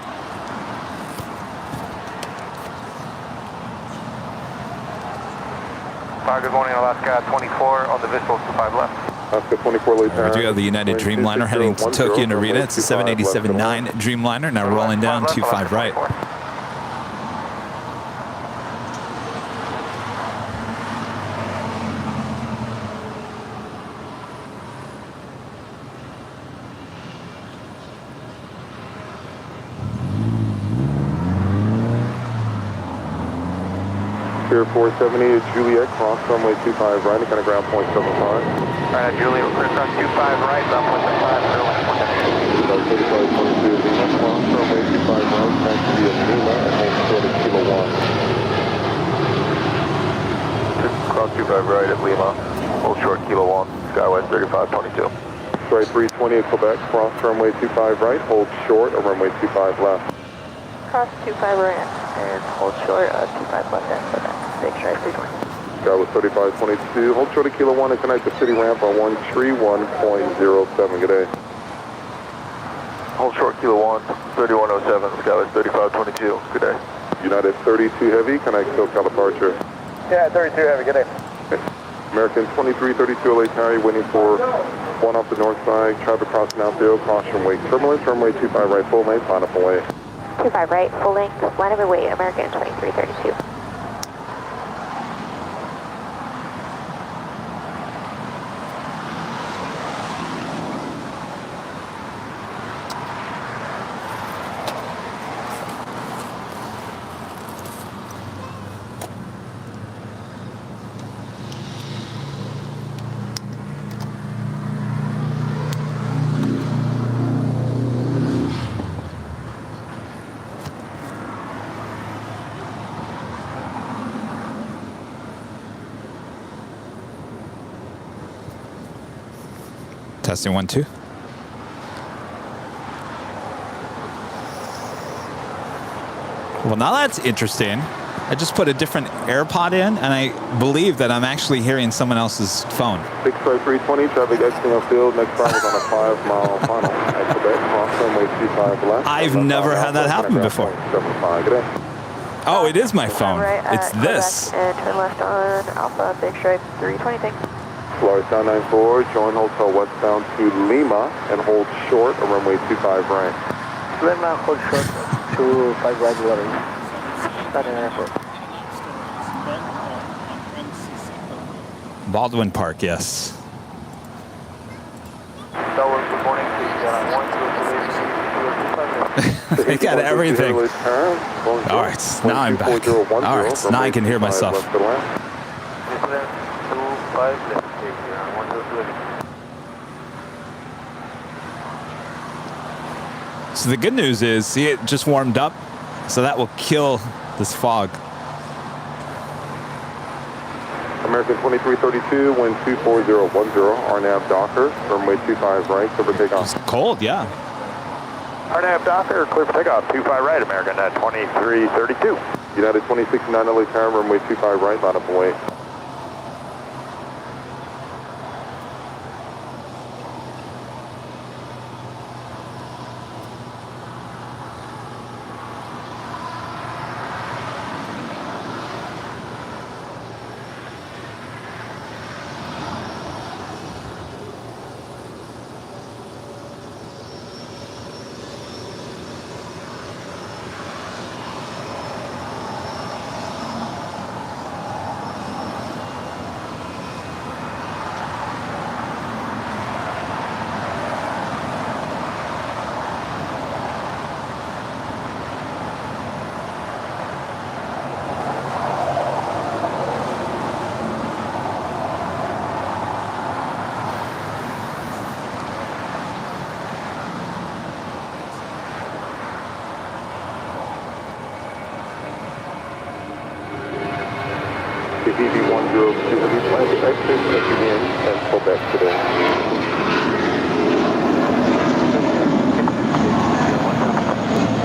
Good morning, Alaska 24 on the Vissel 25 left. Alaska 24 late We do have the United Dreamliner heading to Tokyo Narita. It's a 787-9 Dreamliner, now rolling down 25 right. Pier 470, Juliet, cross runway 25 right, kind of ground point 75. Alright, Juliet, we're clear cross 25 right, ground point 75, Sterling 3522 Lima, cross runway 25 right, taxi via Lima, and hold short at Kilo 1. Cross 25 right at Lima, hold short Kilo 1, Skyway 3522. Straight 320 at Quebec, cross runway 25 right, hold short of runway 25 left. Cross 25 right and hold short of 25 left and Quebec. Big strike 320. Skyway 3522, hold short of Kilo 1 and connect the city ramp on 131.07. Good day. Hold short Kilo 1, 3107, Skyway 3522. Good day. United 32 Heavy, connect SoCal departure. Yeah, 32 Heavy, good day. American 2332 LA Tower, waiting for one off the north side, traffic crossing outfield, caution wake turbulence, runway 25 right, full length, line up and wait. 25 right, full length, line of away, American 2332. Testing 1, 2. Well, now that's interesting. I just put a different AirPod in, and I believe that I'm actually hearing someone else's phone. 65320, traffic exiting on field. Next stop is on a 5-mile final at Quebec. Cross runway 25 left. I've never had that happen before. Oh, it is my phone. It's this. And turn left on Alpha, big stripe 320, thanks. Florida 994, join hotel westbound to Lima and hold short on runway 25 right. Lima, hold short to 5 right, level. Start in airport. Baldwin Park, yes. Tower, good morning. They got everything. All right, now I'm back. All right, now I can hear myself. So the good news is, see, it just warmed up, so that will kill this fog. American 2332, wind 24010, RNAV Docker, runway 25 right, clear for takeoff. It's cold, yeah. RNAV Docker, clear for takeoff, 25 right, American 2332. United 2069 LA time, runway 25 right, line up and wait.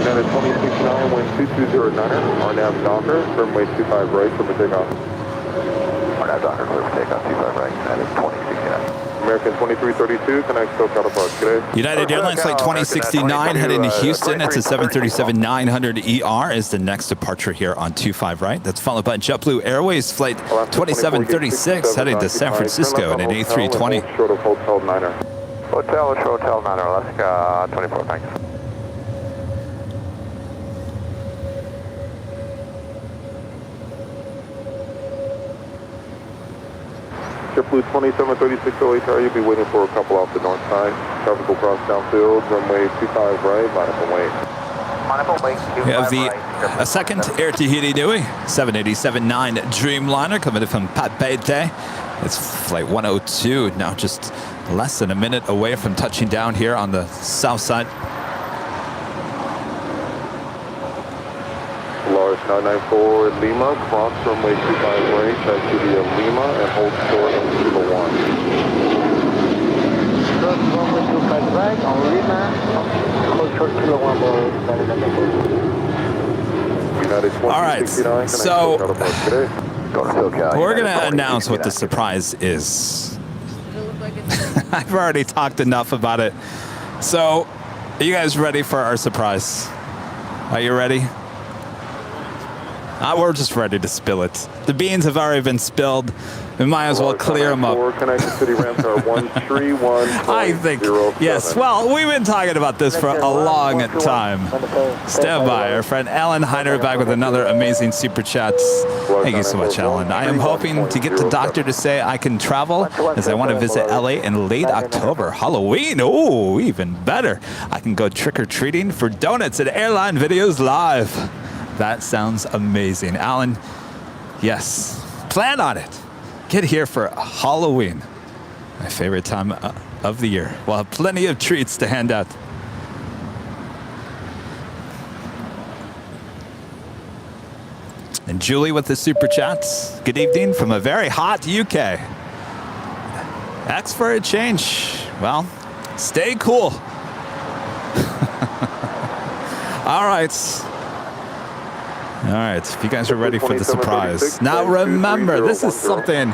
United 2069, wind 2209, RNAV Docker, runway 25 right, clear for takeoff. RNAV Docker, clear for takeoff, 25 right, United 2069. American 2332, connect SoCal Park today. United Airlines Flight 2069 heading to Houston. It's a 737-900 ER is the next departure here on 25 right. That's followed by JetBlue Airways Flight 2736 heading to San Francisco in an A320. Short of Hotel Niner. Hotel Niner, Alaska 24, thanks. JetBlue 2736 OHR, you'll be waiting for a couple off the north side. Traffic will cross downfield, runway 25 right, line up and wait. Line up and wait, We have a second Air Tahiti Nui, 787-9 Dreamliner coming in from Papeete. It's flight 102, now just less than a minute away from touching down here on the south side. Lars 994 Lima, cross runway 25 right, try to the Lima and hold short on Kilo 1. Cross runway 25 right on Lima, hold short Kilo 1 below. United 2069. All right, so we're going to announce what the surprise is. I've already talked enough about it. So, are you guys ready for our surprise? Are you ready? We're just ready to spill it. The beans have already been spilled. We might as well clear them up. Connected City ramp car 131. I think, yes. Well, we've been talking about this for a long time. Stand by. Our friend Alan Heiner back with another amazing super chats. Thank you so much, Alan. I am hoping to get the doctor to say I can travel as I want to visit LA in late October. Halloween. Oh, even better. I can go trick-or-treating for donuts at Airline Videos Live. That sounds amazing. Alan, yes, plan on it. Get here for Halloween, my favorite time of the year. We'll have plenty of treats to hand out. And Julie with the super chats. Good evening from a very hot UK. X for a change. Well, stay cool. All right. All right, if you guys are ready for the surprise. Now remember, this is something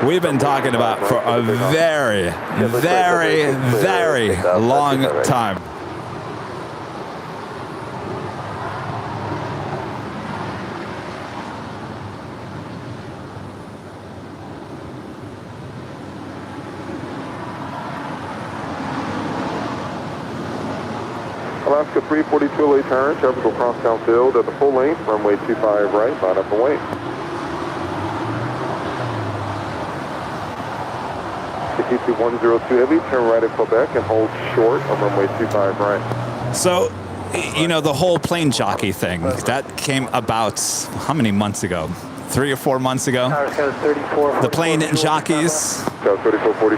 we've been talking about for a very, very, very long time. Alaska 342 LA turn, traffic will cross town field at the full length, runway 25 right, line up and wait. CT102 Heavy, turn right at Quebec and hold short on runway 25 right. So, you know, the whole plane jockey thing, that came about how many months ago? 3 or 4 months ago. The plane jockeys.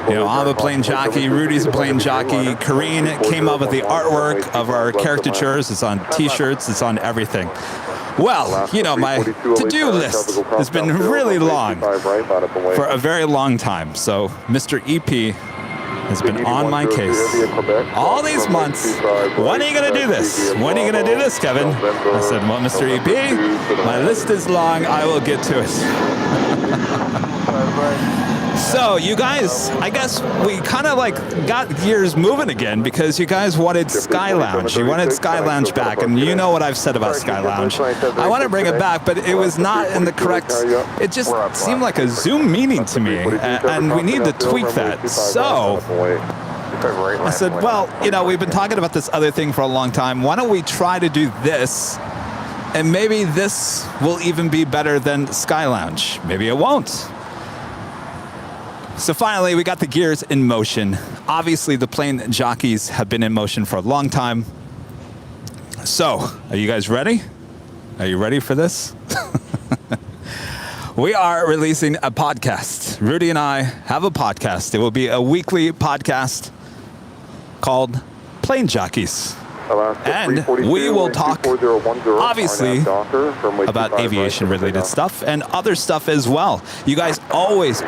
You know, I'm a plane jockey. Rudy's a plane jockey. Kareen came up with the artwork of our caricatures. It's on T-shirts. It's on everything. Well, you know, my to-do list has been really long for a very long time. So Mr. EP has been on my case all these months. When are you going to do this? When are you going to do this, Kevin? I said, well, Mr. EP, my list is long. I will get to it. So, you guys, I guess we kind of like got gears moving again because you guys wanted Sky Lounge. You wanted Sky Lounge back, and you know what I've said about Sky Lounge. I want to bring it back, but it was not in the correct... It just seemed like a Zoom meeting to me, and we need to tweak that. So, I said, well, you know, we've been talking about this other thing for a long time. Why don't we try to do this, and maybe this will even be better than Sky Lounge. Maybe it won't. So finally, we got the gears in motion. Obviously, the plane jockeys have been in motion for a long time. So, are you guys ready? Are you ready for this? We are releasing a podcast. Rudy and I have a podcast. It will be a weekly podcast called Plane Jockeys. And we will talk, obviously, about aviation-related stuff and other stuff as well. You guys always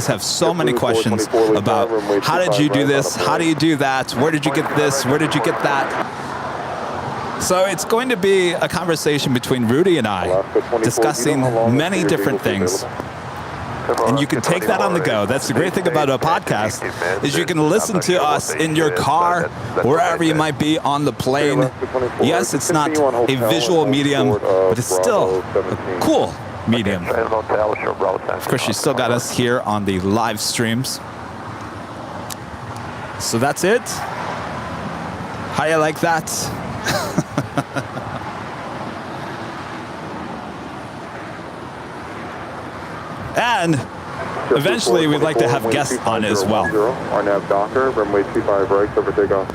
have so many questions about how did you do this? How do you do that? Where did you get this? Where did you get that? So it's going to be a conversation between Rudy and I discussing many different things. And you can take that on the go. That's the great thing about a podcast is you can listen to us in your car, wherever you might be on the plane. Yes, it's not a visual medium, but it's still a cool medium. Of course, you still got us here on the live streams. So that's it. How you like that? And eventually, we'd like to have guests on as well. Our nav Docker, runway 25 right, over takeoff.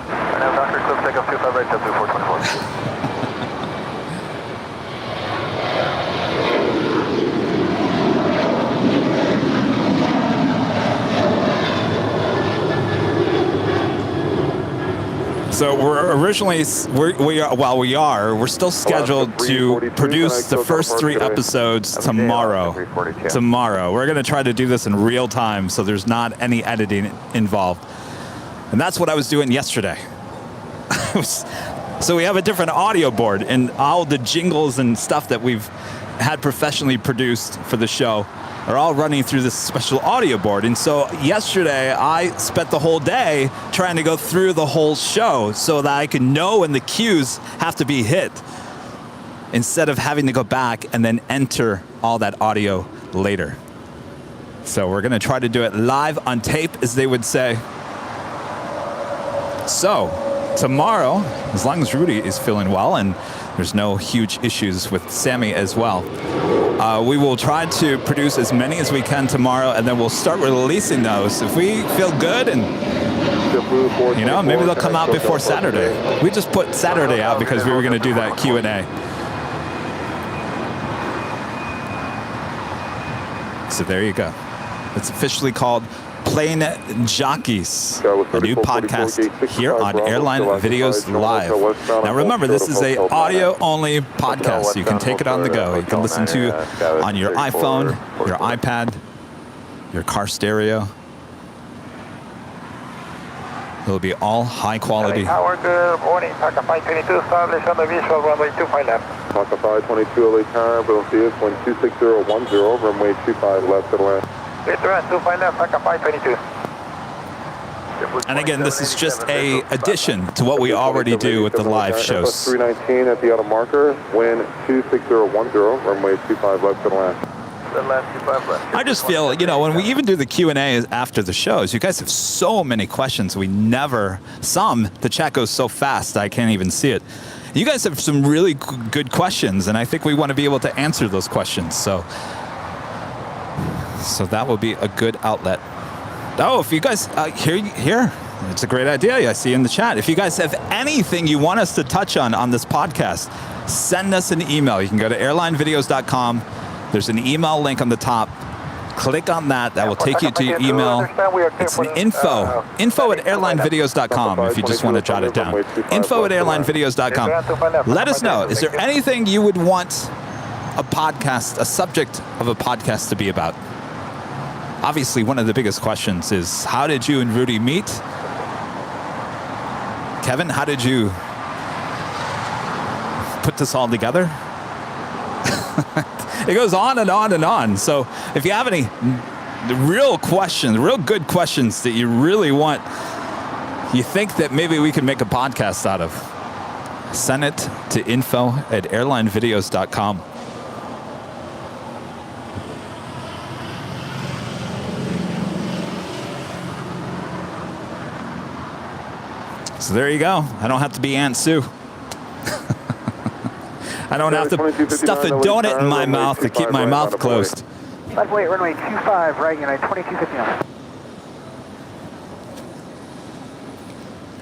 Nav Docker, clip takeoff 25 right, 424. So we're still scheduled to produce the first 3 episodes tomorrow. We're going to try to do this in real time, so there's not any editing involved. And that's what I was doing yesterday. So we have a different audio board, and all the jingles and stuff that we've had professionally produced for the show are all running through this special audio board. And so yesterday, I spent the whole day trying to go through the whole show so that I could know when the cues have to be hit, instead of having to go back and then enter all that audio later. So we're gonna try to do it live on tape, as they would say. So tomorrow, as long as Rudy is feeling well and there's no huge issues with Sammy as well, we will try to produce as many as we can tomorrow, and then we'll start releasing those. If we feel good, and you know, maybe they'll come out before Saturday. We just put Saturday out because we were going to do that Q&A. So there you go. It's officially called Plane Jockeys, a new podcast here on Airline Videos Live. Now remember, this is a audio-only podcast, so you can take it on the go. You can listen to on your iPhone, your iPad, your car stereo, It'll be all high quality. Howard, good morning. Taka 522, establish on the visual runway 25 left. Taka 522 LA Tower, buenos dias, wind 26010, runway 25 left to land. Victor, 25 left, Taka 522. And again, this is just a addition to what we already do with the live shows. 319 at the auto marker, wind 26010, runway 25 left to land. I just feel, you know, when we even do the Q&A after the shows, you guys have so many questions. The chat goes so fast, I can't even see it. You guys have some really good questions, and I think we want to be able to answer those questions. So that will be a good outlet. Oh, if you guys, here, it's a great idea. I see in the chat. If you guys have anything you want us to touch on this podcast, send us an email. You can go to airlinevideos.com. There's an email link on the top. Click on that. That will take you to your email. It's an info at airlinevideos.com if you just want to jot it down. Info at airlinevideos.com. Let us know. Is there anything you would want a subject of a podcast to be about? Obviously, one of the biggest questions is, how did you and Rudy meet? Kevin, how did you put this all together? It goes on and on and on. So if you have any real good questions that you really want, you think that maybe we can make a podcast out of, send it to info at airlinevideos.com. So there you go. I don't have to be Aunt Sue. I don't have to stuff a donut in my mouth to keep my mouth closed. Left wait, runway 25, right, United 2259.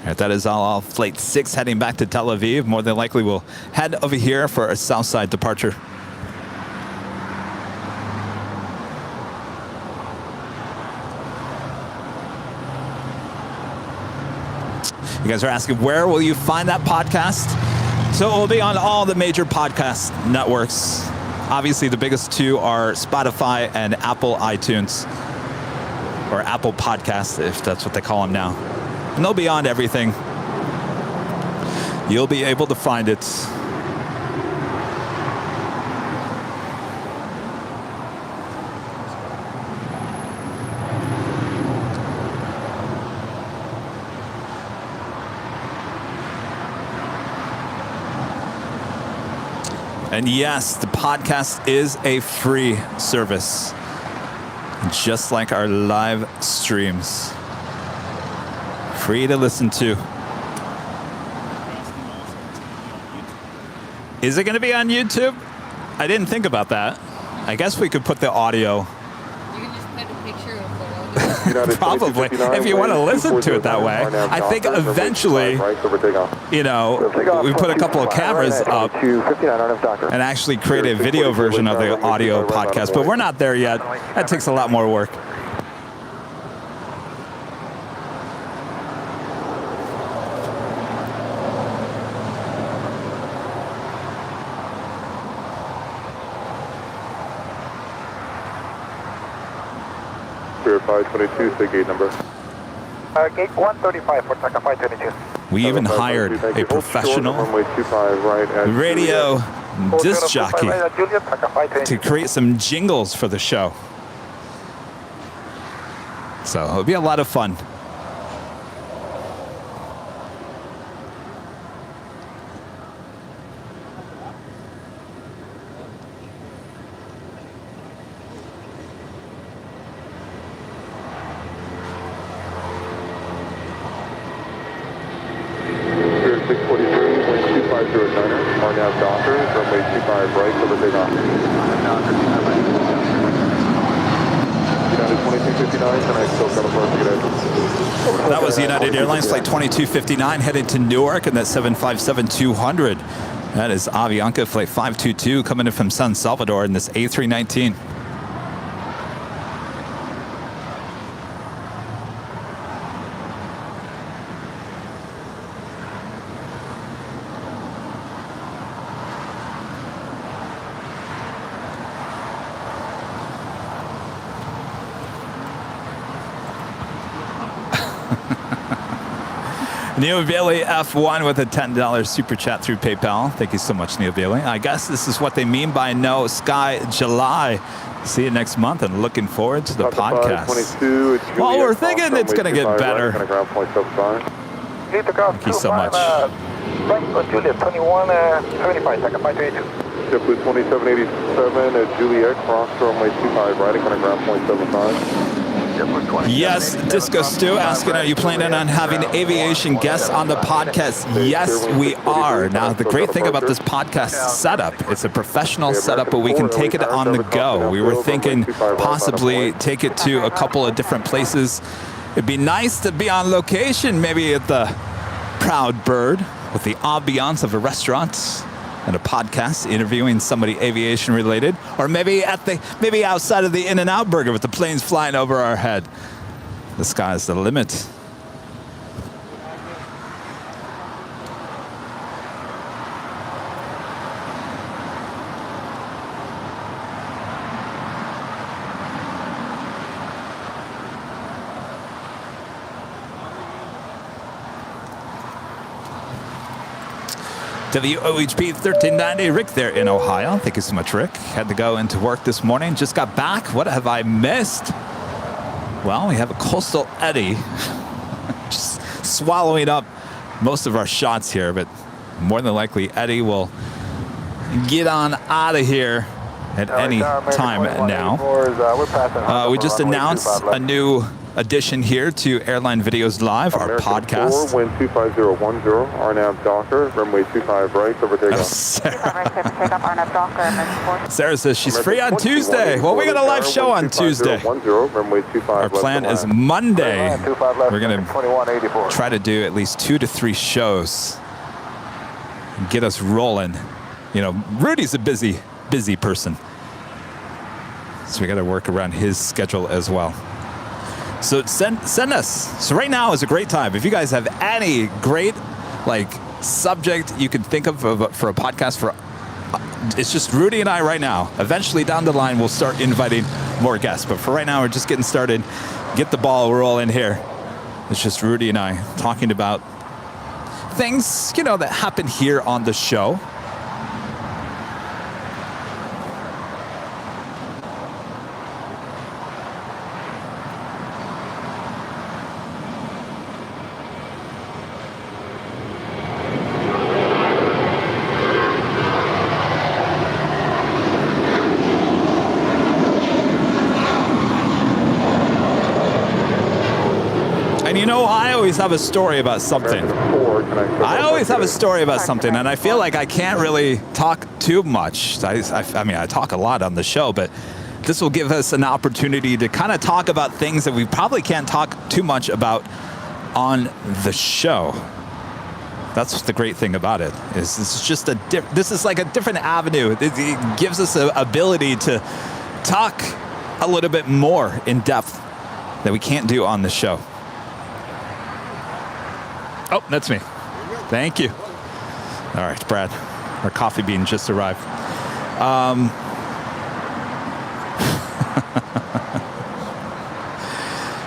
All right, that is all Flight 6 heading back to Tel Aviv. More than likely we'll head over here for a Southside departure. You guys are asking, where will you find that podcast? So it will be on all the major podcast networks. Obviously, the biggest two are Spotify and Apple iTunes, or Apple Podcasts, if that's what they call them now. And they'll be on everything. You'll be able to find it. And yes, the podcast is a free service, just like our live streams. Free to listen to. Is it going to be on YouTube? I didn't think about that. I guess we could put the audio. You can just put a picture of the logo. Probably, if you want to listen to it that way. I think eventually, you know, we put a couple of cameras up and actually create a video version of the audio podcast, but we're not there yet. That takes a lot more work. Spirit 522, say gate number. Gate 135 for Taka 522. We even hired a professional radio disc jockey to create some jingles for the show. So it'll be a lot of fun. That was United Airlines Flight 2259 headed to Newark, and that 757-200. That is Avianca Flight 522 coming in from San Salvador in this A319. Neil Bailey F1 with a $10 super chat through PayPal. Thank you so much, Neil Bailey. I guess this is what they mean by no Sky July. See you next month and looking forward to the podcast. Well, we're thinking it's going to get better. Thank you so much. Juliet 21, 75, second by 22. JetBlue 2787 at Juliet, cross runway 25, right, kind of ground point 75. Yes, Disco Stu asking, are you planning on having aviation guests on the podcast? Yes, we are. Now, the great thing about this podcast setup, it's a professional setup, but we can take it on the go. We were thinking possibly take it to a couple of different places. It'd be nice to be on location, maybe at the Proud Bird with the ambiance of a restaurant and a podcast interviewing somebody aviation related, or maybe outside of the In-N-Out Burger with the planes flying over our head. The sky's the limit. WOHP 1390, Rick there in Ohio. Thank you so much, Rick. Had to go into work this morning. Just got back. What have I missed? Well, we have a Coastal Eddy just swallowing up most of our shots here, but more than likely Eddy will get on out of here at any time now. We just announced a new addition here to Airline Videos Live, our podcast. 4, wind 25010, RNAV Docker, runway 25 right, over takeoff. Sarah says she's free on Tuesday. Well, we got a live show on Tuesday. Our plan is Monday. We're going to try to do at least 2 to 3 shows and get us rolling. You know, Rudy's a busy person, so we got to work around his schedule as well. So send us. So right now is a great time. If you guys have any great subject you can think of for a podcast for, it's just Rudy and I right now. Eventually down the line we'll start inviting more guests. But for right now we're just getting started. Get the ball rolling here. It's just Rudy and I talking about things, that happen here on the show. I always have a story about something. I feel like I can't really talk too much. I mean, I talk a lot on the show, but this will give us an opportunity to kind of talk about things that we probably can't talk too much about on the show. That's the great thing about it. This is like a different avenue. It gives us the ability to talk a little bit more in depth that we can't do on the show. Oh, that's me. Thank you. All right, Brad. Our coffee bean just arrived.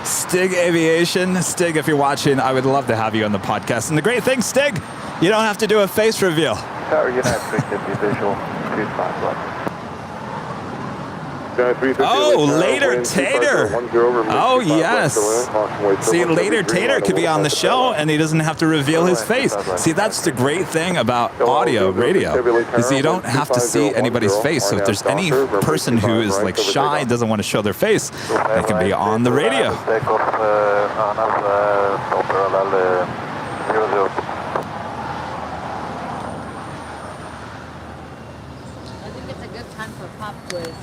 Stig Aviation. Stig, if you're watching, I would love to have you on the podcast. And the great thing, Stig, you don't have to do a face reveal. Tower United 350 visual 25. Oh, Later Tater. Oh, yes. See, Later Tater could be on the show, and he doesn't have to reveal his face. See, that's the great thing about audio radio, is you don't have to see anybody's face. So if there's any person who is shy, doesn't want to show their face, they can be on the radio. I think it's a good time for pop quiz.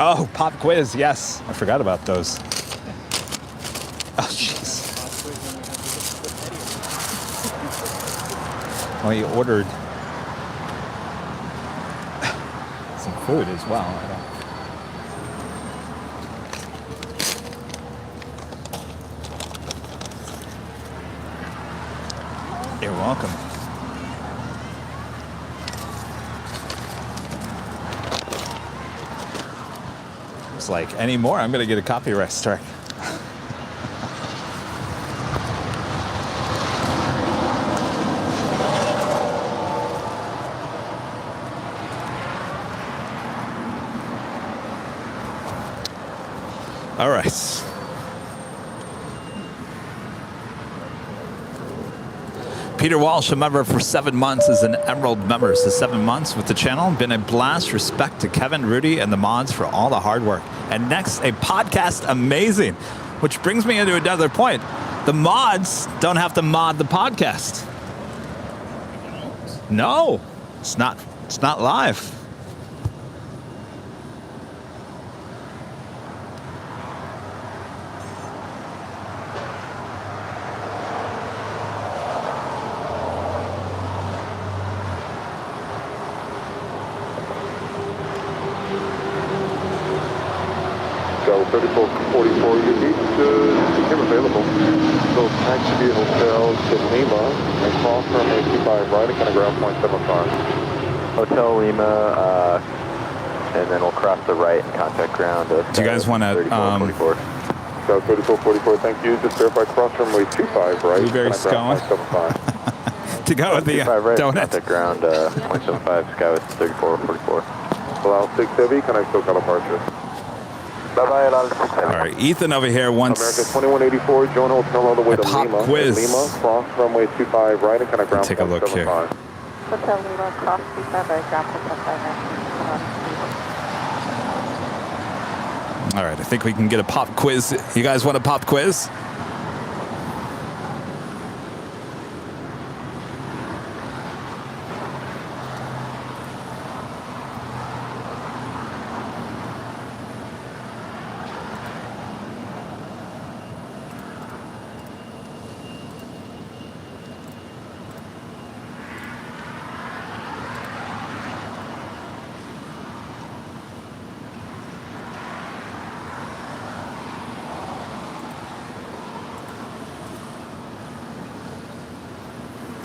Oh, pop quiz, yes. I forgot about those. Oh, jeez. Well, you ordered some food as well. You're welcome. Like anymore, I'm gonna get a copyright strike. All right. Peter Walsh, a member for 7 months, is an Emerald member. So 7 months with the channel. Been a blast. Respect to Kevin, Rudy, and the mods for all the hard work. And next, a podcast amazing. Which brings me into another point. The mods don't have to mod the podcast. No, it's not live. So 3444, you need to become available. So taxi to Hotel to Lima and cross runway 25 right and kind of ground point 75. Hotel Lima, and then we'll cross the right and contact ground. Do you guys want to? 3444. So 3444, thank you. Just verify cross runway 25 right. Blueberry scone. To go with the right, donut. Contact ground 0.75, Skywest 3444. Allow 6 heavy, can I still call departure? Bye-bye, allow 6 heavy. All right, Ethan over here wants America 2184, join hotel all the way to pop Lima. quiz. Lima, cross runway 25 right and kind of ground Take a point look here. 75. Hotel Lima, cross 25 right, ground point 75. All right, I think we can get a pop quiz. You guys want a pop quiz?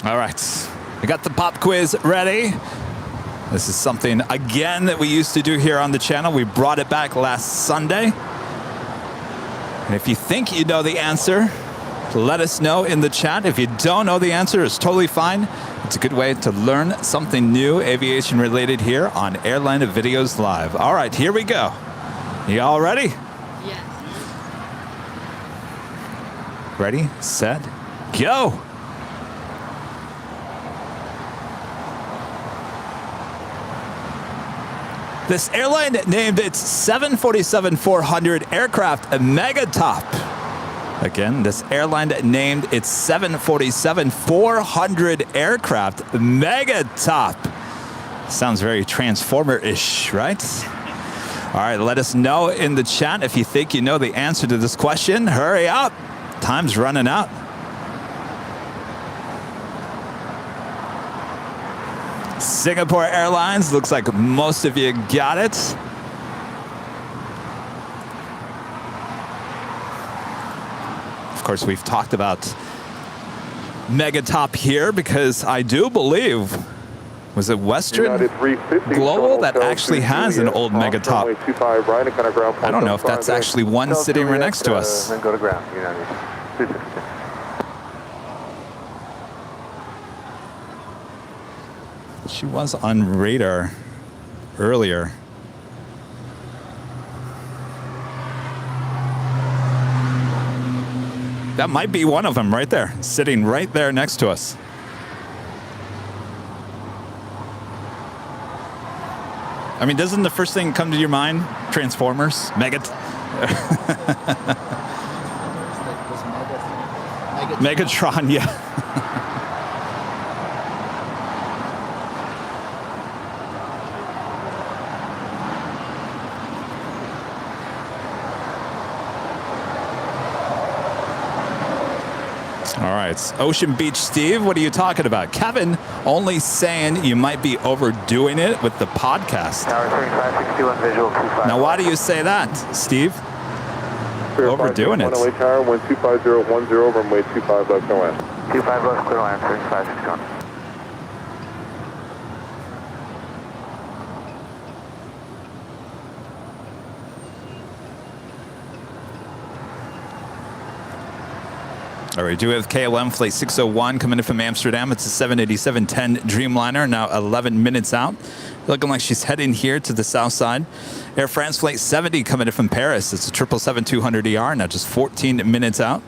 All right, I got the pop quiz ready. This is something, again, that we used to do here on the channel. We brought it back last Sunday. And if you think you know the answer, let us know in the chat. If you don't know the answer, it's totally fine. It's a good way to learn something new, aviation related, here on Airline Videos Live. All right, here we go. You all ready? Yes. Ready, set, go. This airline named its 747-400 aircraft a megatop. Again, this airline named its 747-400 aircraft megatop. Sounds very Transformer-ish, right? All right, let us know in the chat if you think you know the answer to this question. Hurry up. Time's running out. Singapore Airlines, looks like most of you got it. Of course, we've talked about megatop here because I do believe, was it Western Global that actually has an old megatop? I don't know if that's actually one sitting right next to us. Then go to ground. United 260. She was on radar earlier. That might be one of them right there, sitting right there next to us. I mean, doesn't the first thing come to your mind? Transformers? Megatron, yeah. All right, Ocean Beach Steve, what are you talking about? Kevin only saying you might be overdoing it with the podcast. Tower 3561 visual 25. Now, why do you say that, Steve? Overdoing it. Runway tower, wind 25010, runway 25 left, no end. 25 left, clear line, 3561. All right, do we have KLM Flight 601 coming in from Amsterdam? It's a 787-10 Dreamliner, now 11 minutes out. Looking like she's heading here to the south side. Air France Flight 70 coming in from Paris. It's a 777-200ER, now just 14 minutes out.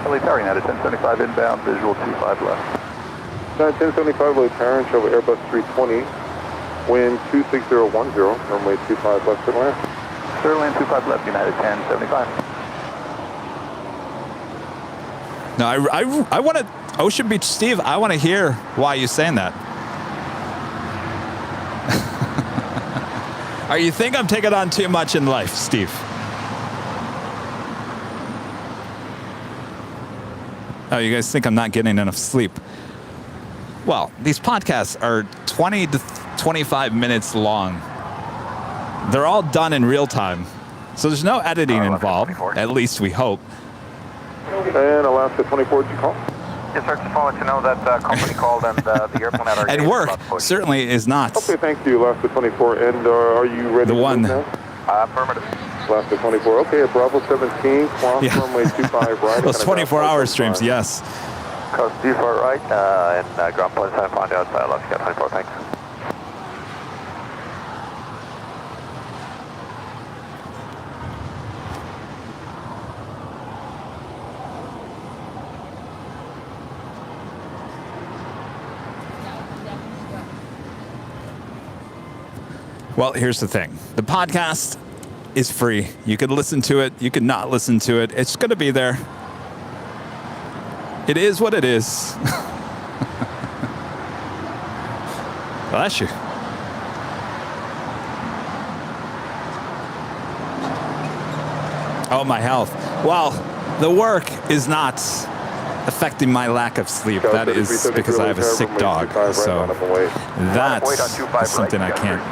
LA Tower, United 1075 inbound, visual 25 left. 1075 LA Tower, show Airbus 320, wind 26010, runway 25 left and left. Airline 25 left, United 1075. No, I want to, Ocean Beach Steve, I want to hear why you're saying that. Or you think I'm taking on too much in life, Steve? Oh, you guys think I'm not getting enough sleep? Well, these podcasts are 20 to 25 minutes long. They're all done in real time. So there's no editing involved, at least we hope. And Alaska 24, did you call? Yes, sir. Just wanted to know that company called and the airplane at our And work certainly is not. Okay, thank you, Alaska 24. And are you ready the one. now? Affirmative. Alaska 24. Okay, at Bravo 17, cross runway 25 right. Those 24-hour streams, yes. Coast 24 right, and ground point 75 outside Alaska 24, thanks. Well, here's the thing. The podcast is free. You can listen to it. You can not listen to it. It's going to be there. It is what it is. Bless you. Oh, my health. Well, the work is not affecting my lack of sleep. That is because I have a sick dog. So that's something I can't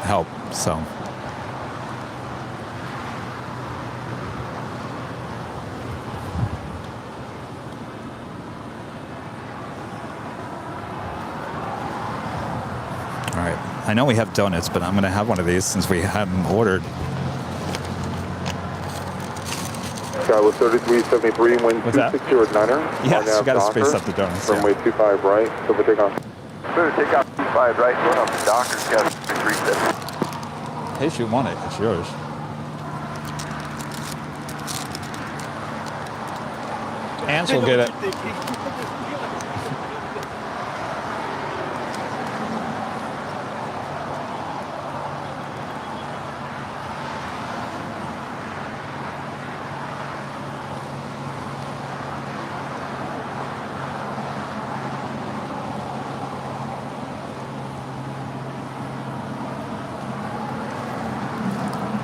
help. So. All right. I know we have donuts, but I'm going to have one of these since we hadn't ordered. Sky was 3373, wind 260 at 9er. Yes, you got to space up the donuts. Runway 25 right, so we take off. Clear to take off 25 right, going up the Docker, Sky 337. In case you want it, it's yours. Ants will get it.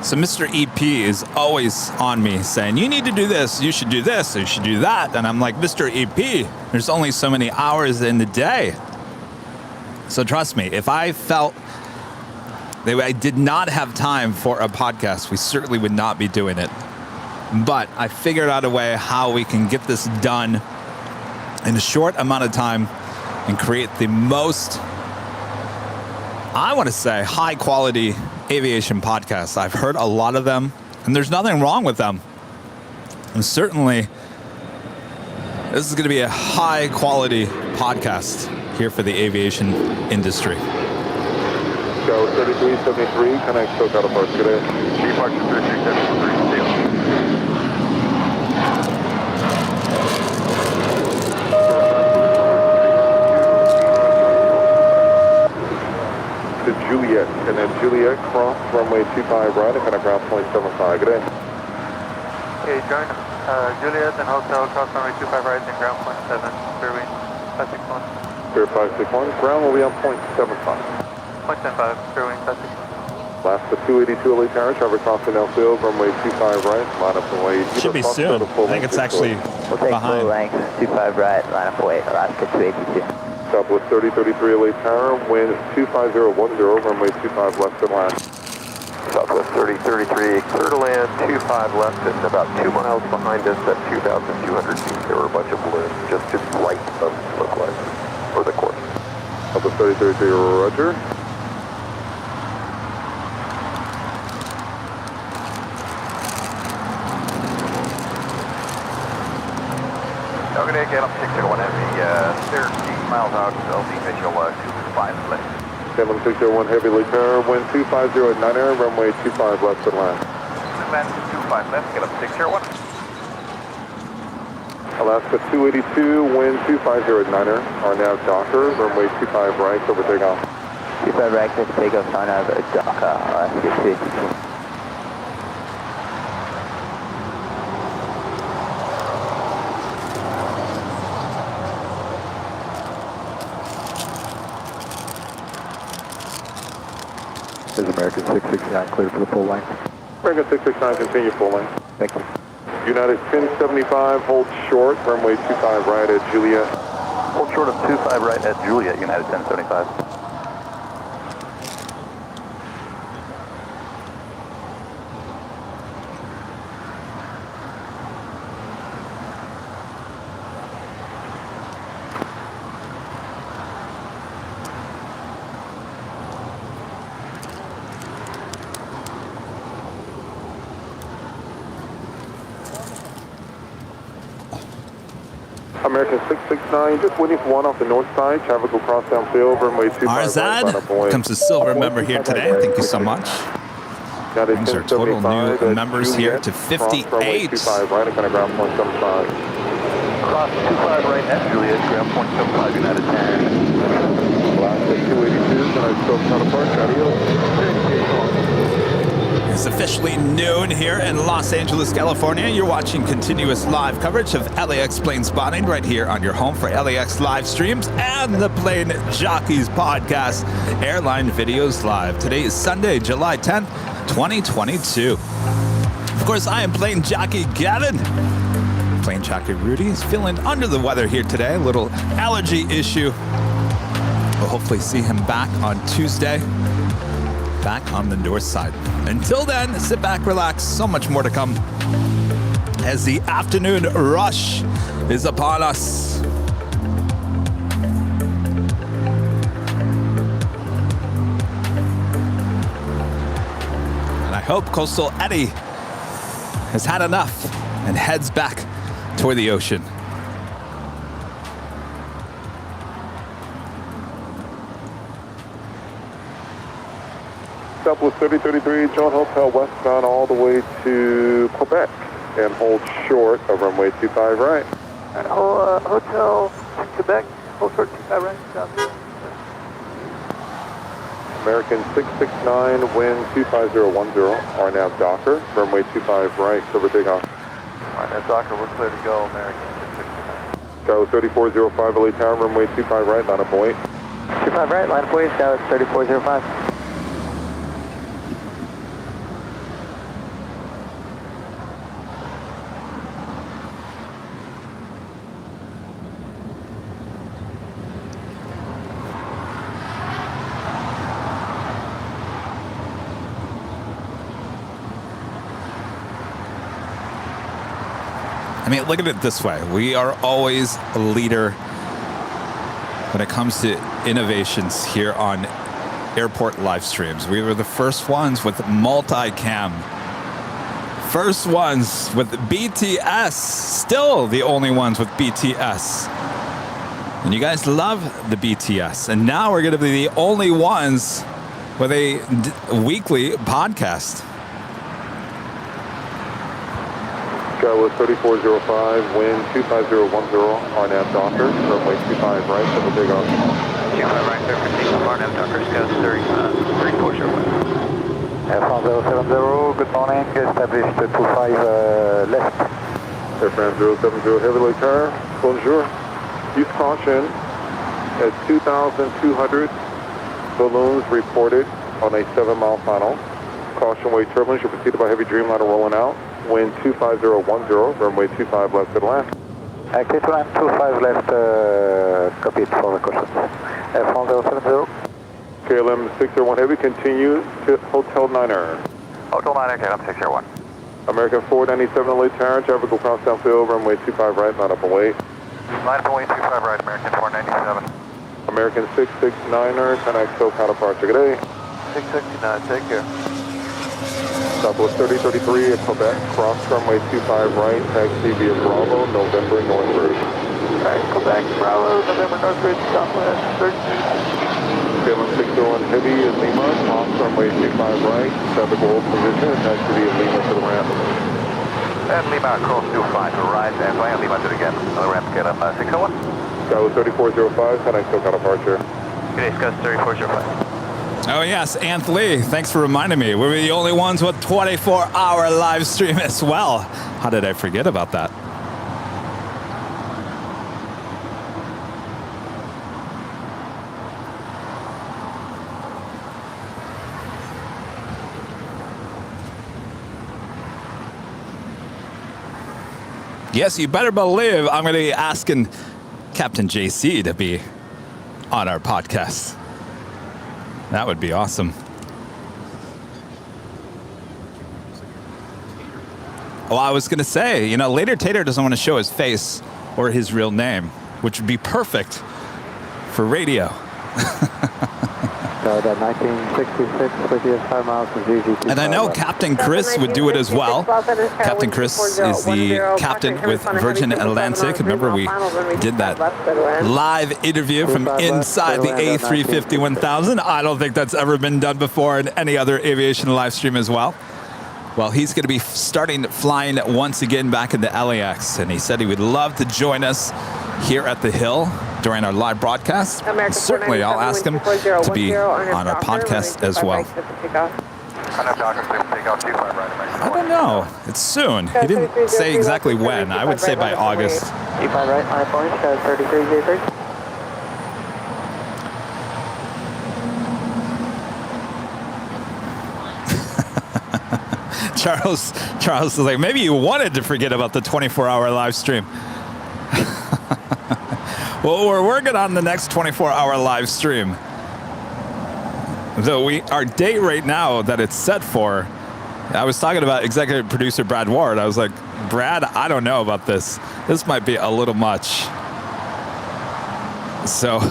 So Mr. EP is always on me saying, you need to do this, you should do this, you should do that. And I'm like, Mr. EP, there's only so many hours in the day. So trust me, if I felt that I did not have time for a podcast, we certainly would not be doing it. But I figured out a way how we can get this done in a short amount of time and create the most, I want to say, high quality aviation podcasts. I've heard a lot of them, and there's nothing wrong with them. And certainly, this is going to be a high quality podcast here for the aviation industry. Go 3373, connect SoCal to Park today. Departure 3373, to Juliet, and then Juliet cross runway 25 right, and kind of ground point 75. Good day. Okay, join Juliet and Hotel cross runway 25 right and ground point 7, clear wind 561. Clear 561, ground will be on point 75. Point 75, clear wind 561. Last the 282 LA Tower, traffic crossing Field, runway 25 right, line up and wait. Should be soon. I think it's actually behind. Length 25 right, line up wait, Alaska 282. Southwest 3033 LA Tower, wind 25010, runway 25 left and last. Southwest 3033, clear to land, 25 left, and about 2 miles behind us at 2,200 feet. There were a bunch of balloons just to the right of localize for the course. Southwest 3033, roger. Okay, again, I'm 601 Heavy, miles out, LD visual 25 left. 7601 Heavy Lieutenant, wind 250 at 9 runway 25 left to land. Land 25 left, get up 601. Alaska 282, wind 250 at 9 are now Docker, runway 25 right, over takeoff. 25 right, clear for takeoff, sign out of Docker, Alaska 282. This is American 669, clear for the full line. American 669, continue full lane. Thank you. United 1075, hold short, runway 25 right at Juliet. Hold short of 25 right at Juliet, United 1075. American 669, just waiting for one off the north side. Traffic will cross downfield, runway 25 right. Arzad comes a silver member here today. Thank you so much. Brings our total new members here to 58. 25 right, kind of ground point 75. Cross 25 right at Juliet, ground point 75, United 10. Alaska 282, can I still counterpart? It's officially noon here in Los Angeles, California. You're watching continuous live coverage of LAX Plane Spotting right here on your home for LAX live streams and the Plane Jockeys podcast, Airline Videos Live. Today is Sunday, July 10th, 2022. Of course, I am Plane Jockey Gavin. Plane Jockey Rudy is feeling under the weather here today. A little allergy issue. We'll hopefully see him back on Tuesday. Back on the north side. Until then, sit back, relax. So much more to come as the afternoon rush is upon us. And I hope Coastal Eddie has had enough and heads back toward the ocean. Southwest 3033, John Hotel westbound all the way to Quebec and hold short of runway 25 right. And Hotel Quebec, hold short 25 right, south. American 669, wind 25010, RNAV Docker, runway 25 right, silver takeoff. RNAV Docker, we're clear to go, American 669. Skywards 3405, LA Tower, runway 25 right, line up wait. 25 right, line up wait, Skywards 3405. I mean, look at it this way. We are always a leader when it comes to innovations here on airport live streams. We were the first ones with multicam. First ones with BTS. Still the only ones with BTS. And you guys love the BTS. And now we're going to be the only ones with a weekly podcast. Skywards 3405, wind 25010, RNAV Docker, runway 25 right, double takeoff. 25 right, clear for takeoff, RNAV Docker, Skywards 3405. Airframe 070, good morning, established 25 left. Airframe 070, Heavy Lieutenant, bonjour. Use caution at 2,200 balloons reported on a 7-mile final. Caution wave turbulence, you're preceded by heavy Dreamliner rolling out. Wind 25010, runway 25 left to the left. Active line 25 left, copy it for the caution. Airframe 070. KLM 601 Heavy, continue to Hotel Niner. Hotel Niner, KLM 601. American 497 LA Tower, traffic will cross downfield, runway 25 right, line up and wait. Line up and wait, 25 right, American 497. American 669er, 10XO counterpart, check it A. 669, take care. Southwest 3033 at Quebec, cross runway 25 right, taxi via Bravo, November, Northbridge. Alright, go back, Bravo, November Northridge, Southwest, 13. 601 Heavy is Lima, off runway 25 right, traffic hold position, attached to the Lima to the ramp. And Lima, cross 25 to right, and land Lima to the again. Another ramp, get up 601. Skylo 3405, and I still got approach here. Good day, Scott 3405. Oh yes, Anthony, thanks for reminding me. We're the only ones with 24-hour live stream as well. How did I forget about that? Yes, you better believe I'm going to be asking Captain JC to be on our podcast. That would be awesome. Well, I was going to say, you know, later Tater doesn't want to show his face or his real name, which would be perfect for radio. So that 1966 with you 5 miles from GG. And I know Captain Chris would do it as well. Captain Chris is the captain with Virgin Atlantic. Remember, we did that live interview from inside the A350 1000. I don't think that's ever been done before in any other aviation live stream as well. Well, he's going to be starting flying once again back into LAX, and he said he would love to join us here at the Hill during our live broadcast. Certainly, I'll ask him to be on our podcast as well. I don't know. It's soon. He didn't say exactly when. I would say by August. Keep on right, my point, 3303. Charles is like, maybe you wanted to forget about the 24-hour live stream. Well, we're working on the next 24-hour live stream. So our date right now that it's set for, I was talking about executive producer Brad Ward. I was like, Brad, I don't know about this. This might be a little much. So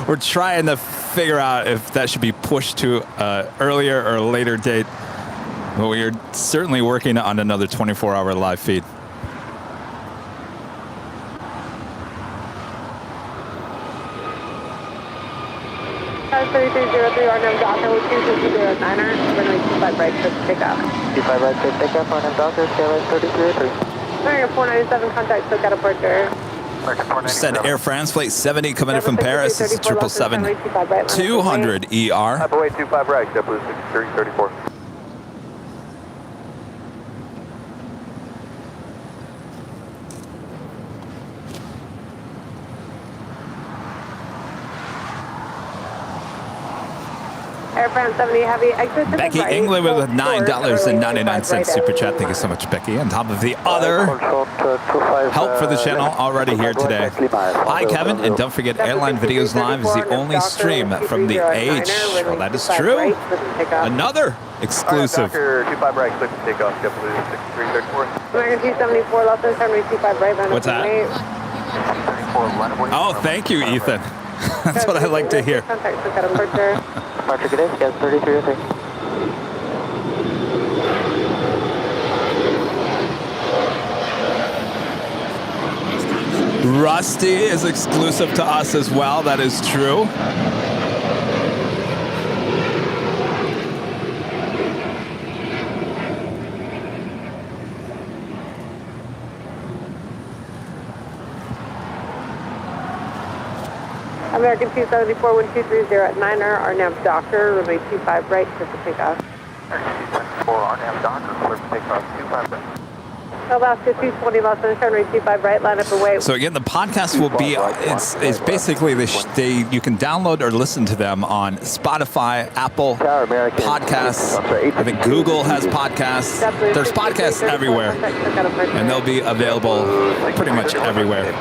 we're trying to figure out if that should be pushed to an earlier or later date. But we are certainly working on another 24-hour live feed. 3303 RNM Doctor with 2209er, runway 25 right, clear for takeoff. 25 right, clear takeoff, RNM Doctor, Airline 3303. American 497, contact Silk out of Porter. Send Air France Flight 70 coming in from Paris. This is 777 200 ER. Upper way 25 right, JetBlue 6334. Air France 70 Heavy, exit to Becky the right. England with $9.99 super chat. Thank you so much, Becky. On top of the other help for the channel already here today. Hi, Kevin, and don't forget Airline Videos Live is the only stream from the H. Well, that is true. Another exclusive. 25 right, click to take off, JetBlue 6334. American 274, Los Angeles 25 right, What's that? Oh, thank you, Ethan. That's what I like to hear. Contact Silk out of Porter. Departure good day, 3303. Rusty is exclusive to us as well. That is true. American 274, 1230 at 9er, RNAV Doctor, runway 25 right, clear for takeoff. American 274, RNAV Doctor, clear for takeoff, 25 right. Alaska 220, Los Angeles, runway 25 right, line up away. So again, the podcast will be, it's basically, you can download or listen to them on Spotify, Apple Podcasts. I think Google has podcasts. There's podcasts everywhere. And they'll be available pretty much everywhere.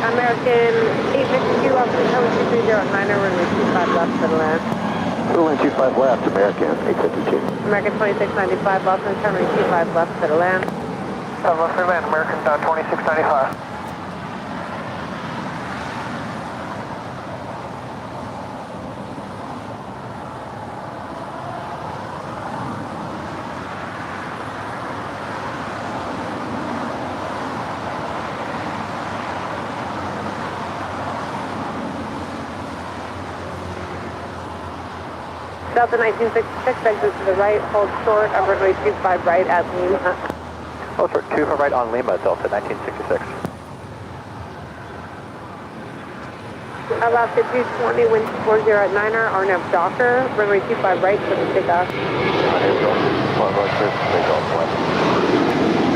American 852, Los Angeles, 230 at 9er, runway 25 left for the land. Runway 25 left, American 852. American 2695, Los Angeles, runway 25 left for the land. Left for land, American 2695. Delta 1966, exit to the right, hold short of runway 25 right at Lima. Hold short 25 right on Lima, Delta 1966. Alaska 220, wind 40 at 9er, RNAV Docker, runway 25 right, for the takeoff.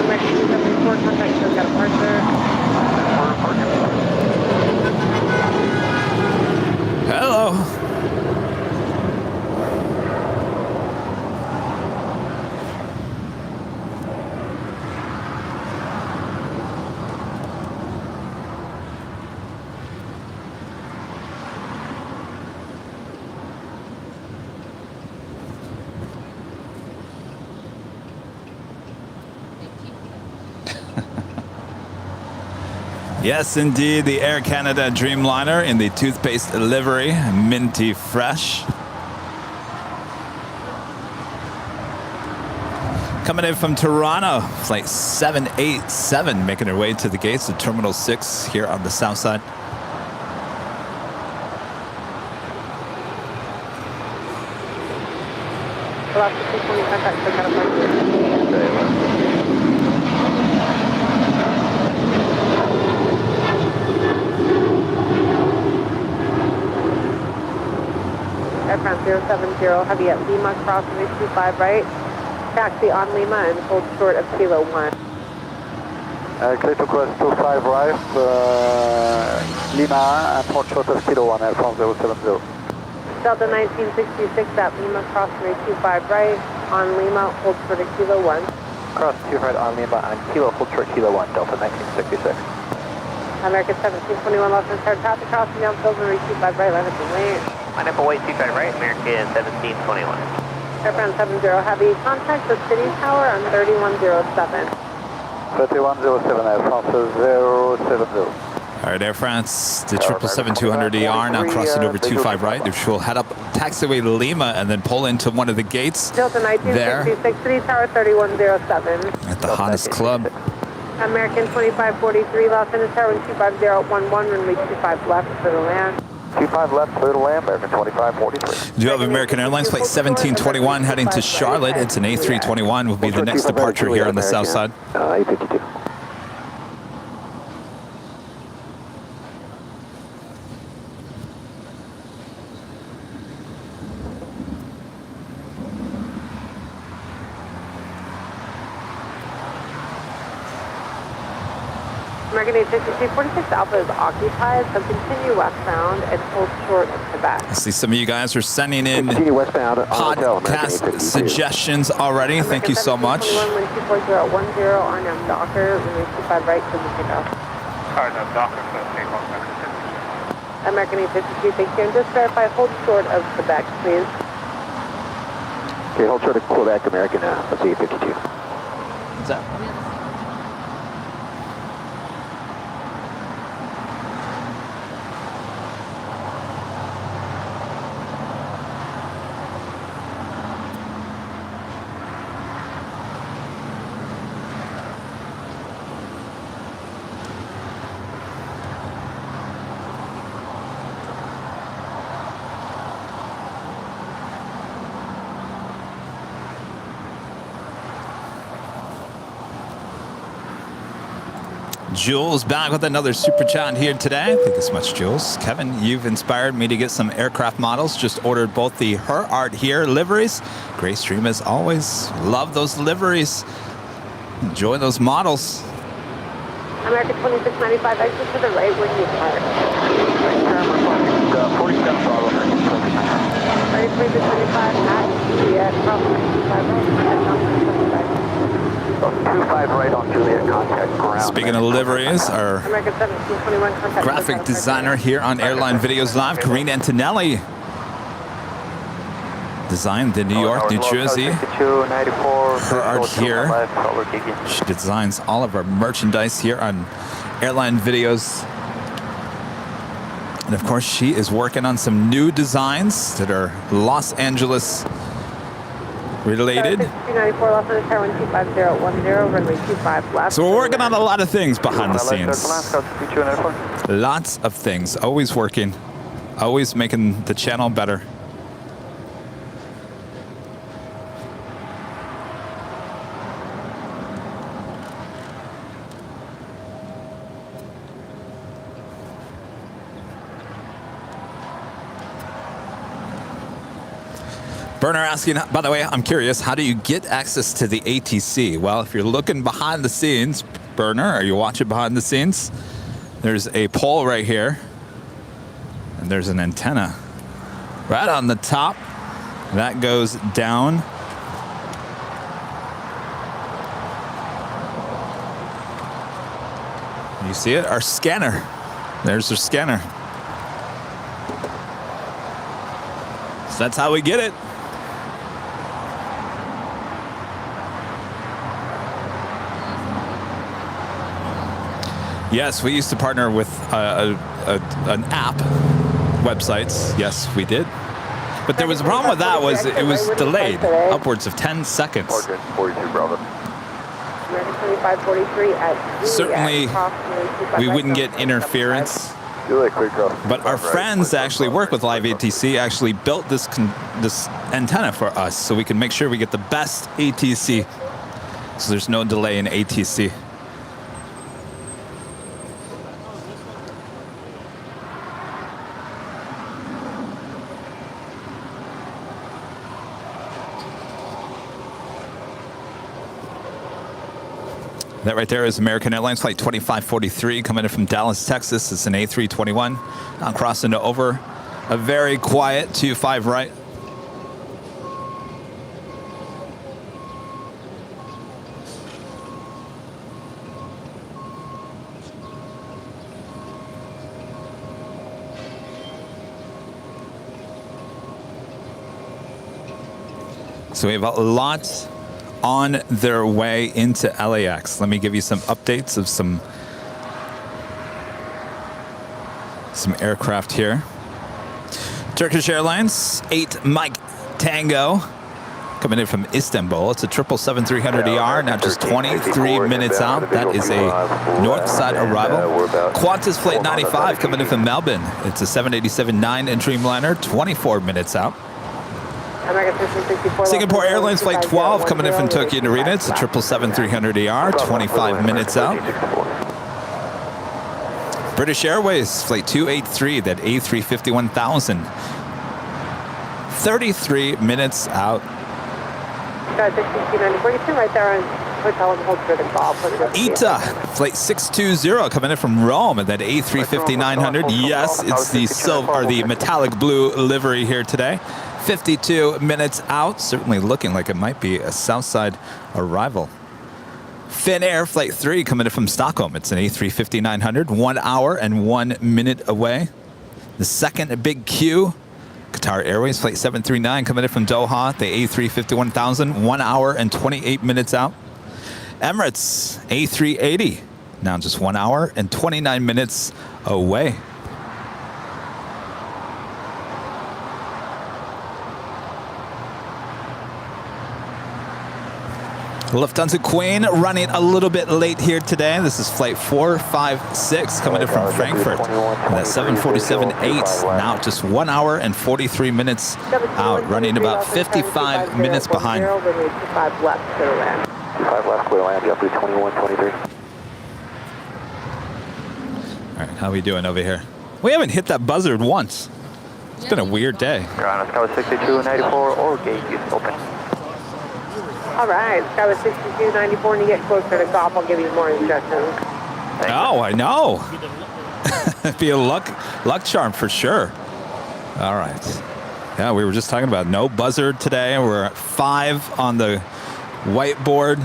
American 274, contact shows got a departure. Hello. Yes, indeed, the Air Canada Dreamliner in the toothpaste livery, minty fresh. Coming in from Toronto, flight 787, making her way to the gates of Terminal 6 here on the south side. Alaska 220, contact shows got a departure. Air France 070, heavy at Lima, crossing 25 right. Taxi on Lima and hold short of Kilo 1. Clear to cross 25 right, Lima, and hold short of Kilo 1, Air France 070. Delta 1966 at Lima, crossing 25 right. On Lima, hold short of Kilo 1. Cross 25 right on Lima and Kilo, hold short Kilo 1, Delta 1966. American 1721, Los Angeles, traffic crossing down Silver, 25 right, line up the lane. Line up away 25 right, American 1721. Air France 70, heavy, contact the City Tower on 3107. 3107, Air France 070. All right, Air France, the 777-200ER now crossing over 25 right. She'll head up taxiway to Lima and then pull into one of the gates Delta 1966, City Tower 3107. at the hottest club. American 2543, Los Angeles Tower 25011, runway 25 left for the land. 25 left, clear to land, American 2543. Do you have American Airlines flight 1721 heading to Charlotte? It's an A321 will be the next departure here on the south side. A52. American 86346 Alpha is occupied, so continue westbound and hold short of Quebec. I see some of you guys are sending in Continue westbound on hotel, American podcast 852. suggestions already. Thank you so much. Wind 24010, RNAV Docker, runway 25 right for the takeoff. RNAV Docker for takeoff, American 853, thank you. And just verify, hold short of Quebec, please. Okay, hold short of Quebec, American, let's see, 52. What's that? Jules back with another super chat here today. Thank you so much, Jules. Kevin, you've inspired me to get some aircraft models. Just ordered both the Her Art Here liveries. Great stream as always. Love those liveries. Enjoy those models. American 2695, exit to the right when you park. 47 Bravo, American 2695. Ready for the 25 at Juliet, crossing 25 right, 25 right on Juliet, contact ground. Speaking of liveries, our American 1721, contact graphic designer here on Airline Videos Live, Karine Antonelli, designed in New York, New Jersey. Her Art Here. She designs all of our merchandise here on Airline Videos. And of course, she is working on some new designs that are Los Angeles related. 294 Los Angeles Tower 12510, runway 25 left. So we're working on a lot of things behind the scenes. Lots of things. Always working. Always making the channel better. Burner asking, by the way, I'm curious, how do you get access to the ATC? Well, if you're looking behind the scenes, Burner, are you watching behind the scenes? There's a pole right here, and there's an antenna right on the top. That goes down. You see it? Our scanner. There's our scanner. So that's how we get it. Yes, we used to partner with an app, websites. Yes, we did. But there was a problem with that was it was delayed upwards of 10 seconds. 42 Bravo. 2543 at Certainly, we wouldn't get interference. But our friends that actually work with Live ATC actually built this antenna for us so we can make sure we get the best ATC. So there's no delay in ATC. That right there is American Airlines Flight 2543 coming in from Dallas, Texas. It's an A321. Now crossing over a very quiet 25 right. So we have a lot on their way into LAX. Let me give you some updates of some aircraft here. Turkish Airlines, 8 Mike Tango, coming in from Istanbul. It's a 777-300ER, now just 23 minutes out. That is a north side arrival. Qantas Flight 95 coming in from Melbourne. It's a 787-9 Dreamliner, 24 minutes out. Singapore Airlines Flight 12 coming in from Tokyo Narita. It's a 777-300ER, 25 minutes out. British Airways Flight 283, that A350-1000, 33 minutes out. right there on Hotel and hold for the call. ITA Flight 620 coming in from Rome at that A350-900. Yes, it's the silver or the metallic blue livery here today. 52 minutes out, certainly looking like it might be a Southside arrival. Finnair Flight 3 coming in from Stockholm. It's an A350-900, 1 hour and 1 minute away. The second big queue, Qatar Airways Flight 739 coming in from Doha, the A350-1000, 1 hour and 28 minutes out. Emirates A380, now just 1 hour and 29 minutes away. Lufthansa Queen running a little bit late here today. This is flight 456 coming in from Frankfurt. And that 747-8, now just 1 hour and 43 minutes out, running about 55 minutes behind. 5 left, clear land. 5 left, clear land, up to 2123. All right, how are we doing over here? We haven't hit that buzzard once. It's been a weird day. Ground Sky 6294 or gate is open. All right, Sky 6294, and you get closer to golf, I'll give you more instructions. Oh, I know. Be a luck charm for sure. All right. Yeah, we were just talking about no buzzard today. We're at 5 on the whiteboard.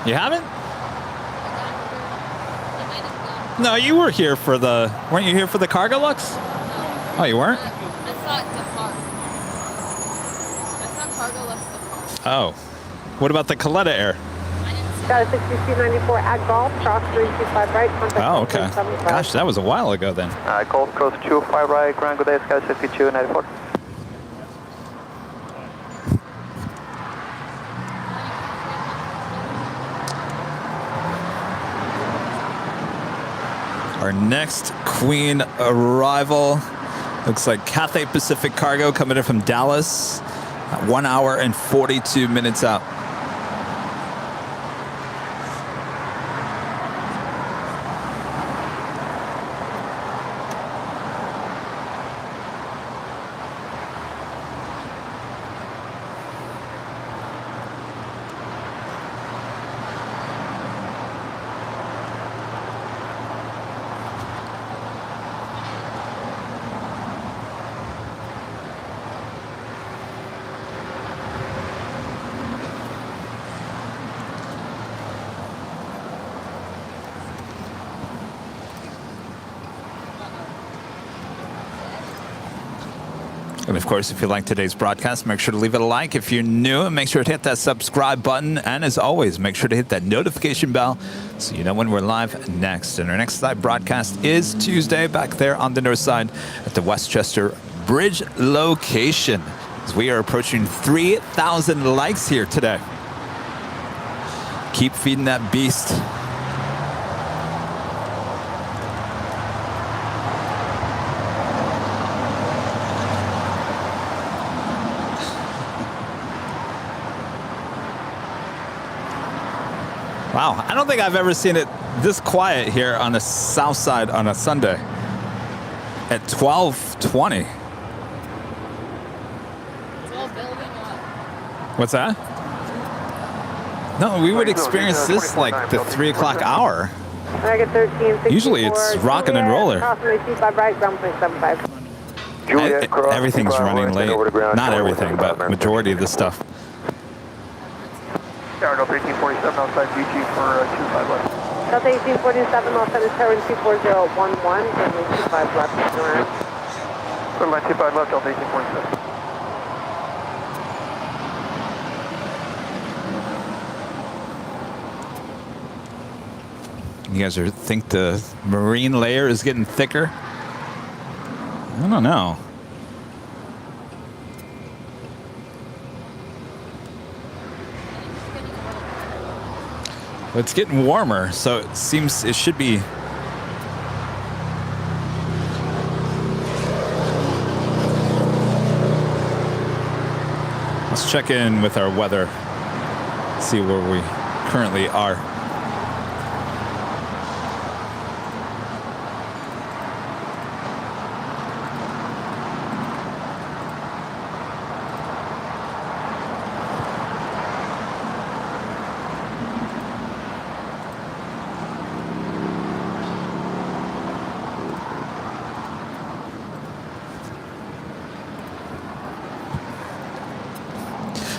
You haven't? No, you were here for the... Weren't you here for the Cargo Lux? Oh, you weren't? I saw it depart. I saw Cargo Lux depart. Oh. What about the Coletta Air? Sky 6294 at golf, cross 325 right, contact. Oh, okay. Gosh, that was a while ago then. Golf cross 25 right, ground good day, Sky 6294. Our next Queen arrival looks like Cathay Pacific Cargo coming in from Dallas. 1 hour and 42 minutes out. And of course, if you like today's broadcast, make sure to leave it a like. If you're new, make sure to hit that subscribe button. And as always, make sure to hit that notification bell so you know when we're live next. And our next live broadcast is Tuesday back there on the north side at the Westchester Bridge location. As we are approaching 3,000 likes here today. Keep feeding that beast. Wow, I don't think I've ever seen it this quiet here on the south side on a Sunday at 12:20. It's all building up. What's that? No, we would experience this like the 3 o'clock hour. Target 1364. Usually it's rocking and rolling. Approximately 25 right, ground point 75. Everything's running late. Not everything, but majority of the stuff. Delta 1847 outside BG for 25 left. Delta 1847 outside is Terran 24011, and 25 left. Good line 25 left, Delta 1847. You guys think the marine layer is getting thicker? I don't know. It's getting warmer, so it seems it should be. Let's check in with our weather, see where we currently are.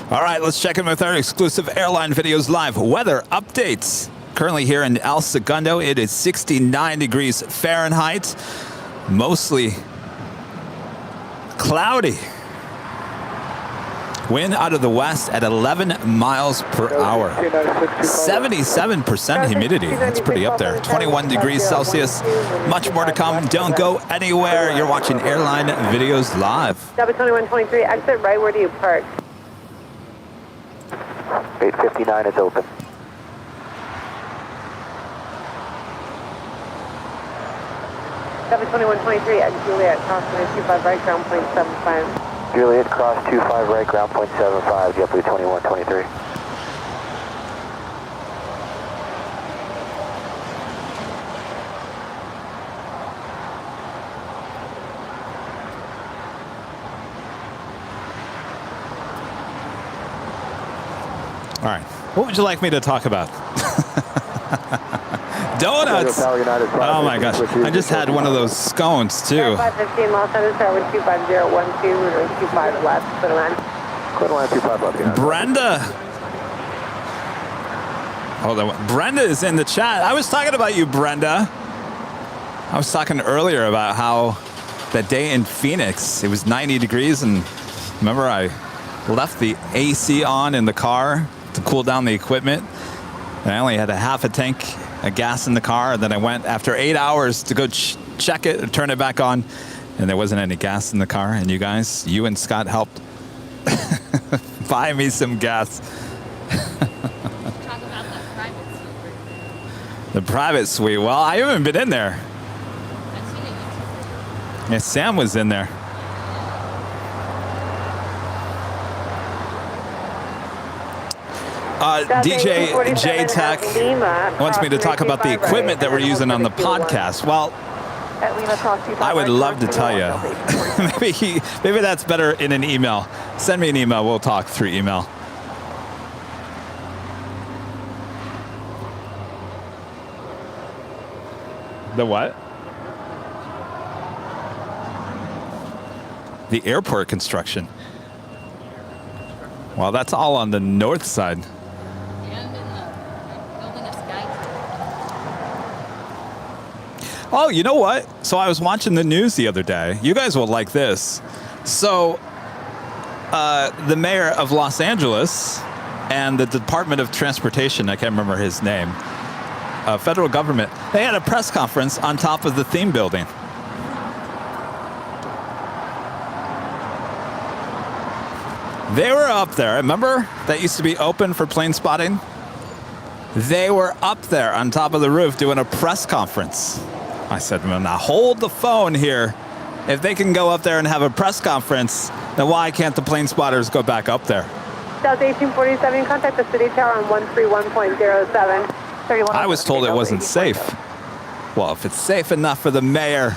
All right, let's check in with our exclusive Airline Videos live weather updates. Currently here in El Segundo, it is 69 degrees Fahrenheit, mostly cloudy. Wind out of the west at 11 miles per hour. 77% humidity. That's pretty up there. 21 degrees Celsius. Much more to come. Don't go anywhere. You're watching Airline Videos live. W2123, exit right. Where do you park? 859 is open. W2123 at Juliet, crossing 25 right, ground point 75. Juliet, cross 25 right, ground point 75, JetBlue 2123. All right. What would you like me to talk about? Donuts. Oh my gosh. I just had one of those scones too. 515 Los Angeles, Tower 25012, 25 left, clear line. Clear line 25 left. Brenda. Hold on. Brenda is in the chat. I was talking about you, Brenda. I was talking earlier about how that day in Phoenix, it was 90 degrees, and remember I left the AC on in the car to cool down the equipment, and I only had a half a tank of gas in the car, and then I went after 8 hours to go check it and turn it back on, and there wasn't any gas in the car, and you guys, you and Scott helped buy me some gas. Talk about that private suite. The private suite. Well, I haven't been in there. I've seen it. Yeah, Sam was in there. DJ J-Tech wants me to talk about the equipment that we're using on the podcast. Well, I would love to tell you. Maybe that's better in an email. Send me an email. We'll talk through email. The what? The airport construction. Well, that's all on the north side. Oh, you know what? So I was watching the news the other day. You guys will like this. So, the mayor of Los Angeles and the Department of Transportation, I can't remember his name, federal government, they had a press conference on top of the theme building. They were up there. Remember that used to be open for plane spotting? They were up there on top of the roof doing a press conference. I said, well, now hold the phone here. If they can go up there and have a press conference, then why can't the plane spotters go back up there? Delta 1847, contact the city tower on 131.07. I was told it wasn't safe. Well, if it's safe enough for the mayor,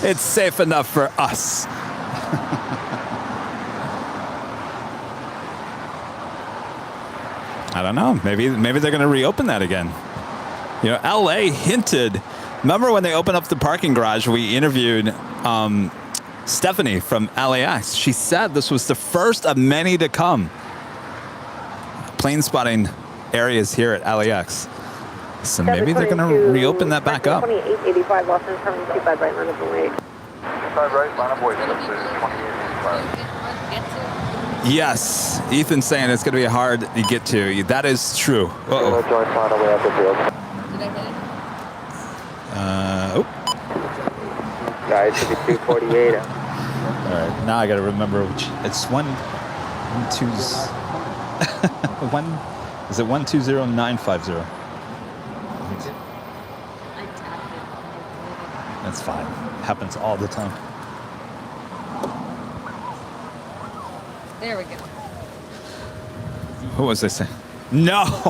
it's safe enough for us. I don't know. Maybe they're going to reopen that again. You know, LA hinted. Remember when they opened up the parking garage? We interviewed Stephanie from LAX. She said this was the first of many to come. Plane spotting areas here at LAX. So maybe they're going to reopen that back up. 2885 Los Angeles, coming 25 right, line of the way. 25 right, line of voice, 2885. Yes, Ethan's saying it's going to be hard to get to. That is true. Uh-oh. Oh. Guys, should be 248. All right, now I got to remember which. It's one is it 120950? That's fine. Happens all the time. There we go. What was I saying? No. Uh-oh.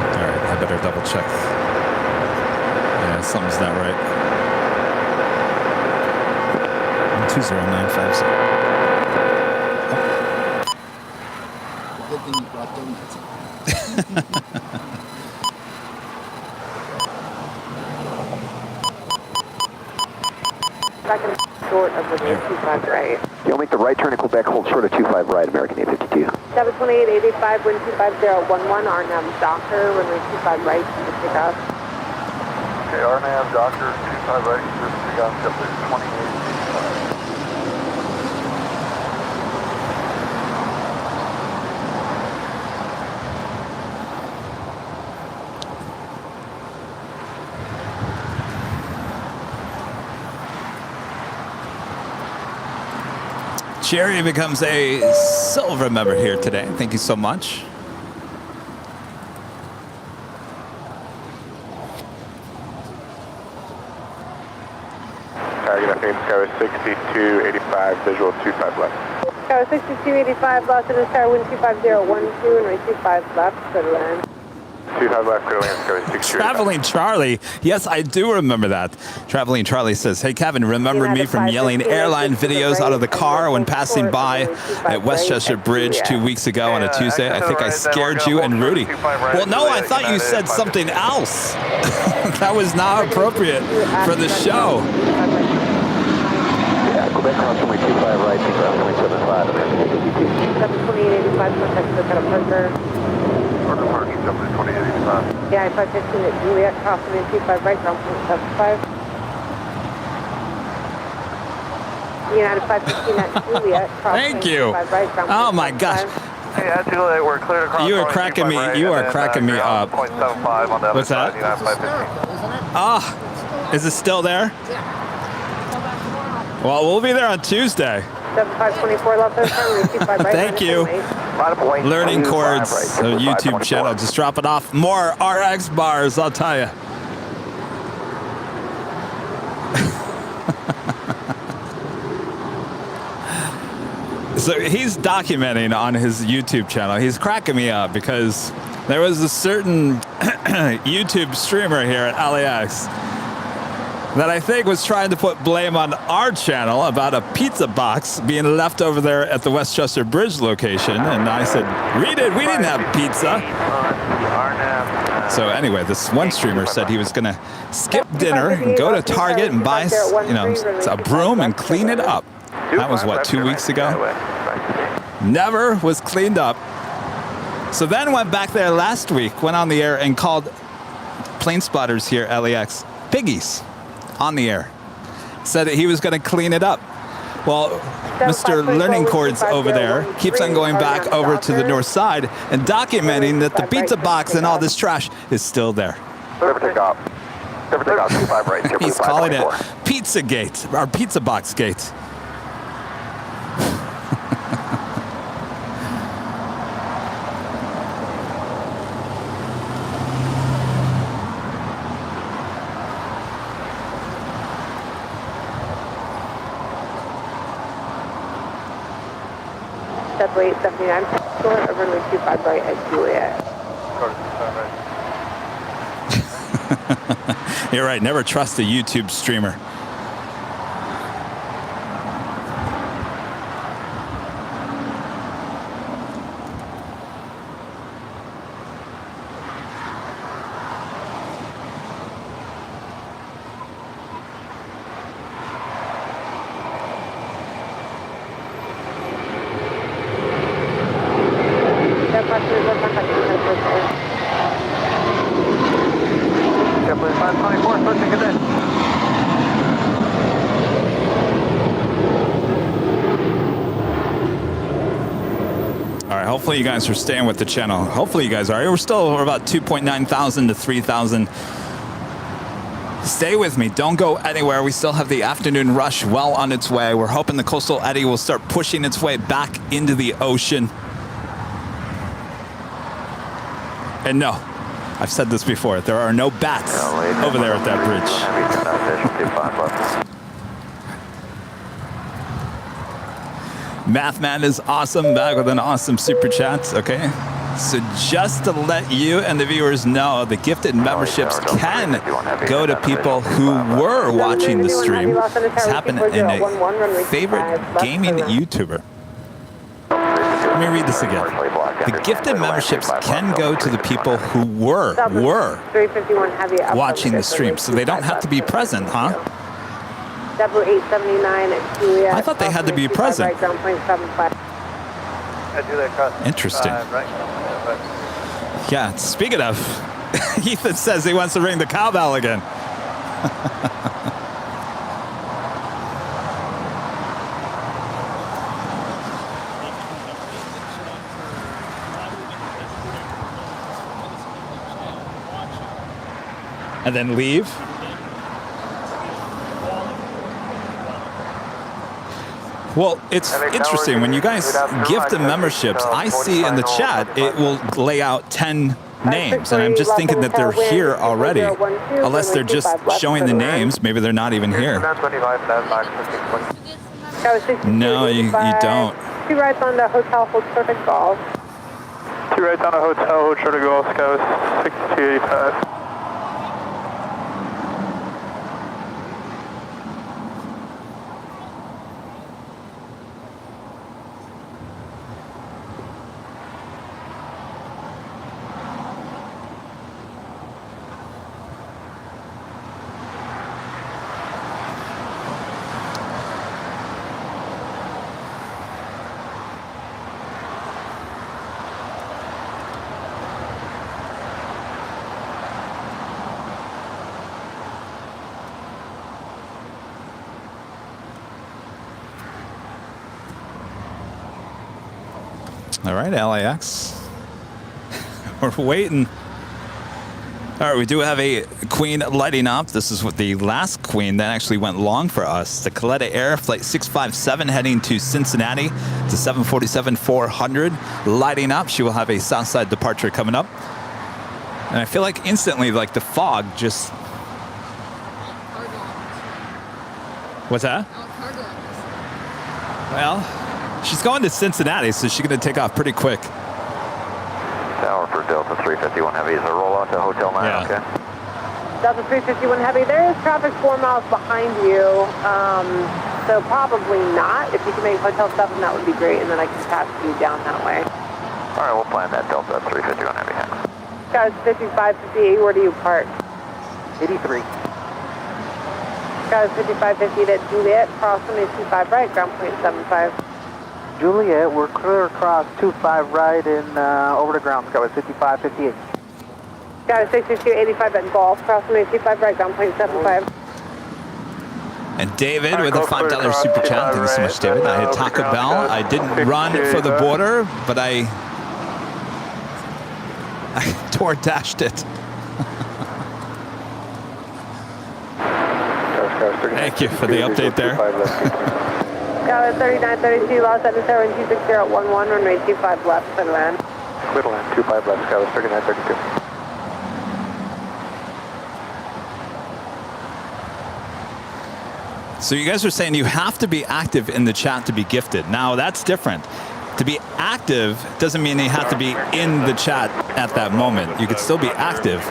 All right, I better double check. Yeah, something's not right. 120950. Good thing you brought donuts. Back in short of the 25 right. You'll make the right turn in Quebec, hold short of 25 right, American 852. 72885, wind 25011, RNAV Doctor, runway 25 right, take off. Okay, RNAV Doctor, 25 right, take off, JetBlue 2885. Jerry becomes a silver member here today. Thank you so much. Target FM Skyway 6285, visual 25 left. Tower 6285, Los Angeles Tower, wind 25012, and right 25 left, go to land. 25 left, go to land, Skyway 6285. Traveling Charlie. Yes, I do remember that. Traveling Charlie says, hey, Kevin, remember me from yelling airline videos out of the car when passing by at Westchester Bridge 2 weeks ago on a Tuesday? I think I scared you and Rudy. Well, no, I thought you said something else. That was not appropriate for the show. Yeah, Quebec cross runway 25 right, take off runway 75, American 852. 72885, contact the Parker. Or departure, JetBlue 2885. Yeah, 515 at Juliet, cross runway 25 right, ground point 75. United 515 at Juliet, cross Thank you. 25 right, ground point Oh my gosh. Hey, at Juliet, we're cleared across. You are cracking me. You are cracking me up. 0.75 on the other What's that? side, United 515. Ah, is it still there? Well, we'll be there on Tuesday. 7524 left over, runway 25 right. Thank you. Learning Chords, the YouTube channel. Just drop it off. More RX bars, I'll tell you. So he's documenting on his YouTube channel. He's cracking me up because there was a certain YouTube streamer here at LAX that I think was trying to put blame on our channel about a pizza box being left over there at the Westchester Bridge location. And I said, we didn't have pizza. So anyway, this one streamer said he was going to skip dinner and go to Target and buy, a broom and clean it up. That was what, 2 weeks ago? Never was cleaned up. So then went back there last week, went on the air and called plane spotters here at LAX, Piggies, on the air, said that he was going to clean it up. Well, Mr. Learning Chords over there keeps on going back over to the north side and documenting that the pizza box and all this trash is still there. Never take off. Never take off, 25 right. He's calling it Pizza Gate, or Pizza Box Gate. Double 879, short of runway 25 right at Juliet. You're right, never trust a YouTube streamer. JetBlue 524, switching it in. All right, hopefully you guys are staying with the channel. Hopefully you guys are. We're about 2.9 thousand to 3,000. Stay with me. Don't go anywhere. We still have the afternoon rush well on its way. We're hoping the coastal eddy will start pushing its way back into the ocean. And no, I've said this before, there are no bats over there at that bridge. Mathman is awesome, back with an awesome super chat, okay? So just to let you and the viewers know, the gifted memberships can go to people who were watching the stream. This happened in a favorite gaming YouTuber. Let me read this again. The gifted memberships can go to the people who were watching the stream, so they don't have to be present, huh? Double 879 at Juliet. I thought they had to be present. Interesting. Yeah, speaking of, Ethan says he wants to ring the cowbell again. And then leave. Well, it's interesting. When you guys gift the memberships, I see in the chat, it will lay out 10 names. And I'm just thinking that they're here already. Unless they're just showing the names. Maybe they're not even here. No, you don't. 2 rights on the hotel, hold short of golf. 2 rights on the hotel, hold short of golf, Sky 6285. All right, LAX. We're waiting. All right, we do have a Queen lighting up. This is what the last Queen that actually went long for us. The Coletta Air Flight 657 heading to Cincinnati to 747-400 lighting up. She will have a Southside departure coming up. And I feel like instantly, like the fog just... What's that? Well, she's going to Cincinnati, so she's going to take off pretty quick. Tower for Delta 351 Heavy. Is there a rollout to Hotel 9? Yeah. Okay. Delta 351 Heavy, there is traffic 4 miles behind you, so probably not. If you can make Hotel 7, that would be great, and then I can pass you down that way. All right, we'll plan that Delta 351 Heavy. Guys, 5558, where do you park? 83. Guys, 5558 at Juliet, cross runway 25 right, ground point 75. Juliet, we're clear across 25 right and over the ground. Sky 5558. Got a 6285 at Golf, crossing 25 right, ground point 75. And David with a $5 super chat. Thank you so much, David. I had Taco Bell. I didn't run for the border, but I door-dashed it. Thank you for the update there. Got a 3932, Los Angeles Airline 260 at 11, runway 25 left, clear to land. Clear to land, 25 left, Skywest 3932. So you guys are saying you have to be active in the chat to be gifted. Now, that's different. To be active doesn't mean you have to be in the chat at that moment. You could still be active. I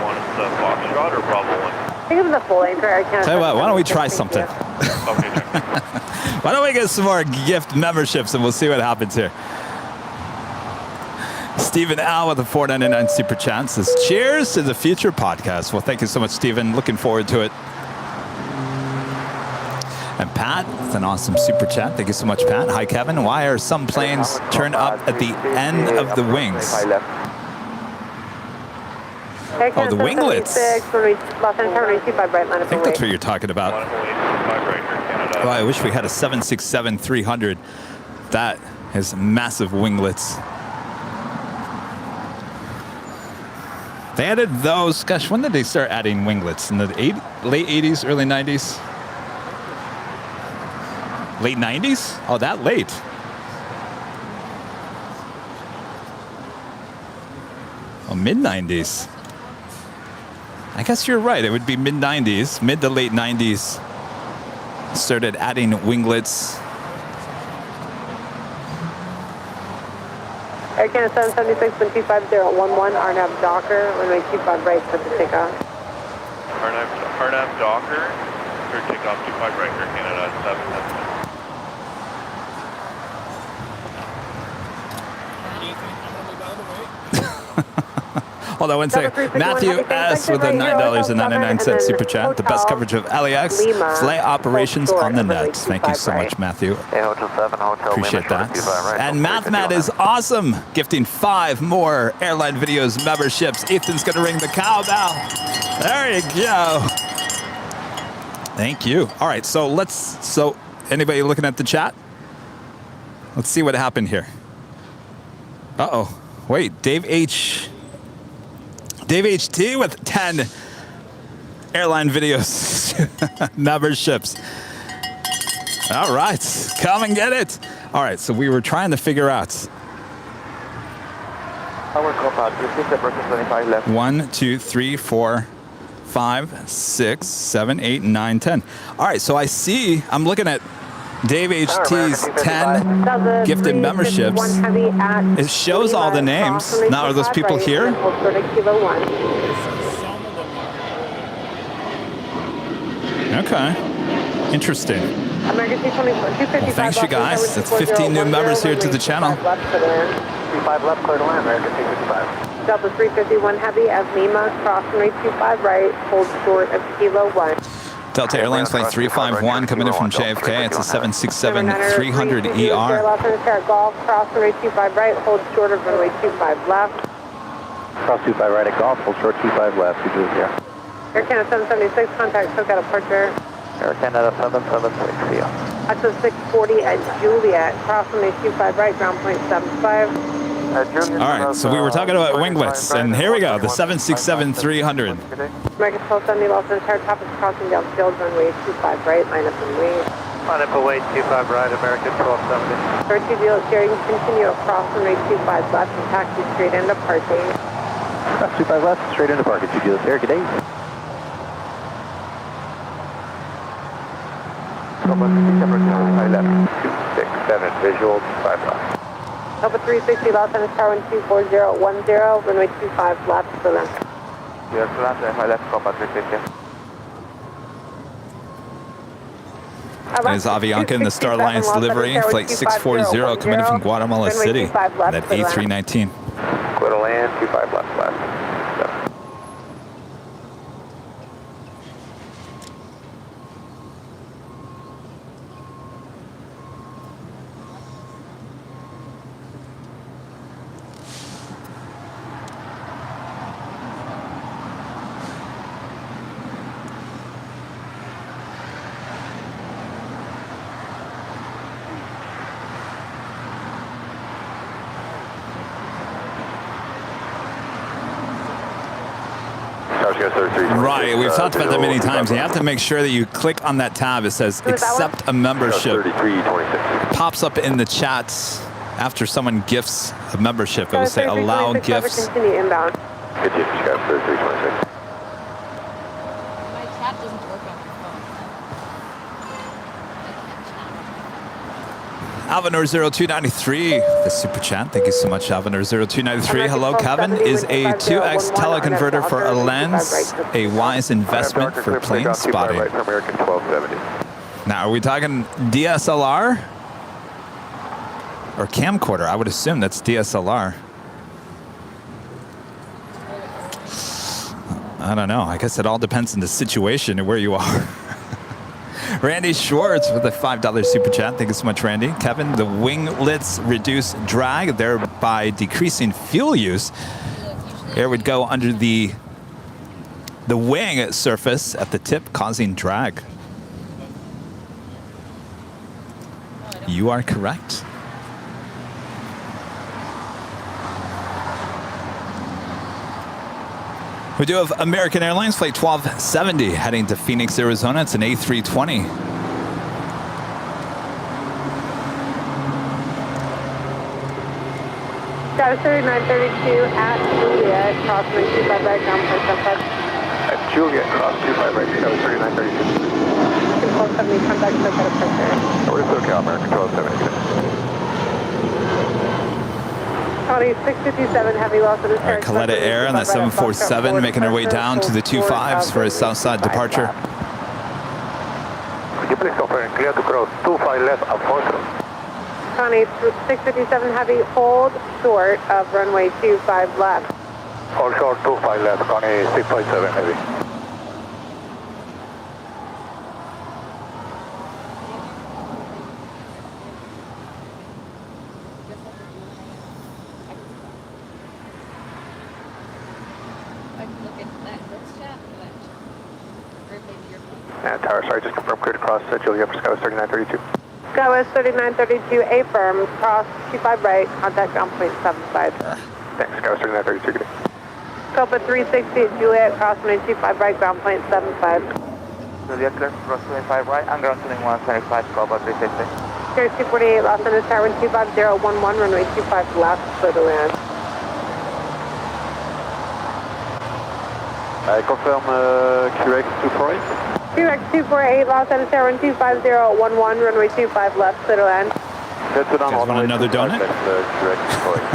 think it was a full answer. I can't. Tell you what, why don't we try something? Why don't we get some more gift memberships and we'll see what happens here. Stephen Al with a $4.99 super chat says, cheers to the future podcast. Well, thank you so much, Stephen. Looking forward to it. And Pat, it's an awesome super chat. Thank you so much, Pat. Hi, Kevin. Why are some planes turned up at the end of the wings? Oh, the winglets. I think that's what you're talking about. Oh, I wish we had a 767-300. That has massive winglets. They added those. Gosh, when did they start adding winglets? In the late 80s, early 90s? Late 90s? Oh, that late. Oh, mid-90s. I guess you're right. It would be mid-90s, mid to late 90s. Started adding winglets. Air Canada 776, 25011, RNAV Docker, runway 25 right, set to takeoff. RNAV Docker, clear takeoff 25 right, Air Canada 776. Hold on one second. Matthew S. with a $9.99 super chat. The best coverage of LAX flight operations on the net. Thank you so much, Matthew. Appreciate that. And MathMat is awesome, gifting 5 more Airline Videos memberships. Ethan's going to ring the cowbell. There you go. Thank you. All right, so anybody looking at the chat? Let's see what happened here. Uh-oh. Wait, Dave HT with 10 Airline Videos memberships. All right, come and get it. All right, so we were trying to figure out. 1, 2, 3, 4, 5, 6, 7, 8, 9, 10. All right, so I see, I'm looking at Dave HT's 10 gifted memberships. It shows all the names. Now, are those people here? Okay. Interesting. Well, thanks, you guys. That's 15 new members here to the channel. 25 left, clear to land, American 255. Delta 351 Heavy, as Lima, crossing 25 right, hold short of Kilo 1. Delta Airlines Flight 351 coming in from JFK. It's a 767-300ER. Los Angeles Golf, crossing 25 right, hold short of runway 25 left. Cross 25 right at Golf, hold short 25 left, you do it here. Air Canada 776, contact SoCal departure. Air Canada 776, see ya. That's a 640 at Juliet, crossing 25 right, ground point 75. All right, so we were talking about winglets, and here we go, the 767-300. American 1270, Los Angeles topics crossing downfield, runway 25 right, line up and wait. Line up and wait, 25 right, American 1270. 32 deal steering, continue across runway 25 left and taxi straight into parking. 25 left, straight into parking, 2 deals there, good day. Left, 267, visual, 5 left. Delta 360, Los Angeles Tower 24010, runway 25 left for them. Yes, left, Copa 360. There's Aviation in the Star Alliance livery, Flight 640 coming in from Guatemala City, that A319. Clear to land, 25 left. Right, we've talked about that many times. You have to make sure that you click on that tab. It says accept a membership. It pops up in the chats after someone gifts a membership. It will say allow gifts. Continue inbound. Good to Chicago 3326. My chat doesn't work on my phone. Alvinor0293, the super chat. Thank you so much, Alvinor0293. Hello, Kevin. Is a 2X teleconverter for a lens a wise investment for plane spotting? American 1270. Now, are we talking DSLR or camcorder? I would assume that's DSLR. I don't know. I guess it all depends on the situation and where you are. Randy Schwartz with a $5 super chat. Thank you so much, Randy. Kevin, the winglets reduce drag, thereby decreasing fuel use. Air would go under the wing surface at the tip, causing drag. You are correct. We do have American Airlines Flight 1270 heading to Phoenix, Arizona. It's an A320. Status 3932 at Juliet, crossing 25 right down for sunset. At Juliet, cross 25 right, Chicago 3932. Control 70, contact sunset pressure. We're SoCal, American 1270. County 657, heavy loss of the All right, Coletta Air on that 747 making their way down to the 25s for a Southside departure. Could you please confirm clear to cross 25 left of Foster? County 657, heavy, hold short of runway 25 left. Hold short 25 left, County 657 heavy. Tower, sorry, just confirm clear to cross Juliet for Skywest 3932. Skywest 3932, affirm, cross 25 right, contact ground point 75. Thanks, Skywest 3932, good day. Scopa 360 at Juliet, cross 25 right, ground point 75. Juliet, clear to cross 25 right, and ground tuning 175, Scopa 360. Series 248, Los Angeles Tower 25011, runway 25 left, clear to land. I confirm QX 248. QX 248, Los Angeles Tower 25011, runway 25 left, clear to land. That's it on Guys want another donut? QX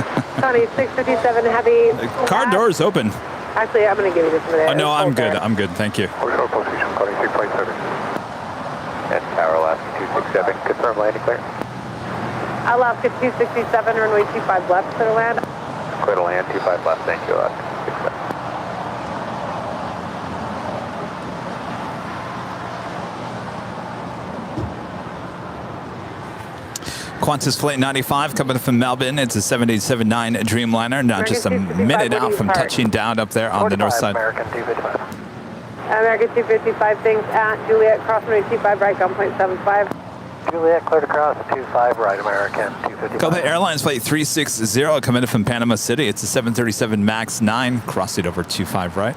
248. County 657, heavy. The car door is open. Actually, I'm going to give you this for Oh, no, I'm good. I'm good. Thank you. Hold short position, County 657. And Tower Alaska 267, confirm landing clear. Alaska 267, runway 25 left, clear to land. Clear to land, 25 left, thank you, Alaska 267. Qantas Flight 95 coming from Melbourne. It's a 7879 Dreamliner. Now just a minute out from touching down up there on the north side. American 255. American 255, things at Juliet, cross runway 25 right, gunpoint 75. Juliet, clear to cross 25 right, American 255. Coletta Airlines Flight 360 coming in from Panama City. It's a 737 MAX 9 crossing over 25 right.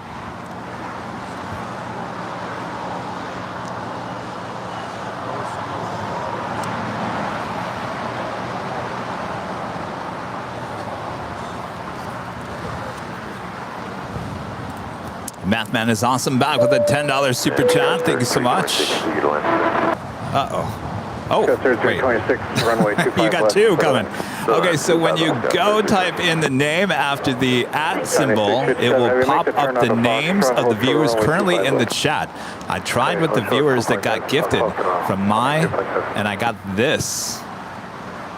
Mathman is awesome, back with a $10 super chat. Thank you so much. Uh-oh. Oh, wait. You got two coming. Okay, so when you go type in the name after the @ symbol, it will pop up the names of the viewers currently in the chat. I tried with the viewers that got gifted from and I got this.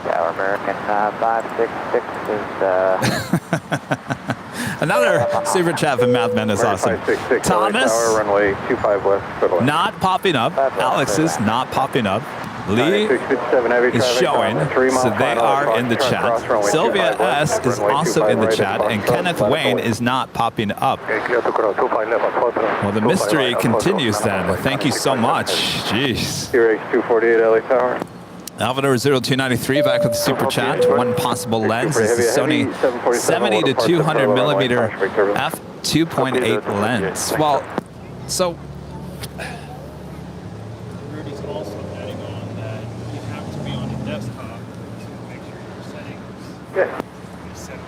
Tower American 566 is... Another super chat from Mathman is awesome. Thomas, not popping up. Alex is not popping up. Lee is showing, so they are in the chat. Sylvia S. is also in the chat, and Kenneth Wayne is not popping up. Well, the mystery continues then. Thank you so much. Jeez. QX248 LA Tower. Alvador 0293 back with the super chat. One possible lens is the Sony 70 to 200 millimeter f 2.8 lens. Well, so Rudy's also adding on that you have to be on a desktop to make sure your settings Yeah. are set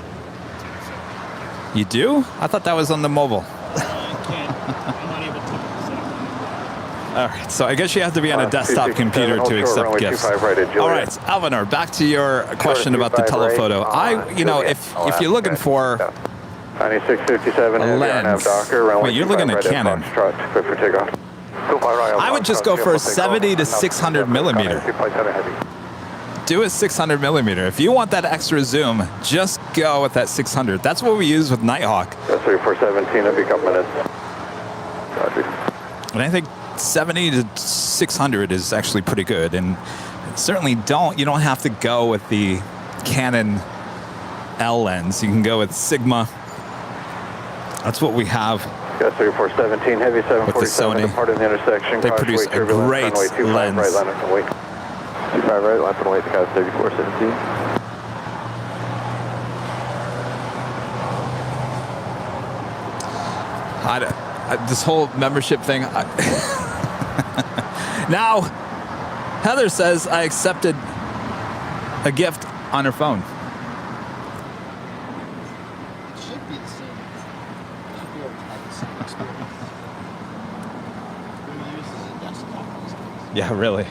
to you do? I thought that was on the mobile. I can't. I'm not able to set up. All right, so I guess you have to be on a desktop computer to accept gifts. All right, Alvinor, back to your question about the telephoto. You know, if you're looking for 9657 a lens, wait, you're looking at Canon. I would just go for a 70 to 600 millimeter. Do a 600 millimeter. If you want that extra zoom, just go with that 600. That's what we use with Nighthawk. That's 3417, that'll be a couple minutes. And I think 70 to 600 is actually pretty good. And certainly you don't have to go with the Canon L lens. You can go with Sigma. That's what we have. Got 3417, heavy 747 departing the intersection. They produce a great lens. Right, line up and wait. 25 right, left and wait, the guy's 3417. This whole membership thing. Now, Heather says I accepted a gift on her phone. It should be the same. You should be able to have the same experience. Who uses a desktop these days? Yeah, really.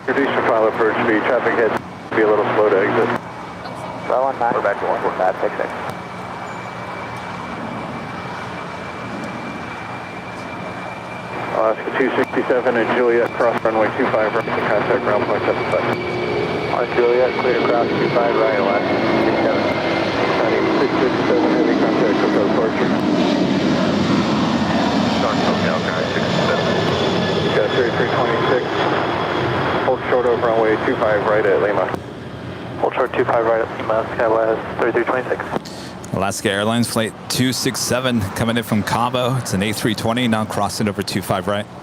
Reduce your pilot approach speed. Traffic head be a little slow to exit. Well, on 9. We're back to 145, 66. Alaska 267 and Juliet, cross runway 25 right to contact ground point 75. On Juliet, clear to cross 25 right, Alaska 267. 667, heavy contact, hotel departure. Start hotel, guys, 67. Got 3326. Hold short over runway 25 right at Lima. Hold short 25 right at Lima, Skywest 3326. Alaska Airlines flight 267 coming in from Cabo. It's an A320 now crossing over 25 right. Can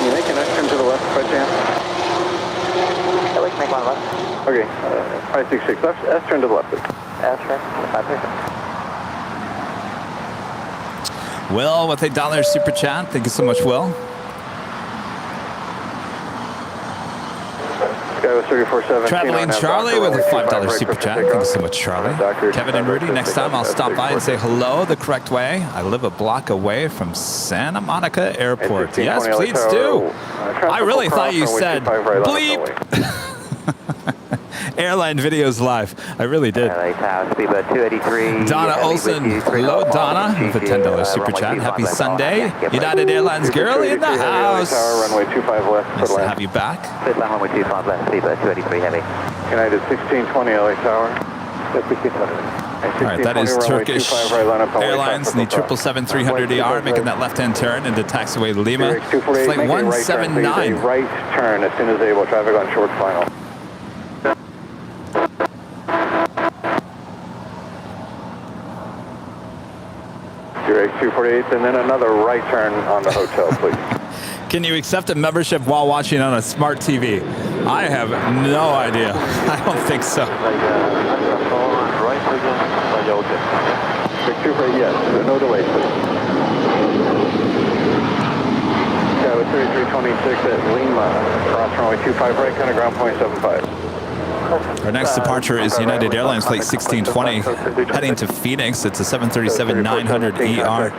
you make an S-turn to the left by chance? Yeah, we can make one left. Okay, 566 left, S-turn to the left, please. S-turn, 536. Will with $8 super chat. Thank you so much, Will. Skywest 3417. Traveling Charlie with a $5 super chat. Thank you so much, Charlie. Kevin and Rudy, next time I'll stop by and say hello the correct way. I live a block away from Santa Monica Airport. Yes, please do. I really thought you said bleep. Airline Videos Live. I really did. Donna Olson. Hello, Donna, with a $10 super chat. Happy Sunday. United Airlines girl in the house. Runway 25 left. Nice to have you back. Runway 25 left, Speedbird 283 heavy. United 1620 LA Tower. All right, that is Turkish Airlines in the 777-300ER making that left-hand turn into taxiway Lima. Flight 179. Right turn as soon as able. Traffic on short final. Your X248, and then another right turn on the hotel, please. Can you accept a membership while watching on a smart TV? I have no idea. I don't think so. X248, yes. No delay, please. Skywest 3326 at Lima. Cross runway 25 right, kind of ground point 75. Our next departure is United Airlines Flight 1620, heading to Phoenix. It's a 737-900ER.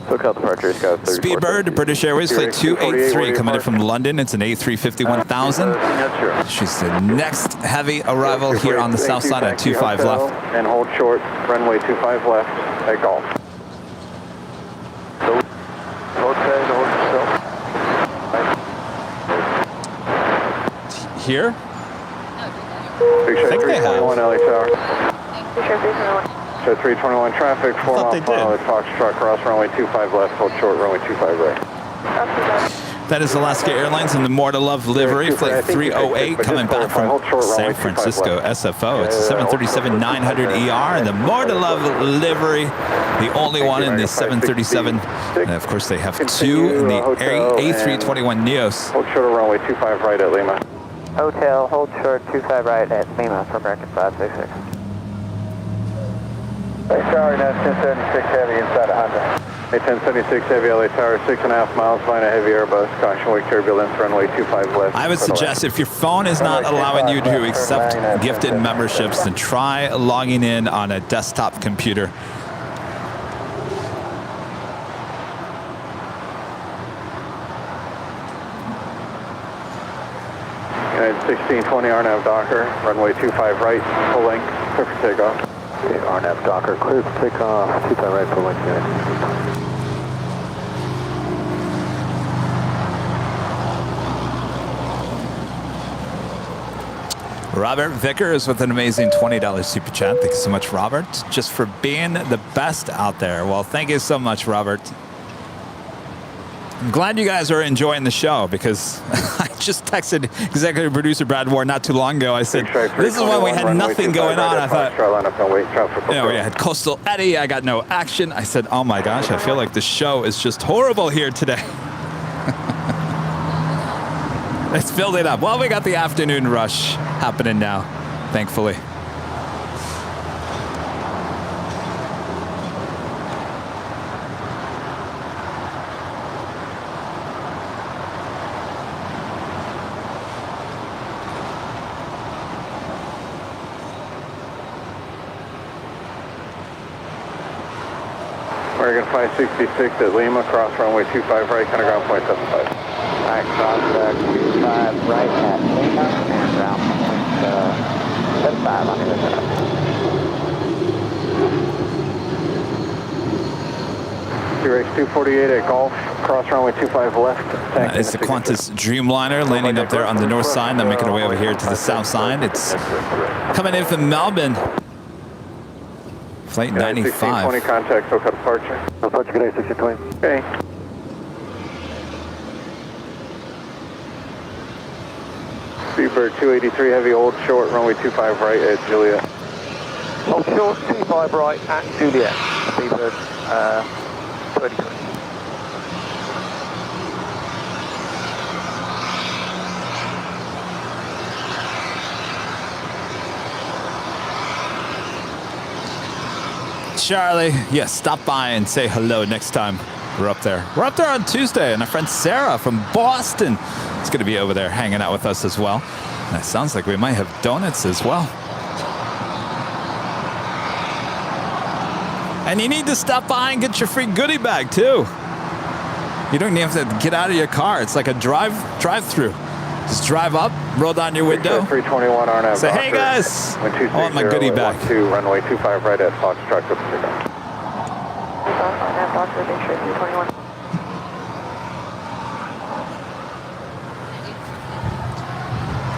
SoCal departure, Speedbird, British Airways Flight 283, coming in from London. It's an A350-1000. She's the next heavy arrival here on the south side at 25 left. And hold short, runway 25 left at Golf. Here? I think they have. LA Tower. So 321 traffic, 4 mile pilot, Foxtrot, cross runway 25 left, hold short, runway 25 right. That is Alaska Airlines in the More to Love livery, flight 308, coming back from San Francisco SFO. It's a 737-900ER in the More to Love livery, the only one in the 737. And of course, they have two in the A321 Neos. Hold short of runway 25 right at Lima. Hotel, hold short, 25 right at Lima for American 566. Tower, net 1076 heavy inside of Honda. 1076 heavy, LA Tower, 6.5 miles, flying a heavy Airbus, caution wake turbulence, runway 25 left. I would suggest if your phone is not allowing you to accept gifted memberships, then try logging in on a desktop computer. United 1620 RNAV Docker, runway 25 right, full length, clear for takeoff. Okay, RNAV Docker, clear for takeoff, 25 right, full length, United. Robert Vickers with an amazing $20 super chat. Thank you so much, Robert, just for being the best out there. Well, thank you so much, Robert. I'm glad you guys are enjoying the show because I just texted executive producer Brad Ward not too long ago. I said, this is when we had nothing going on. I thought, you know, we had Coastal Eddie. I got no action. I said, oh my gosh, I feel like the show is just horrible here today. Let's build it up. Well, we got the afternoon rush happening now, thankfully. American 566 at Lima, cross runway 25 right, kind of ground point 75. Alright, cross 25 right at Lima and ground point 75 on the other side. T-Rex 248 at Golf, cross runway 25 left. It's the Qantas Dreamliner landing up there on the north side. I'm making our way over here to the south side. It's coming in from Melbourne. Flight 95. 1620 contact, SoCal departure. Departure, good day, 1620. Okay. Speedbird 283 heavy, old short, runway 25 right at Juliet. Hold short, 25 right at Juliet. Speedbird 283. Charlie, yes, stop by and say hello next time we're up there. We're up there on Tuesday, and our friend Sarah from Boston is going to be over there hanging out with us as well. And it sounds like we might have donuts as well. And you need to stop by and get your free goodie bag too. You don't even have to get out of your car. It's like a drive-through. Just drive up, roll down your window, 321 RNAV say, hey guys, I want my goodie bag. 12, runway 25 right at Foxtrot, go for takeoff. RNAV Docker, make sure 321.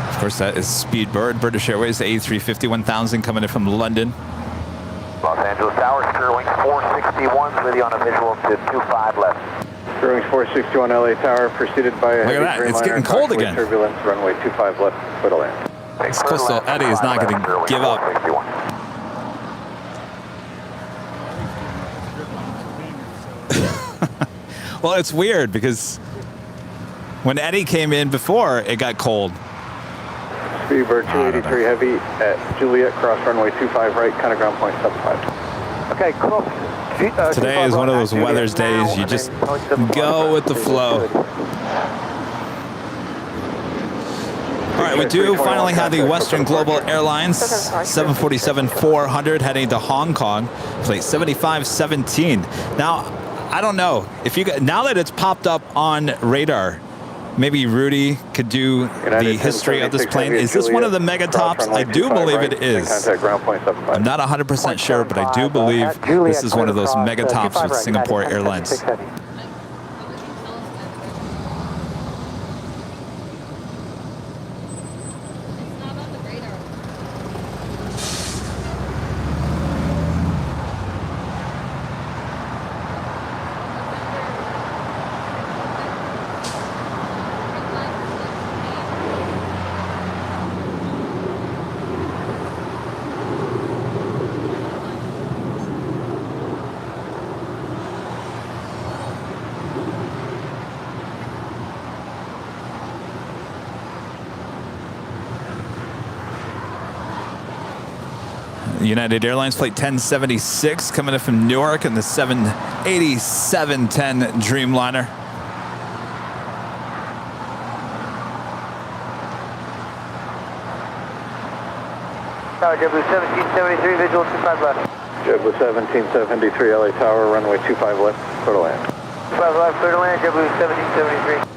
Of course, that is Speedbird, British Airways, the A350 1000 coming in from London. Los Angeles Tower, Sterling 461 with you on a visual to 25 left. Sterling 461 LA Tower, preceded by a heavy Dreamliner. It's getting cold again. Turbulence, runway 25 left, clear to land. This Coastal Eddie is not going to give up. Well, it's weird because when Eddie came in before, it got cold. Speedbird 283 heavy at Juliet, cross runway 25 right, kind of ground point 75. Okay, cross. Today is one of those weather's days. You just go with the flow. All right, we do finally have the Western Global Airlines 747-400 heading to Hong Kong, flight 7517. Now, I don't know if you now that it's popped up on radar. Maybe Rudy could do the history of this plane. Is this one of the mega tops? I do believe it is. I'm not 100% sure, but I do believe this is one of those mega tops with Singapore Airlines. United Airlines flight 1076 coming in from Newark in the 787-10 Dreamliner. Tower, JetBlue 1773, visual 25 left. JetBlue 1773, LA Tower, runway 25 left, clear to land. 25 left, clear to land, JetBlue 1773.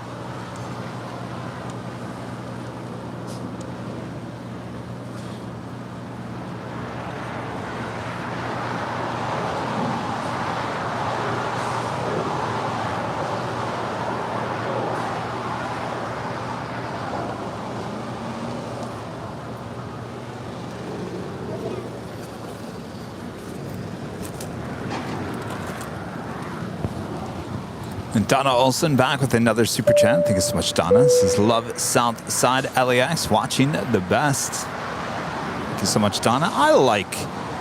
And Donna Olson back with another super chat. Thank you so much, Donna. This is Love South Side LAX, watching the best. Thank you so much, Donna. I like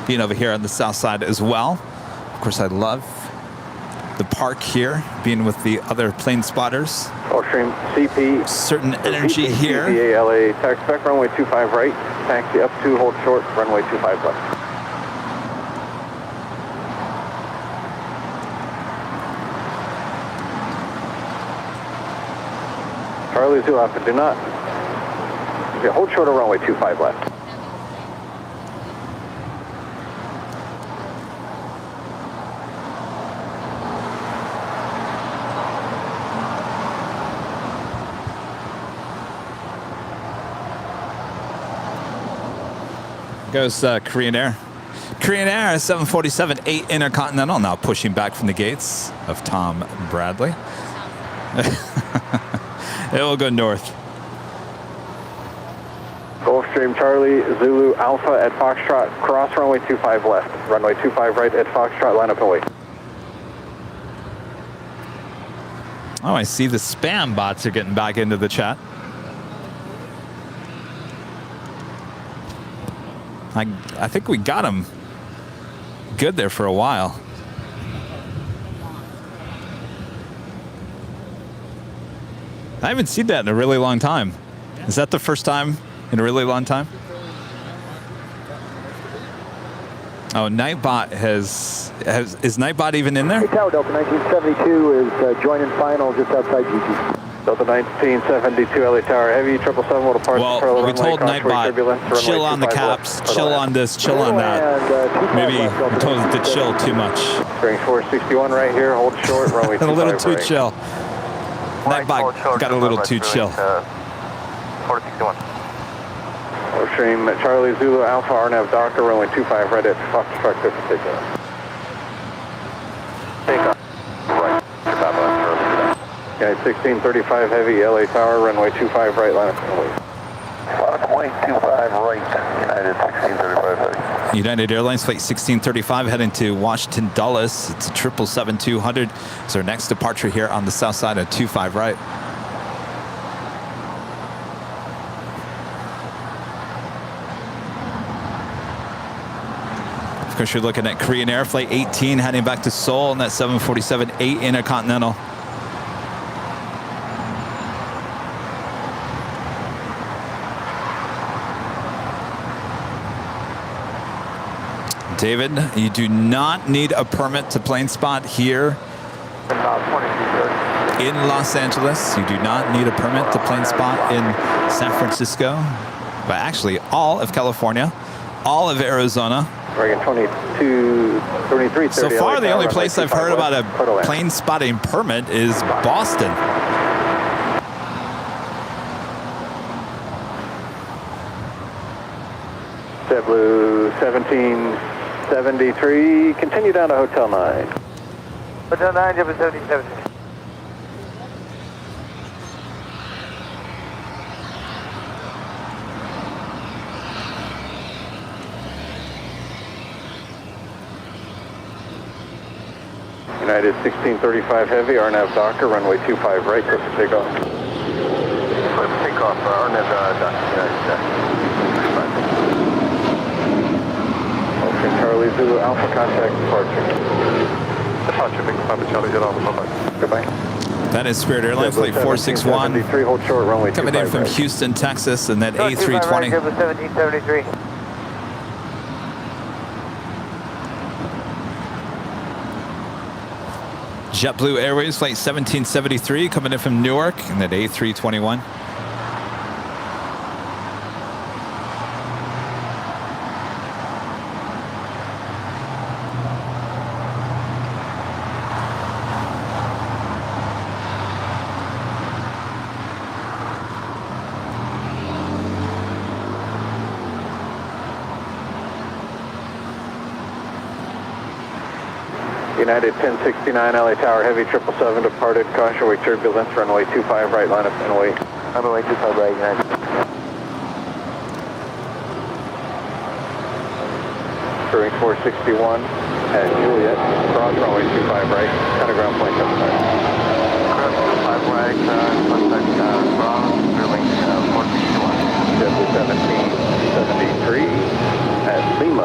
being over here on the south side as well. Of course, I love the park here, being with the other plane spotters. Gulfstream CP. Certain energy here. CPA LA, taxi back, runway 25 right, taxi up 2, hold short, runway 25 left. Charlie Zulu Alpha, do not. Okay, hold short of runway 25 left. Goes Korean Air. Korean Air 747-8 Intercontinental, now pushing back from the gates of Tom Bradley. It will go north. Gulfstream Charlie Zulu Alpha at Foxtrot, cross runway 25 left. Runway 25 right at Foxtrot, line up and wait. Oh, I see the spam bots are getting back into the chat. I think we got him good there for a while. I haven't seen that in a really long time. Is that the first time in a really long time? Oh, Nightbot is Nightbot even in there? Hey, Tower Delta 1972 is joining final just outside GG. Delta 1972 LA Tower, heavy 777 will depart. Well, we told Nightbot, chill on the caps, chill on this, chill on that. Maybe we told it to chill too much. Bearing 461 right here, hold short, runway 25 a little too right. chill. Nightbot got a little too chill. 461. Gulfstream Charlie Zulu Alpha RNAV Doctor, runway 25 right at Foxtrot, clear for takeoff. Takeoff. Right. Okay, 1635 heavy LA Tower, runway 25 right, line up and wait. Runway 25 right, United 1635 heavy. United Airlines flight 1635 heading to Washington Dulles. It's a 777-200. It's our next departure here on the south side at 25 right. Of course, you're looking at Korean Air flight 18 heading back to Seoul on that 747-8 Intercontinental. David, you do not need a permit to plane spot here in Los Angeles. You do not need a permit to plane spot in San Francisco, but actually all of California, all of Arizona. Oregon 2330. So far, the only place I've heard about a plane spotting permit is Boston. JetBlue 1773, continue down to Hotel 9. Hotel 9, JetBlue 1773. United 1635 heavy, RNAV Doctor, runway 25 right, clear for takeoff. Clear for takeoff, RNAV Doctor, Gulfstream Charlie Zulu Alpha, contact departure. Departure, big Papa Charlie, get off the bye. Goodbye. That is Spirit Airlines flight 461. Hold short, runway Coming in 25 from right. Houston, Texas, and that A320. JetBlue 1773. JetBlue Airways flight 1773 coming in from Newark in that A321. United 1069 LA Tower Heavy 777 departed. Caution, wake turbulence, runway 25 right, line up and wait. Runway 25 right, United. Touring 461 at Juliet, cross runway 25 right, counter ground point 75. Cross 25 right, contact ground, clearing 461. JetBlue 1773 at Lima,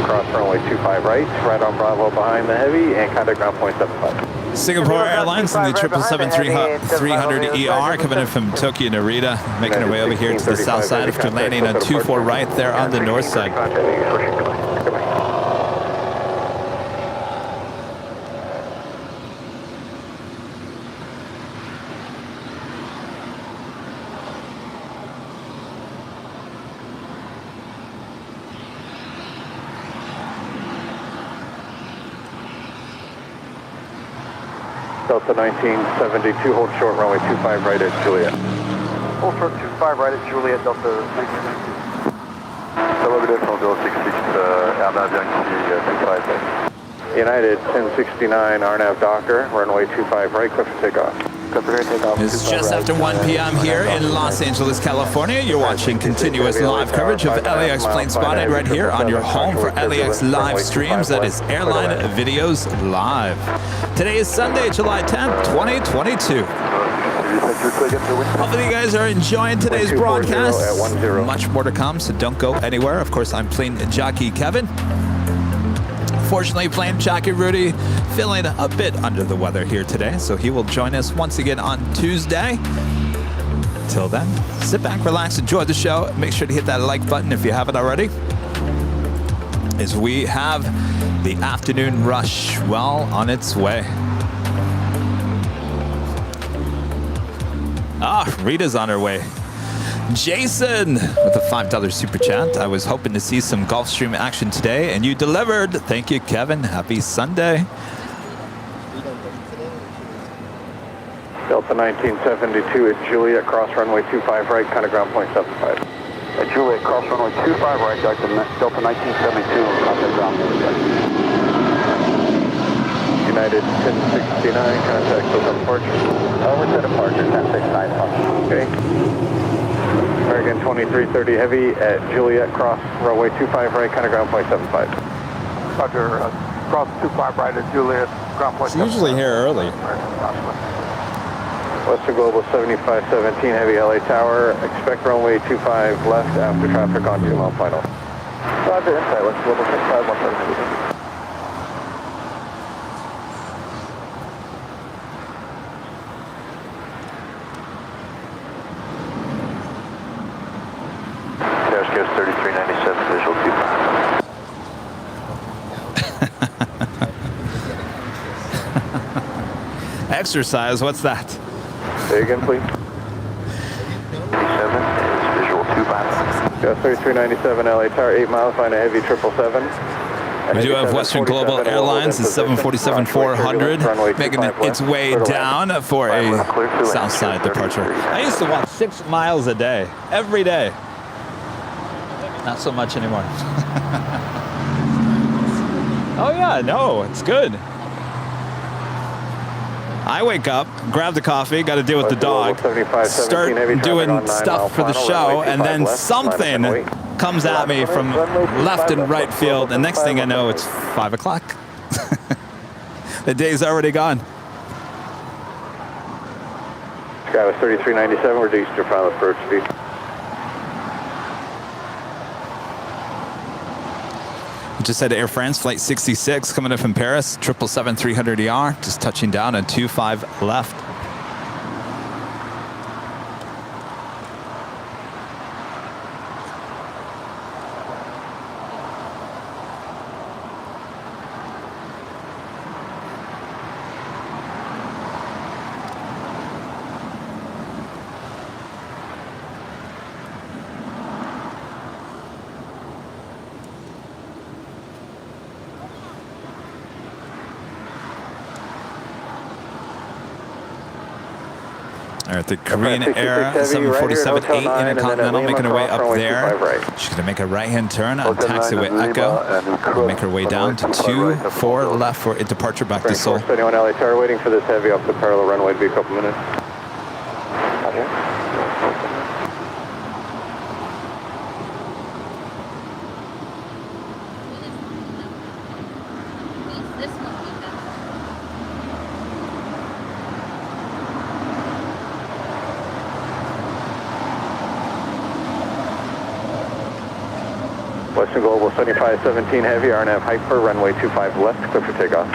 cross runway 25 right, right on Bravo behind the Heavy, and contact ground point 75. Singapore Airlines in the 777-300ER coming in from Tokyo to Rita, making our way over here to the south side after landing on 24 right there on the north side. Delta 1972, hold short, runway 25 right at Juliet. Hold short, 25 right at Juliet, Delta 1992. Celebration Delta 66, Airline 25 right. United 1069, RNAV Docker, runway 25 right, clear for takeoff. It's just after 1 p.m. here in Los Angeles, California. You're watching continuous live coverage of LAX Plane Spotted right here on your home for LAX live streams. That is Airline Videos Live. Today is Sunday, July 10th, 2022. Hopefully you guys are enjoying today's broadcast. Much more to come, so don't go anywhere. Of course, I'm plane jockey Kevin. Fortunately, plane jockey Rudy feeling a bit under the weather here today, so he will join us once again on Tuesday. Till then, sit back, relax, enjoy the show. Make sure to hit that like button if you haven't already, as we have the afternoon rush well on its way. Rita's on her way. Jason with a $5 super chat. I was hoping to see some Gulfstream action today, and you delivered. Thank you, Kevin. Happy Sunday. Delta 1972 at Juliet, cross runway 25 right, counter ground point 75. At Juliet, cross runway 25 right, Delta 1972, contact ground point 75. United 1069, contact with departure. Over to departure, 1069. Okay. American 2330 Heavy at Juliet, cross runway 25 right, counter ground point 75. Roger, cross 25 right at Juliet, ground point 75. It's usually here early. Western Global 7517 Heavy LA Tower, expect runway 25 left after traffic on 2 mile final. Roger, inside, Western Global 6517. Exercise, what's that? Say again, please. 37 is visual 2 Gas 3397 LA Tower, 8 miles, find a Heavy 777. We do have Western Global Airlines, the 747-400, making its way down for a south side departure. I used to walk 6 miles a day, every day. Not so much anymore. Oh yeah, no, it's good. I wake up, grab the coffee, got to deal with the dog, start doing stuff for the show, and then something comes at me from left and right field, and next thing I know, it's 5 o'clock. The day's already gone. Sky was 3397, we're due Eastern final approach speed. Just had Air France flight 66 coming in from Paris, 777-300ER, just touching down on 25 left. All right, the Korean Air 747-8 Intercontinental making her way up there. She's going to make a right-hand turn on taxiway Echo. Make her way down to 24 left for a departure back to Seoul. 471 LA Tower, waiting for this heavy off the parallel runway to be a couple minutes. Western Global 7517 Heavy, RNAV Hyper, runway 25 left, clear for takeoff.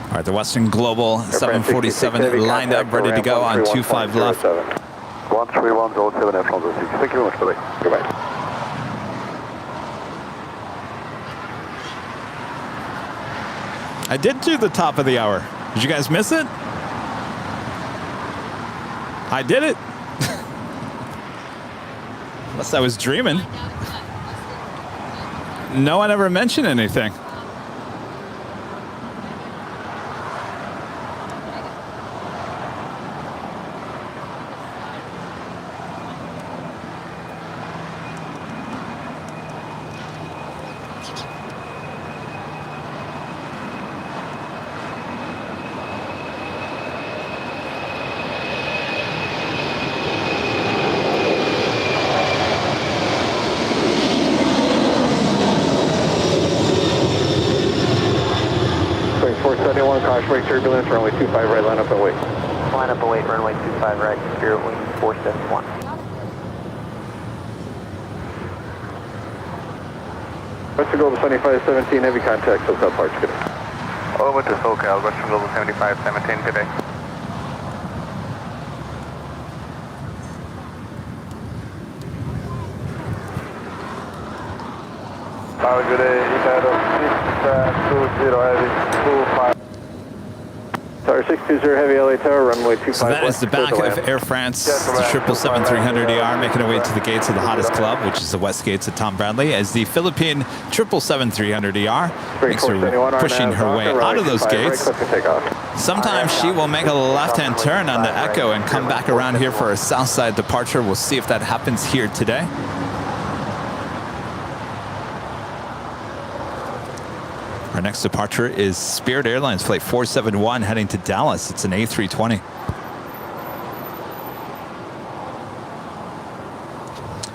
All right, the Western Global 747 lined up, ready to go on 25 left. 13107 F106. Thank you very much, buddy. Goodbye. I did do the top of the hour. Did you guys miss it? I did it. Unless I was dreaming. No one ever mentioned anything. Turbulence, runway 25 right, line up and wait. Line up and wait, runway 25 right, Spirit Wing 471. Western Global 7517, heavy contact, SoCal Parts, good day. Over to SoCal, Western Global 7517, good day. Have a good day, Italy 620 heavy, 25. Tower 620 Heavy LA Tower, runway 25 So that is the back of Air France, the 777-300ER making her way to the gates of the hottest club, which is the west gates of Tom Bradley, as the Philippine 777-300ER makes her pushing her way out of those gates. Sometimes she will make a left-hand turn on the Echo and come back around here for a south side departure. We'll see if that happens here today. Our next departure is Spirit Airlines Flight 471 heading to Dallas. It's an A320.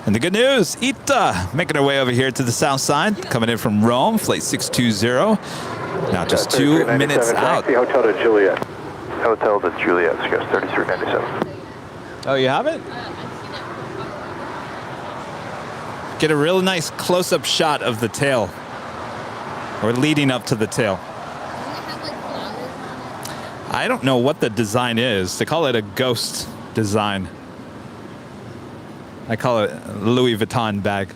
And the good news, Rita making her way over here to the south side, coming in from Rome, Flight 620. Now just 2 minutes out. Hotel to Juliet. Hotel to Juliet, Scout 3397. Oh, you have it? Get a real nice close-up shot of the tail. Or leading up to the tail. I don't know what the design is. They call it a ghost design. I call it Louis Vuitton bag.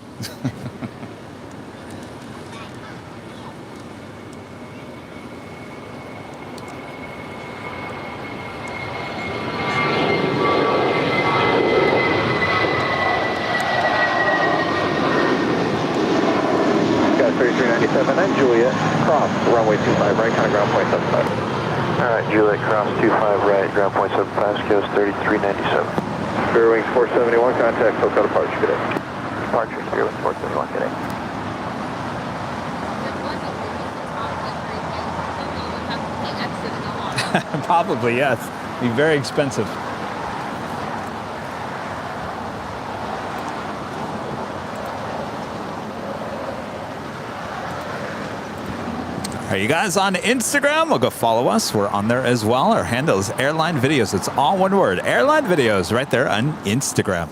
And Juliet, cross, runway 25 right, kind of ground point 75. Alright, Juliet, cross 25 right, ground point 75, scales 3397. Spirit Wings 471, contact SoCal departure, good day. Departure, Spirit Wings 471, good day. Probably, yes. Be very expensive. Are you guys on Instagram? Well, go follow us. We're on there as well. Our handle is Airline Videos. It's all one word. Airline Videos right there on Instagram.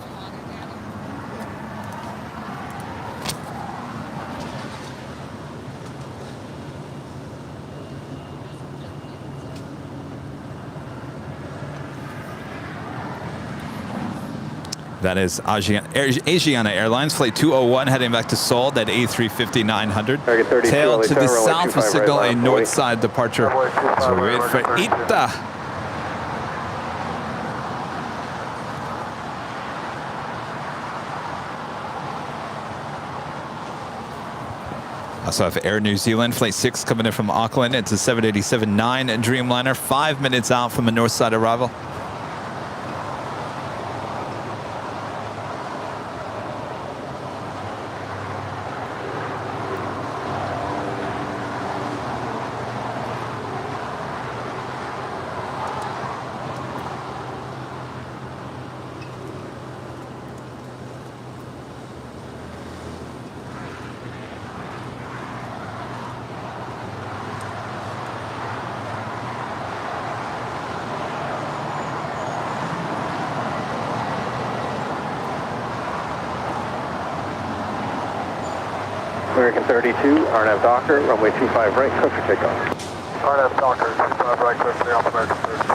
That is Asiana Airlines, Flight 201, heading back to Seoul, that A350-900. Tail to the south will signal a north side departure. So we wait for Rita. Also have Air New Zealand, Flight 6 coming in from Auckland. It's a 787-9 Dreamliner, 5 minutes out from a north side arrival. American 32, RNAV Docker, runway 25 right, clear for takeoff. RNAV Docker, 25 right, clear for takeoff, American 32.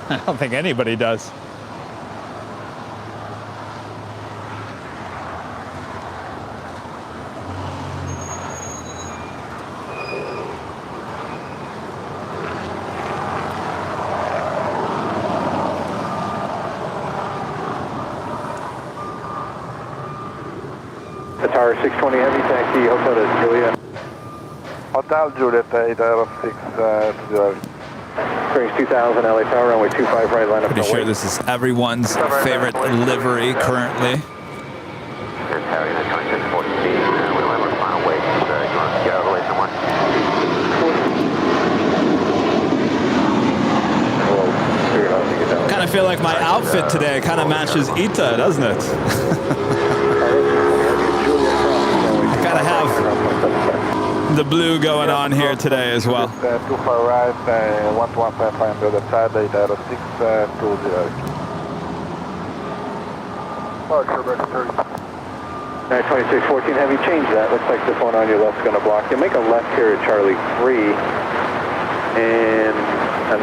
I don't think anybody does. The Tower 620 Heavy, taxi, Hotel to Juliet. Hotel Juliet, 806 to zero. Springs 2000, LA Tower, runway 25 right, line up. Pretty sure this is everyone's favorite livery currently. Here's Harry, the 2640C. We'll have our final weight. You want to get out of the way somewhere? Kind of feel like my outfit today kind of matches Ita, doesn't it? Gotta have the blue going on here today as well. 25 right, 115 to the side, 806 to zero. American 30. 2614 Heavy, change that. Looks like this one on your left is going to block you. Make a left here at Charlie 3 and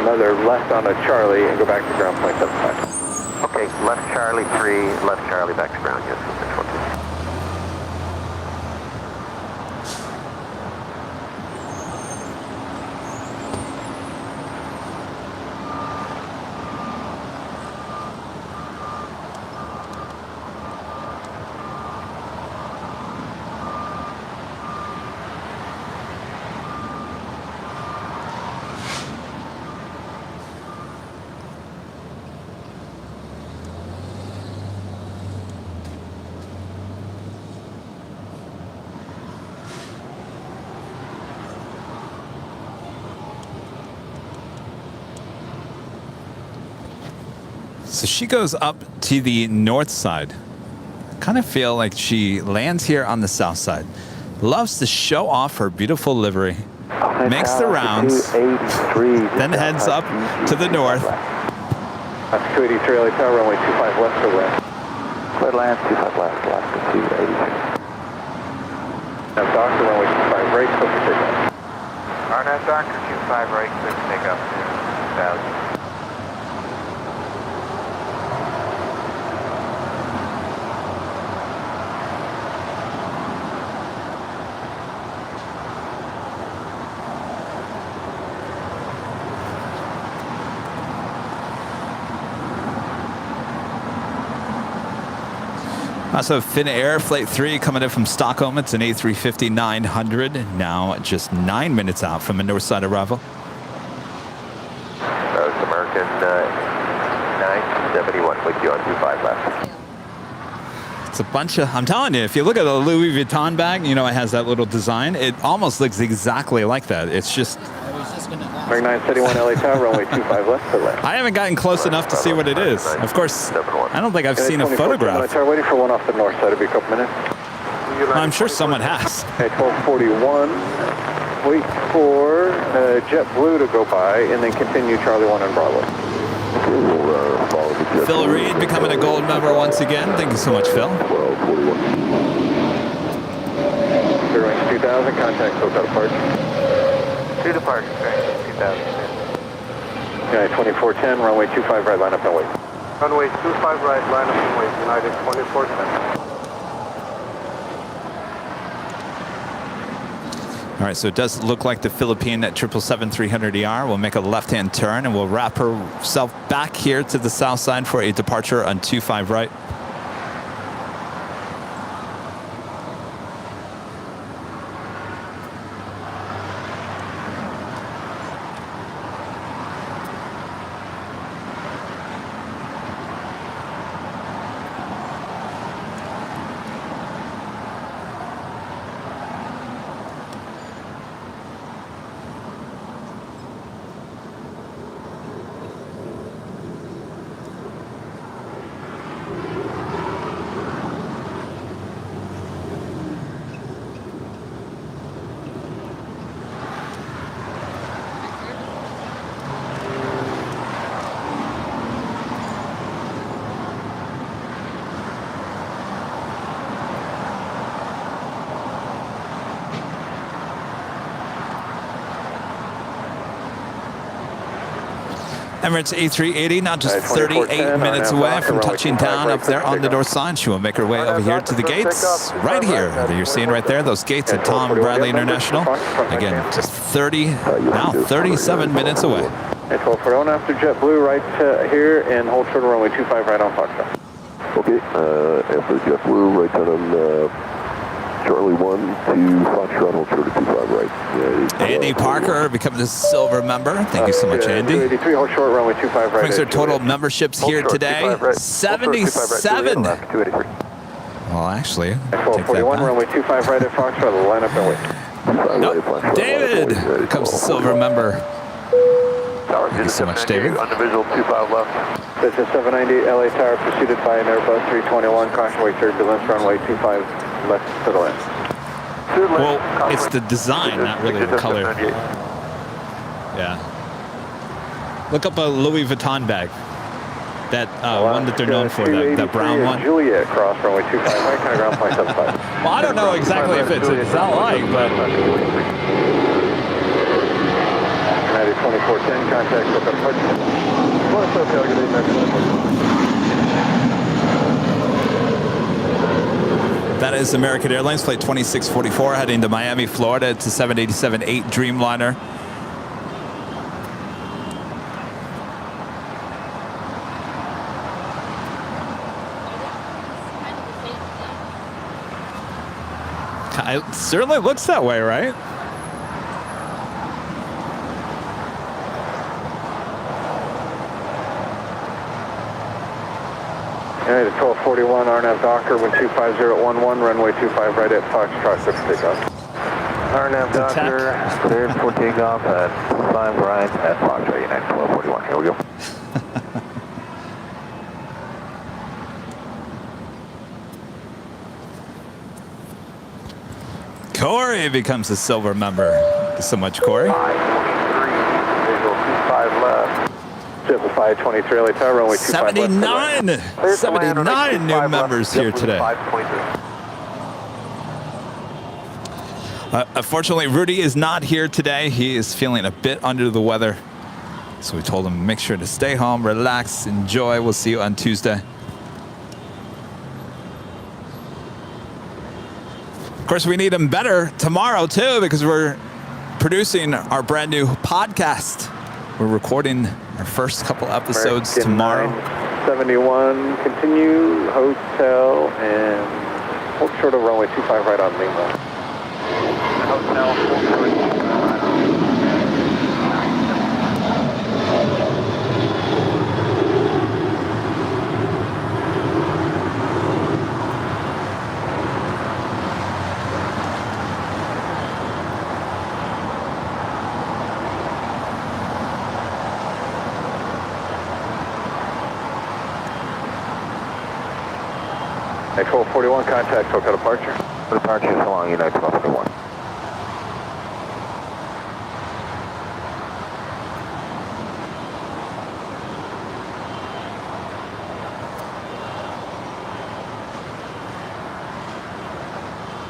another left on a Charlie and go back to ground point 75. Okay, left Charlie 3, left Charlie back to ground, yes. 614. So she goes up to the north side. Kind of feel like she lands here on the south side. Loves to show off her beautiful livery. Makes the rounds. Then heads up to the north. That's 283 LA Tower, runway 25 left to west. Clear land, 25 left, Alaska 283. Now Doctor, runway 25 right, clear for takeoff. RNAV Doctor 25 right, clear for takeoff to 2000. Also, Finnair Flight 3 coming in from Stockholm. It's an A350-900. Now just 9 minutes out from a north side arrival. That was American 971 with you on 25 left. It's a bunch of, I'm telling you, if you look at the Louis Vuitton bag, you know, it has that little design. It almost looks exactly like that. It's just... American 971 LA Tower, runway 25 left to left. I haven't gotten close enough to see what it is. Of course, I don't think I've seen a photograph. Tower, waiting for one off the north side. It'll be a couple minutes. I'm sure someone has. Okay, 1241. Wait for JetBlue to go by and then continue Charlie 1 and Bravo. Phil Reed becoming a gold member once again. Thank you so much, Phil. 2000, contact SoCal departure. 2 departures, 2000. Okay, 2410, runway 25 right, line up and wait. Runway 25 right, line up and wait, United 2410. All right, so it does look like the Philippine at 777-300ER will make a left-hand turn and will wrap herself back here to the south side for a departure on 25 right. Emirates A380 now just 38 minutes away from touching down up there on the north side. She will make her way over here to the gates right here. You're seeing right there those gates at Tom Bradley International. Again, just 37 minutes away. And 1241 after JetBlue right here and hold short of runway 25 right on Foxtrot. Okay, after JetBlue, right down on Charlie 1 to Foxtrot, hold short of 25 right. Andy Parker becomes a silver member. Thank you so much, Andy. 283, hold short, runway 25 right. Brings our total memberships here today, 77. Well, actually, take that 1241, runway 25 right at Foxtrot, line up and wait. Nope. David becomes a silver member. Thank you so much, David. Individual 25 left. This is 798 LA Tower, preceded by an Airbus 321, caution wake turbulence, runway 25 left to the left. Well, it's the design, not really the color. Yeah. Look up a Louis Vuitton bag. That one that they're known for, that brown one. Juliet, cross runway 25, right, kind of ground point 75. Well, I don't know exactly if it's like, but... United 2410, contact with the departure. That is American Airlines Flight 2644 heading to Miami, Florida. It's a 787-8 Dreamliner. It certainly looks that way, right? United 1241, RNAV Docker, wind 25011, runway 25 right at Foxtrot, clear for takeoff. RNAV Docker, cleared for takeoff at 5 right at Foxtrot, United 1241. Here we go. Corey becomes a silver member. Thank you so much, Corey. 523, visual 25 left. 523 LA Tower, runway 25 79! 79 new members here today. Unfortunately, Rudy is not here today. He is feeling a bit under the weather. So we told him make sure to stay home, relax, enjoy. We'll see you on Tuesday. Of course, we need him better tomorrow, too, because we're producing our brand new podcast. We're recording our first couple episodes tomorrow. 71, continue, hotel, and hold short of runway 25 right on Lima. Hotel, hold short. At 1241, contact Tokyo departure. Departure is along United 1241.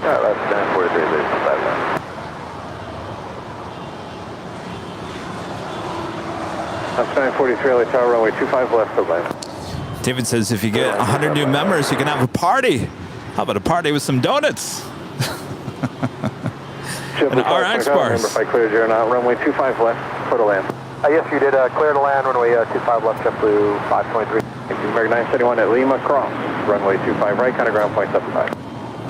Alright, that's 943, there's 5 left. That's 943, LA Tower, runway 25 left, Atlanta. David says if you get 100 new members, you can have a party. How about a party with some donuts? And RX bars. Remember, if I cleared you or not, runway 25 left, clear to land. Yes, you did clear to land, runway 25 left, JetBlue 523. Thank you, American 971 at Lima, cross, runway 25 right, counter ground point 75.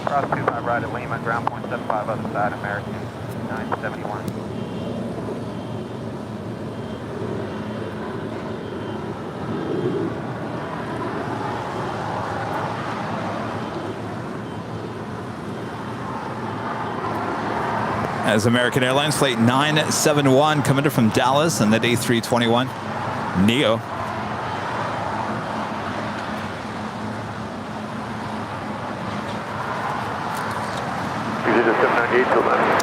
Cross 25 right at Lima, ground point 75 other side, American 971. As American Airlines Flight 971 coming in from Dallas and that A321 Neo.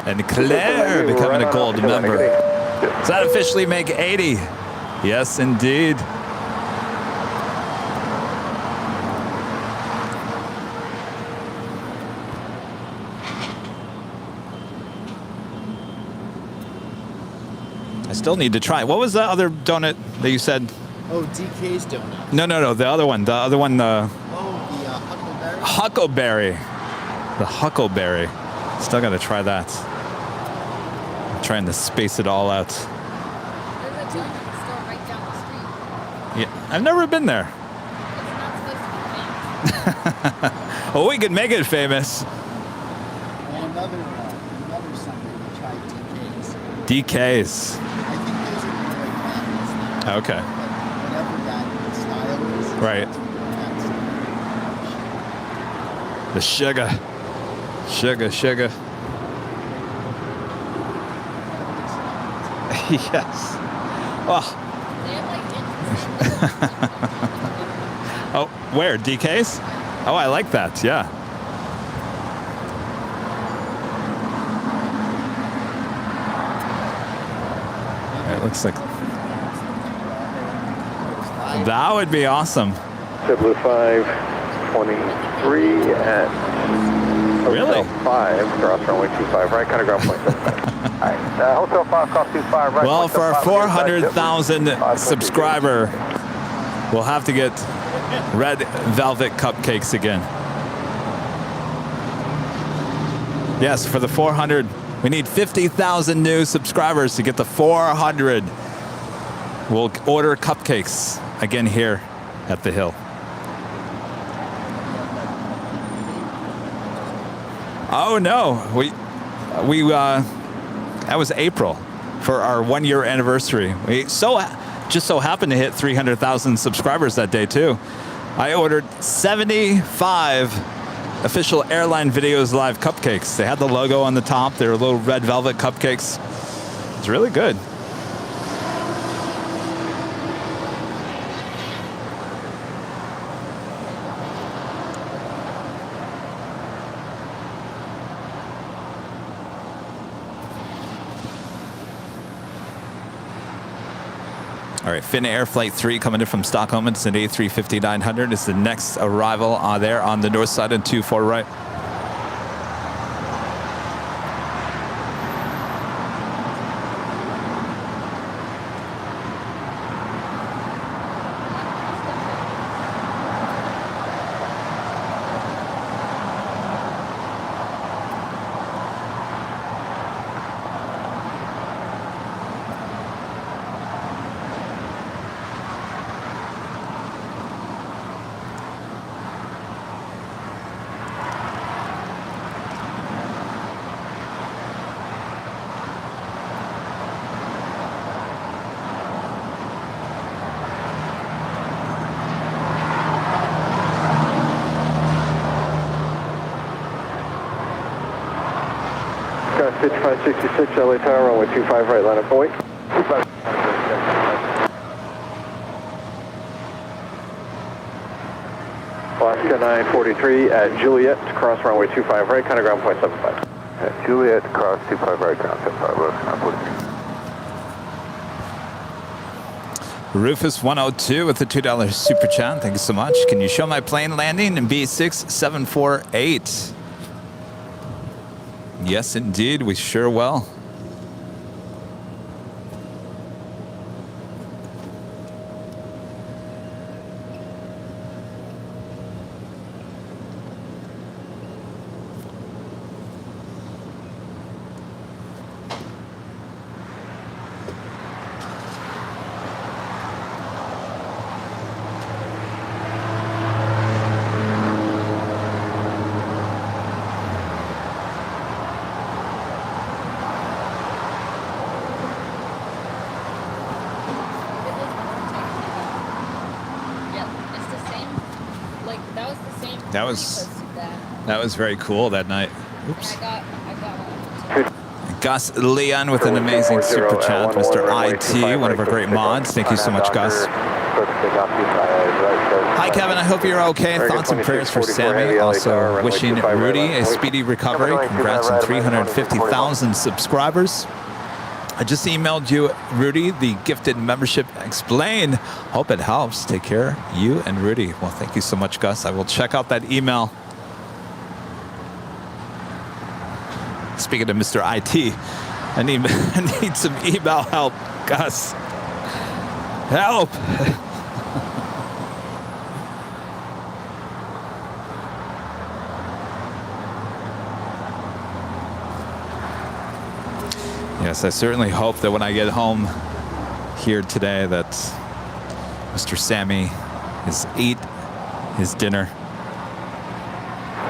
And Claire becoming a gold member. Does that officially make 80? Yes, indeed. I still need to try. What was the other donut that you said? Oh, DK's donut. No. The other one. Oh, the Huckleberry? Huckleberry. The Huckleberry. Still got to try that. I'm trying to space it all out. There's a donut store right down the street. Yeah, I've never been there. It's not supposed to be famous. Well, we could make it famous. Well, another Sunday we tried DK's. DK's. I think those are more like magnets now. Okay. But whatever that style is. Right. The sugar. Sugar. Yes. Oh. Oh, where? DK's? Oh, I like that. Yeah. It looks like that would be awesome. JetBlue 523 at Really? 5, cross runway 25 right, kind of ground point 75. Alright, Hotel 5, cross 25 right. Well, for our 400,000 subscriber, we'll have to get red velvet cupcakes again. Yes, for the 400, we need 50,000 new subscribers to get the 400. We'll order cupcakes again here at the Hill. Oh no, that was April for our 1 year anniversary. We just so happened to hit 300,000 subscribers that day too. I ordered 75 official Airline Videos Live cupcakes. They had the logo on the top. They were little red velvet cupcakes. It's really good. All right, Finnair Flight 3 coming in from Stockholm. It's an A350-900. It's the next arrival there on the north side and 24 right. Got 5566 LA Tower, runway 25 right, line up and wait. 25. Alaska 943 at Juliet, cross runway 25 right, kind of ground point 75. At Juliet, cross 25 right, ground 75, 943. Rufus 102 with the $2 super chat. Thank you so much. Can you show my plane landing in B6748? Yes, indeed. We sure will. That was very cool that night. Oops. I got one. Gus Leon with an amazing super chat. Mr. IT, one of our great mods. Thank you so much, Gus. Hi, Kevin. I hope you're okay. Thoughts and prayers for Sammy. Also wishing Rudy a speedy recovery. Congrats on 350,000 subscribers. I just emailed you, Rudy, the gifted membership explain. Hope it helps. Take care, you and Rudy. Well, thank you so much, Gus. I will check out that email. Speaking of Mr. IT, I need some email help, Gus. Help! Yes, I certainly hope that when I get home here today that Mr. Sammy has ate his dinner.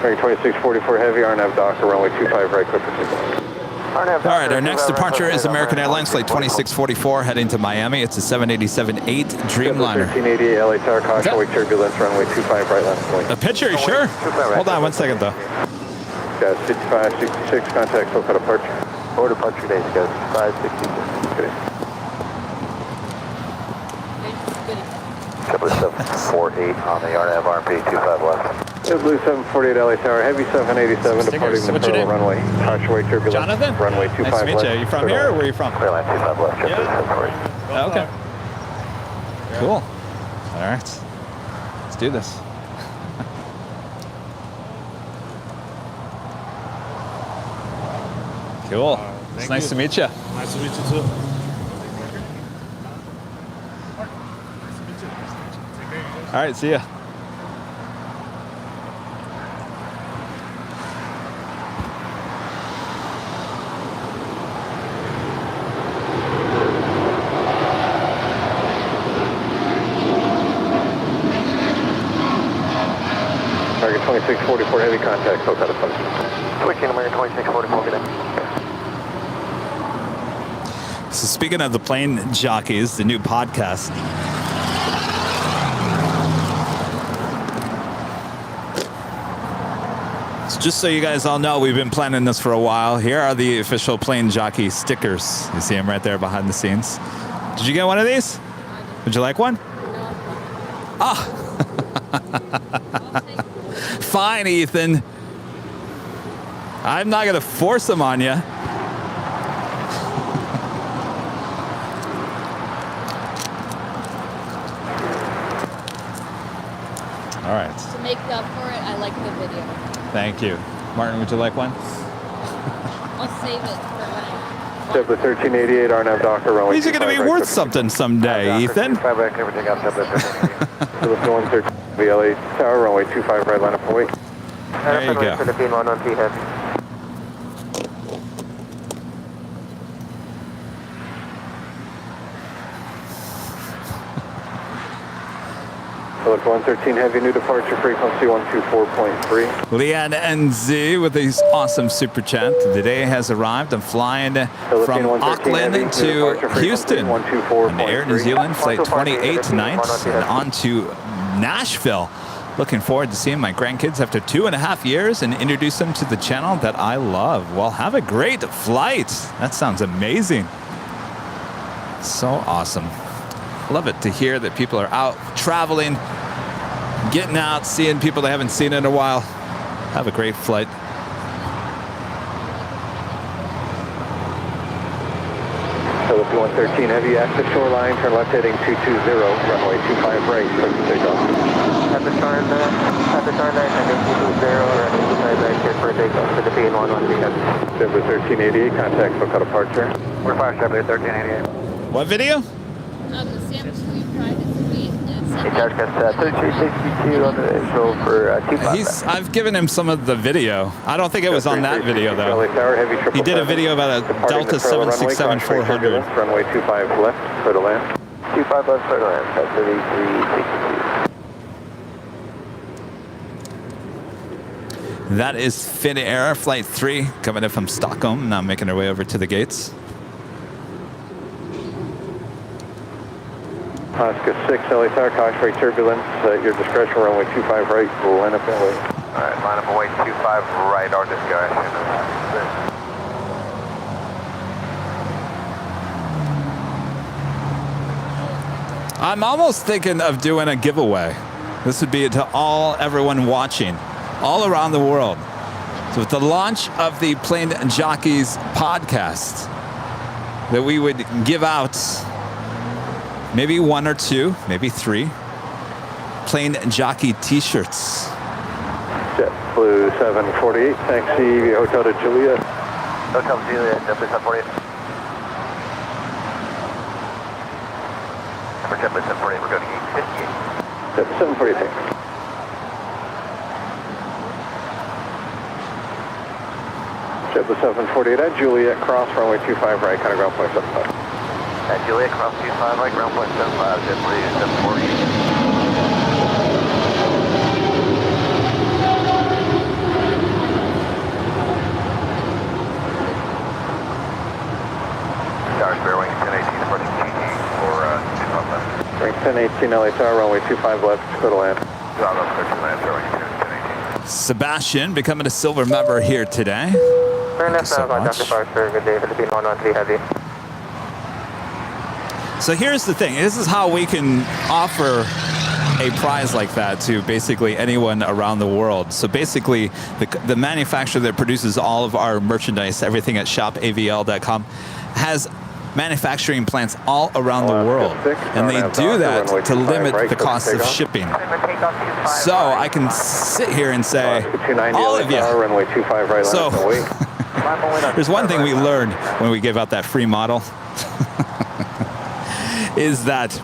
2644 heavy, RNAV Docker, runway 25 right, clear for All right, our next departure is American Airlines flight 2644 heading to Miami. It's a 787-8 Dreamliner. 1380 LA Tower, caution, wake turbulence, runway 25 right, left point. A picture, you sure? Hold on 1 second though. Guys, 65, 66, contact, full cut departure. Forward departure dates, guys, 566. Good. 748 on the RNAV RMP 25 left. Blue 748 LA Tower, heavy 787 departing the parallel runway. Caution, wake turbulence. Jonathan? Runway 25 nice to meet left. you. Are you from here or where are you from? Airline 25 left. Yeah. Okay. Cool. All right. Let's do this. Cool. It's nice to meet you. Nice to meet you too. All right, see ya. Target 2644 heavy contact, full cut departure. Switching American 2644, good day. So speaking of the plane jockeys, the new podcast. So just so you guys all know, we've been planning this for a while. Here are the official plane jockey stickers. You see them right there behind the scenes. Did you get one of these? Would you like one? Ah. Fine, Ethan. I'm not going to force them on you. All right. To make up for it, I like the video. Thank you. Martin, would you like one? I'll save it for when I... Zebra 1388, RNAV Docker, runway. These are going to be worth something someday, Ethan. 5 right, never take out Zebra 1388. Philip 113, LA Tower, runway 25 right, line up and wait. There you go. Philippine 113 heavy. Philip 113 heavy, new departure frequency 124.3. Leanne NZ with these awesome super chat. Today has arrived. I'm flying from Auckland to Houston on Air New Zealand flight 28 tonight and on to Nashville. Looking forward to seeing my grandkids after 2.5 years and introduce them to the channel that I love. Well, have a great flight. That sounds amazing. So awesome. Love it to hear that people are out traveling, getting out, seeing people they haven't seen in a while. Have a great flight. Philip 113 heavy, active shoreline, turn left heading 220, runway 25 right, clear for takeoff. At the shoreline, heading 220, runway 25 right, clear for takeoff. Philippine 113 heavy. Zebra 1388, contact, full cut departure. We're 5 Zebra 1388. What video? The sandwich we tried is sweet. Hey, Charge Gus, 3262 on the intro for 25. I've given him some of the video. I don't think it was on that video, though. He did a video about a Delta 767-400. Runway 25 left, clear to land. 25 left, clear to land, 3362. That is Finnair Flight 3 coming in from Stockholm, now making her way over to the gates. Oscar 6, LA Tower, caution, brake turbulence, at your discretion, runway 25 right, we'll line up that way. Alright, line up away 25 right, our discretion. I'm almost thinking of doing a giveaway. This would be to everyone watching all around the world. So with the launch of the Plane Jockeys podcast, that we would give out maybe 1 or 2, maybe 3 Plane Jockey t-shirts. JetBlue 748, taxi Hotel to Juliet. Hotel Juliet, JetBlue 748. For JetBlue 748, we're going to 858. JetBlue 748. JetBlue 748 at Juliet, cross runway 25 right, kind of ground point 75. At Juliet, cross 25 right, ground point 75, JetBlue 748. Bearing 1018 approaching GG for 25 left. Bearing 1018 LA Tower, runway 25 left, clear to land. Bravo, 13 minutes, bearing 1018. Sebastian becoming a silver member here today. Thank you so much. So here's the thing. This is how we can offer a prize like that to basically anyone around the world. So basically, the manufacturer that produces all of our merchandise, everything at shopavl.com, has manufacturing plants all around the world, and they do that to limit the cost of shipping. So I can sit here and say, all of you. So there's one thing we learned when we gave out that free model, is that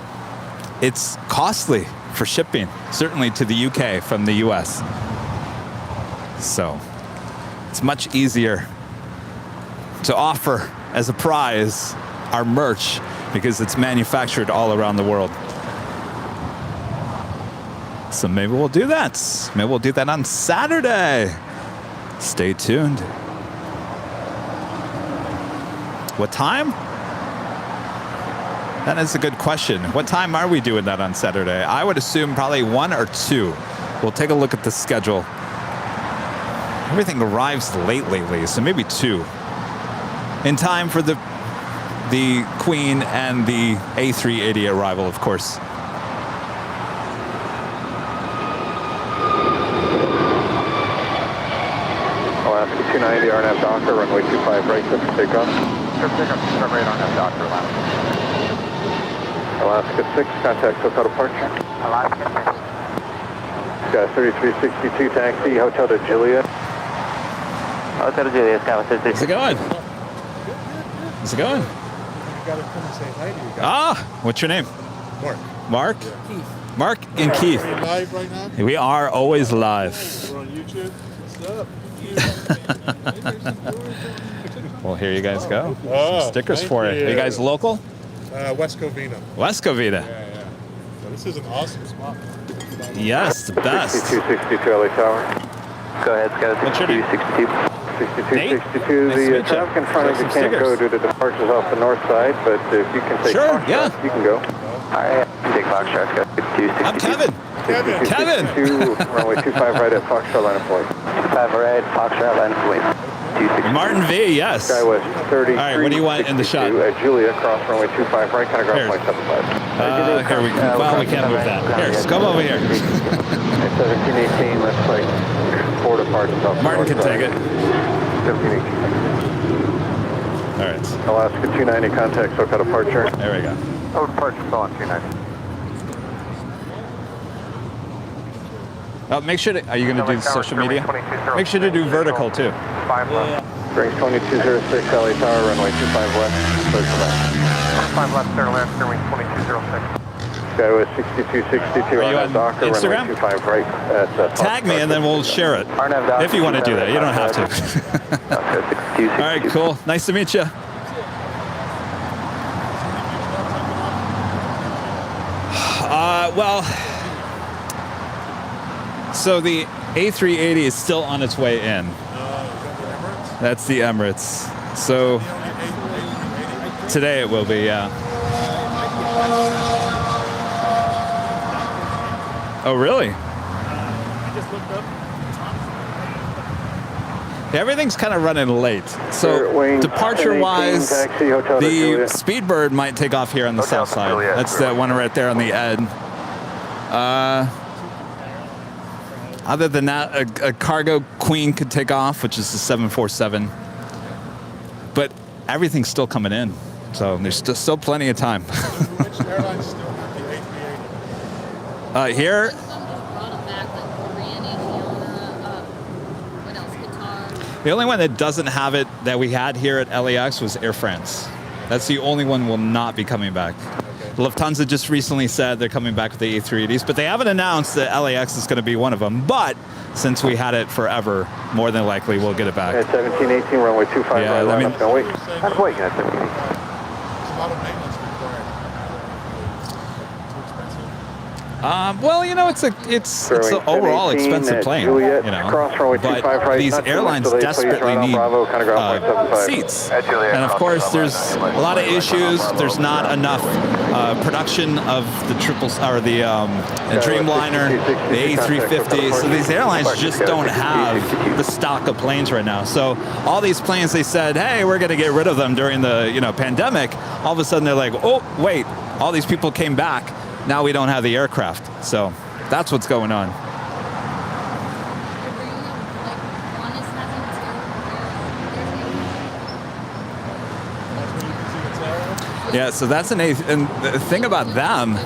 it's costly for shipping, certainly to the UK from the US. So it's much easier to offer as a prize our merch because it's manufactured all around the world. So maybe we'll do that. Maybe we'll do that on Saturday. Stay tuned. What time? That is a good question. What time are we doing that on Saturday? I would assume probably 1 or 2. We'll take a look at the schedule. Everything arrives late lately, so maybe 2. In time for the Queen and the A380 arrival, of course. Alaska 290, RNAV Docker, runway 25 right, clear for takeoff. Clear for takeoff, start right on that Docker, Alaska 6, contact hotel departure. Alaska 6. Got 3362 taxi, Hotel to Juliet. Hotel to Juliet, Skyline 6. How's it going? How's it going? You gotta come and say hi to you guys. Ah, what's your name? Mark. Mark? Yeah. Keith. Mark and Keith. Are you live right now? We are always live. We're on YouTube. What's up? Well, here you guys go. Oh, some stickers for you. Are you guys local? West Covina. West Covina. Yeah. So this is an awesome spot. Yes, the best. 6262 LA Tower. Go ahead, Skyline 6262. 6262. The traffic in front of you can't go due to departures off the north side, but if you can take Foxtrot, you can go. Alright, take Foxtrot, Sky 6262. I'm Kevin. Kevin. 6262, runway 25 right at Foxtrot, line of flight. 25 right, Foxtrot, line of flight. Martin V, yes. Skywest 33. All right, what do you want in the shot? At Julia, cross runway 25 right, kind of ground point 75. Here we go. Well, we can't move that. Here, just come over here. At 1718, let's play 4 departures off the Martin north can side. take it. 1718. All right. Alaska 290, contact SoCal departure. There we go. Oh, departure, still on 290. Oh, make sure to, are you going to do social media? Make sure to do vertical too. 5 left. Brings 2206, LA Tower, runway 25 left. Clear for that. 5 left, clear left, clear wing 2206. Skywest 6262, Are you on Docker, Instagram? runway 25 right at Tag me and then we'll share it. If you want to do that. You don't have to. All right, cool. Nice to meet you. Well, so the A380 is still on its way in. That's the Emirates. So today it will be, yeah. Oh, really? I just looked up. Everything's kind of running late. So departure-wise, the Speedbird might take off here on the south side. That's that one right there on the end. Other than that, a cargo Queen could take off, which is the 747. But everything's still coming in, so there's still plenty of time. Which airlines still have the A380? Here, the only one that doesn't have it that we had here at LAX was Air France. That's the only one will not be coming back. Lufthansa just recently said they're coming back with the A380s, but they haven't announced that LAX is going to be one of them. But since we had it forever, more than likely we'll get it back. At 1718, runway 25 yeah, right, I mean, wait. I'm waiting at 1718. There's a lot of maintenance required. Too expensive. Well, you know, it's an overall expensive plane, Juliet, you know, cross runway but 25 right, these airlines desperately need seats. And of course, there's a lot of issues. There's not enough production of the Dreamliner, the A350. So these airlines just don't have the stock of planes right now. So all these planes, they said, hey, we're going to get rid of them during the pandemic. All of a sudden, they're like, oh, wait, all these people came back. Now we don't have the aircraft. So that's what's going on. Yeah, so that's and the thing about them,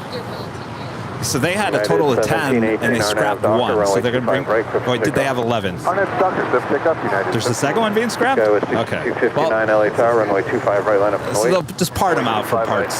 so they had a total of 10 and they scrapped one. So they're going to bring, wait, did they have 11? There's the second one being scrapped? Okay. Well, LA Tower, runway 25 right, line up. So they'll just part them out for parts.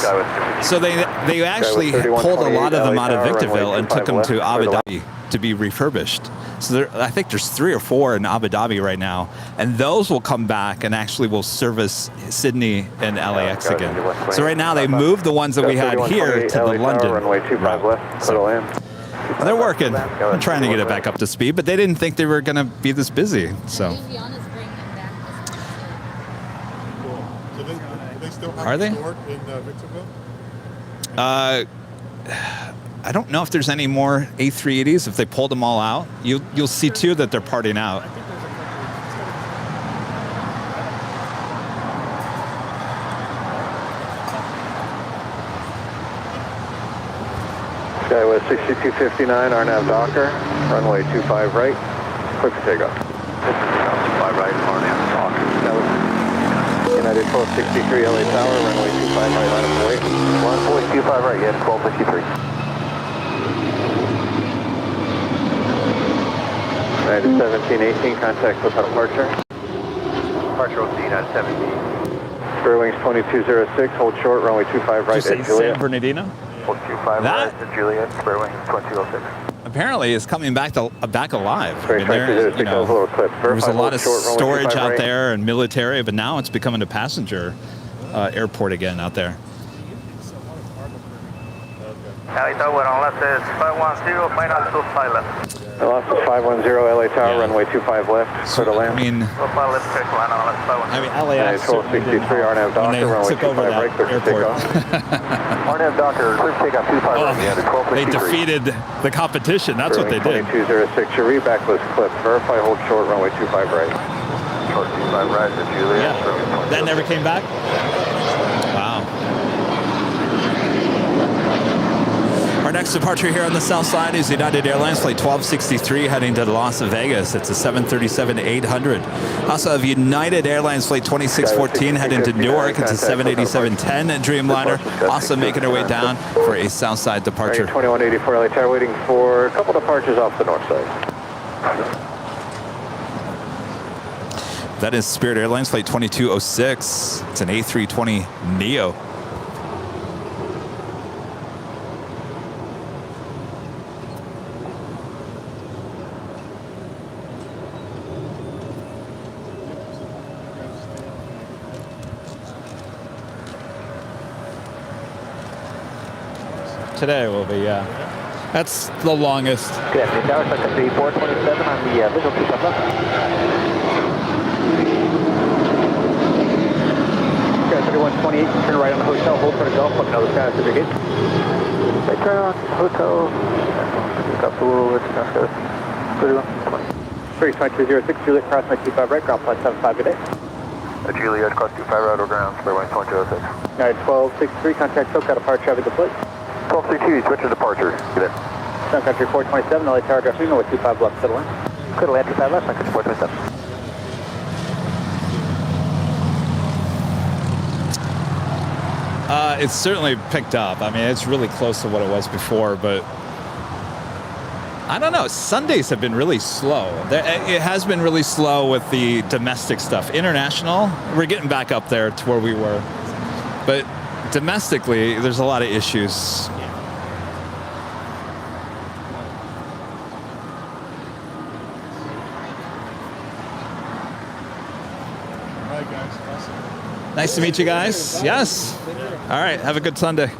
So they actually pulled a lot of them out of Victorville and took them to Abu Dhabi to be refurbished. So I think there's 3 or 4 in Abu Dhabi right now, and those will come back and actually will service Sydney and LAX again. So right now they moved the ones that we had here to the London route. So they're working. I'm trying to get it back up to speed, but they didn't think they were going to be this busy. So are they? In Victorville? I don't know if there's any more A380s. If they pulled them all out, you'll see too that they're parting out. Skywest 6259, RNAV Docker, runway 25 right, quick for takeoff. 25 right, RNAV Docker. United 1263 LA Tower, runway 25 right, line up wait. 1.25 right, yeah, 1253. United 1718, contact with departure. Departure will be United 17. Square wings 2206, hold short, runway 25 right at Juliet. San Bernardino? Hold 25 right at Juliet, square wings 2206. Apparently is coming back alive. I mean, there was a lot of storage out there and military, but now it's becoming a passenger airport again out there. LA Tower on left is 510, final to pilot. Lost is 510 LA Tower, runway 25 left, for the land. I mean, LAX when they took over that airport. RNAV Docker, clear takeoff 25 they defeated the competition. That's what they did. 2206, your reback was clipped. Verify, hold short, runway 25 right. Short 25 right to Juliet. Yeah. That never came back? Wow. Our next departure here on the south side is United Airlines Flight 1263 heading to Las Vegas. It's a 737-800. Also have United Airlines Flight 2614 heading to Newark. It's a 787-10 Dreamliner. Also making our way down for a south side departure. 2184 LA Tower waiting for a couple departures off the north side. That is Spirit Airlines Flight 2206. It's an A320 Neo. Today will be, yeah. That's the longest. Good afternoon, Tower. Second 3427 on the visual pickup left. Okay, 3128, turn right on the hotel, hold for the Gulf, look another sky certificate. Right, turn on hotel, pick up the little bit, 3120. 32206, Juliet, cross my 25 right, ground flight 75, good day. Juliet, cross 25 right, or ground, clear 12206. United 1263, contact SoCal, departure, traffic deployed. 1262, switch to departure, good day. Sun Country 427, LA Tower, Draft Lima with 25 left, settle in. Clear land 25 left, Sun Country 427. It's certainly picked up. I mean, it's really close to what it was before, but I don't know. Sundays have been really slow. It has been really slow with the domestic stuff. International, we're getting back up there to where we were. But domestically, there's a lot of issues. All right, guys. Awesome. Nice to meet you guys. Yes. All right. Have a good Sunday.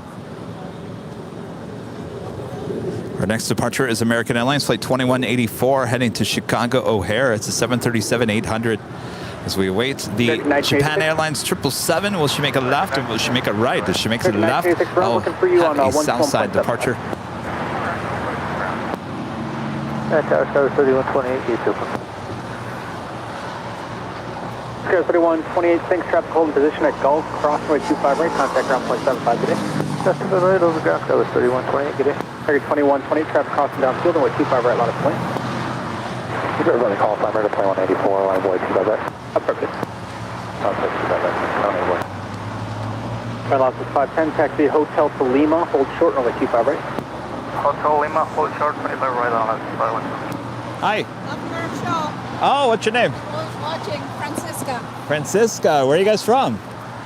Our next departure is American Airlines Flight 2184 heading to Chicago O'Hare. It's a 737-800. As we await the Japan Airlines 777, will she make a left or will she make a right? Does she make a left? Oh, have a south side departure. Tower 3128, YouTube. Sierra 3128, thanks, traffic holding position at Gulf, crossway 25 right, contact ground point 75, good day. Just to the right, over ground, Tower 3128, good day. Target 2128, traffic crossing downfield, and with 25 right, line of point. You guys on the call, climber to 2184, line of way 25 right. Appropriate. Contact 25 right, line of way. Flight loss is 510, taxi Hotel to Lima, hold short, and with 25 right. Hotel Lima, hold short, 25 right on us. Hi. Governor Shaw. Oh, what's your name? Always watching Francisca. Francisca. Where are you guys from?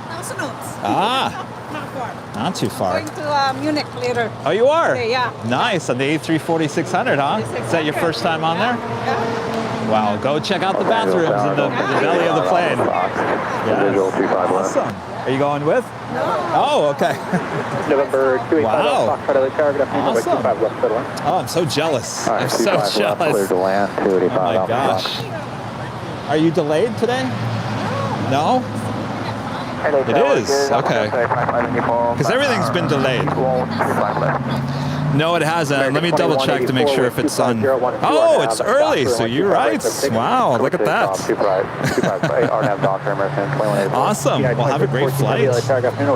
Nelson Oaks. Ah. Not far. Not too far. Going to Munich later. Oh, you are? Okay, yeah. Nice. On the A340-600, huh? Is that your first time on there? Yeah. Wow. Go check out the bathrooms in the belly of the plane. Visual 25 left. Awesome. Are you going with? No. Oh, okay. November 285, Wow. Foxtrot LA Tower, good afternoon, with 25 left, settle in. Oh, I'm so jealous. All right, I'm so 25 left, clear jealous. to land, Oh 285 my gosh. Are you delayed today? No? It is? Okay. Because everything's been delayed. No, it hasn't. Let me double check to make sure if it's on. Oh, it's early, so you're right. Wow, look at that. Awesome. Well, have a great flight.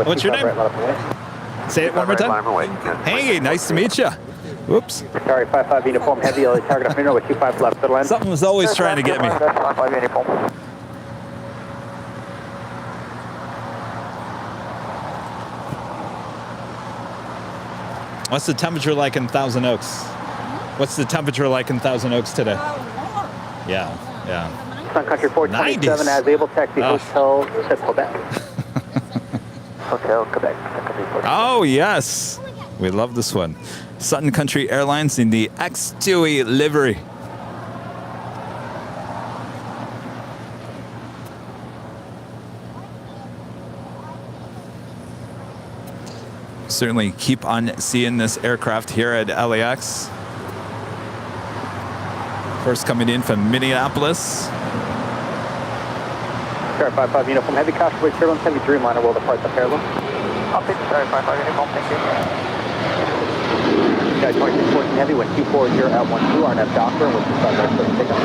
What's your name? Say it one more time. Hey, nice to meet you. Whoops. Sorry, 55 uniform heavy, LA target up with 25 left, settle in. Something was always trying to get me. 55 uniform. What's the temperature like in Thousand Oaks? What's the temperature like in Thousand Oaks today? Yeah, yeah. Sun Country 427 as able taxi Hotel to Quebec. Hotel Quebec. Oh, yes. We love this one. Sun Country Airlines in the X2E livery. Certainly keep on seeing this aircraft here at LAX. First coming in from Minneapolis. Star 55 uniform heavy, caution with turbulence, heavy Dreamliner will depart the parallel. Copy, Star 55 uniform, thank you. Guy 2614 heavy, wind 240 at 12, RNF Docker, with 25 right, clear to take off.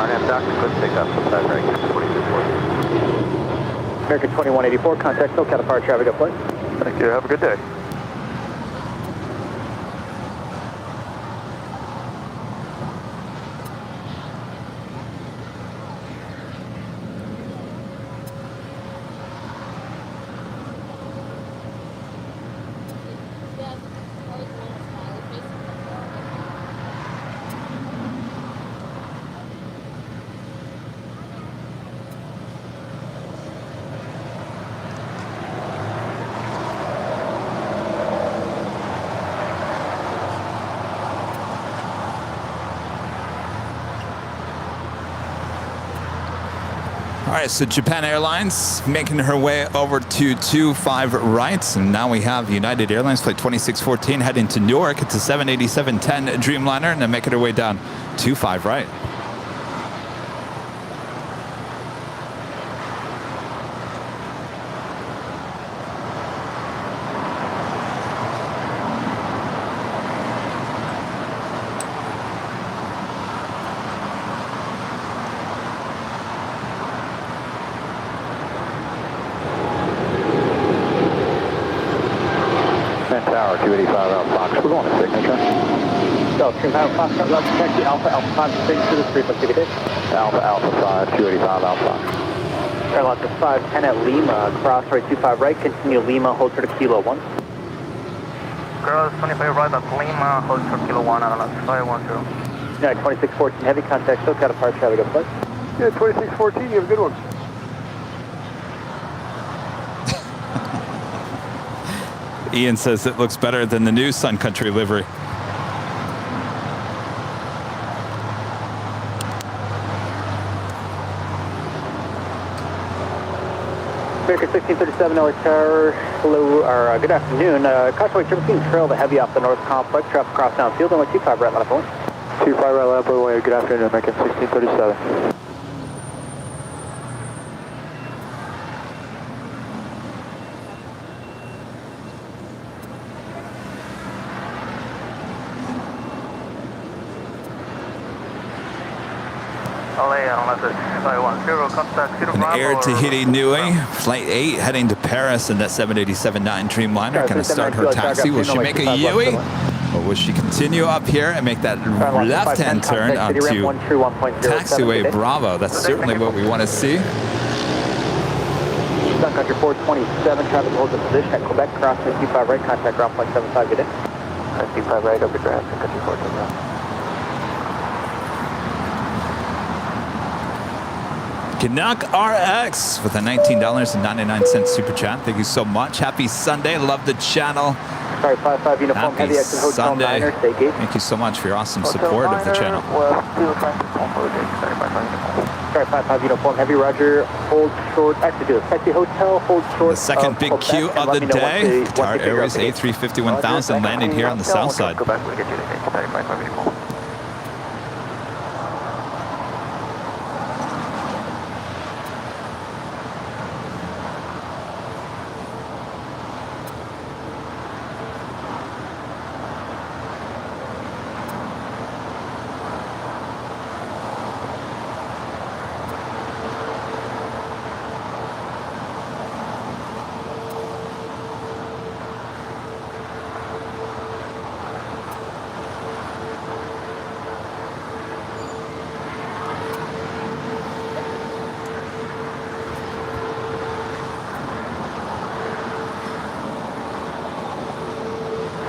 RNF Docker, clear to take off, 25 right, 4640. American 2184, contact SoCal departure, traffic up flight. Thank you, have a good day. All right, so Japan Airlines making her way over to 25 right. And now we have United Airlines Flight 2614 heading to Newark. It's a 787-10 Dreamliner, and they're making her way down 25 right. 285 out Fox, we're going to signature. So, Trim Fox, left taxi, Alpha 5, signature to the frequency today. Alpha 5, 285 out Fox. Airline 510 at Lima, cross right 25 right, continue Lima, hold for the Kilo 1. Cross 25 right at Lima, hold for Kilo 1, Airline 510. Yeah, 2614 heavy contact, still got a part traffic up front. Yeah, 2614, you have a good one. Ian says it looks better than the new Sun Country livery. American 1637 North Tower, hello, or good afternoon. Caution 17 trail the heavy off the north complex, traffic cross downfield, and 25 right line point. 25 right left, way. Good afternoon, American 1637. An Air Tahiti Niue, Flight 8 heading to Paris in that 787-9 Dreamliner. Going to start her taxi. Will she make a Yui? Or will she continue up here and make that left-hand turn onto taxiway Bravo? That's certainly what we want to see. Sun Country 427, traffic holds a position at Quebec, crossing 25 right, contact ground point 75, good day. 25 right, over ground, Sun Country 427. Canuck RX with a $19.99 super chat. Thank you so much. Happy Sunday. Love the channel. Sorry, 55 uniform, Happy heavy exit hotel Sunday. Niner, stay gate. Thank you so much for your awesome support of the channel. Sorry, 55 uniform, heavy roger, hold short, actually do a taxi hotel, hold short. The second big Q of the day. Qatar Airways A350 1000 landing here on the south side.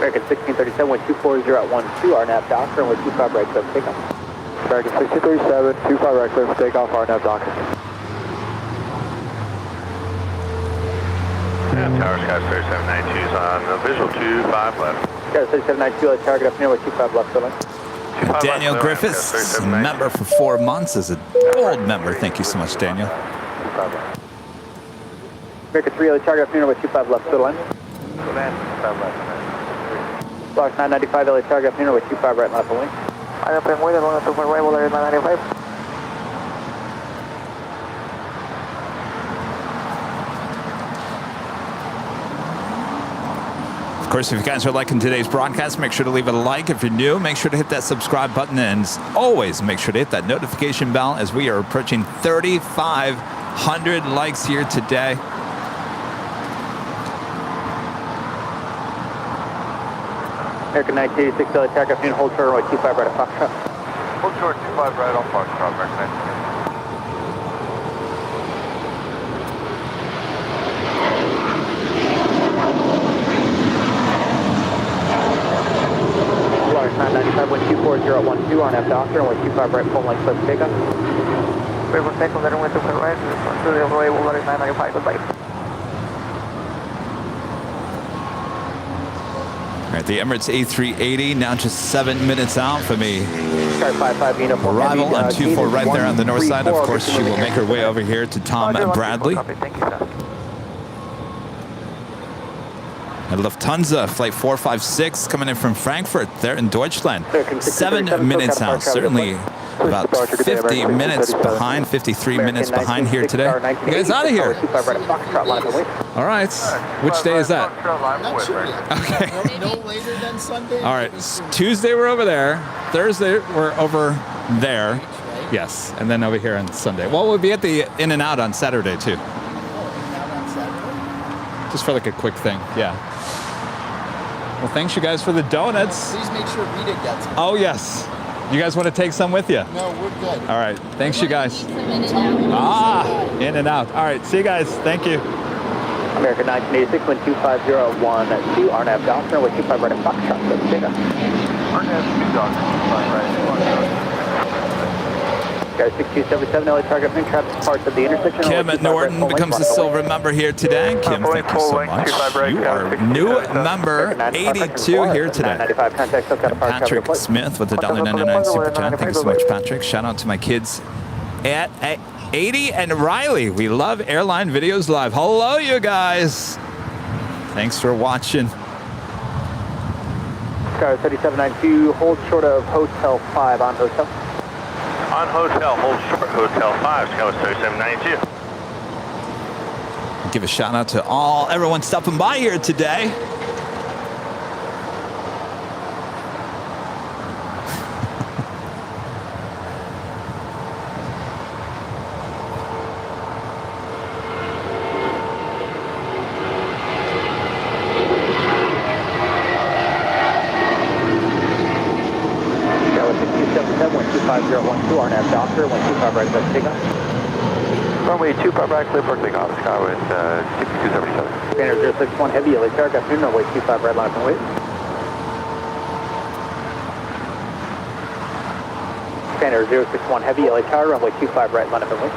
American 1637, 1240 at 12, RNAV Docker, and 25 right cliff takeoff. American 1637, 25 right cliff takeoff, RNAV Docker. Tower Sky 3792 is on visual 25 left. Sky 3792, let's target up near with 25 left filling. Daniel Griffiths, a member for 4 months, is a gold member. Thank you so much, Daniel. American 3, let's target up near with 25 left filling. Block 995, LA target up near with 25 right left wing. I up and wait, along to my right, well, 995. Of course, if you guys are liking today's broadcast, make sure to leave it a like. If you're new, make sure to hit that subscribe button, and always make sure to hit that notification bell as we are approaching 3,500 likes here today. American 1986, LA target up near hold short right 25 right at Foxtrot. Hold short 25 right on Foxtrot, American 1986. Large 995, 1240 on F Doctor, and 25 right full length cliff takeoff. Wait 1 second, let him went to the right, to the other way, we'll let it 995, goodbye. All right, the Emirates A380 now just 7 minutes out from a arrival on 24 right there on the north side. Of course, she will make her way over here to Tom Bradley. And Lufthansa, flight 456, coming in from Frankfurt there in Deutschland. 7 minutes out, certainly about 50 minutes behind, 53 minutes behind here today. You guys out of here. All right. Which day is that? Okay. No later than Sunday. All right. Tuesday we're over there. Thursday we're over there. Yes. And then over here on Sunday. Well, we'll be at the In and Out on Saturday too. Oh, not on Saturday? Just for like a quick thing. Yeah. Well, thanks you guys for the donuts. Please make sure Rita gets it. Oh, yes. You guys want to take some with you? No, we're good. All right. Thanks, you guys. In and out. All right. See you guys. Thank you. American 1986, wind 25012, RNAV Doctor, with 25 right at Foxtrot, so take off. RNAV 2 Doctor, 25 right. Guys, 6277, LA target, main traffic parts of the intersection. Kim at Norton becomes a silver member here today. Kim, thank you so much. You are new member 82 here today. And Patrick Smith with the $1.99 super chat. Thank you so much, Patrick. Shout out to my kids at 80 and Riley. We love Airline Videos Live. Hello, you guys. Thanks for watching. Sky 3792, hold short of Hotel 5 on Hotel. On Hotel, hold short, Hotel 5, Sky 3792. Give a shout out to everyone stopping by here today. RNAV Doctor, 125 right, let's take off. Runway 25 right, clear for takeoff, Skyway 6277. Scanner 061 Heavy, LA Target, afternoon, runway 25 right, line up and wait. Scanner 061 Heavy, LA Tower, runway 25 right, line up and wait.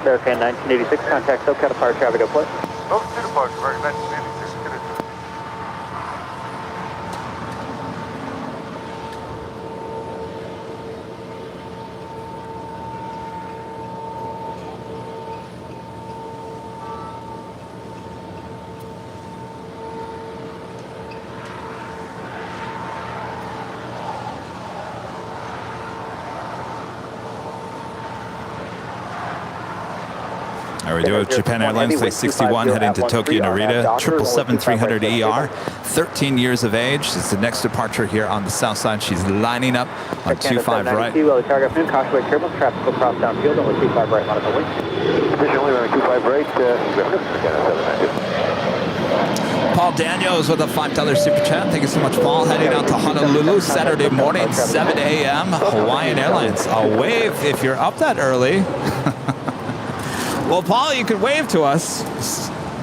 American 1986, contact SoCal, departure, traffic, deploy. Oh, to departure, American 1986, get it. All right, we do have Japan Airlines Flight 61 heading to Tokyo Narita, 777-300ER, 13 years of age. It's the next departure here on the south side. She's lining up on 25 right. Target afternoon, caution turbulence, traffic will cross downfield, only 25 right, line up and wait. Additionally, runway 25 right, Paul Daniels with a $5 super chat. Thank you so much, Paul. Heading out to Honolulu Saturday morning, 7 a.m. Hawaiian Airlines. A wave if you're up that early. Well, Paul, you could wave to us.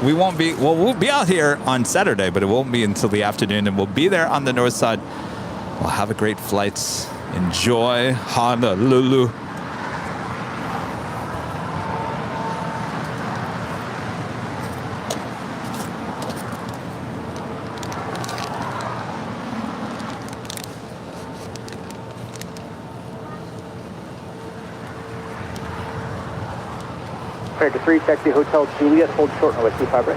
We'll be out here on Saturday, but it won't be until the afternoon, and we'll be there on the north side. Well, have a great flight. Enjoy Honolulu. American 3, taxi Hotel Juliet, hold short, runway 25 right.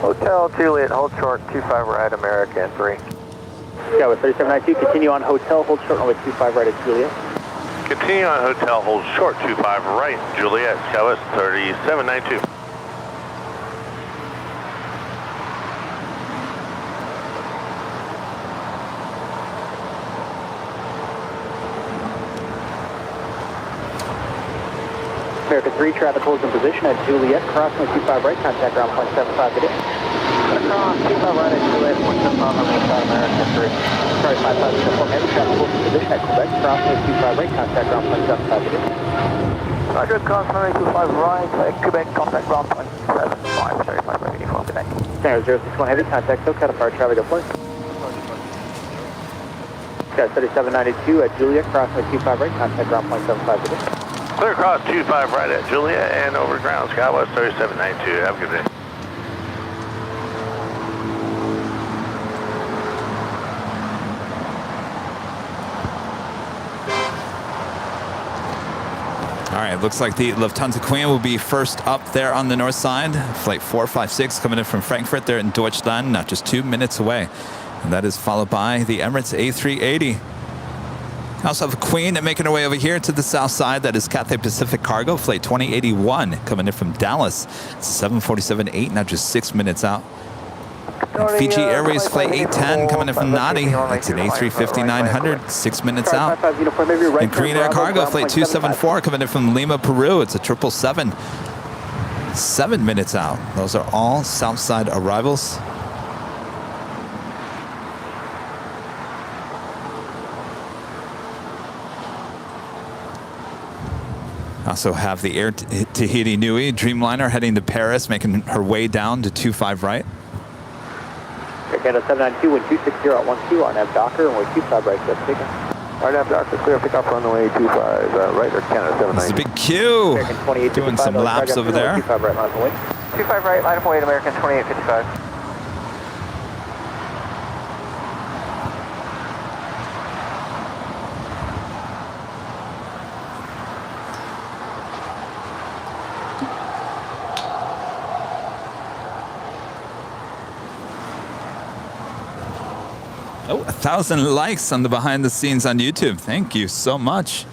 Hotel Juliet, hold short, 25 right, American 3. Skyway 3792, continue on Hotel, hold short, runway 25 right at Juliet. Continue on Hotel, hold short, 25 right, Juliet, Skywest 3792. American 3, traffic holds in position at Juliet, crossing 25 right, contact ground point 75 today. Cross 25 right at Juliet, 175 on American 3. Sorry, 55 uniform heavy, traffic holds in position at Quebec, crossing 25 right, contact ground point 75 today. Roger, cross runway 25 right, Quebec, contact ground point 75, 35 right, uniform today. Center 061 heavy, contact SoCal, departure, traffic deploy. Sky 3792 at Juliet, crossing 25 right, contact ground point 75 today. Clear across 25 right at Juliet and over ground, Skywest 3792. Have a good day. All right, looks like the Lufthansa Queen will be first up there on the north side. Flight 456 coming in from Frankfurt there in Deutschland, not just 2 minutes away. And that is followed by the Emirates A380. Also have a Queen making her way over here to the south side. That is Cathay Pacific Cargo, Flight 2081 coming in from Dallas. It's 747-8, not just 6 minutes out. And Fiji Airways Flight 810 coming in from Nadi. It's an A350-900, 6 minutes out. And Korean Air Cargo Flight 274 coming in from Lima, Peru. It's a 777. 7 minutes out. Those are all Southside arrivals. Also have the Air Tahiti Nui Dreamliner heading to Paris, making her way down to 25 right. Air Canada 792, wind 260 at 12, RNAV Docker, and we're 25 right, that's taken. RNAV Docker, clear pickup runway 25 right, Air Canada 792. This is a big queue. Doing some laps over there. 25 right, line of weight. 25 right, line of weight, American 2855. Oh, 1,000 likes on the behind the scenes on YouTube. Thank you so much.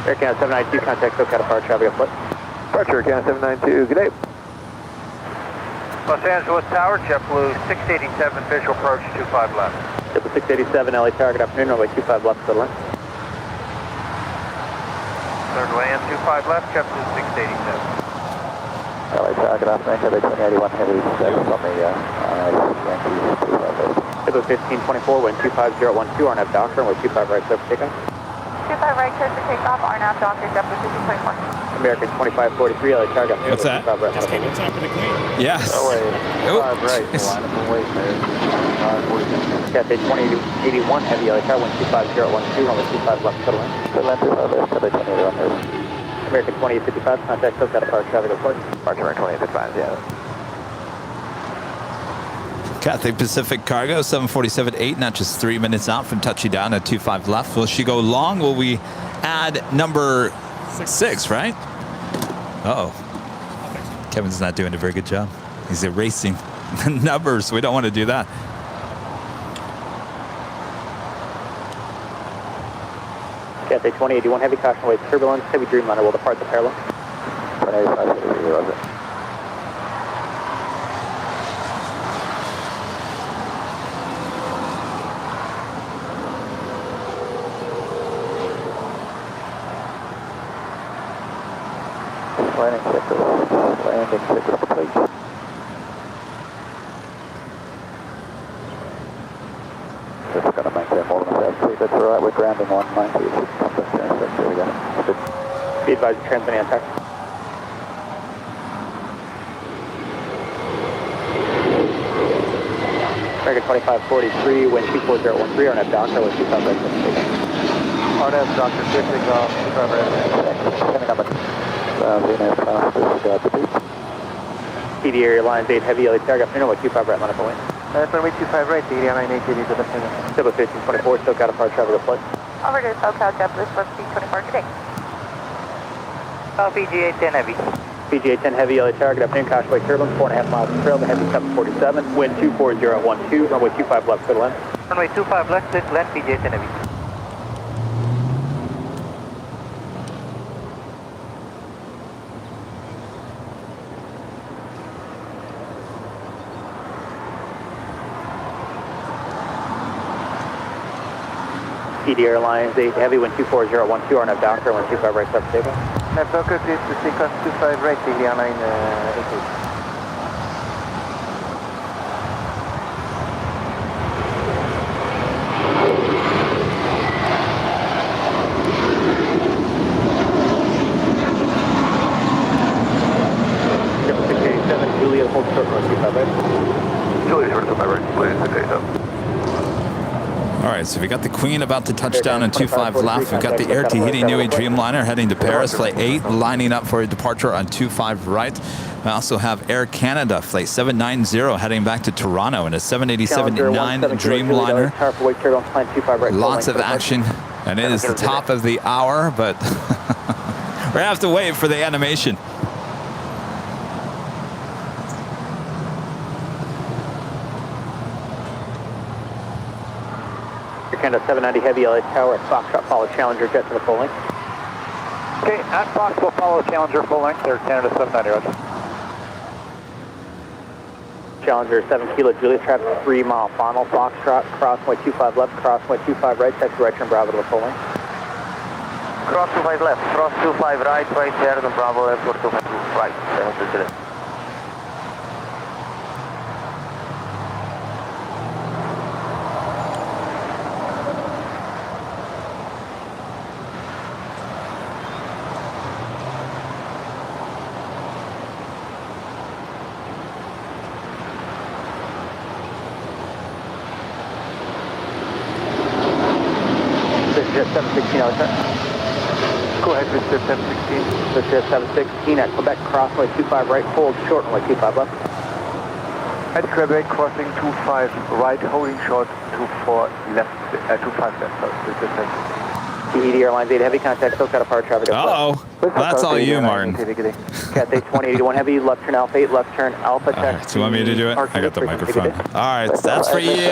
Air Canada 792, contact SoCal departure, traffic afoot. Departure, Air Canada 792, good day. Los Angeles Tower, JetBlue 687, visual approach 25 left. JetBlue 687, LA Tower, good afternoon, runway 25 left, clear line. Third land, 25 left, JetBlue 687. LA Tower, good afternoon, JetBlue 2081, heavy 7 on the JetBlue 1524, wind 25012, RNAV Docker, runway 25 right, clear for takeoff. 25 right, clear for takeoff, RNAV Docker, JetBlue 1524. American 2543, LA Tower, got What's that? right, Just came on top of the Queen. Yes. Oh, wait. Oh, 5 right, jeez. line up and wait there. Cathay 2081, heavy LA Tower, wind 25012, runway 25 left, clear line. Clear line 25 left, Cathay 2081 there. American 2855, contact SoCal departure, traffic afoot. Departure, American 2855, yeah. Cathay Pacific Cargo 747-8, not just 3 minutes out from touching down at 25 left. Will she go long? Will we add number 6, right? Uh-oh. Kevin's not doing a very good job. He's erasing the numbers. We don't want to do that. Cathay 2081, heavy caution awaits turbulence, heavy Dreamliner will depart the parallel. 2085, landing checklist complete. Just going to maintain more than that. That's all right, we're grounding 190. It should come back there. There we go. Be advised, transmitting on tax. American 2543, wind 24013, RNAV Docker, wind 25 right. RNAV Docker, 6 off, 25 right. Coming up at TD Airlines 8 heavy LA Tower, afternoon, 25 right, line up and wind. Runway 25 right, TD Airline 8 to the afternoon. JetBlue 1524, SoCal departure, traffic afoot. Over to SoCal, JetBlue 1524, good day. PGA 10 heavy. PGA 10 heavy LA Tower, good afternoon, caution wake turbulence, 4.5 miles from trail, the heavy 747, wind 24012, runway 25 left, clear line. Runway 25 left, clear land, PGA 10 heavy. TD Airlines 8 heavy, wind 24012, RNAV Docker, wind 25 right, left takeoff. RNAV Docker, please to take us 25 right, TD Airline 8. All right, so we got the Queen about to touch down on 25 left. We've got the Air Tahiti Nui Dreamliner heading to Paris, Flight 8, lining up for a departure on 25 right. We also have Air Canada, Flight 790, heading back to Toronto in a 787-9 Dreamliner. Lots of action, and it is the top of the hour, but we're going to have to wait for the animation. Canada 790 Heavy LA Tower at Foxtrot, follow Challenger jet to the full length. Okay, at Fox will follow Challenger full length, Air Canada 790, roger. Challenger 7 Kilo Juliet, traffic 3 mile final, Foxtrot, crossway 25 left, crossway 25 right, taxi right turn Bravo to the full length. Cross 25 left, cross 25 right there, then Bravo airport 25 right, 720. Jet 716 out there. Go ahead with Jet 716. This Jet 716 at Quebec, crossway 25 right, hold short, runway 25 left. At Quebec, crossing 25 right, holding short, 24 left, 25 left. TED Airlines 8 Heavy, contact SoCal Power traffic. Uh-oh. That's all you, Martin. Cathay 2081 Heavy, left turn Alpha 8, left turn Alpha taxi. Right, so you want me to do it? I got the microphone. All right, that's for you.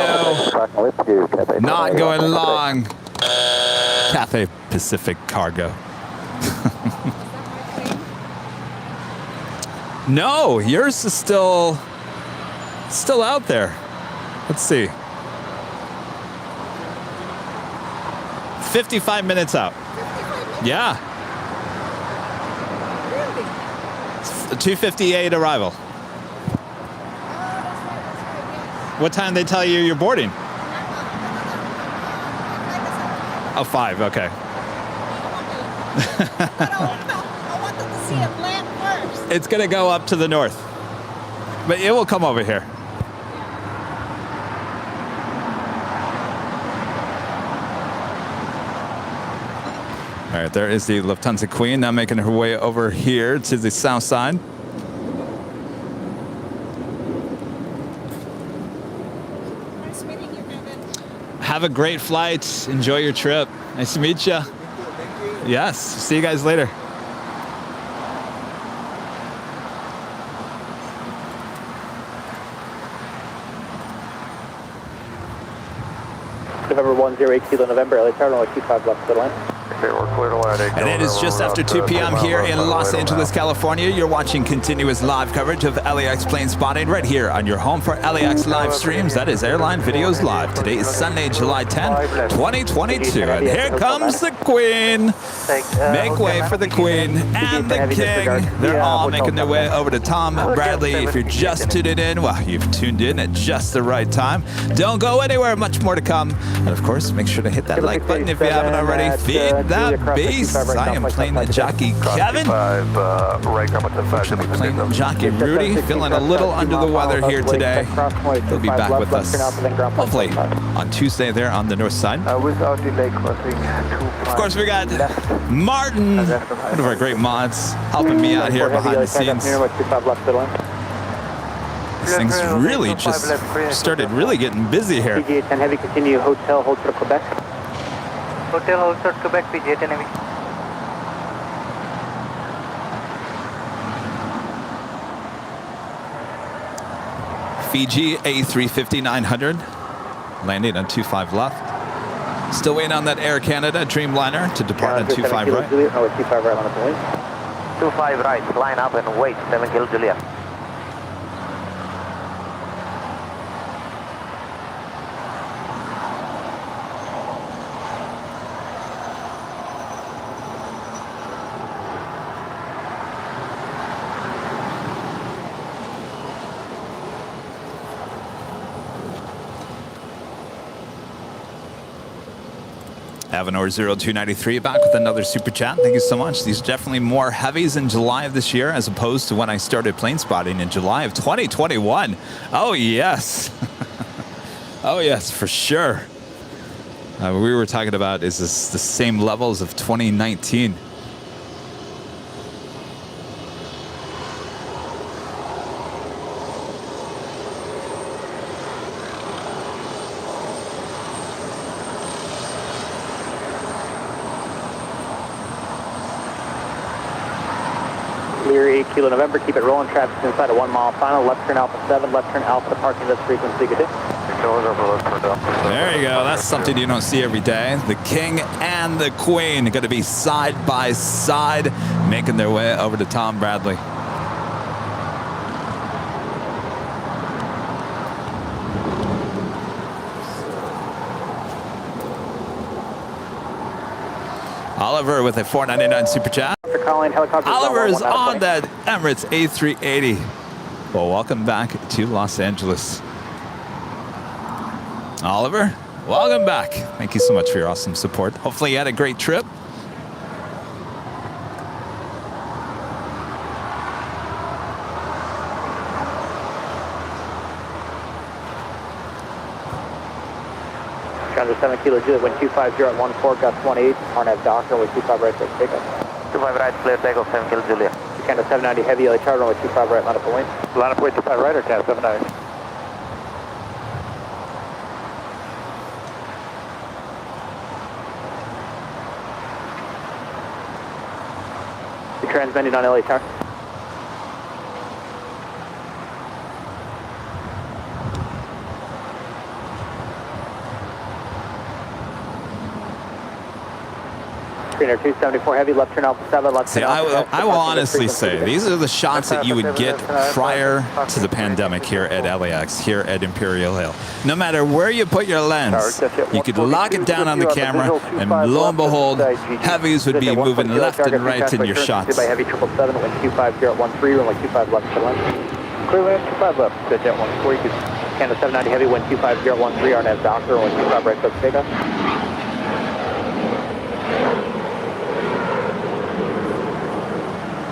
Not going long. Cathay Pacific Cargo. No, yours is still out there. Let's see. 55 minutes out. Yeah. 2:58 arrival. What time they tell you you're boarding? Oh, 5, okay. I wanted to see it land first. It's going to go up to the north. But it will come over here. All right, there is the Lufthansa Queen now making her way over here to the south side. Nice meeting you, Kevin. Have a great flight. Enjoy your trip. Nice to meet you. Yes. See you guys later. November 108 Kilo November, LA Tower, runway 25 left to the line. And it is just after 2 p.m. here in Los Angeles, California. You're watching continuous live coverage of LAX plane spotting right here on your home for LAX live streams. That is Airline Videos Live. Today is Sunday, July 10, 2022. And here comes the Queen. Make way for the Queen and the King. They're all making their way over to Tom Bradley. If you're just tuning in, well, you've tuned in at just the right time. Don't go anywhere. Much more to come. And of course, make sure to hit that like button if you haven't already. Feed that beast. I am plane jockey Kevin. Unfortunately, plane jockey Rudy feeling a little under the weather here today. He'll be back with us hopefully on Tuesday there on the north side. Of course, we got Martin, one of our great mods, helping me out here behind the scenes. These things really just started really getting busy here. PGA 10 Heavy, continue hotel, hold for Quebec. Hotel, hold for Quebec, PGA 10 Heavy. Fiji A350-900, landing on 25 left. Still waiting on that Air Canada Dreamliner to depart on 25 right. 25 right on the point. 25 right, line up and wait, 7 Kilo Juliet. Avenor 0293 back with another super chat. Thank you so much. These are definitely more heavies in July of this year as opposed to when I started plane spotting in July of 2021. Oh, yes. Oh, yes, for sure. We were talking about, is this the same levels of 2019? Clear 8 Kilo November, keep it rolling, traffic's inside a 1 mile final, left turn Alpha 7, left turn Alpha, parking this frequency, good day. There you go. That's something you don't see every day. The King and the Queen are going to be side by side, making their way over to Tom Bradley. Oliver with a $4.99 super chat. Oliver is on that Emirates A380. Well, welcome back to Los Angeles. Oliver, welcome back. Thank you so much for your awesome support. Hopefully you had a great trip. Challenger 7 Kilo Juliet, wind 250 at 14, gust 18, RNAV Doctor, with 25 right, for takeoff. 25 right, clear takeoff, 7 Kilo Juliet. Canada 790 heavy, LA Charter, with 25 right, line up and wind. Line up, 25 right, or Canada 790? Transmitting on LA Tower. Screener 274 heavy, left turn Alpha 7, left See, turn Alpha. I will honestly say, these are the shots that you would get prior to the pandemic here at LAX, here at Imperial Hill. No matter where you put your lens, you could lock it down on the camera, and lo and behold, heavies would be moving left and right in your shots. By heavy 777, wind 250 at 13, runway 25 left to left. Clear wind 25 left, good jet 140, Canada 790 heavy, wind 250 at 13, RNAV Doctor, wind 25 right, close takeoff.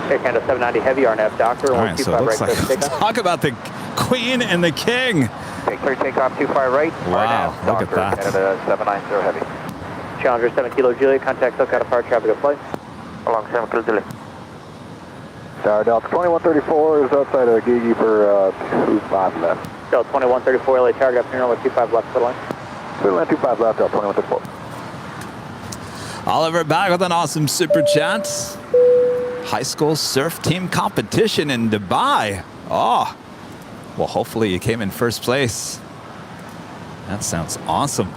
Air Canada 790 heavy, RNAV Doctor, all right, so it looks like, talk about the Queen and the King. Okay, clear takeoff, 25 right. Wow, RNAV look Doctor, at that. Canada 790 heavy. Challenger 7 Kilo Juliet, contact SoCal apart, traffic of flight. Along 7 Kilo Juliet. Tower Delta 2134 is outside of Gigi for 25 left. Delta 2134, LA Tower, good afternoon, with 25 left for the line. Land 25 left, Delta 2134. Oliver back with an awesome super chat. High school surf team competition in Dubai. Oh, well, hopefully you came in first place. That sounds awesome.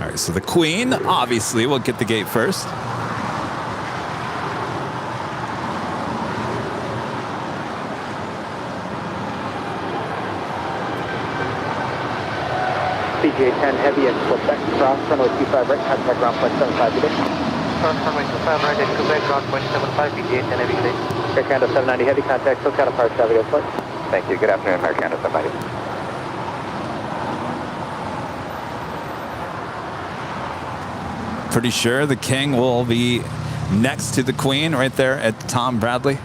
All right, so the Queen obviously will get the gate first. CGA 10 heavy and Quebec, cross runway 25 right, contact ground point 75 today. Cross runway 25 right at Quebec, ground point 75, CGA 10 heavy today. Air Canada 790 heavy, contact SoCal apart, traffic of flight. Thank you, good afternoon, Air Canada 790. Pretty sure the King will be next to the Queen right there at Tom Bradley.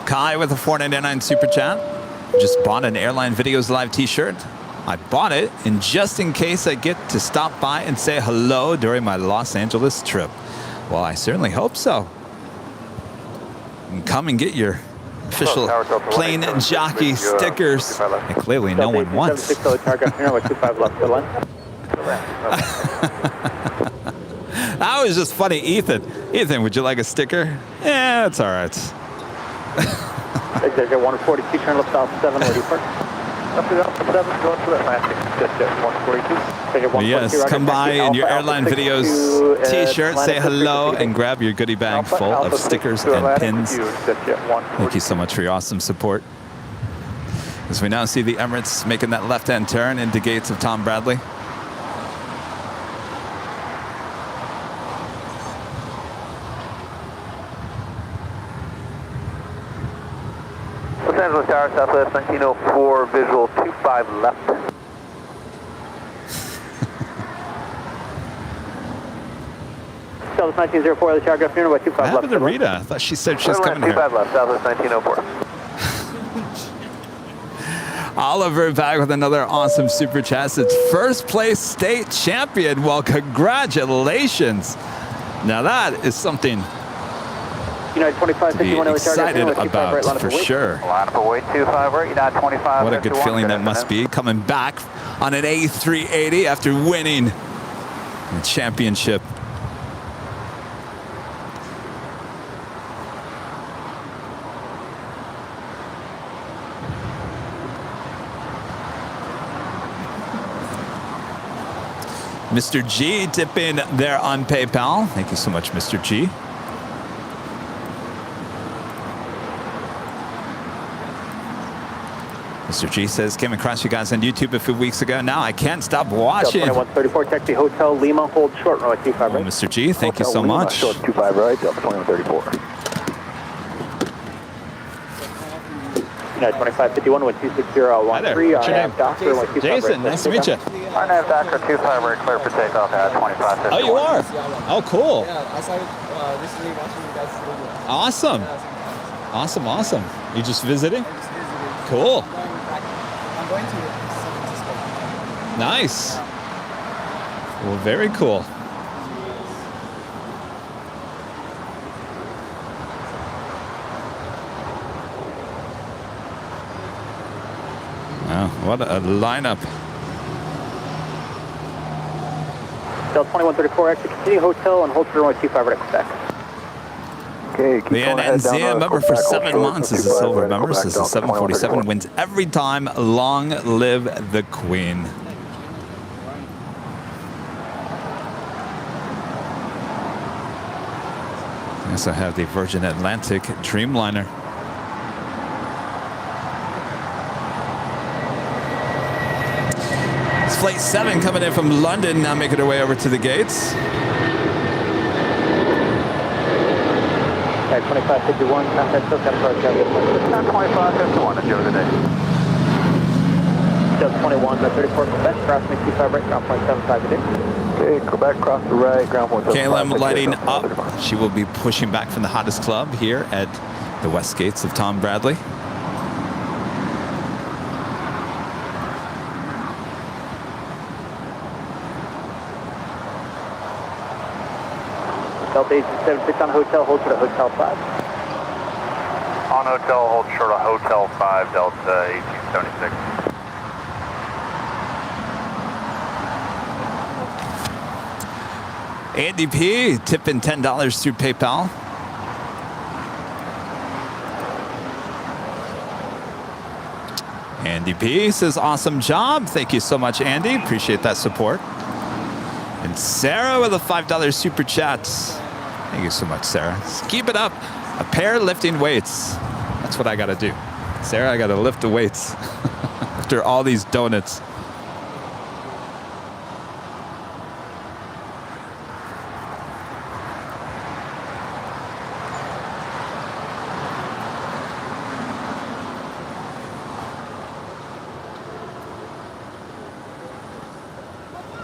Kai with a $4.99 super chat. Just bought an Airline Videos Live t-shirt. I bought it in just in case I get to stop by and say hello during my Los Angeles trip. Well, I certainly hope so. And come and get your official plane jockey stickers. And clearly no one wants. That was just funny, Ethan. Ethan, would you like a sticker? Yeah, it's all right. Exit 142, turn left off 7, where do you park? Up to Alpha 7, going to Atlantic, just at 142. Yes, come by in your Airline Videos t-shirt, say hello, and grab your goodie bag full of stickers and pins. Thank you so much for your awesome support. As we now see the Emirates making that left-hand turn into gates of Tom Bradley. Los Angeles Tower, Southwest 1904, visual 25 left. Southwest 1904, the tower, good afternoon, about 25 What left. happened to Rita? I thought she said she was coming here. 25 left, Southwest 1904. Oliver back with another awesome super chat. It's first place state champion. Well, congratulations. Now that is something United 25, to be 51, excited about for sure. Line up away 25 right, United 25. What a good feeling that must be, coming back on an A380 after winning the championship. Mr. G tipping there on PayPal. Thank you so much, Mr. G. Mr. G says, came across you guys on YouTube a few weeks ago. Now I can't stop watching. 2134, taxi Hotel Lima, hold short, runway 25 right. Mr. G, thank you so much. Short 25 right, Delta 2134. United 2551, 126, Hi there. What's your name? Jason, nice to meet you. Our nav Doctor 25 right, clear for takeoff at 25. Oh, you are? Oh, cool. Yeah, I started recently watching you guys' video. Awesome. Awesome, awesome. You just visiting? Cool. I'm going to San Francisco. Nice. Well, very cool. Wow, what a lineup. Delta 2134, exit continue hotel and hold for runway 25 right, Quebec. Okay, The NNZ member for 7 months is a silver member. This is a 747, wins every time. Long live the Queen. I also have the Virgin Atlantic Dreamliner. It's Flight 7 coming in from London, now making her way over to the gates. 2551, contact still got approach. 2551, enjoy the day. Delta 21, 34 Quebec, cross me 25 right, ground point 75 today. Okay, Quebec, cross the right, ground point 75. KLM lighting up. She will be pushing back from the hottest club here at the west gates of Tom Bradley. Delta 876 on hotel, hold short at hotel 5. On hotel, hold short of hotel 5, Delta 1876. Andy P tipping $10 through PayPal. Andy P says, awesome job. Thank you so much, Andy. Appreciate that support. And Sarah with a $5 super chat. Thank you so much, Sarah. Just keep it up. A pair lifting weights. That's what I got to do. Sarah, I got to lift the weights after all these donuts.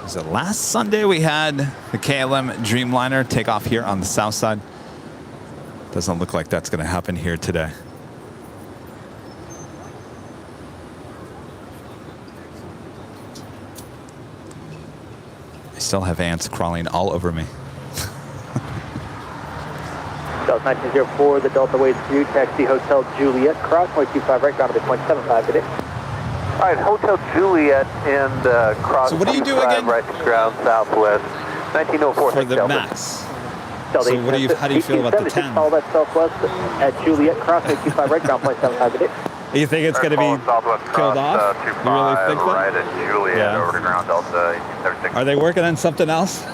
So last Sunday we had the KLM Dreamliner take off here on the south side. Doesn't look like that's going to happen here today. I still have ants crawling all over me. Delta 1904, the Delta waits for you, taxi Hotel Juliet, cross, 25 right, ground to 0.75 today. All right, Hotel Juliet and cross. So what do you do again? Right to ground southwest, 1904. For the Max. So how do you feel about the 10? Follow that southwest at Juliet, crossway 25 right, ground point 75 today. You think it's going to be killed off? You really think that? Right at Juliet over to ground Delta 1836. Are they working on something else?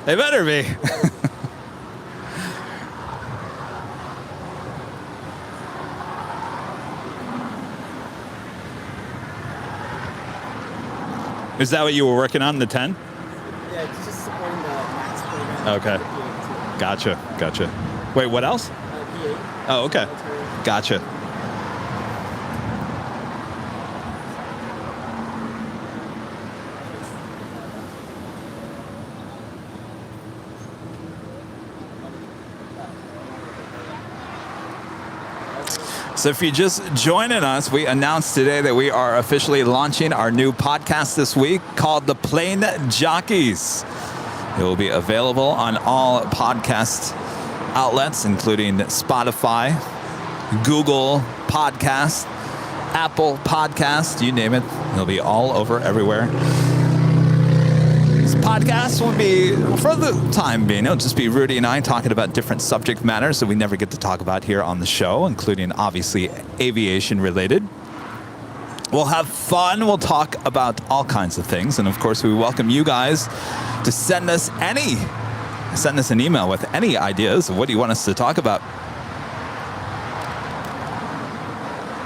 They better be. Is that what you were working on, the 10? Yeah, it's just supporting the MAX program. Okay. Gotcha. Wait, what else? P8. Oh, okay. Gotcha. So if you're just joining us, we announced today that we are officially launching our new podcast this week called The Plane Jockeys. It will be available on all podcast outlets, including Spotify, Google Podcast, Apple Podcast, you name it. It'll be all over everywhere. This podcast will be, for the time being, it'll just be Rudy and I talking about different subject matters that we never get to talk about here on the show, including obviously aviation related. We'll have fun. We'll talk about all kinds of things. And of course, we welcome you guys to send us an email with any ideas of what you want us to talk about.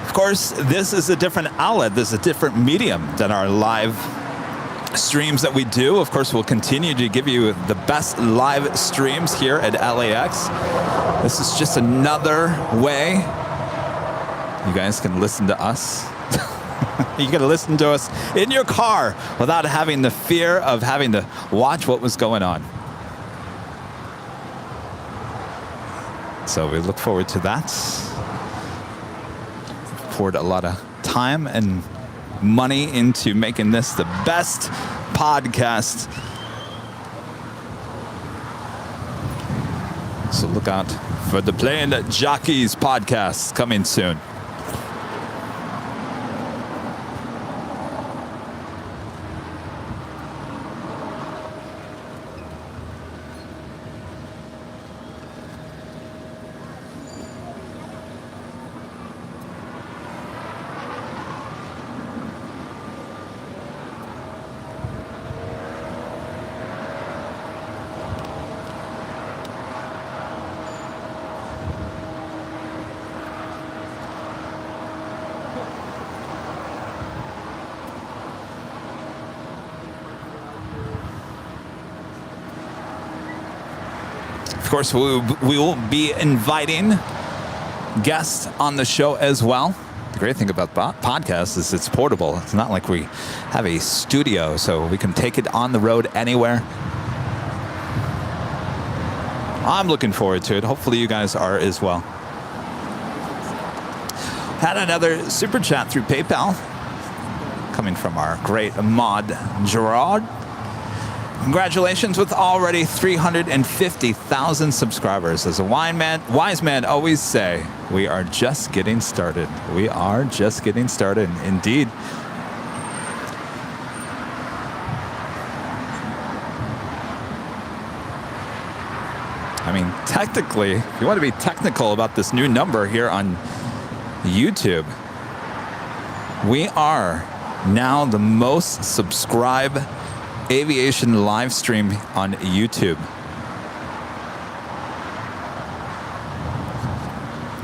Of course, this is a different outlet. This is a different medium than our live streams that we do. Of course, we'll continue to give you the best live streams here at LAX. This is just another way you guys can listen to us. You can listen to us in your car without having the fear of having to watch what was going on. So we look forward to that. Poured a lot of time and money into making this the best podcast. So look out for the Plane Jockeys podcast coming soon. Of course, we will be inviting guests on the show as well. The great thing about podcasts is it's portable. It's not like we have a studio, so we can take it on the road anywhere. I'm looking forward to it. Hopefully you guys are as well. Had another super chat through PayPal coming from our great mod, Gerard. Congratulations with already 350,000 subscribers. As a wise man always say, we are just getting started. We are just getting started, indeed. I mean, technically, if you want to be technical about this new number here on YouTube, we are now the most subscribed aviation live stream on YouTube.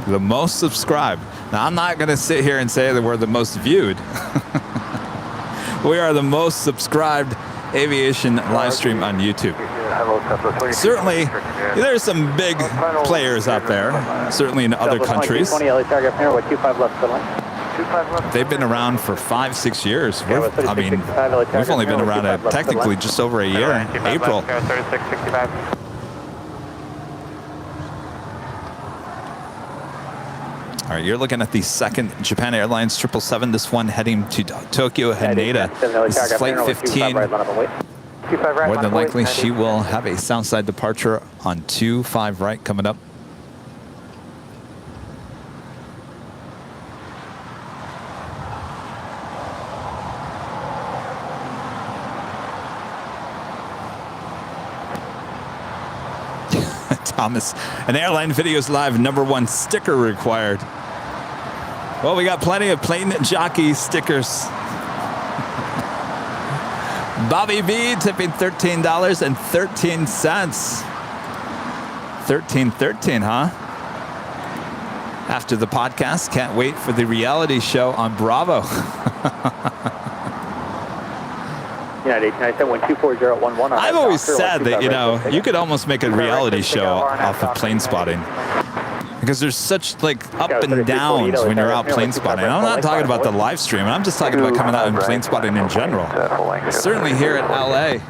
The most subscribed. Now, I'm not going to sit here and say that we're the most viewed. We are the most subscribed aviation live stream on YouTube. Certainly, there's some big players out there, certainly in other countries. They've been around for 5-6 years. I mean, we've only been around technically just over a year, April. All right, you're looking at the second Japan Airlines 777, this one heading to Tokyo Haneda. This is flight 15. More than likely, she will have a Southside departure on 25 right coming up. promise. An Airline Videos Live #1 sticker required. Well, we got plenty of plane jockey stickers. Bobby B tipping $13.13. 13.13, huh? After the podcast, can't wait for the reality show on Bravo. United 124.011. I've always said that, you know, you could almost make a reality show off of plane spotting. Because there's such like up and downs when you're out plane spotting. I'm not talking about the live stream. I'm just talking about coming out and plane spotting in general. Certainly here at LA.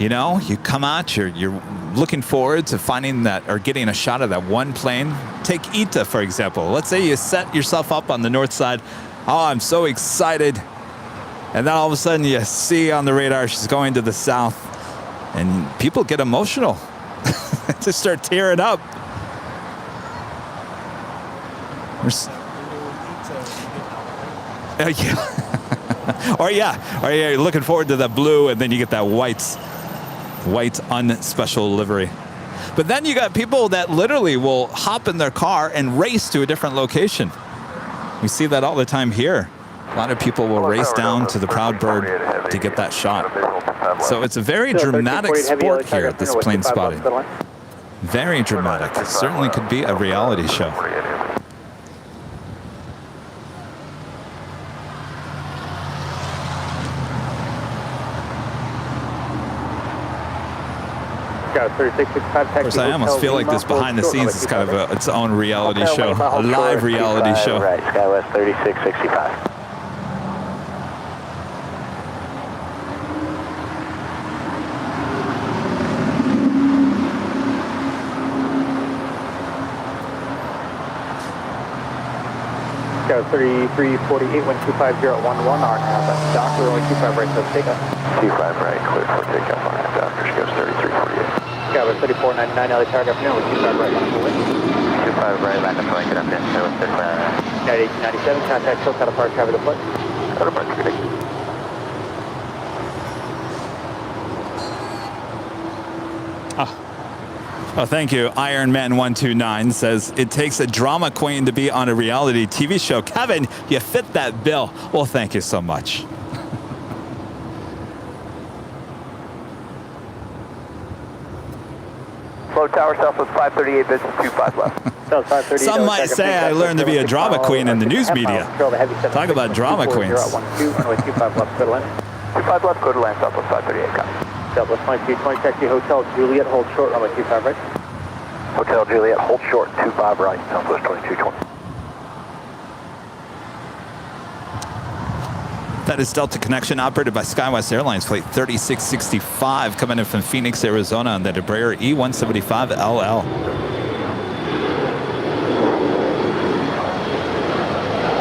You know, you come out, you're looking forward to finding that or getting a shot of that one plane. Take Rita, for example. Let's say you set yourself up on the north side. Oh, I'm so excited. And then all of a sudden you see on the radar she's going to the south. And people get emotional. To start tearing up. Or you're looking forward to that blue, and then you get that white unspecial livery. But then you got people that literally will hop in their car and race to a different location. We see that all the time here. A lot of people will race down to the Proud Bird to get that shot. So it's a very dramatic sport here at this plane spotting. Very dramatic. It certainly could be a reality show. Of course, I almost feel like this behind the scenes is kind of its own reality show, a live reality show. Right, SkyWest 3665. Sky 3348, 125.011, RNAV, Doctor, only 25 right, so take off. 25 right, clear for takeoff on that Doctor, goes 3348. Skywest 3499, LA Tower, afternoon, with 25 right, on the wind. 25 right, back up, good afternoon, so with 1897, contact Tilt, out of park, traffic deploy. Out of park, good. Oh, thank you. Ironman129 says, it takes a drama queen to be on a reality TV show. Kevin, you fit that bill. Well, thank you so much. Low tower, southwest 538, business 25 left. Some might say I learned to be a drama queen in the news media. Talk about drama queens. 25 left, go to land. 25 left, go to land, southwest 538, copy. Southwest 2220, taxi Hotel Juliet, hold short, runway 25 right. Hotel Juliet, hold short, 25 right, southwest 2220. That is Delta Connection, operated by SkyWest Airlines, flight 3665, coming in from Phoenix, Arizona, on the Embraer E175LL.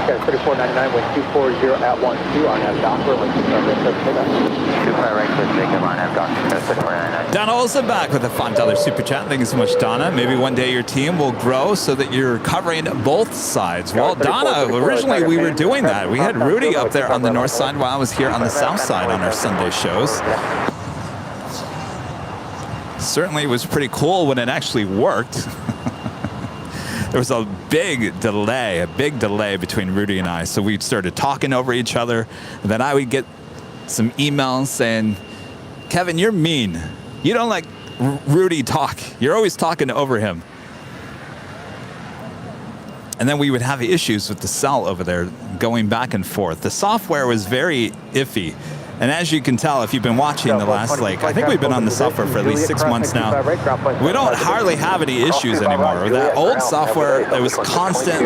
Sky 3499, wind 240 at 12, RNAV Doctor, runway 25 right, 25 right, clear takeoff, RNAV Doctor, 3499. Donna Olsen back with a $5 super chat. Thank you so much, Donna. Maybe one day your team will grow so that you're covering both sides. Well, Donna, originally we were doing that. We had Rudy up there on the north side while I was here on the south side on our Sunday shows. Certainly it was pretty cool when it actually worked. There was a big delay between Rudy and I. So we started talking over each other. And then I would get some emails saying, Kevin, you're mean. You don't like Rudy talk. You're always talking over him. And then we would have issues with the cell over there going back and forth. The software was very iffy. And as you can tell, if you've been watching the last, I think we've been on the software for at least 6 months now. We don't hardly have any issues anymore. That old software, it was constant.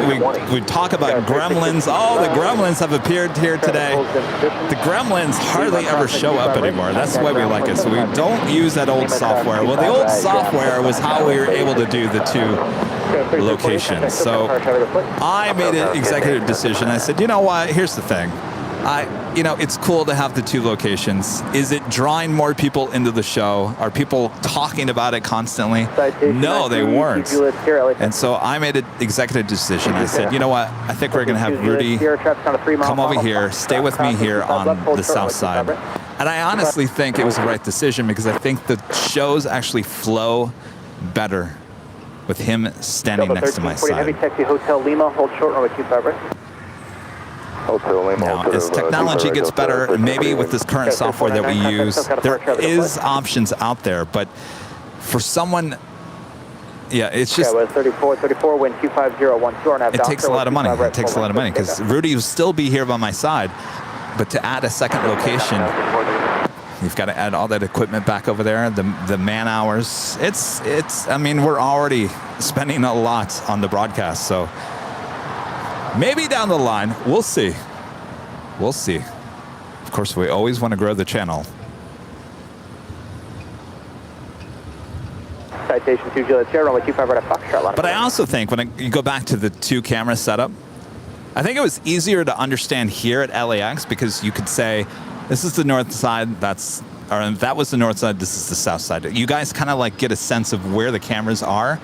We'd talk about gremlins. Oh, the gremlins have appeared here today. The gremlins hardly ever show up anymore. That's why we like it. So we don't use that old software. Well, the old software was how we were able to do the two locations. So I made an executive decision. I said, you know what? Here's the thing. It's cool to have the two locations. Is it drawing more people into the show? Are people talking about it constantly? No, they weren't. And so I made an executive decision. I said, you know what? I think we're going to have Rudy come over here, stay with me here on the south side. And I honestly think it was the right decision because I think the shows actually flow better with him standing next to my Heavy side. taxi Hotel Lima, hold short runway 25 right. Hotel Lima. Now, as technology gets better, maybe with this current software that we use, there is options out there, but for someone, yeah, it's just, Yeah, 34, wind 25012. it takes a lot of money. It takes a lot of money because Rudy will still be here by my side, but to add a second location, you've got to add all that equipment back over there, the man hours. I mean, we're already spending a lot on the broadcast, so maybe down the line, we'll see. We'll see. Of course, we always want to grow the channel. Citation 2 Juliet Sierra, runway 25 right at Foxtrot. But I also think when you go back to the 2-camera setup, I think it was easier to understand here at LAX because you could say, this is the north side, that was the north side, this is the south side. You guys kind of like get a sense of where the cameras are.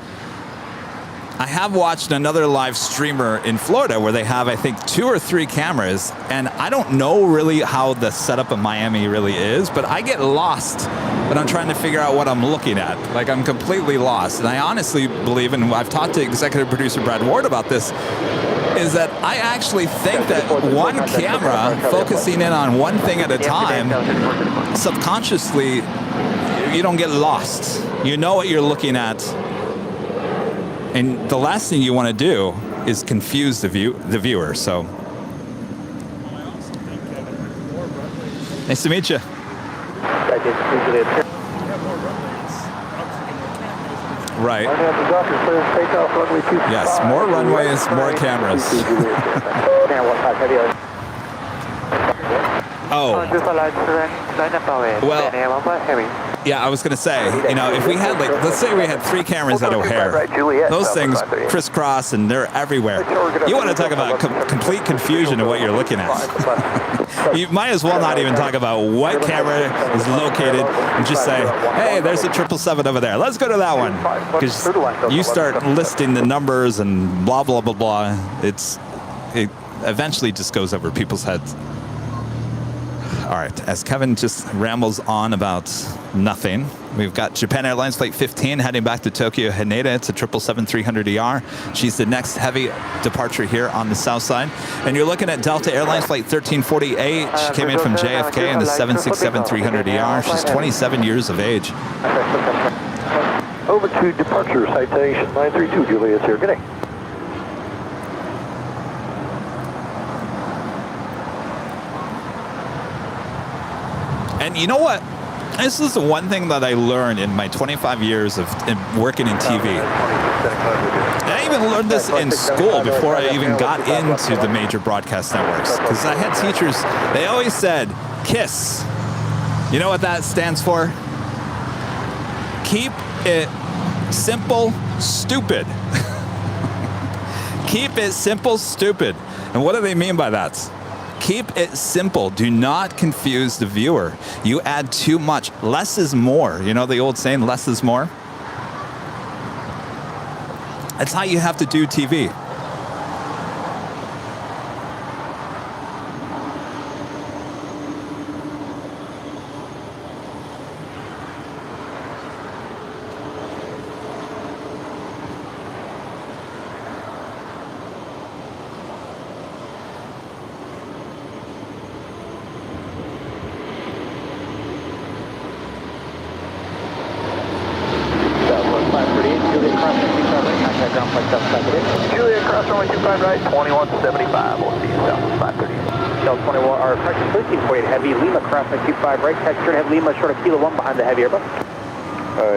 I have watched another live streamer in Florida where they have, I think, 2 or 3 cameras, and I don't know really how the setup in Miami really is, but I get lost when I'm trying to figure out what I'm looking at. Like, I'm completely lost. And I honestly believe, and I've talked to executive producer Brad Ward about this, is that I actually think that one camera focusing in on one thing at a time, subconsciously, you don't get lost. You know what you're looking at. And the last thing you want to do is confuse the viewer. So, nice to meet you. Right. Yes, more runways, more cameras. Oh. Well, yeah, I was going to say, you know, if we had, like, let's say we had 3 cameras at O'Hare, those things crisscross and they're everywhere. You want to talk about complete confusion of what you're looking at. You might as well not even talk about what camera is located and just say, hey, there's a 777 over there. Let's go to that one. Because you start listing the numbers and blah, blah, blah, blah. It eventually just goes over people's heads. All right, as Kevin just rambles on about nothing, we've got Japan Airlines Flight 15 heading back to Tokyo Haneda. It's a 777-300ER. She's the next heavy departure here on the south side. And you're looking at Delta Airlines Flight 1348. She came in from JFK in the 767-300ER. She's 27 years of age. Over to departure, citation 932, Juliet here. Good day. And you know what? This is the one thing that I learned in my 25 years of working in TV. And I even learned this in school before I even got into the major broadcast networks. Because I had teachers, they always said, KISS. You know what that stands for? Keep it simple, stupid. Keep it simple, stupid. And what do they mean by that? Keep it simple. Do not confuse the viewer. You add too much. Less is more. You know the old saying, less is more? That's how you have to do TV. Juliet, cross runway 25 right, 2175. We'll see you south of 530. Shell 21, or correction 1348 heavy, Lima crossing 25 right, texture have Lima short of Kilo 1 behind the heavy Airbus.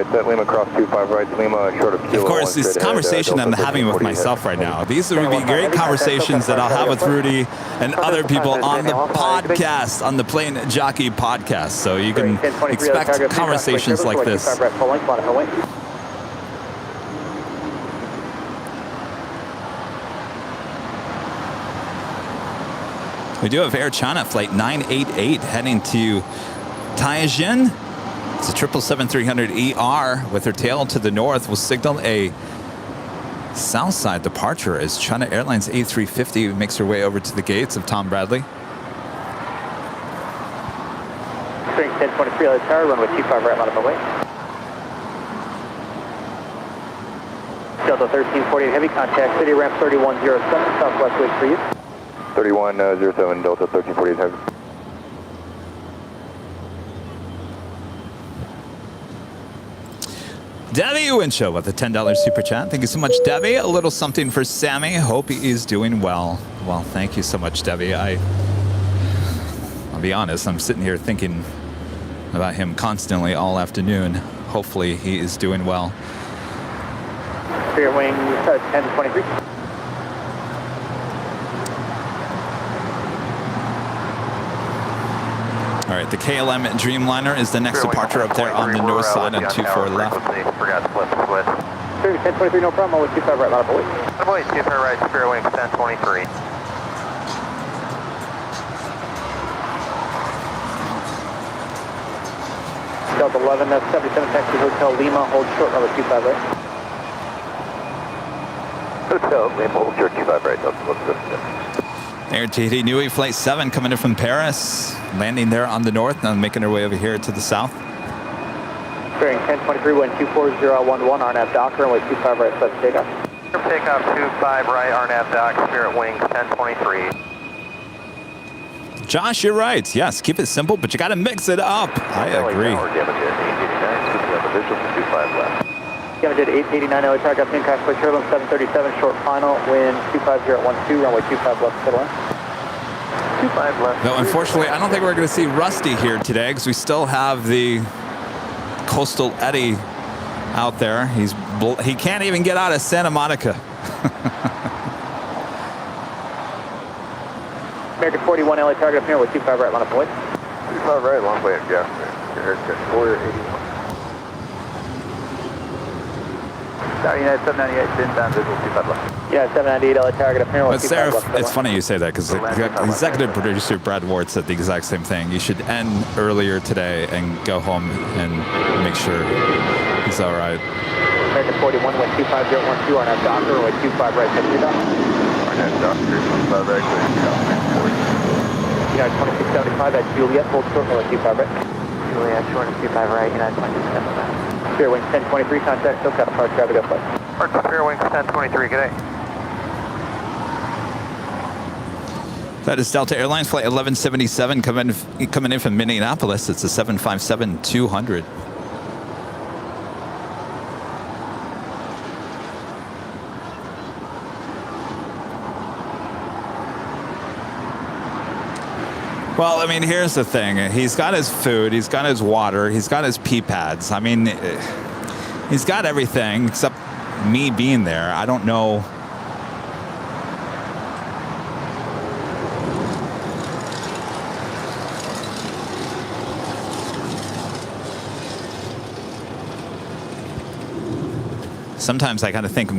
It's at Lima cross 25 right, Lima short of Kilo 1. Of course, this conversation I'm having with myself right now, these would be great conversations that I'll have with Rudy and other people on the podcast, on the Plane Jockey podcast. So you can expect conversations like this. We do have Air China Flight 988 heading to Tianjin. It's a 777-300ER with her tail to the north. Will signal a south side departure as China Airlines A380 makes her way over to the gates of Tom Bradley. 1023 tower, runway 25 right, line up away. Delta 1348 Heavy, contact City Ramp 3107, southwest wind for you. 3107 Delta 1348 Heavy. Debbie Winchell with a $10 super chat. Thank you so much, Debbie. A little something for Sammy. Hope he is doing well. Well, thank you so much, Debbie. I'll be honest, I'm sitting here thinking about him constantly all afternoon. Hopefully he is doing well. Spirit wing 1023. All right, the KLM Dreamliner is the next departure up there on the north side on 24 left. Forgot to flip the switch. Spirit 1023, no problem. With 25 right, line up away. Boys, 25 right, Spirit wing 1023. Delta 11, that's 77 Taxi Hotel Lima, hold short runway 25 right. Hotel Lima, hold short 25 right, Delta 11. Air TD Nui Flight 7 coming in from Paris, landing there on the north, and making her way over here to the south. Bearing 1023, wind 24011, RNAV Docker, runway 25 right, set takeoff. Takeoff 25 right, RNAV Dock, Spirit wing 1023. Josh, you're right. Yes, keep it simple, but you got to mix it up. I agree. Damage at 889, LA target up in Cashway Turbulence 737, short final, wind 25012, runway 25 left, middle line. 25 left. No, unfortunately, I don't think we're going to see Rusty here today because we still have the Coastal Eddie out there. He can't even get out of Santa Monica. American 41, LA target up here with 25 right, line up away. 25 right, long way at gas. Warrior 81. United 798, inbound visual 25 left. United 798, LA target up here with 25 left. It's funny you say that because executive producer Brad Ward said the exact same thing. You should end earlier today and go home and make sure he's all right. American 41, wind 25012, RNAV Docker, runway 25 right, set takeoff. RNAV Docker, 25 right, United 2675 at Juliet, hold short runway 25 right. Juliet, short 25 right, United 2675. Spirit wing 1023, contact SoCal approach traffic up flight. Spirit wing 1023, good day. That is Delta Airlines Flight 1177 coming in from Minneapolis. It's a 757-200. Well, I mean, here's the thing. He's got his food, he's got his water, he's got his pee pads. I mean, he's got everything except me being there. I don't know. Sometimes I kind of think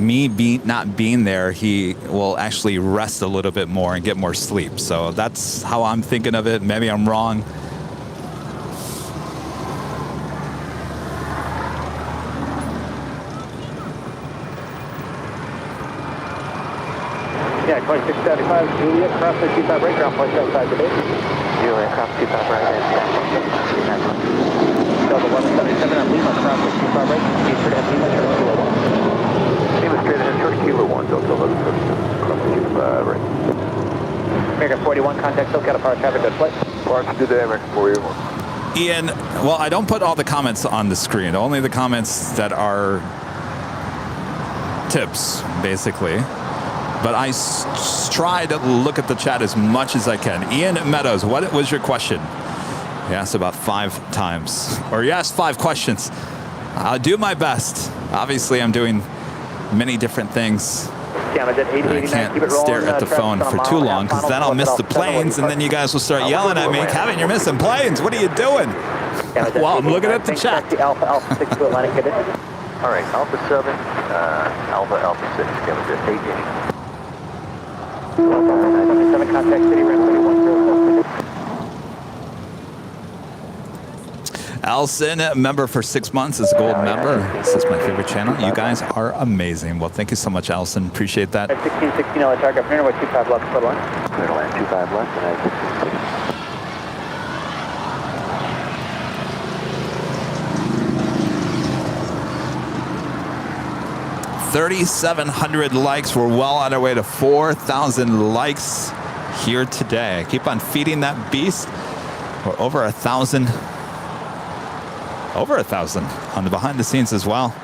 not being there, he will actually rest a little bit more and get more sleep. So that's how I'm thinking of it. Maybe I'm wrong. Yeah, 2675, Juliet, cross the 25 right, ground point outside the base. Juliet, cross 25 right, Delta 1177 on Lima, cross the 25 right, speed straight ahead Lima, short kilo 1. Lima straight ahead, short kilo 1, Delta 1177, cross the 25 right. American 41, contact SoCal approach traffic, good flight. Watch today, American 41. Ian, well, I don't put all the comments on the screen, only the comments that are tips, basically. But I try to look at the chat as much as I can. Ian Meadows, what was your question? You asked about 5 times, or you asked 5 questions. I'll do my best. Obviously, I'm doing many different things. Damage at 889, I can't stare at the phone for too long because then I'll miss the planes and then you guys will start yelling at me, Kevin, you're missing planes. What are you doing? Well, I'm looking at the chat. Alpha 6 to Atlantic Cadet. All right, Alpha 7, Alpha 6, damage at 889. 7 contact City Ramp 3107. Alson, member for 6 months, is a gold member. This is my favorite channel. You guys are amazing. Well, thank you so much, Alson. Appreciate that. 1616, LA target, clear with 25 left, clear line. Clear line, 25 left, and I 1616. 3,700 likes. We're well on our way to 4,000 likes here today. Keep on feeding that beast. We're over 1,000. Over 1,000 on the behind the scenes as well.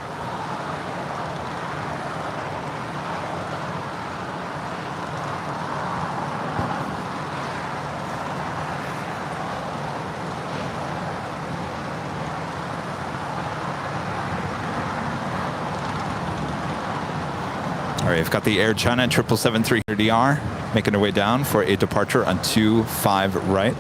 All right, we've got the Air China 777-300ER making their way down for a departure on 25 right.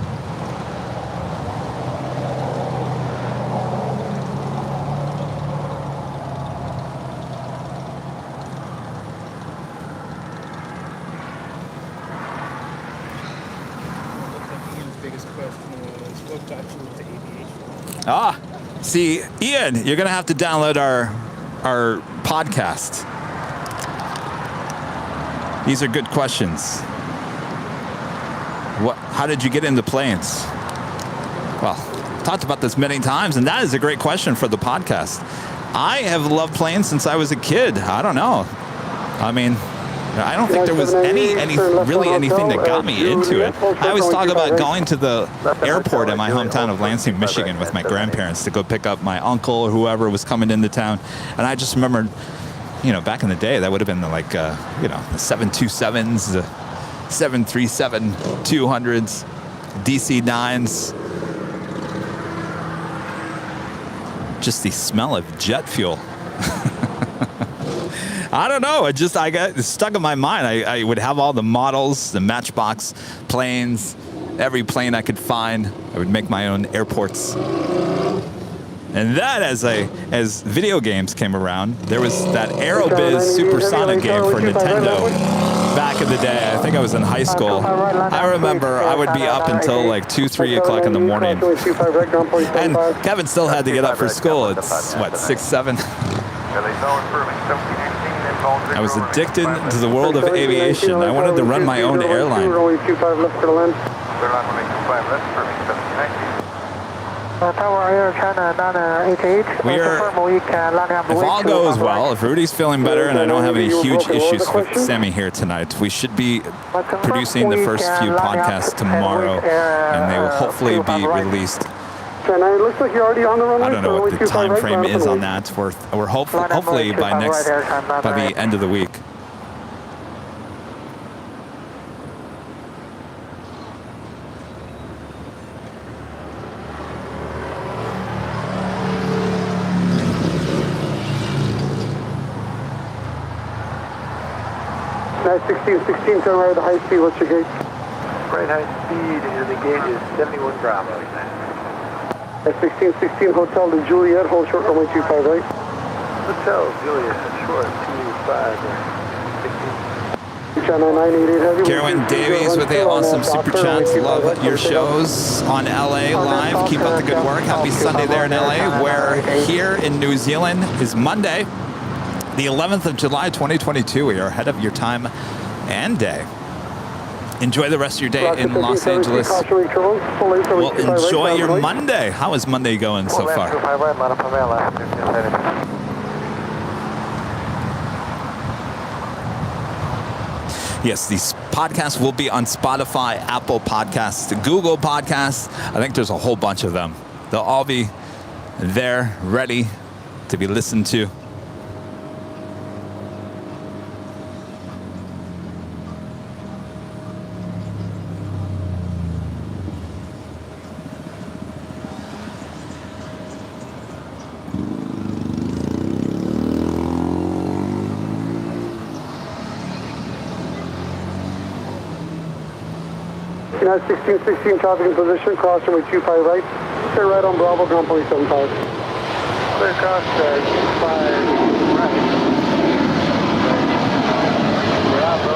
Ian's biggest question was, what got you into aviation? Ah, see, Ian, you're gonna have to download our podcast. These are good questions. How did you get into planes? Well, talked about this many times, and that is a great question for the podcast. I have loved planes since I was a kid. I don't know. I mean, I don't think there was really anything that got me into it. I always talk about going to the airport in my hometown of Lansing, Michigan with my grandparents to go pick up my uncle or whoever was coming into town. And I just remembered, you know, back in the day, that would have been like, the 727s, the 737-200s, DC-9s. Just the smell of jet fuel. I don't know. I got stuck in my mind. I would have all the models, the Matchbox planes, every plane I could find. I would make my own airports. And then as video games came around, there was that Aerobiz Supersonic game for Nintendo back in the day. I think I was in high school. I remember I would be up until like 2, 3 o'clock in the morning. And Kevin still had to get up for school. It's, what, 6, 7? I was addicted to the world of aviation. I wanted to run my own airline. If all goes well, if Rudy's feeling better and I don't have any huge issues with Sammy here tonight, we should be producing the first few podcasts tomorrow, and they will hopefully be released. It looks like you're already on the runway. I don't know what the time frame is on that. We're hopefully by the end of the week. Nice 16, turn right at the high speed. What's your gauge? Right high speed, and the gauge is 71 Bravo. 16, Hotel to Juliet, hold short runway 25 right. Hotel, Juliet, short 25, 16. Carolyn Davies with the awesome super chats. Love your shows on LA Live. Keep up the good work. Happy Sunday there in LA. Where here in New Zealand is Monday, the 11th of July, 2022. We are ahead of your time and day. Enjoy the rest of your day in Los Angeles. Well, enjoy your Monday. How is Monday going so far? Yes, these podcasts will be on Spotify, Apple Podcasts, Google Podcasts. I think there's a whole bunch of them. They'll all be there, ready to be listened to. United 16, traffic in position, cross runway 25 right. Stay right on Bravo, ground police 75. Clear cross 25 right. Bravo.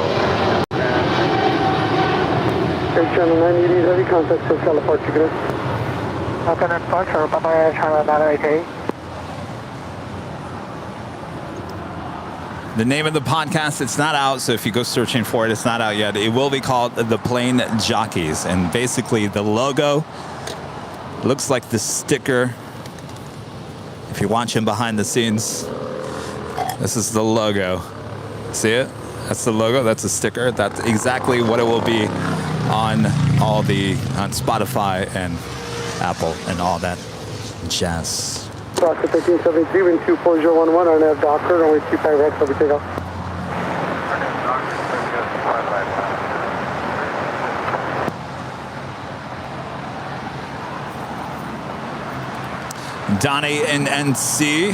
Air China 980, heavy contact, so California, you good? Falcon departure, Papa Air China 988. The name of the podcast, it's not out, so if you go searching for it, it's not out yet. It will be called The Plane Jockeys, and basically the logo looks like the sticker. If you're watching behind the scenes, This is the logo. See it? That's the logo. That's a sticker. That's exactly what it will be on on Spotify and Apple and all that jazz. Rocket 1373, wind 24011, RNAV Docker, runway 25 right, so we take off. Donnie in NC,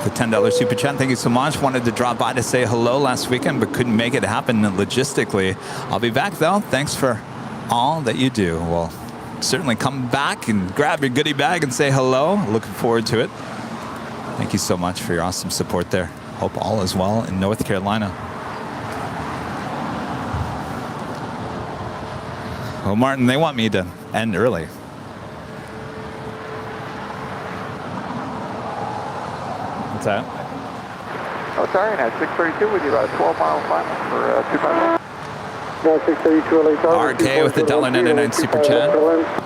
the $10 super chat. Thank you so much. Wanted to drop by to say hello last weekend, but couldn't make it happen logistically. I'll be back though. Thanks for all that you do. Well, certainly come back and grab your goodie bag and say hello. Looking forward to it. Thank you so much for your awesome support there. Hope all is well in North Carolina. Well, Martin, they want me to end early. What's that? Oh, sorry, now 632 with you, about a 12-mile final for 25. Now 632 LA. RK with the $1.99 super chat.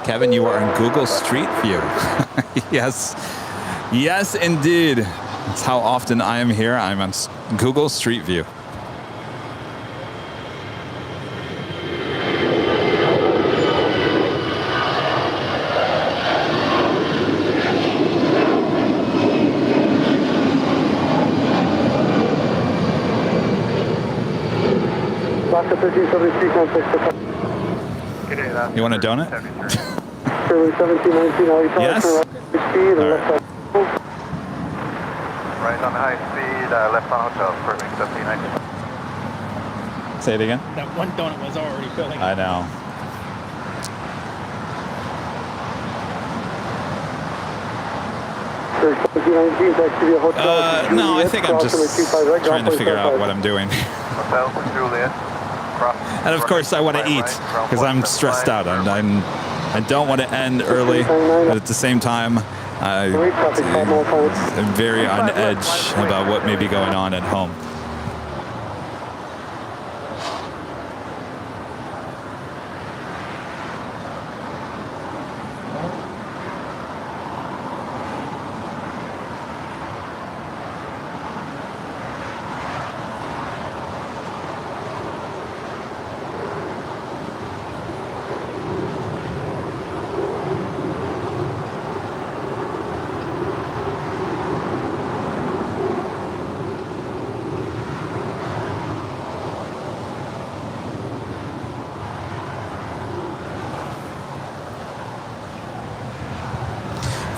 Kevin, you are in Google Street View. Yes. Yes, indeed. That's how often I am here. I'm on Google Street View. You want a donut? 1719 Yes. Right on the high speed, left on hotel, perfect, 1719. Say it again. That one donut was already filling. I know. No, I think I'm just trying to figure out what I'm doing. Hotel for Juliet. And of course, I want to eat because I'm stressed out. I don't want to end early, but at the same time, I'm very on edge about what may be going on at home.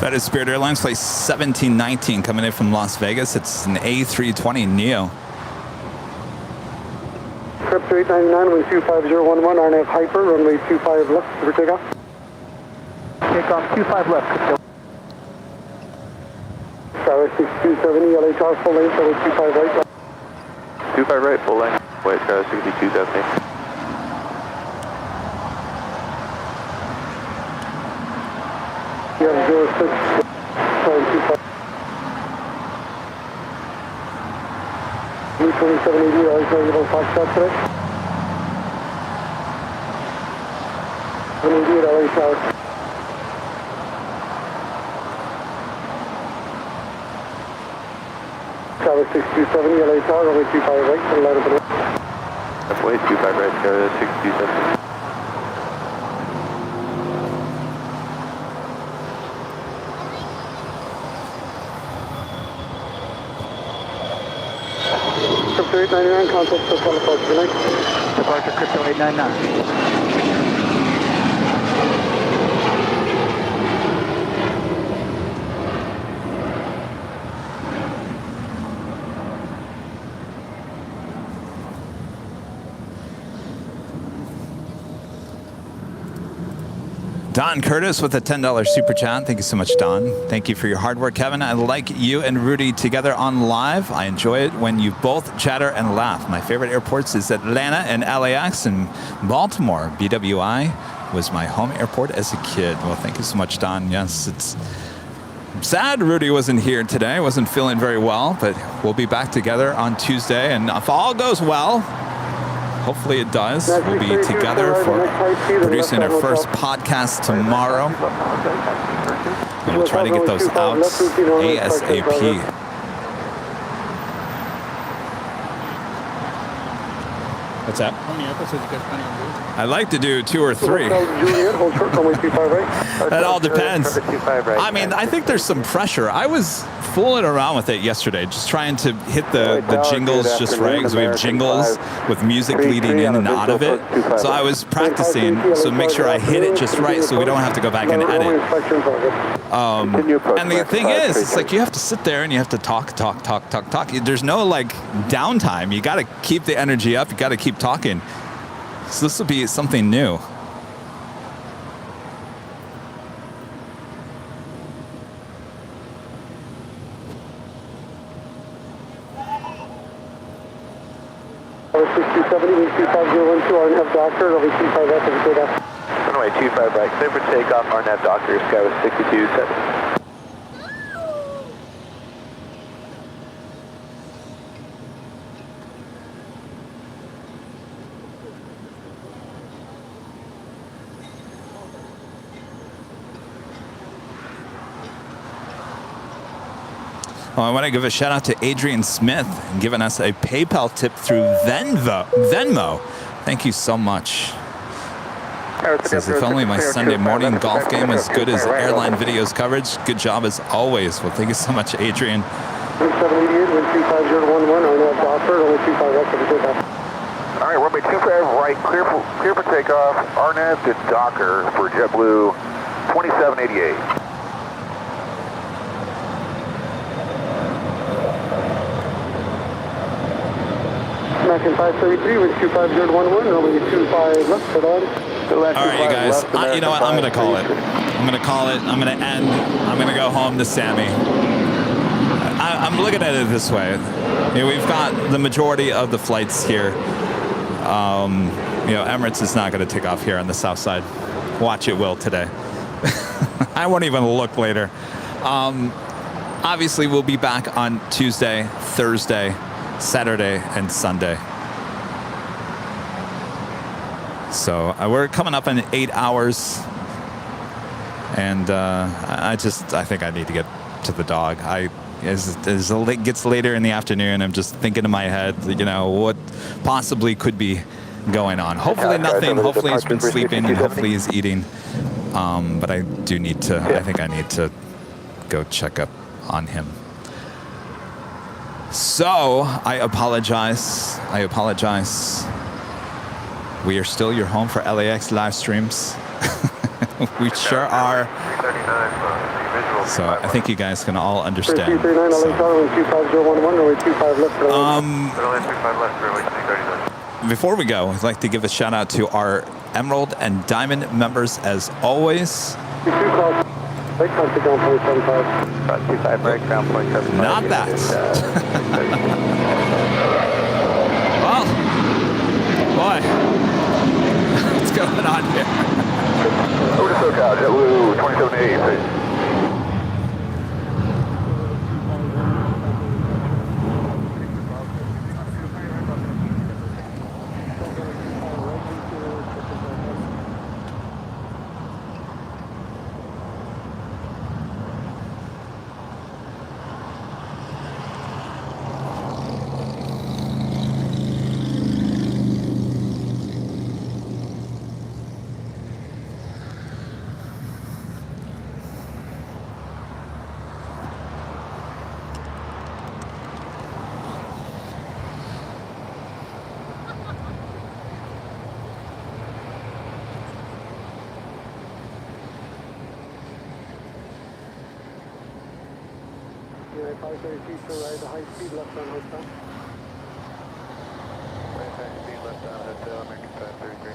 That is Spirit Airlines, flight 1719 coming in from Las Vegas. It's an A320 Neo. Trip to 899, wind 25011, RNAV Hyper, runway 25 left, for takeoff. Takeoff 25 left. Tower 6270, LA Tower, full lane, runway 25 right. 25 right, full lane. Wait, Tower 6270. You have 06, 25. U2780, always available Foxtrot today. 188 LA Tower. Tower 6270, LA Tower, runway 25 right, and line up and left. That's way 25 right, Tower 6270. Crypto 899, contact Hotel Departure. Good night. Departure Crypto 899. Don Curtis with a $10 super chat. Thank you so much, Don. Thank you for your hard work, Kevin. I like you and Rudy together on live. I enjoy it when you both chatter and laugh. My favorite airports is Atlanta and LAX and Baltimore. BWI was my home airport as a kid. Well, thank you so much, Don. Yes, it's sad Rudy wasn't here today. Wasn't feeling very well, but we'll be back together on Tuesday. And if all goes well, hopefully it does. We'll be together for producing our first podcast tomorrow. And we'll try to get those out ASAP. What's that? How many episodes you guys planning on doing? I'd like to do 2 or 3. Juliet, hold short, runway 25 right. That all depends. 25 right. I mean, I think there's some pressure. I was fooling around with it yesterday, just trying to hit the jingles just right, because we have jingles with music leading in and out of it. So I was practicing, so make sure I hit it just right so we don't have to go back and edit. And the thing is, it's like you have to sit there and you have to talk. There's no like downtime. You got to keep the energy up. You got to keep talking. So this will be something new. RNAV Doctor, over 25 left of the takeoff. Runway 25 right, clear for takeoff, RNAV Doctor, sky was 62, set. Well, I want to give a shout out to Adrian Smith and giving us a PayPal tip through Venmo. Thank you so much. Says, if only my Sunday morning golf game was as good as Airline Videos coverage. Good job as always. Well, thank you so much, Adrian. 788, wind 35011, RNAV Doctor, only 25 left of the takeoff. All right, runway 25 right, clear for takeoff. RNAV to Docker for JetBlue 2788. American 533, wind 25011, runway 25 left, put on. All right, you guys. You know what? I'm going to call it. I'm going to call it. I'm going to end. I'm going to go home to Sammy. I'm looking at it this way. You know, we've got the majority of the flights here. You know, Emirates is not going to take off here on the south side. Watch it will today. I won't even look later. Obviously, we'll be back on Tuesday, Thursday, Saturday, and Sunday. So we're coming up in 8 hours, and I think I need to get to the dog. As it gets later in the afternoon, I'm just thinking in my head, you know, what possibly could be going on. Hopefully nothing. Hopefully he's been sleeping, and hopefully he's eating. But I do need to. I think I need to go check up on him. So I apologize. We are still your home for LAX live streams. We sure are. So I think you guys can all understand. Before we go, I'd like to give a shout out to our Emerald and Diamond members as always. Not that. Well, boy, what's going on here? Over to SoCal, JetBlue 2788. High speed left on hotel. High speed left on hotel, American 533.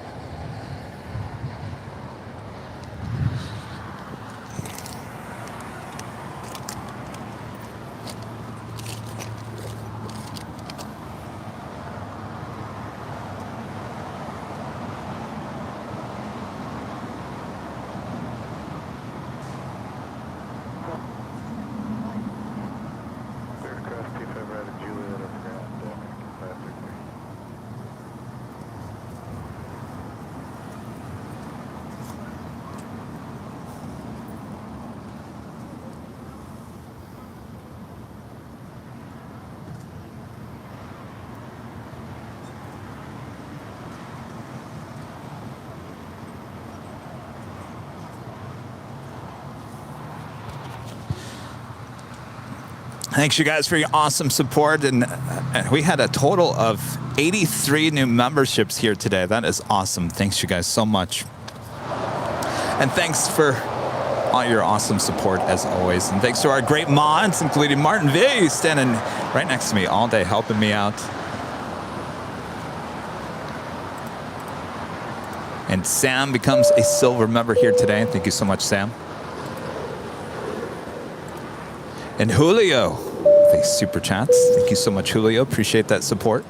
Clear across 25 right of Juliet over there. Thanks, you guys, for your awesome support. And we had a total of 83 new memberships here today. That is awesome. Thanks, you guys, so much. And thanks for all your awesome support, as always. And thanks to our great mods, including Martin V, standing right next to me all day, helping me out. And Sam becomes a silver member here today. Thank you so much, Sam. And Julio, thanks, super chats. Thank you so much, Julio. Appreciate that support.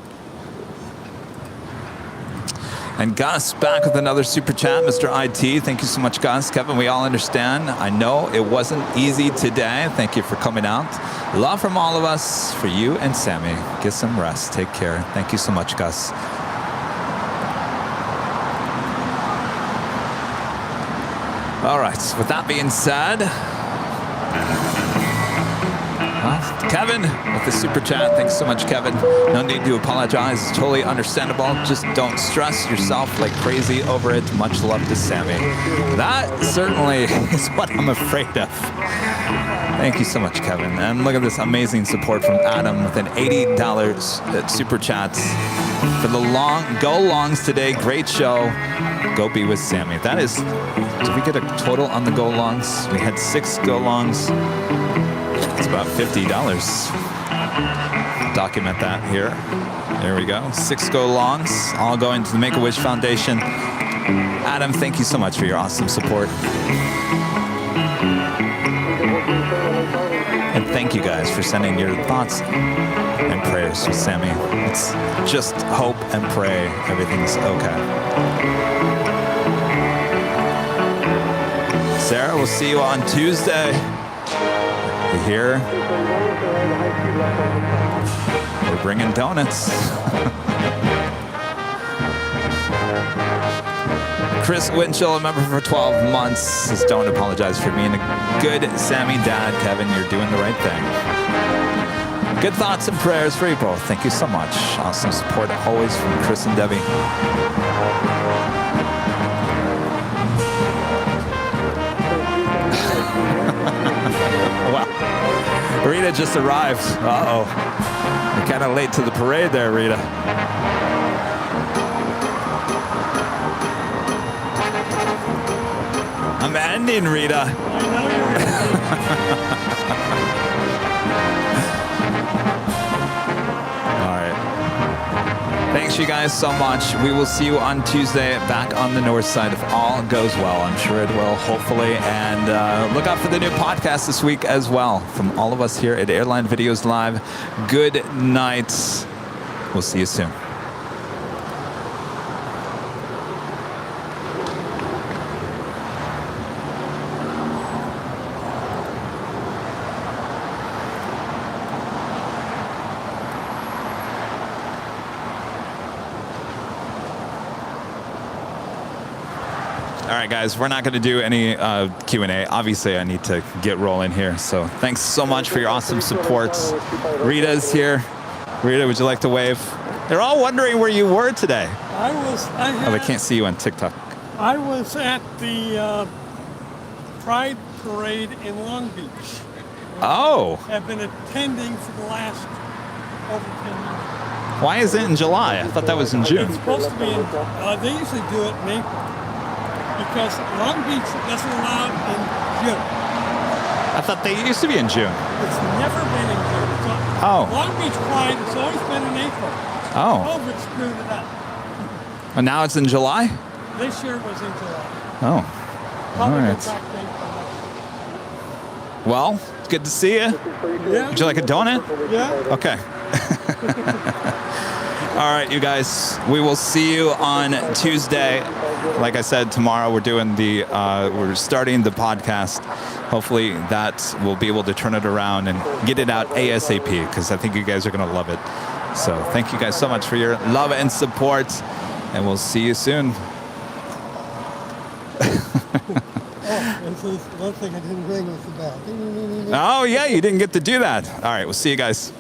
And Gus back with another super chat, Mr. IT. Thank you so much, Gus. Kevin, we all understand. I know it wasn't easy today. Thank you for coming out. Love from all of us for you and Sammy. Get some rest. Take care. Thank you so much, Gus. All right, with that being said, Kevin with the super chat. Thanks so much, Kevin. No need to apologize. It's totally understandable. Just don't stress yourself like crazy over it. Much love to Sammy. That certainly is what I'm afraid of. Thank you so much, Kevin. And look at this amazing support from Adam with an $80 super chats for the go longs today. Great show. Go be with Sammy. That is, did we get a total on the go longs? We had 6 go longs. It's about $50. Document that here. There we go. 6 go longs, all going to the Make-A-Wish Foundation. Adam, thank you so much for your awesome support. And thank you guys for sending your thoughts and prayers to Sammy. It's just hope and pray everything's okay. Sarah, we'll see you on Tuesday. Here, we're bringing donuts. Chris Winchell, a member for 12 months, says don't apologize for being a good Sammy dad. Kevin, you're doing the right thing. Good thoughts and prayers for you both. Thank you so much. Awesome support always from Chris and Debbie. Wow. Rita just arrived. Uh-oh. You're kind of late to the parade there, Rita. I'm ending, Rita. I know you're All right. Thanks, you guys, so much. We will see you on Tuesday back on the north side if all goes well. I'm sure it will, hopefully. And look out for the new podcast this week as well from all of us here at Airline Videos Live. Good night. We'll see you soon. All right, guys, we're not going to do any Q&A. Obviously, I need to get rolling here. So thanks so much for your awesome support. Rita's here. Rita, would you like to wave? They're all wondering where you were today. Oh, they can't see you on TikTok. I was at the Pride Parade in Long Beach. Oh. I've been attending for the last over 10 years. Why is it in July? I thought that was in June. It's supposed to be in, they usually do it in April. Because Long Beach doesn't allow it in June. I thought they used to be in June. It's never been in June. Long Beach Pride has always been in April. Oh. COVID screwed it up. And now it's in July? This year was in July. Oh. Probably All go right. back to April. Well, it's good to see you. Yeah. Would you like a donut? Yeah. Okay. All right, you guys. We will see you on Tuesday. Like I said, tomorrow we're doing we're starting the podcast. Hopefully that we'll be able to turn it around and get it out ASAP because I think you guys are going to love it. So thank you guys so much for your love and support, and we'll see you soon. This is one thing I didn't bring was the bell. Oh, yeah, you didn't get to do that. All right, we'll see you guys.